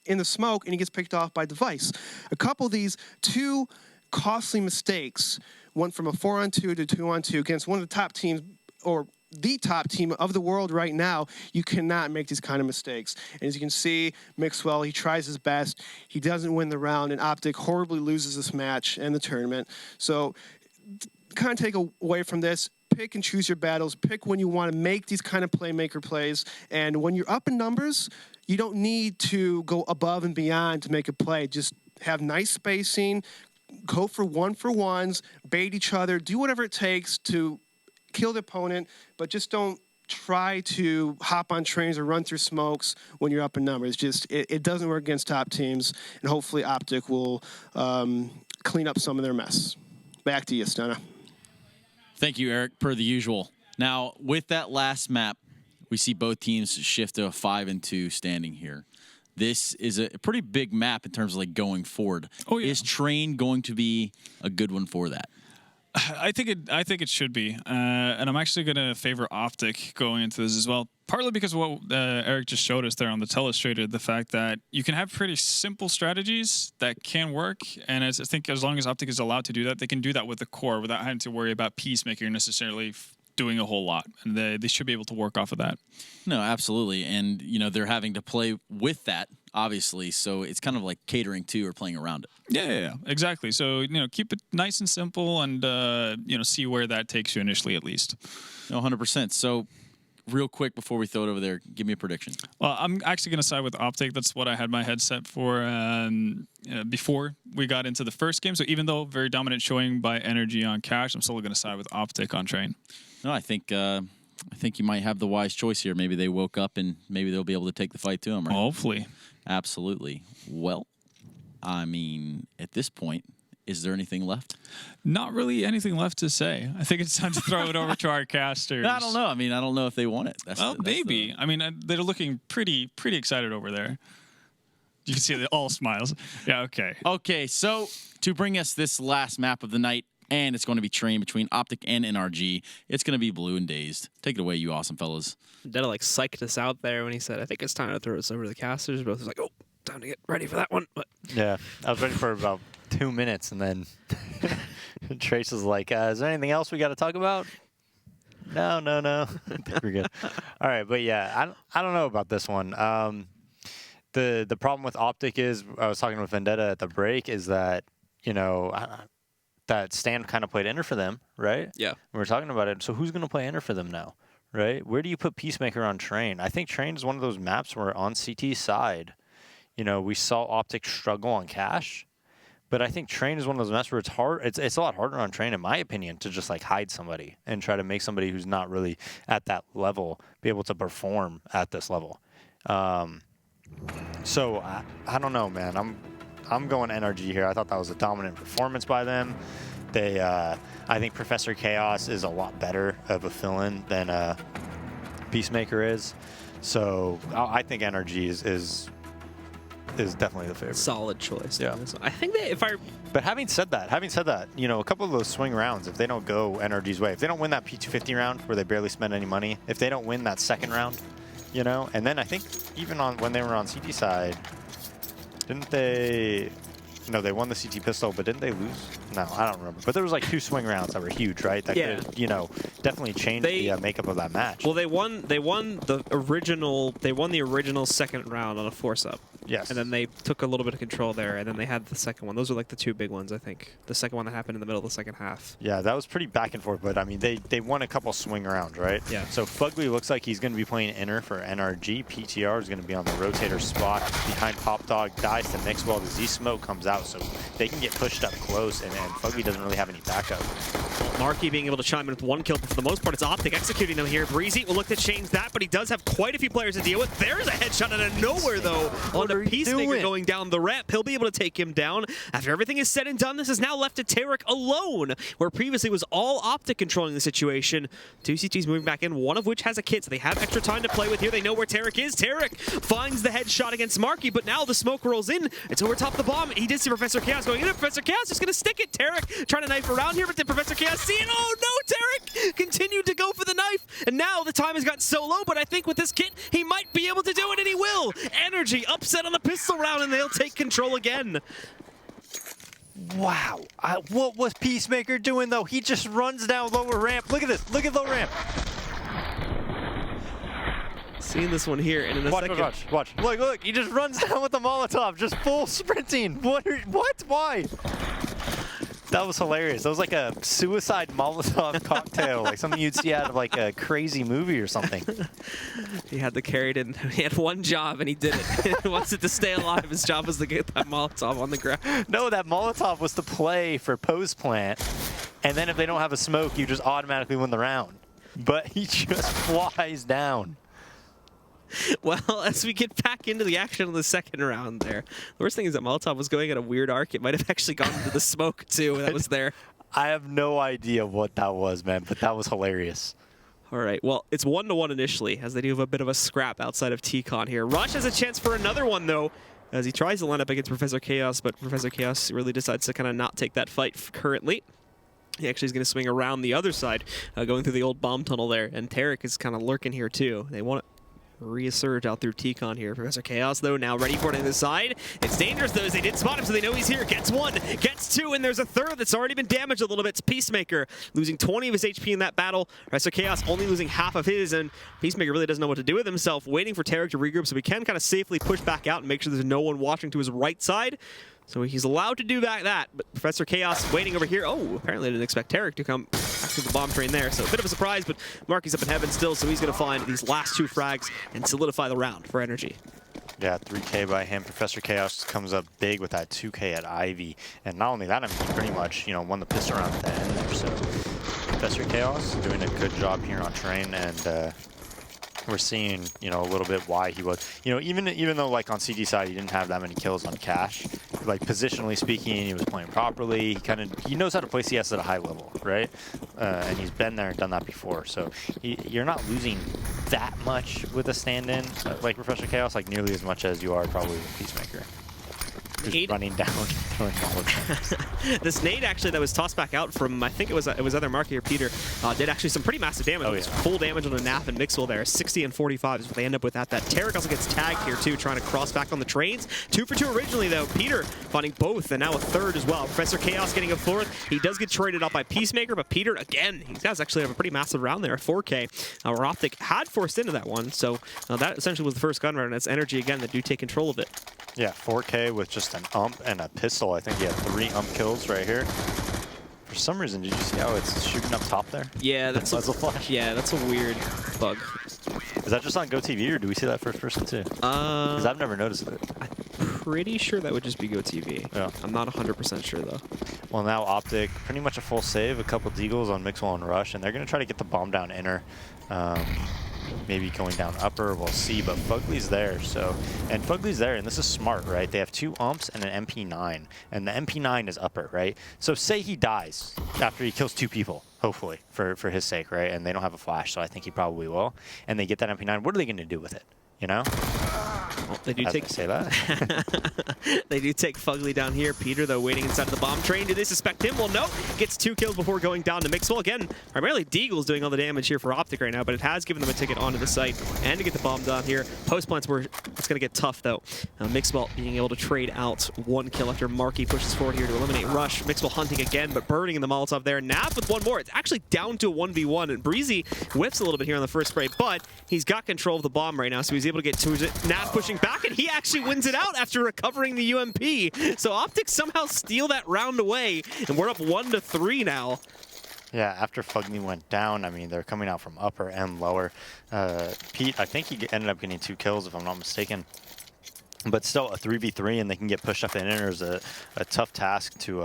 [SPEAKER 3] in the smoke, and he gets picked off by Device. A couple of these 2 costly mistakes went from a 4-on-2 to 2-on-2 against one of the top teams, or the top team of the world right now. You cannot make these kind of mistakes. And as you can see, Mixwell, he tries his best. He doesn't win the round, and OpTic horribly loses this match and the tournament. So kind of take away from this. Pick and choose your battles. Pick when you want to make these kind of playmaker plays. And when you're up in numbers, you don't need to go above and beyond to make a play. Just have nice spacing, go for 1-for-1s, bait each other, do whatever it takes to kill the opponent, but just don't try to hop on trains or run through smokes when you're up in numbers. Just it doesn't work against top teams, and hopefully OpTic will clean up some of their mess. Back to you, Stena.
[SPEAKER 1] Thank you, Eric, per the usual. Now, with that last map, we see both teams shift to a 5-2 standing here. This is a pretty big map in terms of like going forward. Oh, yeah. Is Train going to be a good one for that?
[SPEAKER 2] I think it should be, and I'm actually going to favor OpTic going into this as well. Partly because of what Eric just showed us there on the telestrator, the fact that you can have pretty simple strategies that can work, and I think as long as OpTic is allowed to do that, they can do that with the core without having to worry about Peacemaker necessarily doing a whole lot, and they should be able to work off of that. No, absolutely, and you know they're having to play with that, obviously, so it's kind of like catering to or playing around it. Yeah, exactly. So you know, keep it nice and simple, and you know, see where that takes you initially, at least. 100%. So, real quick before we throw it over there, give me a prediction. Well, I'm actually going to side with OpTic. That's what I had my headset for before we got into the first game. So even though very dominant showing by NRG on Cash, I'm still going to side with OpTic on Train. No, I think you might have the wise choice here. Maybe they woke up and maybe they'll be able to take the fight to them. Right? Hopefully. Absolutely. Well, I mean, at this point, is there anything left? Not really anything left to say. I think it's time to throw it over to our casters. I don't know. I mean, I don't know if they want it. Maybe. I mean, they're looking pretty excited over there. You can see they all smiles. Yeah, okay. Okay, so to bring us this last map of the night, and it's going to be Train between OpTic and NRG. It's going to be Blue and Dazed. Take it away, you awesome fellas.
[SPEAKER 4] Detta like psyched us out there when he said, I think it's time to throw us over to the casters. Both was like, oh, time to get ready for that one. But
[SPEAKER 5] yeah, I was ready for about 2 minutes, and then Trace was like, is there anything else we got to talk about? No. I think we're good. All right, but yeah, I don't know about this one. The problem with OpTic is, I was talking with Vendetta at the break, is that, you know, that Stan kind of played Enter for them, right? Yeah. We were talking about it. So who's going to play Enter for them now, right? Where do you put Peacemaker on Train? I think Train is one of those maps where on CT's side, you know, we saw OpTic struggle on Cash, but I think Train is one of those maps where it's hard. It's a lot harder on Train, in my opinion, to just like hide somebody and try to make somebody who's not really at that level be able to perform at this level. So I don't know, man. I'm going NRG here. I thought that was a dominant performance by them. I think Professor Chaos is a lot better of a fill-in than Peacemaker is. So I think NRG is definitely the favorite.
[SPEAKER 4] Solid choice.
[SPEAKER 5] Yeah.
[SPEAKER 4] I think that
[SPEAKER 5] But having said that, you know, a couple of those swing rounds, if they don't go NRG's way, if they don't win that P250 round where they barely spend any money, if they don't win that second round, you know, and then I think even when they were on CT side, didn't they? No, they won the CT pistol, but didn't they lose? No, I don't remember. But there was like 2 swing rounds that were huge, right? That could, you know, definitely changed the makeup of that match.
[SPEAKER 4] Well, they won the original second round on a force-up.
[SPEAKER 5] Yes.
[SPEAKER 4] And then they took a little bit of control there, and then they had the second one. Those are like the 2 big ones, I think. The second one that happened in the middle of the second half.
[SPEAKER 5] Yeah, that was pretty back and forth, but I mean, they won a couple swing rounds, right?
[SPEAKER 4] Yeah.
[SPEAKER 5] So Fugly looks like he's going to be playing Inner for NRG. PTR is going to be on the rotator spot behind Pop Dog. Dies to Mixwell. The Z-Smoke comes out, so they can get pushed up close, and Fugly doesn't really have any backup.
[SPEAKER 4] Marky being able to chime in with 1 kill, but for the most part, it's OpTic executing them here. Breezy will look to change that, but he does have quite a few players to deal with. There's a headshot out of nowhere, though, on the Peacemaker going down the ramp. He'll be able to take him down. After everything is said and done, this is now left to Tarek alone, where previously was all OpTic controlling the situation. 2 CTs moving back in, one of which has a kit, so they have extra time to play with here. They know where Tarek is. Tarek finds the headshot against Marky, but now the smoke rolls in. It's over top the bomb. He did see Professor Chaos going in. Professor Chaos is going to stick it. Tarek trying to knife around here, but did Professor Chaos see it? Oh no, Tarek continued to go for the knife, and now the time has gotten so low, but I think with this kit, he might be able to do it, and he will. NRG upset on the pistol round, and they'll take control again.
[SPEAKER 5] Wow. What was Peacemaker doing, though? He just runs down lower ramp. Look at this. Look at low ramp.
[SPEAKER 4] Seeing this one here, and in a second.
[SPEAKER 5] Watch. Look. He just runs down with the Molotov, just full sprinting. What? Why? That was hilarious. That was like a suicide Molotov cocktail, like something you'd see out of like a crazy movie or something.
[SPEAKER 4] He had to carry it in. He had one job, and he did it. He wants it to stay alive. His job was to get that Molotov on the ground.
[SPEAKER 5] No, that Molotov was to play for post plant, and then if they don't have a smoke, you just automatically win the round. But he just flies down.
[SPEAKER 4] Well, as we get back into the action of the second round there, the worst thing is that Molotov was going at a weird arc. It might have actually gone into the smoke, too, that was there.
[SPEAKER 5] I have no idea what that was, man, but that was hilarious.
[SPEAKER 4] All right, well, it's 1-1 initially, as they do have a bit of a scrap outside of T-Con here. Rush has a chance for another one, though, as he tries to line up against Professor Chaos, but Professor Chaos really decides to kind of not take that fight currently. He actually is going to swing around the other side, going through the old bomb tunnel there, and Tarek is kind of lurking here, too. They want to resurge out through T-Con here. Professor Chaos, though, now ready for it on the side. It's dangerous, though, as they did spot him, so they know he's here. Gets 1, gets 2, and there's a third that's already been damaged a little bit. It's Peacemaker, losing 20 of his HP in that battle. Professor Chaos only losing half of his, and Peacemaker really doesn't know what to do with himself, waiting for Tarek to regroup so he can kind of safely push back out and make sure there's no one watching to his right side. So he's allowed to do that, but Professor Chaos waiting over here. Oh, apparently didn't expect Tarek to come after the bomb train there. So a bit of a surprise, but Marky's up in heaven still, so he's going to find these last 2 frags and solidify the round for NRG.
[SPEAKER 5] Yeah, 3K by him. Professor Chaos comes up big with that 2K at Ivy. And not only that, I mean, he pretty much, won the pistol round at the end there. So Professor Chaos doing a good job here on train, and we're seeing, a little bit why he was, even though like on CD side he didn't have that many kills on Cash, like positionally speaking, he was playing properly. He knows how to play CS at a high level, right? And he's been there and done that before. So you're not losing that much with a stand-in like Professor Chaos, like nearly as much as you are probably with Peacemaker. Just running down, throwing all
[SPEAKER 4] This nade actually that was tossed back out from, I think it was either Marky or Peter, did actually some pretty massive damage. It was full damage on a Nap and Mixwell there. 60 and 45 is what they end up with at that. Tarek also gets tagged here too, trying to cross back on the trains. 2 for 2 originally though. Peter finding both, and now a third as well. Professor Chaos getting a 4th. He does get traded out by Peacemaker, but Peter again, he does actually have a pretty massive round there, 4K. Where OpTic had forced into that one, so that essentially was the first gun round, and it's NRG again that do take control of it.
[SPEAKER 5] Yeah, 4K with just an ump and a pistol. I think he had 3 ump kills right here. For some reason, did you see how it's shooting up top there?
[SPEAKER 4] Yeah, that's
[SPEAKER 5] muzzle flash.
[SPEAKER 4] Yeah, that's a weird bug.
[SPEAKER 5] Is that just on GoTV, or do we see that first person too? Because I've never noticed it.
[SPEAKER 4] I'm pretty sure that would just be GoTV.
[SPEAKER 5] Yeah.
[SPEAKER 4] I'm not 100% sure though.
[SPEAKER 5] Well, now OpTic, pretty much a full save, a couple deagles on Mixwell and Rush, and they're going to try to get the bomb down inner. Maybe going down upper, we'll see, but Fugly's there, and Fugly's there, and this is smart, right? They have 2 umps and an MP9, and the MP9 is upper, right? So say he dies after he kills 2 people, hopefully, for his sake, right? And they don't have a flash, so I think he probably will, and they get that MP9, what are they going to do with it, Well,
[SPEAKER 4] they do
[SPEAKER 5] say that.
[SPEAKER 4] They do take Fugly down here. Peter, though, waiting inside of the bomb train. Do they suspect him? Well, no. Gets 2 kills before going down to Mixwell. Again, primarily Deagle's doing all the damage here for OpTic right now, but it has given them a ticket onto the site and to get the bomb down here. Post plants where it's going to get tough, though. Mixwell being able to trade out 1 kill after Marky pushes forward here to eliminate Rush. Mixwell hunting again, but burning in the Molotov there. Nap with 1 more. It's actually down to a 1v1, and Breezy whiffs a little bit here on the first spray, but he's got control of the bomb right now, so he's able to get to it. Nap pushing back, and he actually wins it out after recovering the UMP. So OpTic somehow steal that round away, and we're up 1-3 now.
[SPEAKER 5] Yeah, after Fugly went down, I mean, they're coming out from upper and lower. Pete, I think he ended up getting 2 kills, if I'm not mistaken. But still, a 3v3 and they can get pushed up in is a tough task to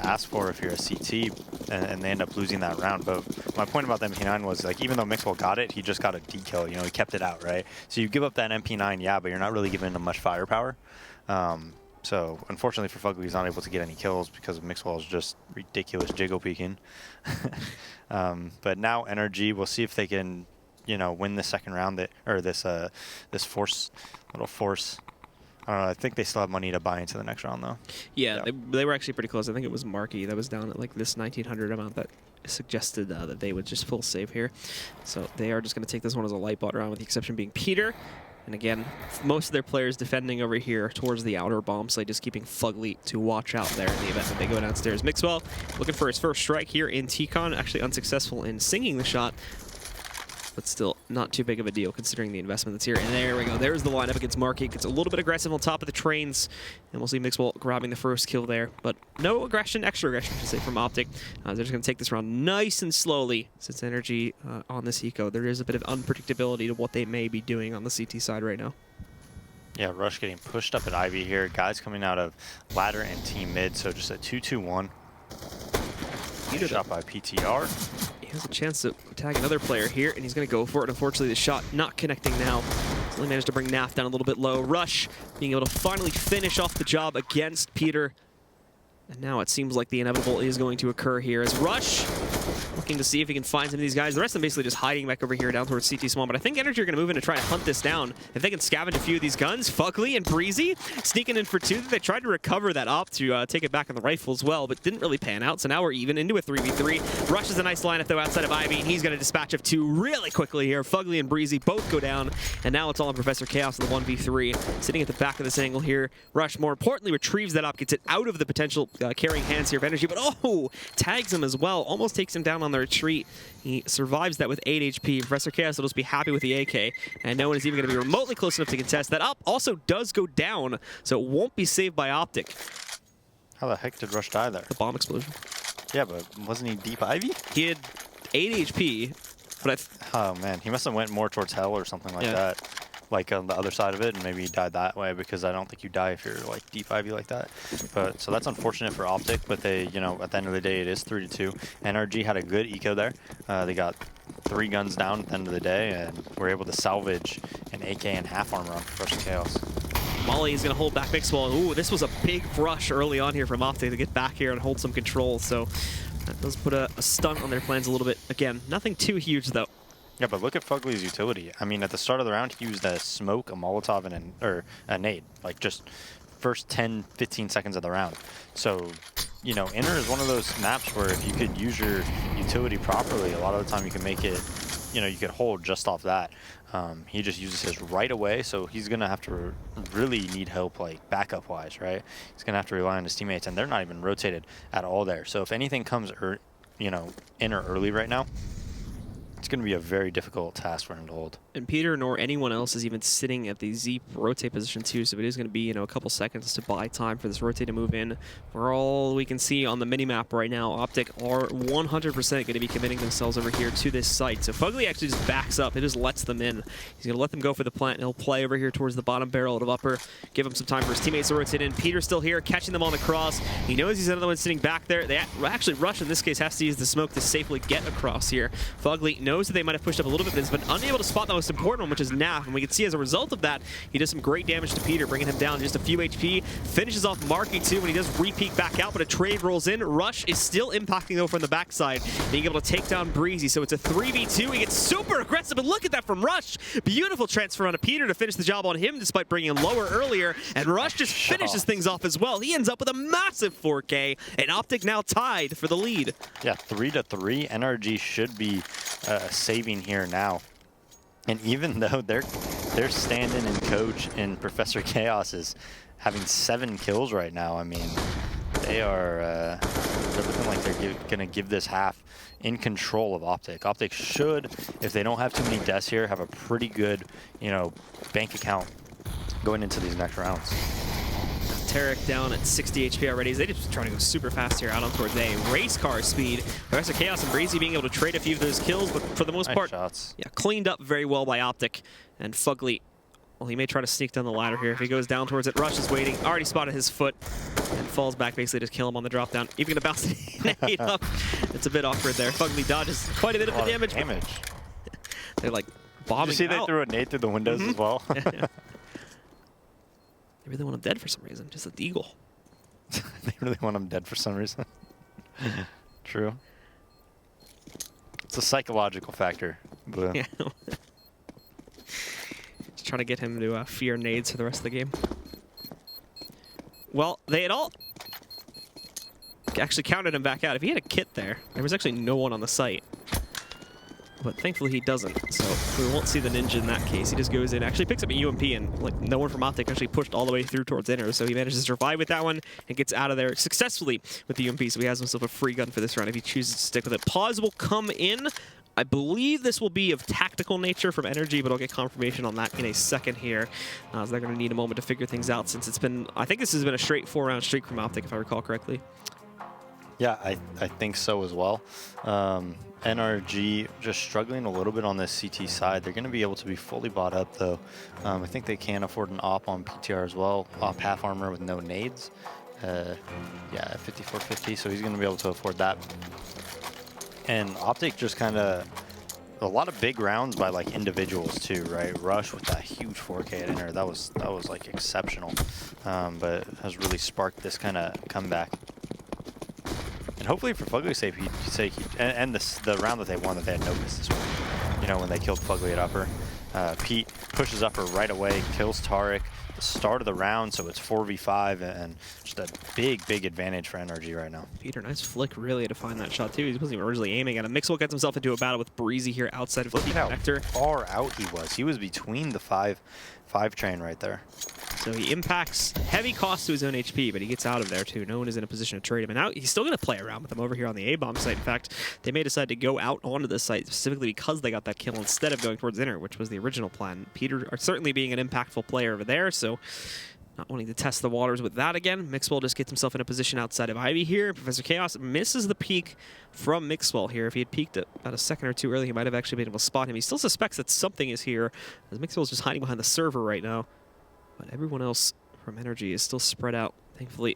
[SPEAKER 5] ask for if you're a CT, and they end up losing that round. But my point about the MP9 was, like, even though Mixwell got it, he just got a dekill. You know, he kept it out, right? So you give up that MP9, yeah, but you're not really giving him much firepower. So unfortunately for Fugly, he's not able to get any kills because of Mixwell's just ridiculous jiggle peeking. But now NRG, we'll see if they can, you know, win the second round, or this little force. I don't know, I think they still have money to buy into the next round, though.
[SPEAKER 4] Yeah, they were actually pretty close. I think it was Marky that was down at like this 1900 amount that suggested that they would just full save here. So they are just going to take this one as a light bot round, with the exception being Peter. And again, most of their players defending over here towards the outer bomb site, just keeping Fugly to watch out there in the event that they go downstairs. Mixwell looking for his first strike here in T-Con, actually unsuccessful in singing the shot, but still not too big of a deal considering the investment that's here. And there we go. There's the lineup against Marky. Gets a little bit aggressive on top of the trains, and we'll see Mixwell grabbing the first kill there. But no aggression, extra aggression, I should say, from OpTic. They're just going to take this round nice and slowly, since NRG on this eco, there is a bit of unpredictability to what they may be doing on the CT side right now.
[SPEAKER 5] Yeah, Rush getting pushed up at Ivy here. Guys coming out of ladder and team mid, so just a 2-2-1. Shot by PTR.
[SPEAKER 4] He has a chance to tag another player here, and he's going to go for it. Unfortunately, the shot not connecting now. He's only managed to bring Naf down a little bit low. Rush being able to finally finish off the job against Peter. And now it seems like the inevitable is going to occur here as Rush looking to see if he can find some of these guys. The rest of them basically just hiding back over here down towards CT Small, but I think NRG are going to move in to try to hunt this down. If they can scavenge a few of these guns, Fugly and Breezy sneaking in for 2. They tried to recover that op to take it back on the rifle as well, but didn't really pan out, so now we're even into a 3v3. Rush is a nice lineup, though, outside of Ivy, and he's going to dispatch of 2 really quickly here. Fugly and Breezy both go down, and now it's all on Professor Chaos in the 1v3. Sitting at the back of this angle here, Rush, more importantly, retrieves that op, gets it out of the potential carrying hands here of NRG, but oh, tags him as well, almost takes him down on the retreat. He survives that with 8 HP. Professor Chaos will just be happy with the AK, and no one is even going to be remotely close enough to contest. That op also does go down, so it won't be saved by OpTic.
[SPEAKER 5] How the heck did Rush die there?
[SPEAKER 4] The bomb explosion.
[SPEAKER 5] Yeah, but wasn't he deep Ivy?
[SPEAKER 4] He had 8 HP, but
[SPEAKER 5] oh man, he must have went more towards hell or something like that. Like on the other side of it, and maybe he died that way, because I don't think you die if you're like deep Ivy like that. But so that's unfortunate for OpTic, but they, you know, at the end of the day, it is 3-2. NRG had a good eco there. They got 3 guns down at the end of the day, and were able to salvage an AK and half armor on Professor Chaos.
[SPEAKER 4] Molly is going to hold back Mixwell. Ooh, this was a big rush early on here from OpTic to get back here and hold some control. So that does put a stunt on their plans a little bit. Again, nothing too huge though.
[SPEAKER 5] Yeah, but look at Fugly's utility. I mean, at the start of the round, he used a smoke, a Molotov, and a nade. Like, just first 10, 15 seconds of the round. So, you know, Inner is one of those maps where if you could use your utility properly, a lot of the time you can make it, you know, you could hold just off that. He just uses his right away, so he's going to have to really need help, like, backup-wise, right? He's going to have to rely on his teammates, and they're not even rotated at all there. So if anything comes, you know, Inner early right now, it's going to be a very difficult task for him to hold.
[SPEAKER 4] And Peter nor anyone else is even sitting at the Z rotate position too, so it is going to be, you know, a couple seconds to buy time for this rotate to move in. For all we can see on the minimap right now, OpTic are 100% going to be committing themselves over here to this site. So Fugly actually just backs up. It just lets them in. He's going to let them go for the plant, and he'll play over here towards the bottom barrel of upper, give him some time for his teammates to rotate in. Peter's still here, catching them on the cross. He knows he's another one sitting back there. They actually, Rush in this case has to use the smoke to safely get across here. Fugly knows that they might have pushed up a little bit, but has been unable to spot the most important one, which is Naf, and we can see as a result of that, he does some great damage to Peter, bringing him down just a few HP, finishes off Marky too when he does re-peek back out, but a trade rolls in. Rush is still impacting though from the backside, being able to take down Breezy, so it's a 3v2. He gets super aggressive, and look at that from Rush. Beautiful transfer onto Peter to finish the job on him, despite bringing him lower earlier, and Rush just finishes things off as well. He ends up with a massive 4K, and OpTic now tied for the lead.
[SPEAKER 5] Yeah, 3-3. NRG should be saving here now. And even though their stand-in and coach in Professor Chaos is having 7 kills right now, I mean, they're looking like they're going to give this half in control of OpTic. OpTic should, if they don't have too many deaths here, have a pretty good, you know, bank account going into these next rounds.
[SPEAKER 4] Tarek down at 60 HP already. They just trying to go super fast here out on towards A. Race car speed. Professor Chaos and Breezy being able to trade a few of those kills, but for the most part, yeah, cleaned up very well by OpTic. And Fugly Well, he may try to sneak down the ladder here. If he goes down towards it, Rush is waiting. Already spotted his foot and falls back basically to kill him on the drop down. Even gonna bounce the nade up. It's a bit awkward there. Fugly dodges quite a bit of the damage. They're like bombing.
[SPEAKER 5] Did you see they threw a nade through the windows as well?
[SPEAKER 4] They really want him dead for some reason. Just a deagle.
[SPEAKER 5] They really want him dead for some reason. True. It's a psychological factor. But
[SPEAKER 4] yeah. Just trying to get him to fear nades for the rest of the game. Well, they had all actually counted him back out. If he had a kit there was actually no one on the site. But thankfully he doesn't, so we won't see the ninja in that case. He just goes in, actually picks up a UMP, and like no one from OpTic actually pushed all the way through towards inner, so he manages to survive with that one and gets out of there successfully with the UMP, so he has himself a free gun for this round if he chooses to stick with it. Pause will come in. I believe this will be of tactical nature from NRG, but I'll get confirmation on that in a second here. So they're going to need a moment to figure things out since it's been, I think this has been a straight 4-round streak from OpTic, if I recall correctly.
[SPEAKER 5] yeah, I think so as well. NRG just struggling a little bit on this CT side. They're going to be able to be fully bought up, though. I think they can afford an op on PTR as well. Op half armor with no nades. Yeah, 5450, so he's going to be able to afford that. And OpTic just kind of a lot of big rounds by like individuals too, right? Rush with that huge 4K at inner, that was like exceptional, but has really sparked this kind of comeback. And hopefully for Fugly's sake, and the round that they won, that they had no misses with. You know, when they killed Fugly at upper. Pete pushes upper right away, kills Tariq. The start of the round, so it's 4v5, and just a big advantage for NRG right now.
[SPEAKER 4] Peter, nice flick really to find that shot too. He wasn't even originally aiming at him. Mixwell gets himself into a battle with Breezy here outside of the connector.
[SPEAKER 5] Look how far out he was. He was between the 5 train right there.
[SPEAKER 4] So he impacts heavy cost to his own HP, but he gets out of there too. No one is in a position to trade him. And now he's still going to play around with him over here on the A-bomb site. In fact, they may decide to go out onto this site specifically because they got that kill instead of going towards inner, which was the original plan. Peter certainly being an impactful player over there, so not wanting to test the waters with that again. Mixwell just gets himself in a position outside of Ivy here. Professor Chaos misses the peek from Mixwell here. If he had peeked about a second or two early, he might have actually been able to spot him. He still suspects that something is here, as Mixwell's just hiding behind the server right now. But everyone else from NRG is still spread out. Thankfully,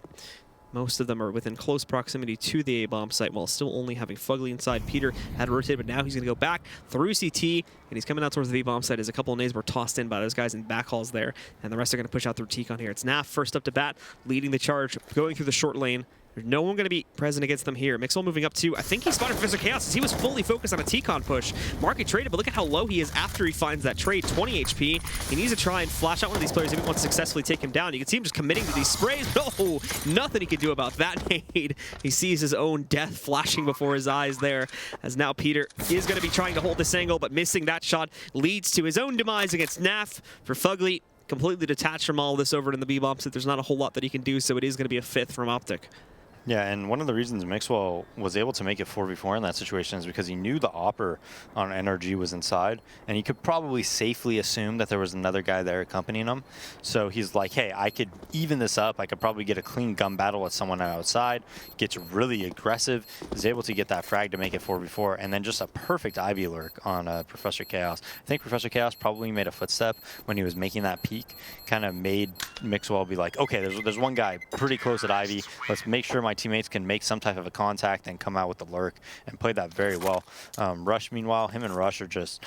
[SPEAKER 4] most of them are within close proximity to the A-bomb site while still only having Fugly inside. Peter had rotated, but now he's going to go back through CT, and he's coming out towards the B-bomb site as a couple of nades were tossed in by those guys in back halls there, and the rest are going to push out through Teak on here. It's Naf first up to bat, leading the charge, going through the short lane. There's no one going to be present against them here. Mixwell moving up too. I think he spotted Professor Chaos as he was fully focused on a T-Con push. Marky traded, but look at how low he is after he finds that trade. 20 HP. He needs to try and flash out one of these players if he wants to successfully take him down. You can see him just committing to these sprays. No, nothing he can do about that nade. He sees his own death flashing before his eyes there, as now Peter is going to be trying to hold this angle, but missing that shot leads to his own demise against Naf. For Fugly, completely detached from all of this over in the B-bomb, so there's not a whole lot that he can do, so it is going to be a 5th from OpTic.
[SPEAKER 5] Yeah, and one of the reasons Mixwell was able to make it 4v4 in that situation is because he knew the Opper on NRG was inside, and he could probably safely assume that there was another guy there accompanying him. So he's like, hey, I could even this up. I could probably get a clean gun battle with someone outside. Gets really aggressive, is able to get that frag to make it 4v4, and then just a perfect Ivy lurk on Professor Chaos. I think Professor Chaos probably made a footstep when he was making that peek, kind of made Mixwell be like, okay, there's one guy pretty close at Ivy. Let's make sure my teammates can make some type of a contact and come out with the lurk, and played that very well. Rush, meanwhile, him and Rush are just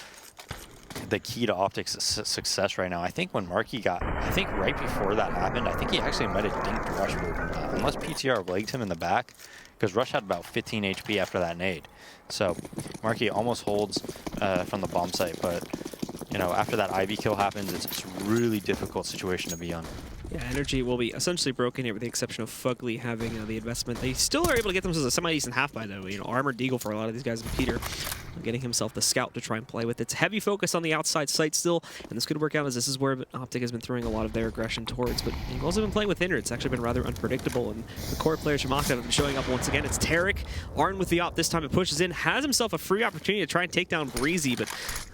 [SPEAKER 5] the key to OpTic's success right now. I think when Marky got, I think right before that happened, I think he actually might have dinked Rush unless PTR legged him in the back, because Rush had about 15 HP after that nade. So Marky almost holds from the bomb site, but you know, after that Ivy kill happens, it's a really difficult situation to be on.
[SPEAKER 4] Yeah, NRG will be essentially broken here with the exception of Fugly having the investment. They still are able to get themselves a semi-decent half by though. You know, Armored Deagle for a lot of these guys, and Peter getting himself the scout to try and play with. It's heavy focus on the outside site still, and this could work out as this is where OpTic has been throwing a lot of their aggression towards, but they've also been playing with inner. It's actually been rather unpredictable, and the core players from OpTic have been showing up once again. It's Tariq, armed with the op this time. It pushes in, has himself a free opportunity to try and take down Breezy, but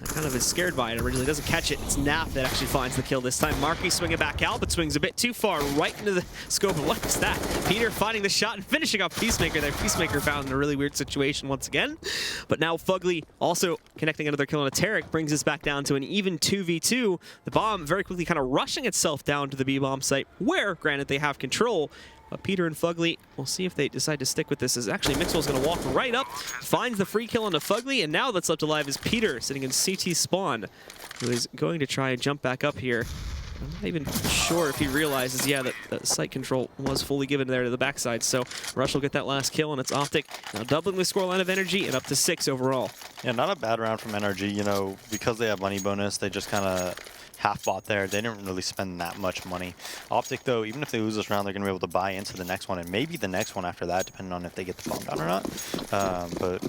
[SPEAKER 4] kind of is scared by it originally, doesn't catch it. It's Naf that actually finds the kill this time. Marky swinging back out, but swings a bit too far, right into the scope of what is that? Peter finding the shot and finishing off Peacemaker there. Peacemaker found in a really weird situation once again, but now Fugly Fugly also connecting another kill on a Tarek brings us back down to an even 2v2. The bomb very quickly kind of rushing itself down to the B-bomb site, where, granted, they have control. But Peter and Fugly, we'll see if they decide to stick with this, as actually Mixwell's going to walk right up, finds the free kill onto Fugly, and now that's left alive is Peter, sitting in CT spawn, who is going to try and jump back up here. I'm not even sure if he realizes, yeah, that the site control was fully given there to the backside. So Rush will get that last kill, and it's OpTic now doubling the scoreline of NRG and up to 6 overall.
[SPEAKER 5] Yeah, not a bad round from NRG. You know, because they have money bonus, they just kind of half bought there. They didn't really spend that much money. OpTic, though, even if they lose this round, they're going to be able to buy into the next one, and maybe the next one after that, depending on if they get the bomb down or not. But,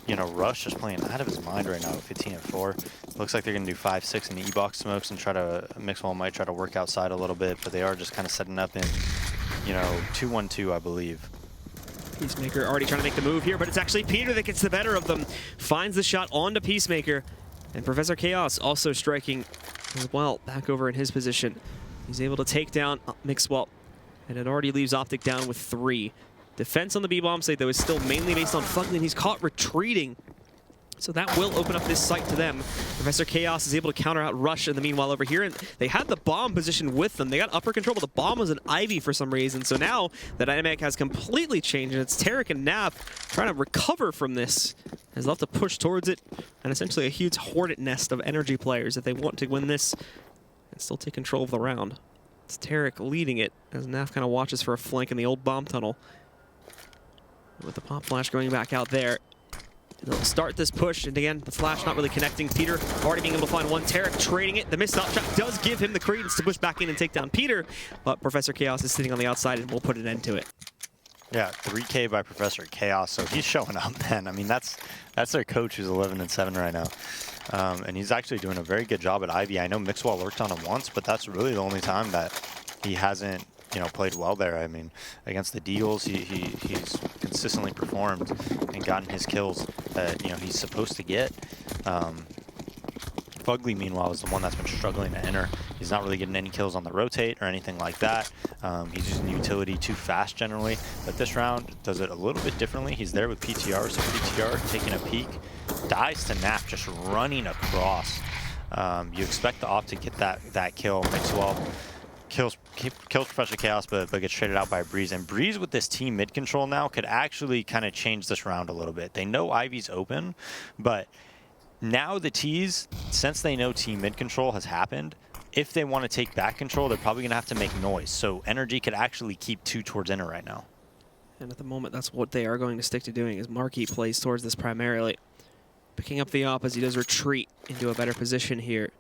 [SPEAKER 5] you know, Rush is playing out of his mind right now, 15-4. Looks like they're going to do 5-6 in the E-box smokes and try to, Mixwell might try to work outside a little bit, but they are just kind of setting up in, you know, 2-1-2, I believe.
[SPEAKER 4] Peacemaker already trying to make the move here, but it's actually Peter that gets the better of them. Finds the shot onto Peacemaker, and Professor Chaos also striking as well, back over in his position. He's able to take down Mixwell, and it already leaves OpTic down with 3. Defense on the B-bomb site, though, is still mainly based on Fugly, and he's caught retreating. So that will open up this site to them. Professor Chaos is able to counter out Rush in the meanwhile over here, and they had the bomb positioned with them. They got upper control, but the bomb was an Ivy for some reason. So now the dynamic has completely changed, and it's Tarek and Nav trying to recover from this. Has left to push towards it, and essentially a huge hornet nest of energy players if they want to win this and still take control of the round. It's Tarek leading it as Nav kind of watches for a flank in the old bomb tunnel. With the pop flash going back out there, they'll start this push, and again, the flash not really connecting. Peter already being able to find one. Tarek trading it. The missed out shot does give him the credence to push back in and take down Peter, but Professor Chaos is sitting on the outside, and we'll put an end to it.
[SPEAKER 5] Yeah, 3K by Professor Chaos, so he's showing up, man. I mean, that's their coach who's 11-7 right now. And he's actually doing a very good job at Ivy. I know Mixwell worked on him once, but that's really the only time that he hasn't, you know, played well there. I mean, against the Deals, he's consistently performed and gotten his kills that, you know, he's supposed to get. Fugly, meanwhile, is the one that's been struggling to enter. He's not really getting any kills on the rotate or anything like that. He's using utility too fast generally, but this round does it a little bit differently. He's there with PTR, so PTR taking a peek, dies to Nap, just running across. You expect the OpTic to get that kill. Mixwell kills Professor Chaos, but gets traded out by Breeze. And Breeze with this team mid control now could actually kind of change this round a little bit. They know Ivy's open, but now the T's, since they know team mid control has happened, if they want to take back control, they're probably going to have to make noise. So NRG could actually keep 2 towards inner right now.
[SPEAKER 4] And at the moment, that's what they are going to stick to doing, is Marky plays towards this primarily. Picking up the op as he does retreat into a better position here.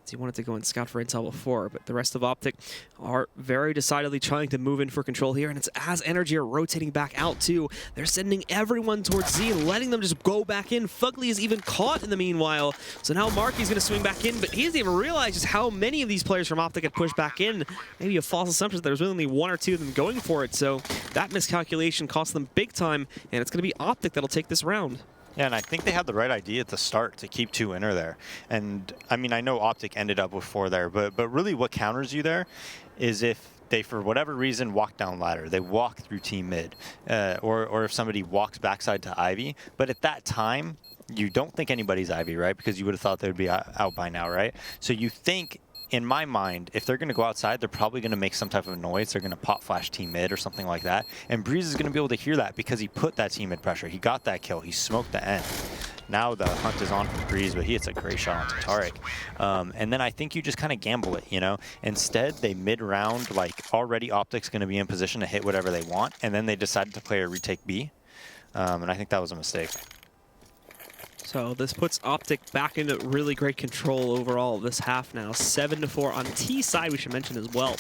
[SPEAKER 4] He wanted to go and scout for intel before, but the rest of OpTic are very decidedly trying to move in for control here, and it's as NRG are rotating back out too. They're sending everyone towards Z and letting them just go back in. Fugly is even caught in the meanwhile, so now Marky's going to swing back in, but he doesn't even realize just how many of these players from OpTic had pushed back in. Maybe a false assumption that there was really only 1 or 2 of them going for it, so that miscalculation cost them big time, and it's going to be OpTic that'll take this round.
[SPEAKER 5] Yeah, and I think they had the right idea at the start to keep 2 inner there. And, I mean, I know OpTic ended up with 4 there, but really what counters you there is if they, for whatever reason, walk down ladder. They walk through team mid, or if somebody walks backside to Ivy. But at that time, you don't think anybody's Ivy, right? Because you would have thought they would be out by now, right? So you think, in my mind, if they're going to go outside, they're probably going to make some type of noise. They're going to pop flash team mid or something like that. And Breeze is going to be able to hear that because he put that team mid pressure. He got that kill. He smoked the end. Now the hunt is on for Breeze, but he hits a great shot onto Tarek. And then I think you just kind of gamble it, you know? Instead, they mid-round, like, already OpTic's going to be in position to hit whatever they want, and then they decided to play a retake B. And I think that was a mistake.
[SPEAKER 4] So this puts OpTic back into really great control overall this half now. 7-4 on T side, we should mention as well.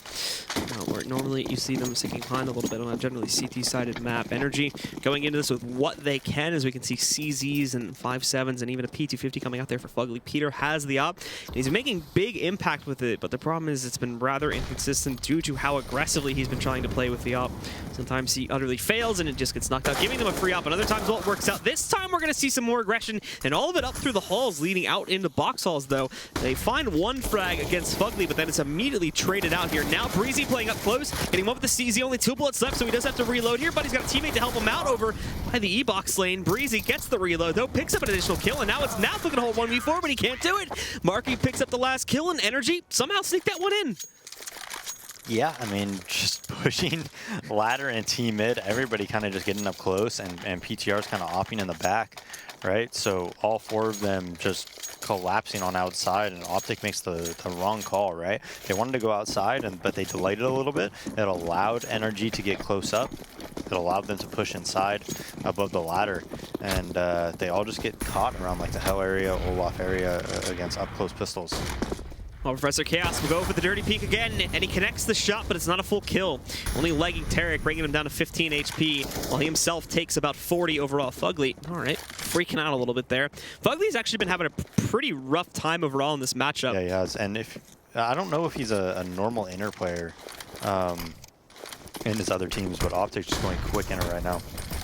[SPEAKER 4] Where normally you see them sinking behind a little bit on a generally CT-sided map. NRG going into this with what they can, as we can see CZs and 5.7s and even a P250 coming out there for Fugly. Peter has the op, and he's making big impact with it, but the problem is it's been rather inconsistent due to how aggressively he's been trying to play with the op. Sometimes he utterly fails and it just gets knocked out, giving them a free op, and other times, well, it works out. This time we're going to see some more aggression. and all of it up through the halls, leading out into box halls, though. They find one frag against Fugly, but then it's immediately traded out here. Now Breezy playing up close, getting him up with the CZ, only 2 bullets left, so he does have to reload here, but he's got a teammate to help him out over by the E-box lane. Breezy gets the reload, though, picks up an additional kill, and now it's Naf looking to hold 1v4, but he can't do it. Marky picks up the last kill, and NRG somehow sneaked that one in.
[SPEAKER 5] Yeah, I mean, just pushing ladder and team mid, everybody kind of just getting up close, and PTR's kind of opping in the back, right? So all 4 of them just collapsing on outside, and OpTic makes the wrong call, right? They wanted to go outside, but they delayed it a little bit. It allowed NRG to get close up. It allowed them to push inside above the ladder, and they all just get caught around like the Hell area, Olaf area against up-close pistols.
[SPEAKER 4] Well, Professor Chaos will go for the dirty peek again, and he connects the shot, but it's not a full kill. Only legging Tarek, bringing him down to 15 HP, while he himself takes about 40 overall. Fugly, all right, freaking out a little bit there. Fugly's actually been having a pretty rough time overall in this matchup.
[SPEAKER 5] Yeah, he has, and I don't know if he's a normal inner player in his other teams, but OpTic's just going quick inner right now.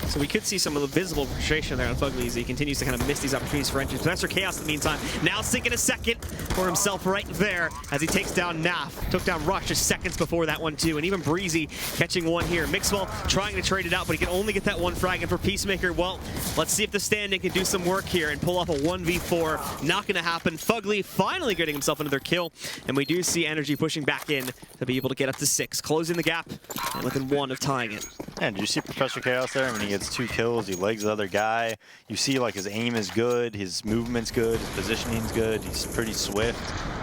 [SPEAKER 4] So we could see some of the visible frustration there on Fugly as he continues to kind of miss these opportunities for entry. Professor Chaos, in the meantime, now sinking a second for himself right there as he takes down Naf. Took down Rush just seconds before that one, too. And even Breezy catching one here. Mixwell trying to trade it out, but he can only get that one frag. And for Peacemaker, well, let's see if the standing can do some work here and pull off a 1v4. Not going to happen. Fugly finally getting himself another kill. And we do see NRG pushing back in to be able to get up to 6, closing the gap and within 1 of tying it.
[SPEAKER 5] Yeah, did you see Professor Chaos there? When he gets 2 kills, he legs the other guy. You see, like, his aim is good, his movement's good, his positioning's good, he's pretty swift.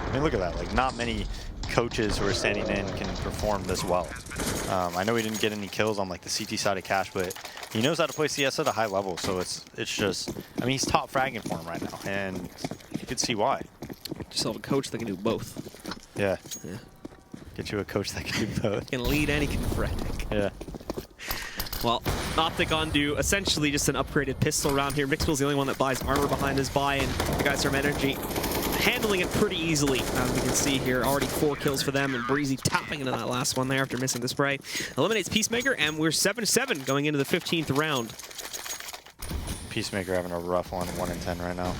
[SPEAKER 5] I mean, look at that. Like, not many coaches who are standing in can perform this well. I know he didn't get any kills on, like, the CT side of Cash, but he knows how to play CS at a high level, so it's just, I mean, he's top fragging for him right now, and you can see why.
[SPEAKER 4] Just have a coach that can do both.
[SPEAKER 5] Yeah. Get you a coach that can do both.
[SPEAKER 4] Can lead and he can frag.
[SPEAKER 5] Yeah.
[SPEAKER 4] Well, OpTic on to essentially just an upgraded pistol round here. Mixwell's the only one that buys armor behind his buy, and the guys from NRG handling it pretty easily, as we can see here. Already 4 kills for them, and Breezy tapping into that last one there after missing the spray. Eliminates Peacemaker, and we're 7-7 going into the 15th round.
[SPEAKER 5] Peacemaker having a rough one, 1-10 right now.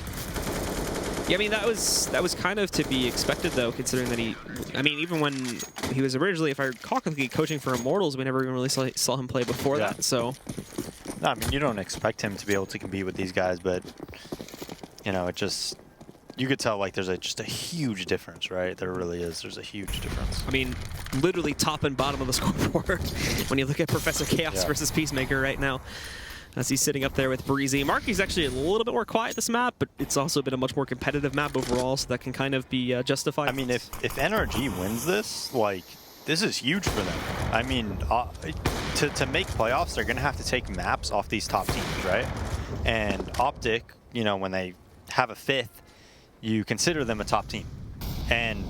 [SPEAKER 4] Yeah, I mean, that was kind of to be expected, though, considering that even when he was originally, if I recall correctly, coaching for Immortals, we never even really saw him play before that, so.
[SPEAKER 5] No, I mean, you don't expect him to be able to compete with these guys, but, you know, it just, you could tell, like, there's just a huge difference, right? There really is. There's a huge difference.
[SPEAKER 4] I mean, literally top and bottom of the scoreboard when you look at Professor Chaos versus Peacemaker right now, as he's sitting up there with Breezy. Marky's actually a little bit more quiet this map, but it's also been a much more competitive map overall, so that can kind of be justified.
[SPEAKER 5] I mean, if NRG wins this, like, this is huge for them. I mean, to make playoffs, they're going to have to take maps off these top teams, right? And OpTic, you know, when they have a 5th, you consider them a top team. And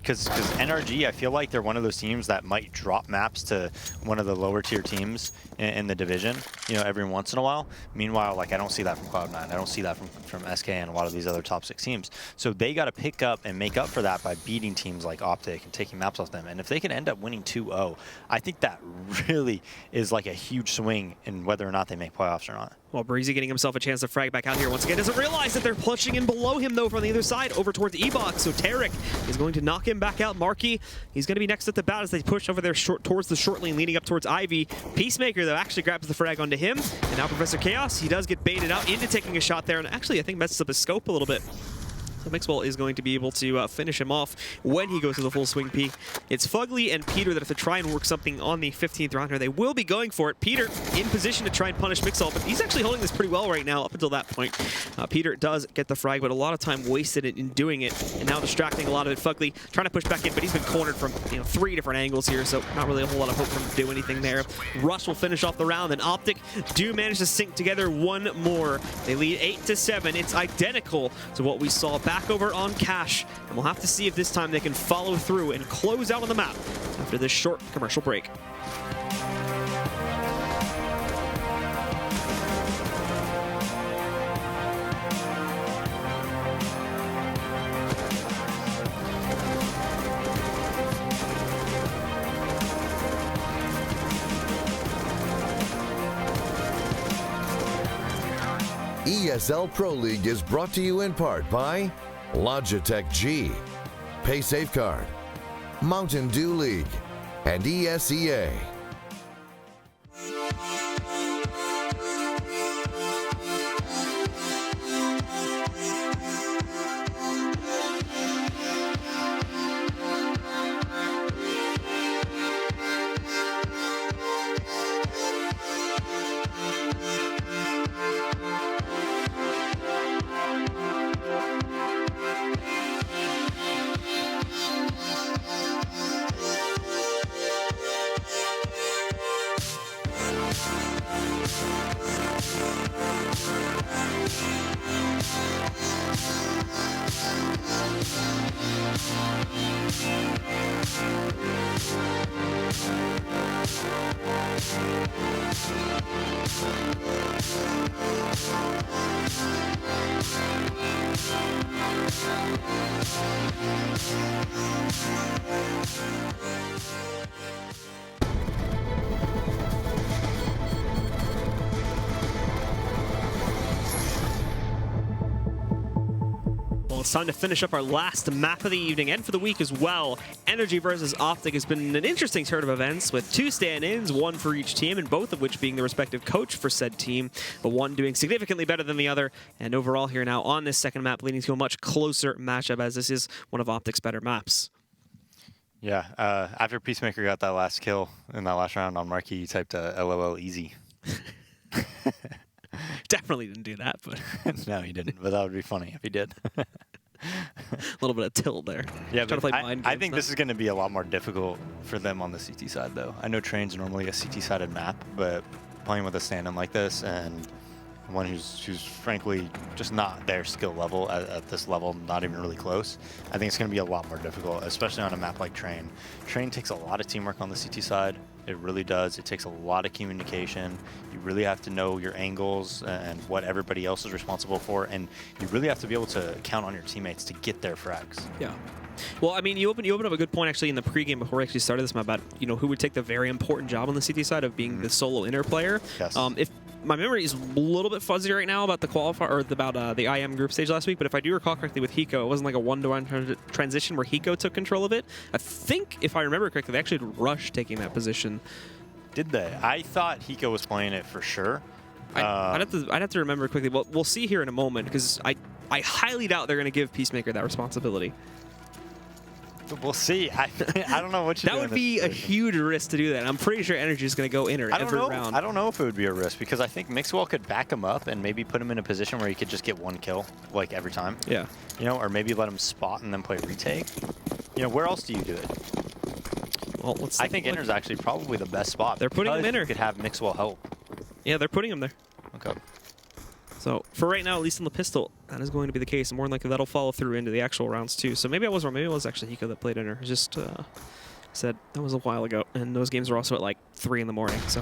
[SPEAKER 5] because NRG, I feel like they're one of those teams that might drop maps to one of the lower tier teams in the division, you know, every once in a while. Meanwhile, like, I don't see that from Cloud9. I don't see that from SK and a lot of these other top 6 teams. So they got to pick up and make up for that by beating teams like OpTic and taking maps off them. And if they can end up winning 2-0, I think that really is like a huge swing in whether or not they make playoffs or not.
[SPEAKER 4] Well, Breezy getting himself a chance to frag back out here once again. Doesn't realize that they're pushing in below him, though, from the other side over towards E-Box. So Tarek is going to knock him back out. Marky, he's going to be next at the bat as they push over there towards the short lane, leading up towards Ivy. Peacemaker, though, actually grabs the frag onto him. And now Professor Chaos, he does get baited out into taking a shot there. And actually, I think messes up his scope a little bit. So Mixwell is going to be able to finish him off when he goes to the full swing peak. It's Fugly and Peter that have to try and work something on the 15th round here. They will be going for it. Peter in position to try and punish Mixwell, but he's actually holding this pretty well right now up until that point. Peter does get the frag, but a lot of time wasted in doing it, and now distracting a lot of it. Fugly trying to push back in, but he's been cornered from 3 different angles here, so not really a whole lot of hope for him to do anything there. Rush will finish off the round, and OpTic do manage to sync together one more. They lead 8-7. It's identical to what we saw back over on Cash, and we'll have to see if this time they can follow through and close out on the map after this short commercial break.
[SPEAKER 14] ESL Pro League is brought to you in part by Logitech G, Pay Safeguard, Mountain Dew League, and ESEA.
[SPEAKER 4] It's time to finish up our last map of the evening and for the week as well. NRG versus OpTic has been an interesting turn of events with 2 stand-ins, 1 for each team, and both of which being the respective coach for said team, but one doing significantly better than the other. And overall here now on this second map, leading to a much closer matchup as this is one of OpTic's better maps.
[SPEAKER 5] Yeah, after Peacemaker got that last kill in that last round on Marquee, he typed LOL easy.
[SPEAKER 4] Definitely didn't do that, but
[SPEAKER 5] no, he didn't. But that would be funny if he did.
[SPEAKER 4] A little bit of tilt there.
[SPEAKER 5] Yeah, but I think this is going to be a lot more difficult for them on the CT side, though. I know Train's normally a CT-sided map, but playing with a stand-in like this and one who's frankly just not their skill level at this level, not even really close, I think it's going to be a lot more difficult, especially on a map like Train. Train takes a lot of teamwork on the CT side. It really does. It takes a lot of communication. You really have to know your angles and what everybody else is responsible for, and you really have to be able to count on your teammates to get their frags.
[SPEAKER 4] Yeah. Well, I mean, you opened up a good point actually in the pregame before we actually started this map about who would take the very important job on the CT side of being the solo inner player.
[SPEAKER 5] Yes.
[SPEAKER 4] If my memory is a little bit fuzzy right now about the qualifier or about the IM group stage last week, but if I do recall correctly with Hiko, it wasn't like a one-to-one transition where Hiko took control of it. I think, if I remember correctly, they actually had Rush taking that position.
[SPEAKER 5] Did they? I thought Hiko was playing it for sure.
[SPEAKER 4] I'd have to remember quickly. Well, we'll see here in a moment because I highly doubt they're going to give Peacemaker that responsibility.
[SPEAKER 5] We'll see. I don't know what you
[SPEAKER 4] That would be a huge risk to do that. I'm pretty sure NRG is going to go inner every round.
[SPEAKER 5] I don't know if it would be a risk because I think Mixwell could back him up and maybe put him in a position where he could just get 1 kill like every time.
[SPEAKER 4] Yeah.
[SPEAKER 5] Or maybe let him spot and then play retake. Where else do you do it?
[SPEAKER 4] Well,
[SPEAKER 5] I think inner's actually probably the best spot.
[SPEAKER 4] They're putting him inner.
[SPEAKER 5] You could have Mixwell help.
[SPEAKER 4] Yeah, they're putting him there.
[SPEAKER 5] Okay.
[SPEAKER 4] So for right now, at least in the pistol, that is going to be the case. More than likely, that'll follow through into the actual rounds too. So maybe I was wrong. Maybe it was actually Hiko that played inner. Just said that was a while ago, and those games were also at like 3 in the morning, so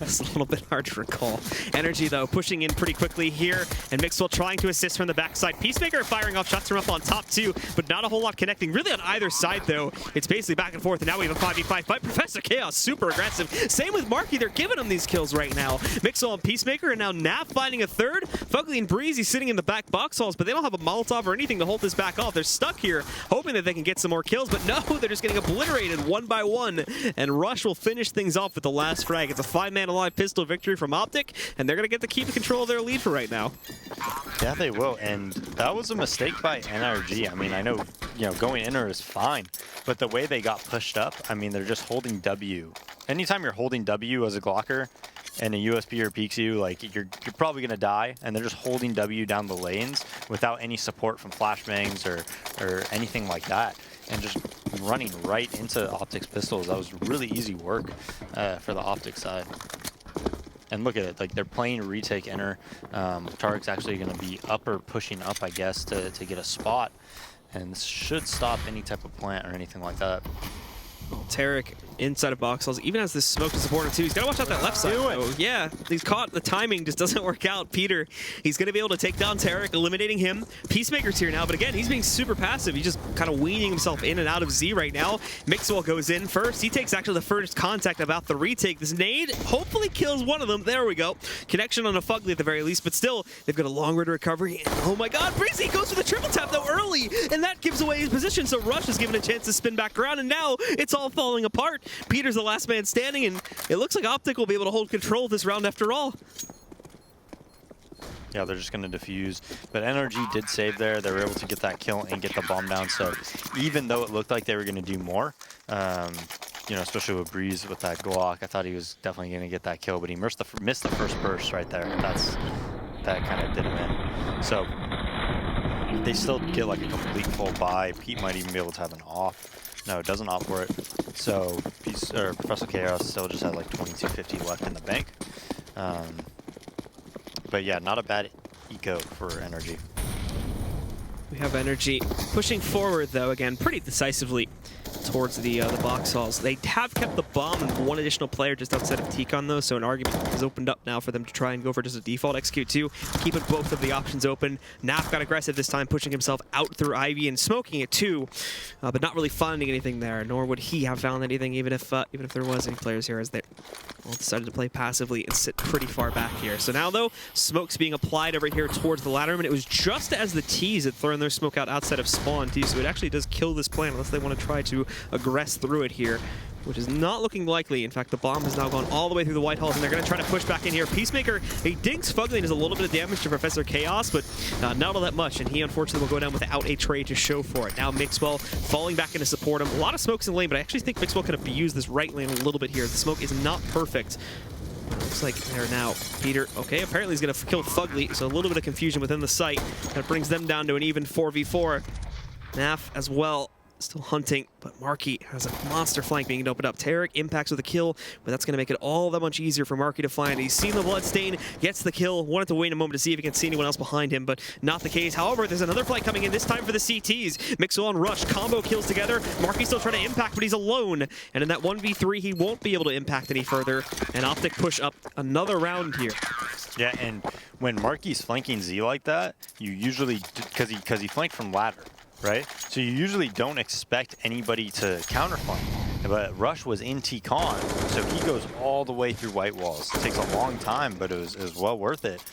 [SPEAKER 4] it's a little bit hard to recall. NRG though pushing in pretty quickly here, and Mixwell trying to assist from the backside. Peacemaker firing off shots from up on top too, but not a whole lot connecting really on either side though. It's basically back and forth, and now we have a 5v5 fight. Professor Chaos super aggressive. Same with Marky, they're giving him these kills right now. Mixwell and Peacemaker, and now Nav finding a third. Fugly and Breezy sitting in the back box halls, but they don't have a Molotov or anything to hold this back off. They're stuck here, hoping that they can get some more kills, but no, they're just getting obliterated one by one, and Rush will finish things off with the last frag. It's a 5-man alive pistol victory from OpTic, and they're going to get to keep control of their lead for right now.
[SPEAKER 5] Yeah, they will, and that was a mistake by NRG. I mean, I know, going inner is fine, but the way they got pushed up, I mean, they're just holding W. Anytime you're holding W as a Glocker and a USP peeks you, like, you're probably going to die, and they're just holding W down the lanes without any support from flashbangs or anything like that, and just running right into OpTic's pistols. That was really easy work for the OpTic side. And look at it, like they're playing retake inner. Tarek's actually going to be up or pushing up, I guess, to get a spot. And this should stop any type of plant or anything like that.
[SPEAKER 4] Tarek inside of Boxhalls, even as this smoke to support him too. He's got to watch out that left side. Oh, yeah, he's caught. The timing just doesn't work out. Peter, he's going to be able to take down Tarek, eliminating him. Peacemaker's here now, but again, he's being super passive. He's just kind of weaning himself in and out of Z right now. Mixwell goes in first. He takes actually the first contact about the retake. This nade hopefully kills one of them. There we go. Connection on a Fugly at the very least, but still, they've got a long road to recovery. Oh my god, Breezy goes for the triple tap though early, and that gives away his position, so Rush is given a chance to spin back around, and now it's all falling apart. Peter's the last man standing, and it looks like OpTic will be able to hold control of this round after all.
[SPEAKER 5] Yeah, they're just going to defuse. But NRG did save there. They were able to get that kill and get the bomb down. So even though it looked like they were going to do more, you know, especially with Breeze with that Glock, I thought he was definitely going to get that kill. But he missed the first burst right there. That kind of did him in. So they still get like a complete full buy. Pete might even be able to have an off. No, it doesn't opt for it. So Professor Chaos still just had like 2250 left in the bank. But yeah, not a bad eco for NRG.
[SPEAKER 4] We have NRG pushing forward though, again, pretty decisively towards the box halls. They have kept the bomb and one additional player just outside of Tikon though, so an argument has opened up now for them to try and go for just a default execute too, keeping both of the options open. Naf got aggressive this time, pushing himself out through Ivy and smoking it too, but not really finding anything there, nor would he have found anything even if there was any players here, as they all decided to play passively and sit pretty far back here. So now though, smoke's being applied over here towards the ladder, and it was just as the T's had thrown their smoke out outside of spawn too, so it actually does kill this plan unless they want to try to aggress through it here, which is not looking likely. In fact, the bomb has now gone all the way through the White Halls, and they're going to try to push back in here. Peacemaker, he dinks Fugly and does a little bit of damage to Professor Chaos, but not all that much, and he unfortunately will go down without a trade to show for it. Now Mixwell falling back in to support him. A lot of smokes in lane, but I actually think Mixwell could abuse this right lane a little bit here. The smoke is not perfect. Looks like there now. Peter, okay, apparently he's going to kill Fugly, so a little bit of confusion within the site. That brings them down to an even 4v4. Naf as well, still hunting, but Marky has a monster flank being opened up. Tarek impacts with a kill, but that's going to make it all that much easier for Marky to find. He's seen the bloodstain, gets the kill, wanted to wait a moment to see if he can see anyone else behind him, but not the case. However, there's another flank coming in, this time for the CTs. Mixwell and Rush, combo kills together. Marky still trying to impact, but he's alone. And in that 1v3, he won't be able to impact any further. And OpTic push up another round here.
[SPEAKER 5] Yeah, and when Marky's flanking Z like that, you usually, because he flanked from ladder, right? So you usually don't expect anybody to counterflank. But Rush was in T-Con, so he goes all the way through white walls. It takes a long time, but it was well worth it.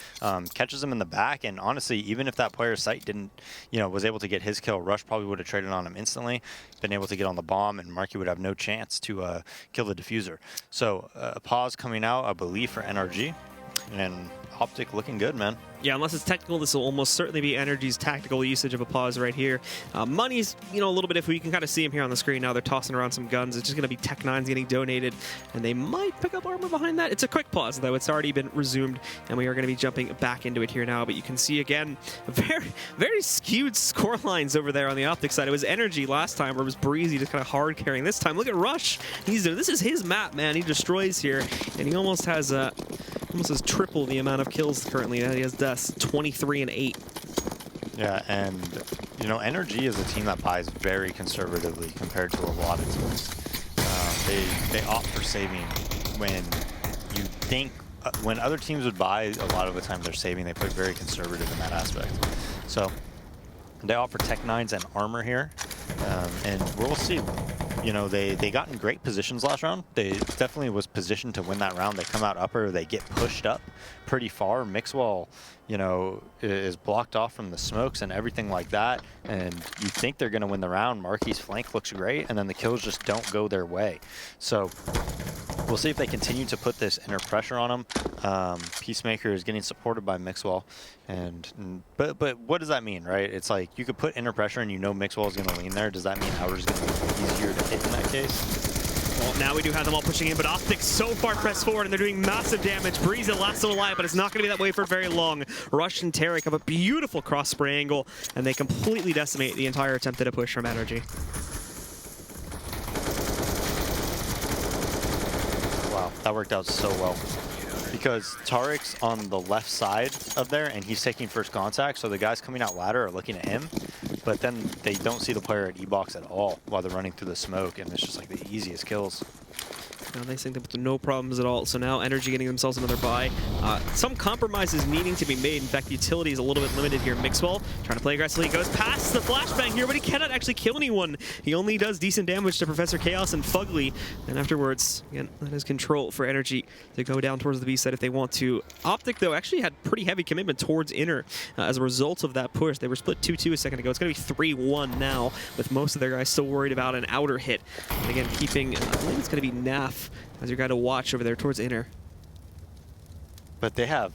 [SPEAKER 5] Catches him in the back, and honestly, even if that player's sight didn't, was able to get his kill, Rush probably would have traded on him instantly, been able to get on the bomb, and Marky would have no chance to kill the diffuser. So a pause coming out, I believe, for NRG, and OpTic looking good, man.
[SPEAKER 4] Yeah, unless it's technical, this will almost certainly be NRG's tactical usage of a pause right here. Money's, a little bit iffy. You can kind of see him here on the screen now. They're tossing around some guns. It's just going to be Tech 9s getting donated, and they might pick up armor behind that. It's a quick pause, though. It's already been resumed, and we are going to be jumping back into it here now. But you can see, again, very, very skewed score lines over there on the OpTic side. It was NRG last time, where it was Breezy just kind of hard carrying. This time, look at Rush. This is his map, man. He destroys here, and he almost has triple the amount of kills currently that he has deaths, 23 and 8.
[SPEAKER 5] Yeah, and NRG is a team that buys very conservatively compared to a lot of teams. They opt for saving when you think when other teams would buy, a lot of the time they're saving. They play very conservative in that aspect. So they offer Tech 9s and armor here, and we'll see. They got in great positions last round. They definitely was positioned to win that round. They come out upper, they get pushed up pretty far. Mixwell, is blocked off from the smokes and everything like that, and you think they're going to win the round. Marky's flank looks great, and then the kills just don't go their way. So we'll see if they continue to put this inner pressure on them. Peacemaker is getting supported by Mixwell, but what does that mean, right? It's like you could put inner pressure and Mixwell is going to lean there. Does that mean Outer is going to be easier to hit in that case?
[SPEAKER 4] Well, now we do have them all pushing in, but OpTic so far pressed forward, and they're doing massive damage. Breeze the last still alive, but it's not going to be that way for very long. Rush and Tarek have a beautiful cross spray angle, and they completely decimate the entire attempt at a push from NRG.
[SPEAKER 5] Wow, that worked out so well. Because Tarek's on the left side of there, and he's taking first contact, so the guys coming out ladder are looking at him. but then they don't see the player at E-box at all while they're running through the smoke, and it's just like the easiest kills.
[SPEAKER 4] Now they think that no problems at all. So now NRG getting themselves another buy. Some compromises needing to be made. In fact, utility is a little bit limited here. Mixwell trying to play aggressively. He goes past the flashbang here, but he cannot actually kill anyone. He only does decent damage to Professor Chaos and Fugly. And afterwards, again, that is control for NRG to go down towards the B side if they want to. OpTic, though, actually had pretty heavy commitment towards inner as a result of that push. They were split 2-2 a second ago. It's going to be 3-1 now, with most of their guys still worried about an outer hit. And again, keeping, I believe it's going to be Naf as your guy to watch over there towards inner.
[SPEAKER 5] But they have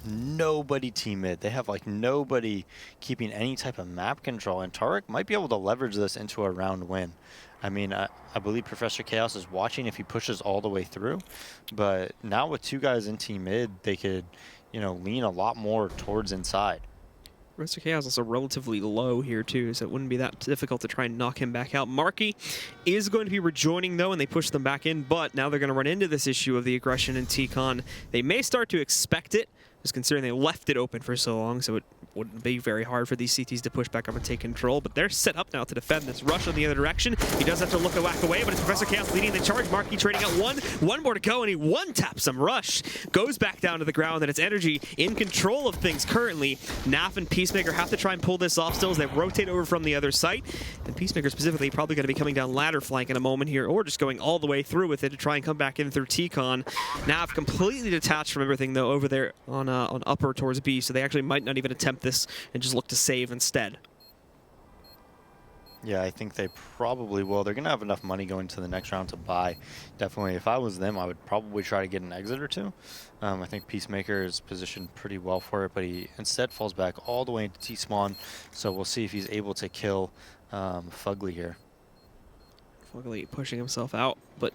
[SPEAKER 5] nobody team mid. They have like nobody keeping any type of map control, and Tarek might be able to leverage this into a round win. I mean, I believe Professor Chaos is watching if he pushes all the way through, but now with 2 guys in team mid, they could, you know, lean a lot more towards inside.
[SPEAKER 4] Professor Chaos is also relatively low here too, so it wouldn't be that difficult to try and knock him back out. Marky is going to be rejoining though, and they push them back in, but now they're going to run into this issue of the aggression in T-Con. They may start to expect it, just considering they left it open for so long, so it wouldn't be very hard for these CTs to push back up and take control, but they're set up now to defend this rush on the other direction. He does have to look a whack away, but it's Professor Chaos leading the charge. Marky trading out one more to go, and he one-taps some rush. Goes back down to the ground, and it's NRG in control of things currently. Naf and Peacemaker have to try and pull this off still as they rotate over from the other site, and Peacemaker specifically probably going to be coming down ladder flank in a moment here, or just going all the way through with it to try and come back in through T-Con. Naf completely detached from everything though over there on upper towards B, so they actually might not even attempt this and just look to save instead.
[SPEAKER 5] Yeah, I think they probably will. They're going to have enough money going to the next round to buy. Definitely, if I was them, I would probably try to get an exit or two. I think Peacemaker is positioned pretty well for it, but he instead falls back all the way into T-spawn, so we'll see if he's able to kill Fugly here.
[SPEAKER 4] Fugly pushing himself out, but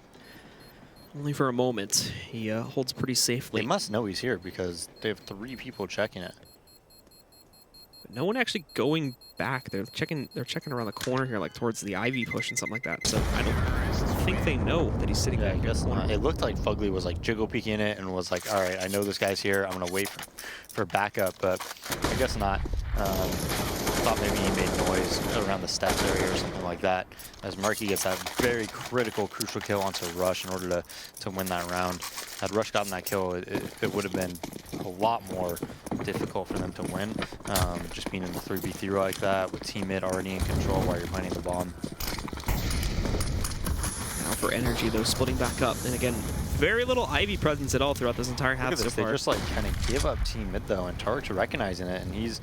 [SPEAKER 4] only for a moment. He holds pretty safely.
[SPEAKER 5] They must know he's here because they have 3 people checking it.
[SPEAKER 4] But no one actually going back. They're checking around the corner here, like towards the Ivy push and something like that. So I don't think they know that he's sitting back here.
[SPEAKER 5] It looked like Fugly was like jiggle peeking it and was like, all right, I know this guy's here. I'm gonna wait for backup, but I guess not. Thought maybe he made noise around the steps area or something like that, as Marky gets that very critical, crucial kill onto Rush in order to win that round. Had Rush gotten that kill, it would have been a lot more difficult for them to win, just being in the 3v3 like that, with team mid already in control while you're planting the bomb.
[SPEAKER 4] Now for NRG, though, splitting back up, and again, very little Ivy presence at all throughout this entire half so far.
[SPEAKER 5] They just like kind of give up team mid though, and Tarek's recognizing it, and he's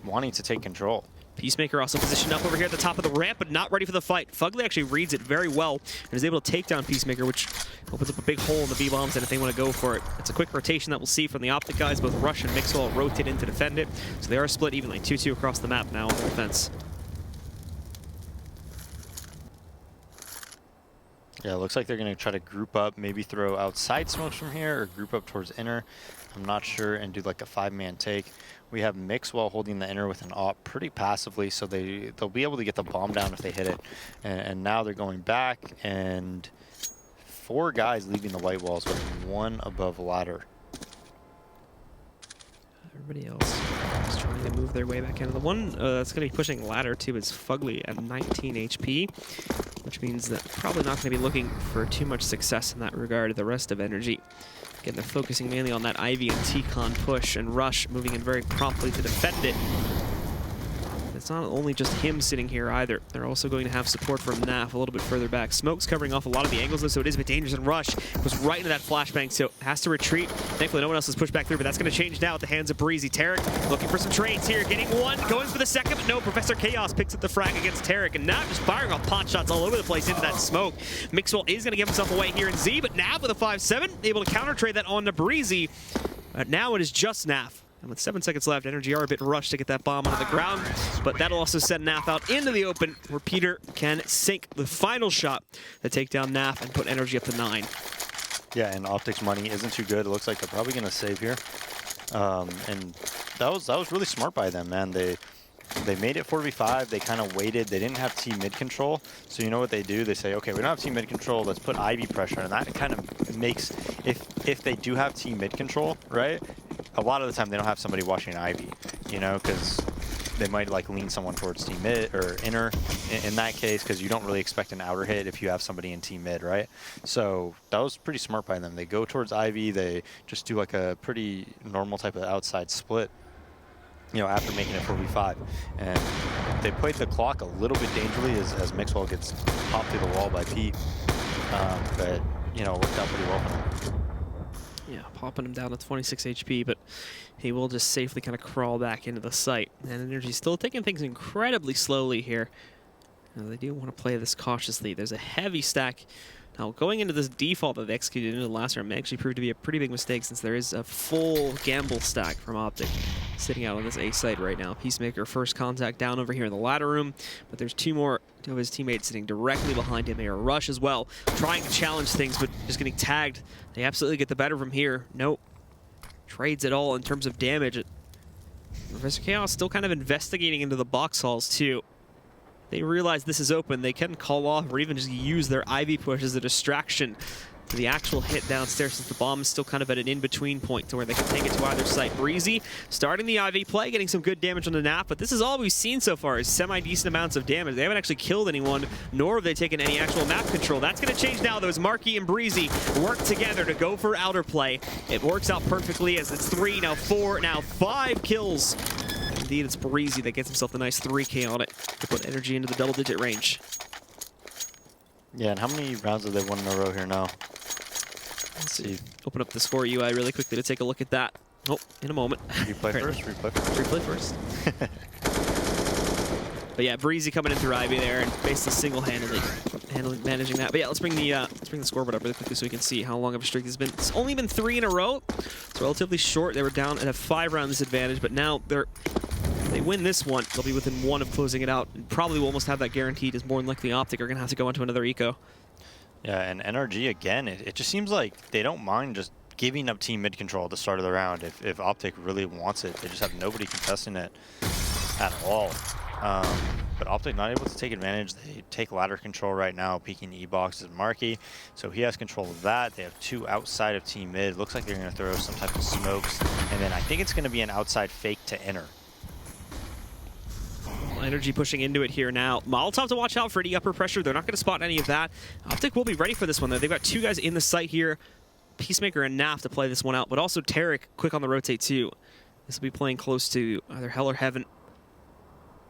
[SPEAKER 5] wanting to take control.
[SPEAKER 4] Peacemaker also positioned up over here at the top of the ramp, but not ready for the fight. Fugly actually reads it very well and is able to take down Peacemaker, which opens up a big hole in the B-bombs, and if they want to go for it. It's a quick rotation that we'll see from the OpTic guys. Both Rush and Mixwell rotate in to defend it, so they are split evenly, 2-2 across the map now on the defense.
[SPEAKER 5] Yeah, it looks like they're going to try to group up, maybe throw outside smokes from here, or group up towards inner. I'm not sure, and do like a 5-man take. We have Mixwell holding the inner with an op pretty passively, so they'll be able to get the bomb down if they hit it. And now they're going back, and 4 guys leaving the white walls with 1 above ladder.
[SPEAKER 4] Everybody else is trying to move their way back into the one that's going to be pushing ladder too is Fugly at 19 HP, which means that probably not going to be looking for too much success in that regard. The rest of NRG, again, they're focusing mainly on that Ivy and T-Con push, and Rush moving in very promptly to defend it. It's not only just him sitting here either. They're also going to have support from Naf a little bit further back. Smoke's covering off a lot of the angles, though, so it is a bit dangerous, and Rush goes right into that flashbang, so has to retreat. Thankfully, no one else has pushed back through, but that's going to change now at the hands of Breezy. Tarek looking for some trades here, getting one, going for the second, but no, Professor Chaos picks up the frag against Tarek, and Naf just firing off pot shots all over the place into that smoke. Mixwell is going to give himself away here in Z, but Naf with a 5-7, able to counter trade that on to Breezy. Now it is just Naf. And with 7 seconds left, NRG are a bit rushed to get that bomb onto the ground, but that'll also send Naf out into the open, where Peter can sink the final shot to take down Naf and put NRG up to 9.
[SPEAKER 5] Yeah, and OpTic's money isn't too good. It looks like they're probably going to save here. And that was really smart by them, man. They made it 4v5. They kind of waited. They didn't have team mid control. So you know what they do? They say, okay, we don't have team mid control. Let's put Ivy pressure. And that kind of makes, if they do have team mid control, right? A lot of the time they don't have somebody watching Ivy, you know, because they might like lean someone towards team mid or inner in that case, because you don't really expect an outer hit if you have somebody in team mid, right? So that was pretty smart by them. They go towards Ivy. They just do like a pretty normal type of outside split, you know, after making it 4v5. And they played the clock a little bit dangerously as Mixwell gets popped through the wall by Pete. But, you know, it worked out pretty well for him.
[SPEAKER 4] Yeah, popping him down to 26 HP, but he will just safely kind of crawl back into the site. And NRG still taking things incredibly slowly here. Now, they do want to play this cautiously. There's a heavy stack. Now, going into this default that they executed into the last round may actually prove to be a pretty big mistake, since there is a full gamble stack from OpTic sitting out on this A site right now. Peacemaker first contact down over here in the ladder room, but there's two of his teammates sitting directly behind him. They are Rush as well, trying to challenge things, but just getting tagged. They absolutely get the better from here. Nope. Trades it all in terms of damage. Professor Chaos still kind of investigating into the box halls too. They realize this is open. They can call off or even just use their Ivy push as a distraction to the actual hit downstairs, since the bomb is still kind of at an in-between point to where they can take it to either side. Breezy starting the Ivy play, getting some good damage on the NAF, but this is all we've seen so far is semi-decent amounts of damage. They haven't actually killed anyone, nor have they taken any actual map control. That's going to change now, though, as Marky and Breezy work together to go for outer play. It works out perfectly as it's 3, now 4, now 5 kills. Indeed, it's Breezy that gets himself a nice 3K on it to put NRG into the double-digit range.
[SPEAKER 5] Yeah, and how many rounds have they won in a row here now?
[SPEAKER 4] Let's see. Open up the score UI really quickly to take a look at that. Oh, in a moment.
[SPEAKER 5] Replay first?
[SPEAKER 4] Replay first. But yeah, Breezy coming in through Ivy there and basically single-handedly managing that. But yeah, let's bring the scoreboard up really quickly so we can see how long of a streak this has been. It's only been 3 in a row. It's relatively short. They were down at a 5-round disadvantage, but now they win this one, they'll be within 1 of closing it out, and probably will almost have that guaranteed, as more than likely OpTic are going to have to go into another eco.
[SPEAKER 5] Yeah, and NRG, again, it just seems like they don't mind just giving up team mid control at the start of the round. If OpTic really wants it, they just have nobody contesting it at all. But OpTic not able to take advantage. They take ladder control right now, peeking E-Box is Marky, so he has control of that. They have 2 outside of team mid. Looks like they're going to throw some type of smokes, and then I think it's going to be an outside fake to inner.
[SPEAKER 4] NRG pushing into it here now. Molotov to watch out for any upper pressure. They're not going to spot any of that. OpTic will be ready for this one, though. They've got 2 guys in the site here. Peacemaker and NAF to play this one out, but also Tarek quick on the rotate, too. This will be playing close to either Hell or Heaven.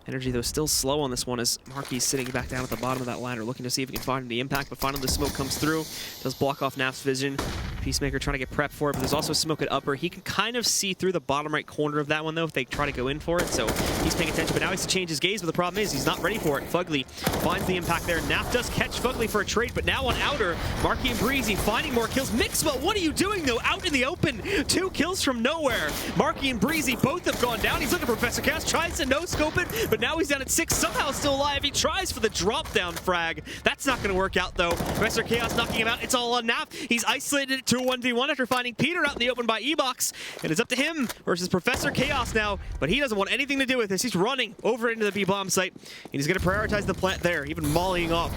[SPEAKER 4] NRG, though, still slow on this one as Marky's sitting back down at the bottom of that ladder, looking to see if he can find the impact, but finally the smoke comes through. Does block off NAF's vision. Peacemaker trying to get prepped for it, but there's also smoke at upper. He can kind of see through the bottom right corner of that one, though, if they try to go in for it, so he's paying attention, but now he has to change his gaze, but the problem is he's not ready for it. Fugly finds the impact there. NAF does catch Fugly for a trade, but now on outer, Marky and Breezy finding more kills. Mixwell, what are you doing, though? Out in the open, 2 kills from nowhere. Marky and Breezy both have gone down. He's looking for Professor Chaos, tries to no-scope it, but now he's down at 6. Somehow still alive. He tries for the drop-down frag. That's not going to work out, though. Professor Chaos knocking him out. It's all on NAF. He's isolated it to a 1v1 after finding Peter out in the open by E-Box. And it's up to him versus Professor Chaos now. But he doesn't want anything to do with this. He's running over into the B-bomb site. And he's going to prioritize the plant there, even mollying off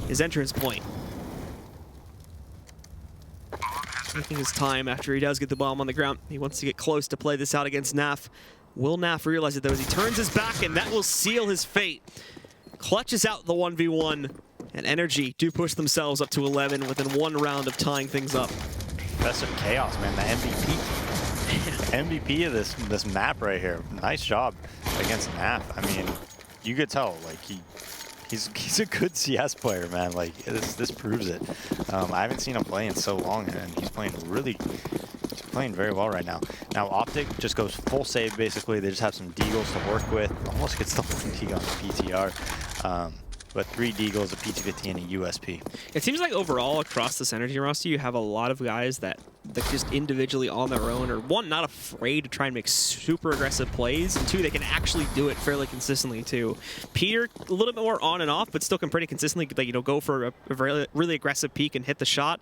[SPEAKER 4] his entrance point. Taking his time after he does get the bomb on the ground. He wants to get close to play this out against NAF. Will NAF realize it, though, as he turns his back, and that will seal his fate. Clutches out the 1v1, and NRG do push themselves up to 11 within 1 round of tying things up.
[SPEAKER 5] Professor Chaos, man, the MVP. MVP of this map right here. Nice job against NAF. I mean, you could tell, like, he's a good CS player, man. Like, this proves it. I haven't seen him play in so long, and he's playing very well right now. Now OpTic just goes full save basically. They just have some deagles to work with. Almost gets the 1 deagle on the PTR. But 3 deagles, a PT50, and a USP.
[SPEAKER 4] It seems like overall across this NRG roster, you have a lot of guys that just individually on their own are, 1, not afraid to try and make super aggressive plays, and 2, they can actually do it fairly consistently too. Peter, a little bit more on and off, but still can pretty consistently, like, you know, go for a really aggressive peek and hit the shot.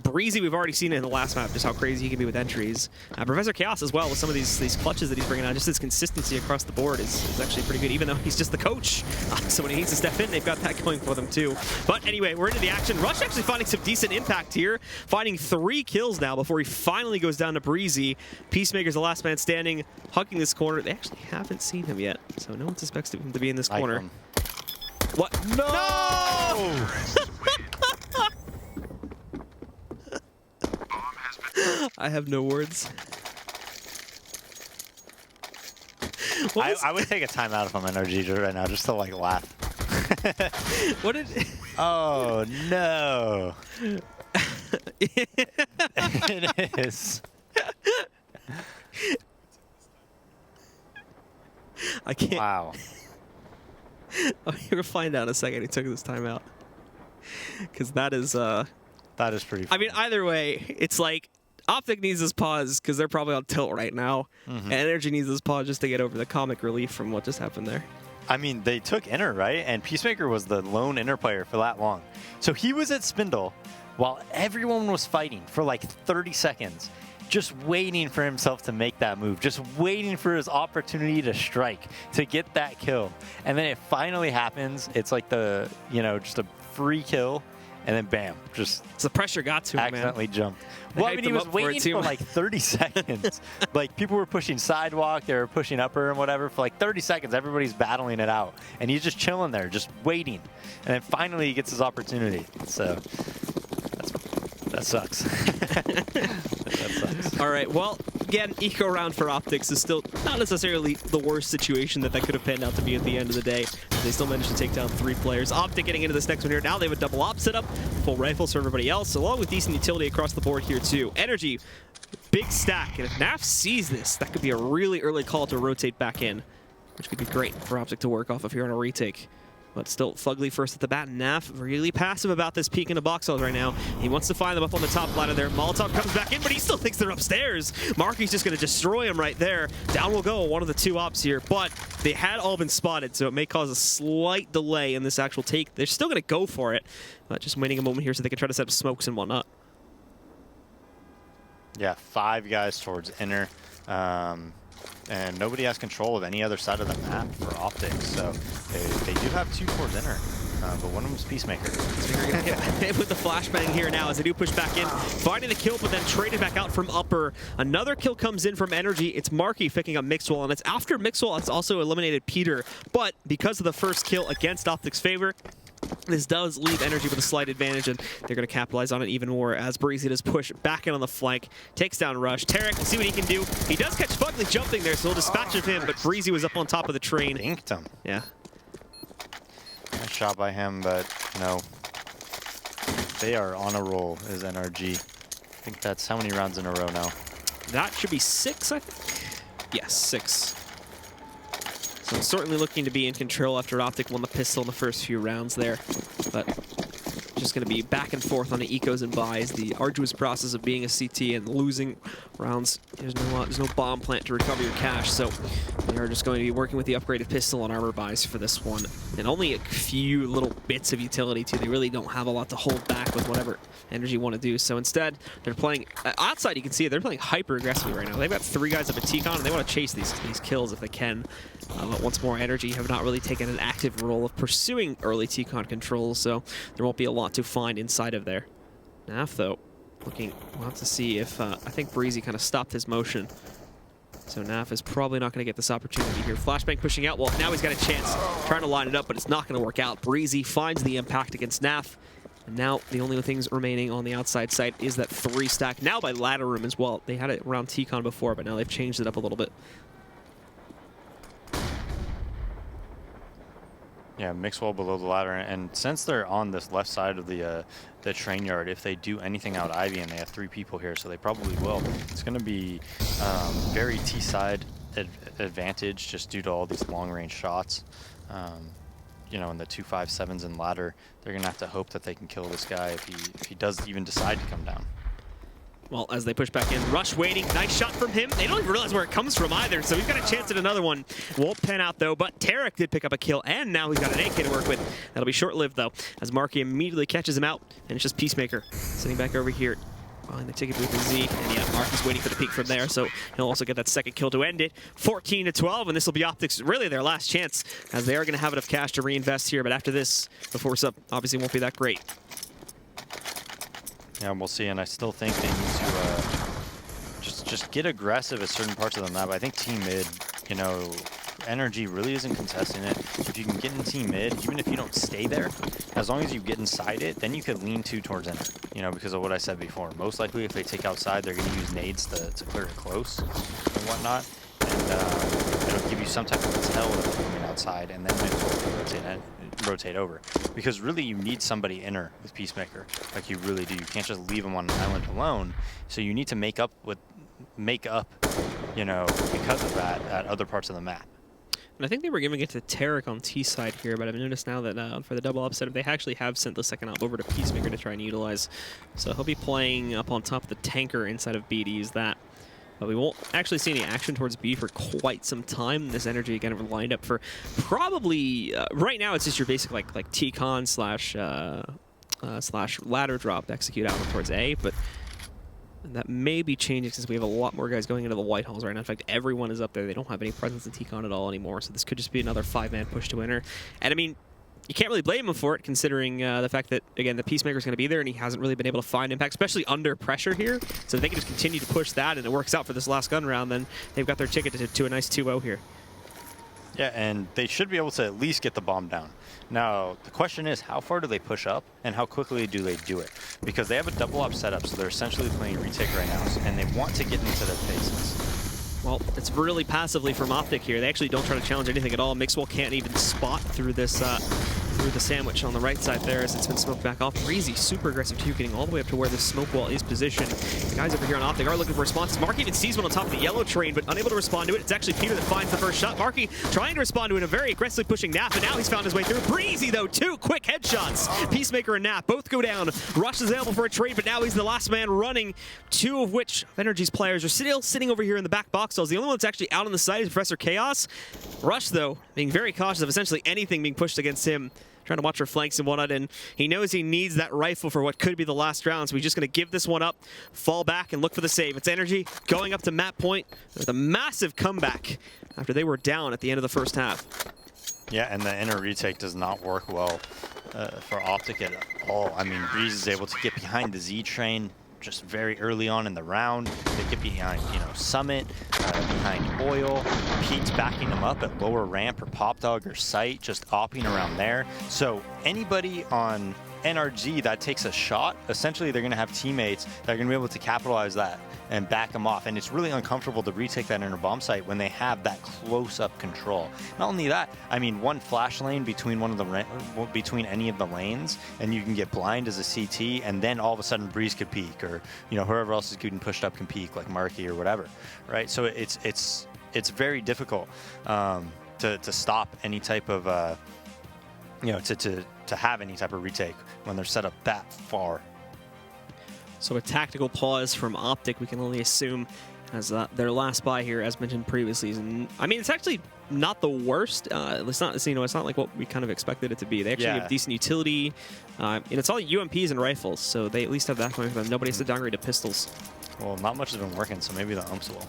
[SPEAKER 4] Breezy, we've already seen it in the last map, just how crazy he can be with entries. Professor Chaos as well, with some of these clutches that he's bringing out, just his consistency across the board is actually pretty good, even though he's just the coach. So when he needs to step in, they've got that going for them too. But anyway, we're into the action. Rush actually finding some decent impact here, finding 3 kills kills now before he finally goes down to Breezy. Peacemaker's the last man standing, hugging this corner. They actually haven't seen him yet, so no one suspects him to be in this corner. What? No! I have no words.
[SPEAKER 5] I would take a timeout if I'm NRG right now, just to like laugh.
[SPEAKER 4] What did?
[SPEAKER 5] Oh no! It is.
[SPEAKER 4] I can't.
[SPEAKER 5] Wow.
[SPEAKER 4] Oh, you're gonna find out in a second. He took this timeout because that is
[SPEAKER 5] pretty funny.
[SPEAKER 4] I mean, either way, it's like OpTic needs this pause because they're probably on tilt right now, and NRG needs this pause just to get over the comic relief from what just happened there.
[SPEAKER 5] I mean, they took Inner, right? And Peacemaker was the lone Inner player for that long. So he was at Spindle while everyone was fighting for like 30 seconds, just waiting for himself to make that move, just waiting for his opportunity to strike, to get that kill. And then it finally happens. It's like the, you know, just a free kill. And then bam, just
[SPEAKER 4] the pressure got to him,
[SPEAKER 5] accidentally
[SPEAKER 4] man.
[SPEAKER 5] Jumped.
[SPEAKER 4] They
[SPEAKER 5] Well, I mean, he was
[SPEAKER 4] hyped him up for it
[SPEAKER 5] waiting
[SPEAKER 4] too
[SPEAKER 5] for like 30 seconds. Like, people were pushing sidewalk, they were pushing upper and whatever. For like 30 seconds, everybody's battling it out. And he's just chilling there, just waiting. And then finally he gets his opportunity. So, that sucks. That sucks.
[SPEAKER 4] All right, well, again, eco round for OpTic is still not necessarily the worst situation that could have panned out to be at the end of the day. They still managed to take down 3 players. OpTic getting into this next one here. Now they have a double op setup, full rifles for everybody else, along with decent utility across the board here too. NRG, big stack, and if NAF sees this, that could be a really early call to rotate back in, which could be great for OpTic to work off of here on a retake. But still, Fugly first at the bat. Naf really passive about this peek into box holes right now. He wants to find them up on the top ladder there. Molotov comes back in, but he still thinks they're upstairs. Marky's just going to destroy him right there. Down will go one of the 2 ops here, but they had all been spotted, so it may cause a slight delay in this actual take. They're still going to go for it, but just waiting a moment here so they can try to set up smokes and whatnot.
[SPEAKER 5] Yeah, 5 guys towards Inner. And nobody has control of any other side of the map for OpTic, so they do have 2 towards Inner, but one of them is Peacemaker.
[SPEAKER 4] With the flashbang here now as they do push back in, finding the kill, but then traded back out from upper. Another kill comes in from NRG. It's Marky picking up Mixwell, and it's after Mixwell it's also eliminated Peter, but because of the first kill against OpTic's favor, this does leave NRG with a slight advantage, and they're going to capitalize on it even more as Breezy does push back in on the flank, takes down Rush. Tarek, we'll see what he can do. He does catch Fugly jumping there, so he'll dispatch of him, but Breezy was up on top of the train.
[SPEAKER 5] Inked him.
[SPEAKER 4] Yeah.
[SPEAKER 5] Nice shot by him, but no. They are on a roll as NRG. I think that's how many rounds in a row now?
[SPEAKER 4] That should be 6, I think. Yes, 6. So certainly looking to be in control after OpTic won the pistol in the first few rounds there. But just going to be back and forth on the ecos and buys. The arduous process of being a CT and losing rounds. There's no bomb plant to recover your cash, so we are just going to be working with the upgraded pistol and armor buys for this one. And only a few little bits of utility too. They really don't have a lot to hold back with whatever NRG want to do. So instead, they're playing outside. You can see it. They're playing hyper aggressively right now. They've got 3 guys up at T-Con, and they want to chase these kills if they can. But once more, NRG have not really taken an active role of pursuing early T-Con controls, so there won't be a lot to find inside of there. Naf, though, we'll have to see if I think Breezy kind of stopped his motion. So Naf is probably not going to get this opportunity here. Flashbang pushing out. Well, now he's got a chance trying to line it up, but it's not going to work out. Breezy finds the impact against Naf. And now the only things remaining on the outside side is that 3 stack. Now by ladder room as well. They had it around T-Con before, but now they've changed it up a little bit.
[SPEAKER 5] Yeah, Mixwell below the ladder, and since they're on this left side of the train yard, if they do anything out Ivy, and they have 3 people here, so they probably will, it's going to be very T-side advantage just due to all these long-range shots. You know, in the 2.57s and ladder, they're going to have to hope that they can kill this guy if he does even decide to come down.
[SPEAKER 4] Well, as they push back in, Rush waiting. Nice shot from him. They don't even realize where it comes from either, so he's got a chance at another one. Won't pan out, though, but Tarek did pick up a kill, and now he's got an AK to work with. That'll be short-lived, though, as Marky immediately catches him out, and it's just Peacemaker sitting back over here behind the ticket booth with Z. And yeah, Marky's waiting for the peek from there, so he'll also get that second kill to end it. 14-12, and this will be OpTic's really their last chance, as they are going to have enough cash to reinvest here, but after this, the force up obviously won't be that great.
[SPEAKER 5] Yeah, we'll see. And I still think they need to just get aggressive at certain parts of the map. I think team mid, you know, NRG really isn't contesting it. If you can get in team mid, even if you don't stay there, as long as you get inside it, then you could lean towards enter. You know, because of what I said before. Most likely, if they take outside, they're going to use nades to clear it close and whatnot. And it'll give you some type of tell if they're coming outside, and then rotate over. Because really, you need somebody inner with Peacemaker, like you really do. You can't just leave them on an island alone. So you need to make up, you know, because of that, at other parts of the map.
[SPEAKER 4] And I think they were giving it to Tarek on T side here, but I've noticed now that for the double upset, they actually have sent the second op over to Peacemaker to try and utilize. So he'll be playing up on top of the tanker inside of B to use that. But we won't actually see any action towards B for quite some time. This NRG again are lined up for probably right now. It's just your basic like T-con slash ladder drop to execute out towards A, but that may be changing since we have a lot more guys going into the White Halls right now. In fact, everyone is up there. They don't have any presence in T-con at all anymore, so this could just be another 5-man push to enter. And I mean, you can't really blame him for it, considering the fact that, again, the Peacemaker's going to be there, and he hasn't really been able to find impact, especially under pressure here. So if they can just continue to push that, and it works out for this last gun round, then they've got their ticket to a nice 2-0 here.
[SPEAKER 5] Yeah, and they should be able to at least get the bomb down. Now, the question is, how far do they push up, and how quickly do they do it? Because they have a double op setup, so they're essentially playing retake right now, and they want to get into their faces.
[SPEAKER 4] Well, it's really passively from OpTic here. They actually don't try to challenge anything at all. Mixwell can't even spot through this through the sandwich on the right side there as it's been smoked back off. Breezy, super aggressive too, getting all the way up to where this smoke wall is positioned. The guys over here on OpTic are looking for responses. Marky even sees one on top of the yellow train, but unable to respond to it. It's actually Peter that finds the first shot. Marky trying to respond to it, a very aggressively pushing Nap, and now he's found his way through. Breezy, though, 2 quick headshots. Peacemaker and Nap both go down. Rush is available for a trade, but now he's the last man running, 2 of which of NRG's players are still sitting over here in the back box stalls. The only one that's actually out on the side is Professor Chaos. Rush, though, being very cautious of essentially anything being pushed against him, trying to watch her flanks and whatnot, and he knows he needs that rifle for what could be the last round, so he's just going to give this one up, fall back, and look for the save. It's NRG going up to map point with a massive comeback after they were down at the end of the first half.
[SPEAKER 5] Yeah, and the inner retake does not work well for OpTic at all. I mean, Breeze is able to get behind the Z train just very early on in the round. They get behind, you know, Summit, behind Oil. Pete's backing them up at lower ramp or Pop Dog or Sight, just opping around there. So anybody on NRG that takes a shot, essentially they're going to have teammates that are going to be able to capitalize that and back them off. And it's really uncomfortable to retake that inner bomb site when they have that close-up control. Not only that, I mean, one flash lane between between any of the lanes, and you can get blind as a CT, and then all of a sudden Breeze could peek, or you know, whoever else is getting pushed up can peek, like Marky or whatever, right? So it's very difficult to stop any type of you know, to have any type of retake when they're set up that far.
[SPEAKER 4] So a tactical pause from OpTic, we can only assume, as their last buy here, as mentioned previously. And, I mean, it's actually not the worst. It's not, you know, it's not like what we kind of expected it to be. They actually have decent utility, and it's all UMPs and rifles, so they at least have that going for them. Nobody has to downgrade to pistols.
[SPEAKER 5] Well, not much has been working, so maybe the umps will.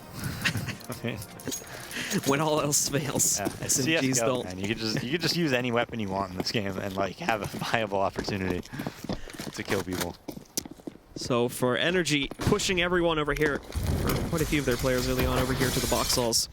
[SPEAKER 4] When all else fails,
[SPEAKER 5] yeah, it's CSGO, man. You could just use any weapon you want in this game and like have a viable opportunity to kill people.
[SPEAKER 4] So for NRG, pushing everyone over here, or quite a few of their players early on over here to the box stalls.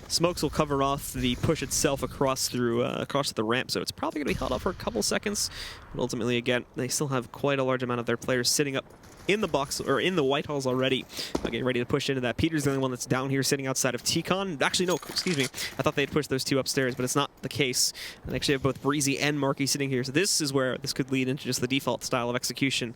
[SPEAKER 4] Smokes will cover off the push itself across the ramp, so it's probably going to be held up for a couple seconds. But ultimately, again, they still have quite a large amount of their players sitting up in the box, or in the White Halls already, getting ready to push into that. Peter's the only one that's down here sitting outside of T-Con. Actually, no, excuse me. I thought they'd pushed those 2 upstairs, but it's not the case. They actually have both Breezy and Marky sitting here, so this is where this could lead into just the default style of execution.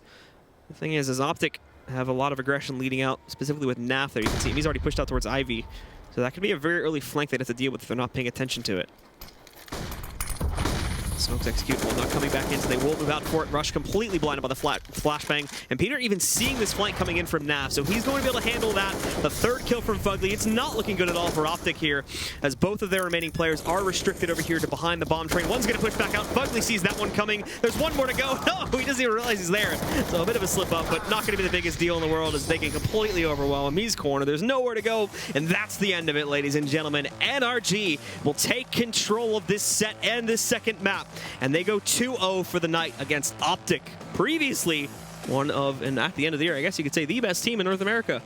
[SPEAKER 4] The thing is OpTic have a lot of aggression leading out, specifically with Naf there. You can see him, he's already pushed out towards Ivy. So that could be a very early flank they'd have to deal with if they're not paying attention to it. Smokes executable, not coming back in, so they will move out for it. Rush completely blinded by the flashbang. And Peter even seeing this flank coming in from Nav, so he's going to be able to handle that. The 3rd kill from Fugly. It's not looking good at all for OpTic here, as both of their remaining players are restricted over here to behind the bomb train. One's going to push back out. Fugly sees that one coming. There's one more to go. No, he doesn't even realize he's there. So a bit of a slip up, but not going to be the biggest deal in the world as they can completely overwhelm him. He's cornered. There's nowhere to go, and that's the end of it, ladies and gentlemen. NRG will take control of this set and this second map, and they go 2-0 for the night against OpTic. Previously, and at the end of the year, I guess you could say the best team in North America.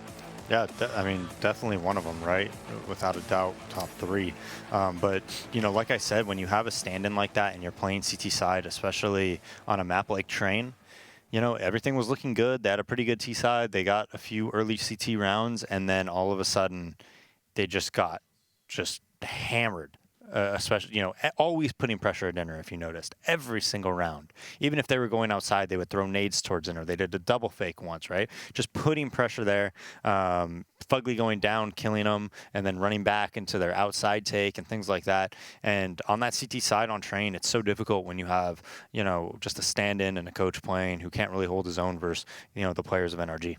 [SPEAKER 5] Yeah, I mean, definitely one of them, right? Without a doubt, top 3. But, you know, like I said, when you have a stand-in like that and you're playing CT side, especially on a map like Train, you know, everything was looking good. They had a pretty good T side. They got a few early CT rounds, and then all of a sudden, they just got hammered. Especially, you know, always putting pressure at Inner, if you noticed, every single round. Even if they were going outside, they would throw nades towards Inner. They did a double fake once, right? Just putting pressure there. Fugly going down, killing them, and then running back into their outside take and things like that. And on that CT side on Train, it's so difficult when you have, you know, just a stand-in and a coach playing who can't really hold his own versus, you know, the players of NRG.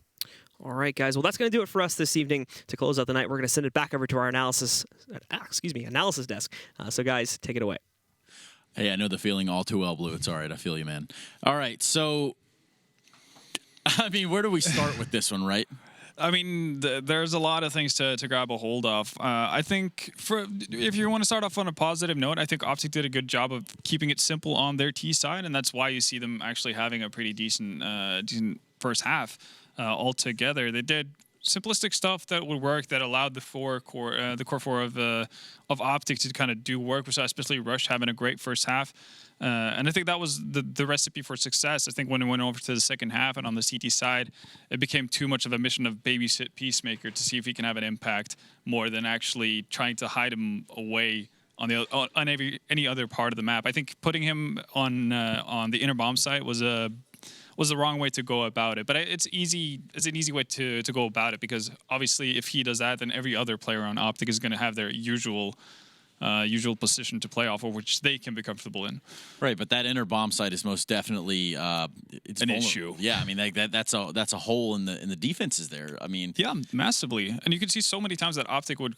[SPEAKER 4] All right, guys. Well, that's going to do it for us this evening. To close out the night, we're going to send it back over to our analysis desk. So, guys, take it away.
[SPEAKER 1] Hey, I know the feeling all too well, Blue. It's all right. I feel you, man. All right. So, I mean, where do we start with this one, right?
[SPEAKER 2] I mean, there's a lot of things to grab a hold of. I think if you want to start off on a positive note, I think OpTic did a good job of keeping it simple on their T side, and that's why you see them actually having a pretty decent first half. Altogether, they did simplistic stuff that would work, that allowed the core four of OpTic to kind of do work, which especially Rush having a great first half. And I think that was the recipe for success. I think when it went over to the second half and on the CT side, it became too much of a mission of babysit Peacemaker to see if he can have an impact more than actually trying to hide him away on any other part of the map. I think putting him on the inner bomb site was the wrong way to go about it. But it's an easy way to go about it, because obviously if he does that, then every other player on OpTic is going to have their usual position to play off of, which they can be comfortable in.
[SPEAKER 1] Right, but that inner bomb site is most definitely it's
[SPEAKER 2] an
[SPEAKER 1] vulnerable.
[SPEAKER 2] issue.
[SPEAKER 1] Yeah, I mean that's a hole in the defenses there. I mean,
[SPEAKER 2] yeah, massively. And you can see so many times that OpTic would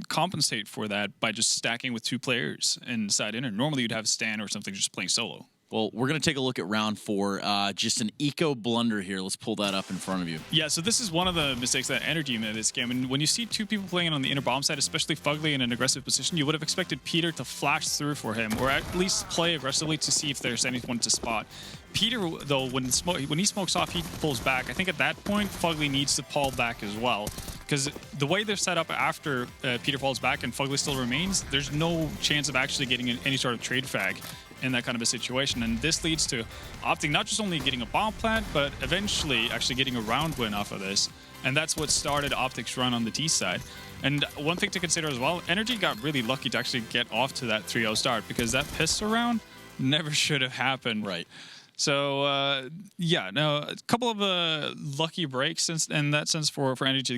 [SPEAKER 2] compensate for that by just stacking with 2 players inside inner. Normally you'd have Stan or something just playing solo.
[SPEAKER 1] Well, we're going to take a look at round 4. Just an eco blunder here. Let's pull that up in front of you.
[SPEAKER 2] Yeah, so this is one of the mistakes that NRG made in this game. And when you see 2 people playing on the inner bomb side, especially Fugly in an aggressive position, you would have expected Peter to flash through for him, or at least play aggressively to see if there's anyone to spot. Peter, though, when he smokes off, he pulls back. I think at that point, Fugly needs to pull back as well, because the way they're set up after Peter falls back and Fugly still remains, there's no chance of actually getting any sort of trade frag in that kind of a situation. And this leads to OpTic not just only getting a bomb plant, but eventually actually getting a round win off of this. And that's what started OpTic's run on the T side. And one thing to consider as well, NRG got really lucky to actually get off to that 3-0 start, because that pistol round never should have happened.
[SPEAKER 1] Right.
[SPEAKER 2] So, yeah, no, a couple of lucky breaks in that sense for NRG to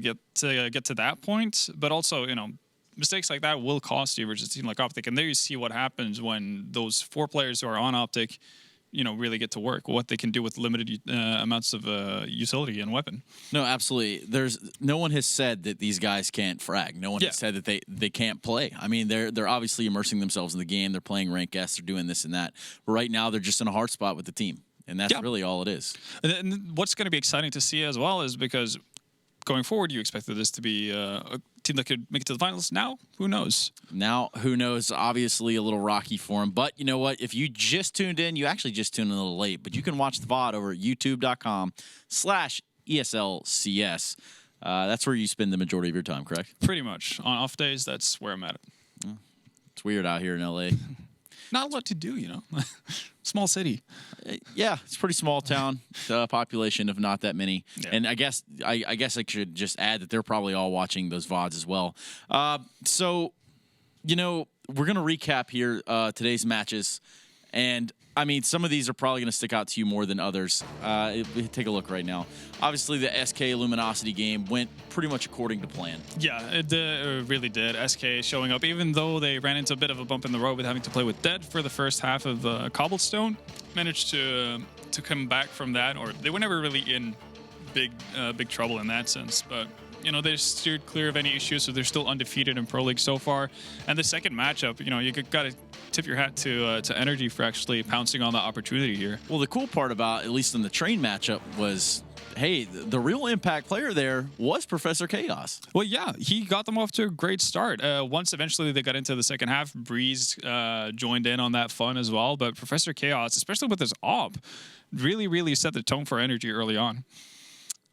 [SPEAKER 2] get to that point. But also, you know, mistakes like that will cost you versus a team like OpTic. And there you see what happens when those 4 players who are on OpTic, you know, really get to work, what they can do with limited amounts of utility and weapon.
[SPEAKER 1] No, absolutely. No one has said that these guys can't frag. No one has said that they can't play. I mean, they're obviously immersing themselves in the game. They're playing rank S. They're doing this and that. But right now, they're just in a hard spot with the team. And that's really all it is.
[SPEAKER 2] And what's going to be exciting to see as well is because going forward, you expected this to be a team that could make it to the finals. Now, who knows?
[SPEAKER 1] Now, who knows? Obviously, a little rocky for him. But you know what? If you just tuned in, you actually just tuned in a little late. But you can watch the VOD over at youtube.com/ESLCS. That's where you spend the majority of your time, correct?
[SPEAKER 2] Pretty much. On off days, that's where I'm at.
[SPEAKER 1] It's weird out here in LA.
[SPEAKER 2] Not a lot to do, you know. Small city.
[SPEAKER 1] Yeah, it's a pretty small town. Population of not that many. Yeah. And I guess I should just add that they're probably all watching those VODs as well. So, you know, we're going to recap here today's matches. And, I mean, some of these are probably going to stick out to you more than others. Take a look right now. Obviously, the SK Luminosity game went pretty much according to plan.
[SPEAKER 2] Yeah, it really did. SK showing up, even though they ran into a bit of a bump in the road with having to play with Dead for the first half of Cobblestone, managed to come back from that. Or they were never really in big trouble in that sense, but you know, they steered clear of any issues, so they're still undefeated in Pro League so far. And the second matchup, you know, you got to tip your hat to NRG for actually pouncing on the opportunity here.
[SPEAKER 1] Well, the cool part about, at least in the Train matchup, was hey, the real impact player there was Professor Chaos.
[SPEAKER 2] Well, yeah, he got them off to a great start. Once eventually they got into the second half, Breeze joined in on that fun as well. But Professor Chaos, especially with his op, really set the tone for NRG early on.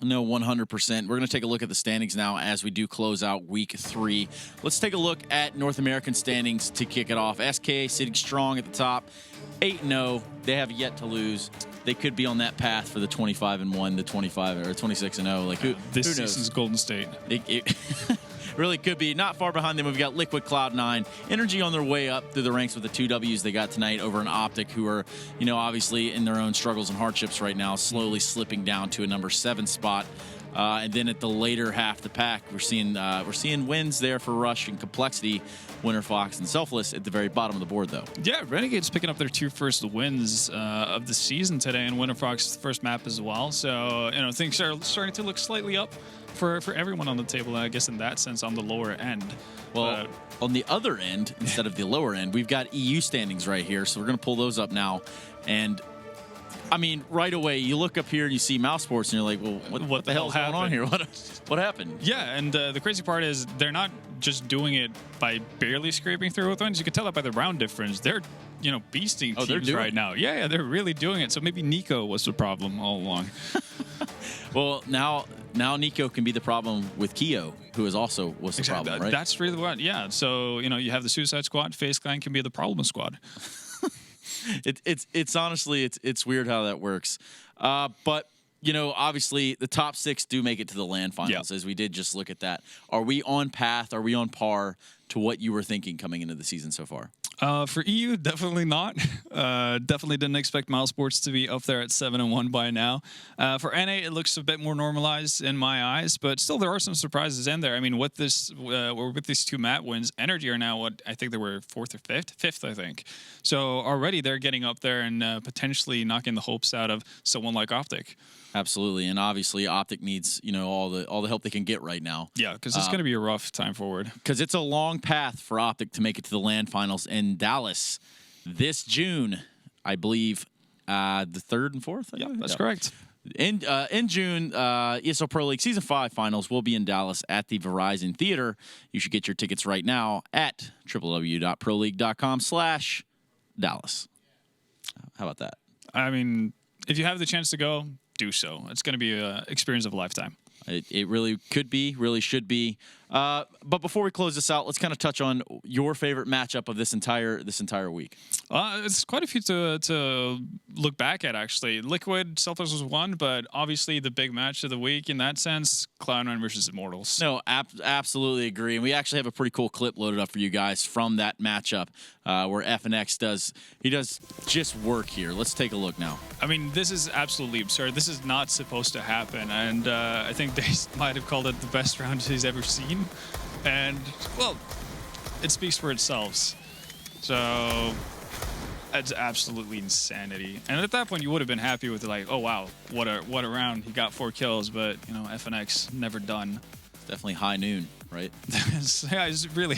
[SPEAKER 1] No, 100%. We're going to take a look at the standings now as we do close out week 3. Let's take a look at North American standings to kick it off. SK sitting strong at the top, 8-0. They have yet to lose. They could be on that path for the 25-1, the 25 or 26-0. Like who
[SPEAKER 2] This
[SPEAKER 1] knows?
[SPEAKER 2] season's Golden State.
[SPEAKER 1] It really could be. Not far behind them, we've got Liquid Cloud9. NRG on their way up through the ranks with the 2 Ws they got tonight over an OpTic, who are, obviously in their own struggles and hardships right now, slowly slipping down to a number 7 spot. And then at the later half of the pack, we're seeing wins there for Rush and Complexity, Winter Fox, and Selfless at the very bottom of the board, though.
[SPEAKER 2] Yeah, Renegades picking up their 2 first wins of the season today, and Winter Fox's first map as well. So, things are starting to look slightly up for everyone on the table, I guess in that sense, on the lower end.
[SPEAKER 1] Well, on the other end, instead of the lower end, we've got EU standings right here. So we're going to pull those up now. And I mean, right away, you look up here and you see Mouse Sports, and you're like, well, what the hell's going on here? What happened?
[SPEAKER 2] Yeah, and the crazy part is they're not just doing it by barely scraping through with wins. You can tell that by the round difference. They're, beasting teams right now. Yeah, they're really doing it. So maybe Nico was the problem all along.
[SPEAKER 1] Well, now Nico can be the problem with Keo, who is also was the problem, right?
[SPEAKER 2] That's really what, yeah. So, you have the Suicide Squad. FaZe Clan can be the problem squad.
[SPEAKER 1] It's honestly, it's weird how that works. But, obviously the top 6 do make it to the LAN finals, as we did just look at that. Are we on path? Are we on par to what you were thinking coming into the season so far?
[SPEAKER 2] For EU, definitely not. Definitely didn't expect Mouse Sports to be up there at 7-1 by now. For NA, it looks a bit more normalized in my eyes, but still there are some surprises in there. I mean, with this, or with these 2 map wins, NRG are now I think they were 4th or 5th? 5th, I think. So already they're getting up there and potentially knocking the hopes out of someone like OpTic.
[SPEAKER 1] Absolutely, and obviously OpTic needs all the help they can get right now.
[SPEAKER 2] Yeah, because it's going to be a rough time forward.
[SPEAKER 1] Because it's a long path for OpTic to make it to the LAN finals in Dallas this June, I believe, the 3rd and 4th.
[SPEAKER 2] Yeah, that's correct.
[SPEAKER 1] In June, ESL Pro League Season 5 finals will be in Dallas at the Verizon Theater. You should get your tickets right now at www.proleague.com/Dallas. How about that?
[SPEAKER 2] I mean, if you have the chance to go, do so. It's going to be an experience of a lifetime.
[SPEAKER 1] It really could be, really should be. But before we close this out, let's kind of touch on your favorite matchup of this entire week.
[SPEAKER 2] It's quite a few to look back at, actually. Liquid, Selfless was one, but obviously the big match of the week in that sense, Cloud9 versus Immortals.
[SPEAKER 1] No, absolutely agree. And we actually have a pretty cool clip loaded up for you guys from that matchup where FNX does just work here. Let's take a look now.
[SPEAKER 2] I mean, this is absolutely absurd. This is not supposed to happen. And I think Dace might have called it the best round he's ever seen. And, well, it speaks for itself. So it's absolutely insanity. And at that point, you would have been happy with it, like, oh, wow, what a round. He got 4 kills, but, FNX never done.
[SPEAKER 1] Definitely high noon, right?
[SPEAKER 2] Yeah, he's really,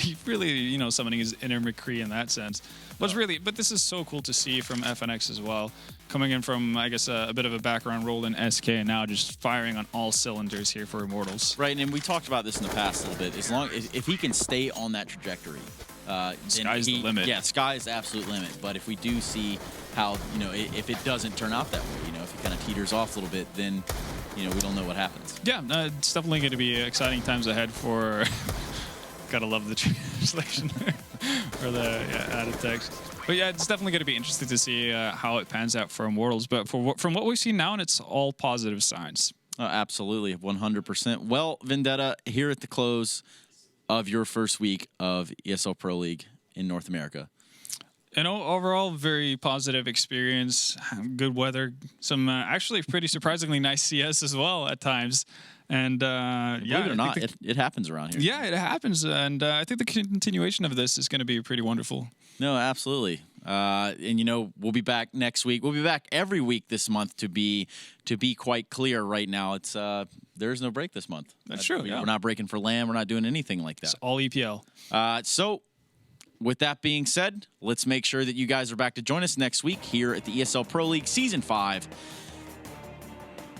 [SPEAKER 2] summoning his inner McCree in that sense. But this is so cool to see from FNX as well. Coming in from, I guess, a bit of a background role in SK and now just firing on all cylinders here for Immortals.
[SPEAKER 1] Right, and we talked about this in the past a little bit. If he can stay on that trajectory,
[SPEAKER 2] sky's the limit.
[SPEAKER 1] Yeah, sky's the absolute limit. But if we do see how, if it doesn't turn out that way, if he kind of teeters off a little bit, then, we don't know what happens.
[SPEAKER 2] Yeah, it's definitely going to be exciting times ahead for... Gotta love the translation there. Or the added text. But yeah, it's definitely going to be interesting to see how it pans out for Immortals. But from what we've seen now, it's all positive signs.
[SPEAKER 1] Absolutely, 100%. Well, Vendetta, here at the close of your first week of ESL Pro League in North America.
[SPEAKER 2] Overall, very positive experience. Good weather. Some actually pretty surprisingly nice CS as well at times. And
[SPEAKER 1] believe it or not, it happens around here.
[SPEAKER 2] Yeah, it happens. And I think the continuation of this is going to be pretty wonderful.
[SPEAKER 1] No, absolutely. And we'll be back next week. We'll be back every week this month to be quite clear right now. It's there's no break this month.
[SPEAKER 2] That's true.
[SPEAKER 1] We're not breaking for LAN. We're not doing anything like that.
[SPEAKER 2] It's all EPL.
[SPEAKER 1] So with that being said, let's make sure that you guys are back to join us next week here at the ESL Pro League Season 5.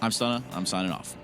[SPEAKER 1] I'm Stunna. I'm signing off.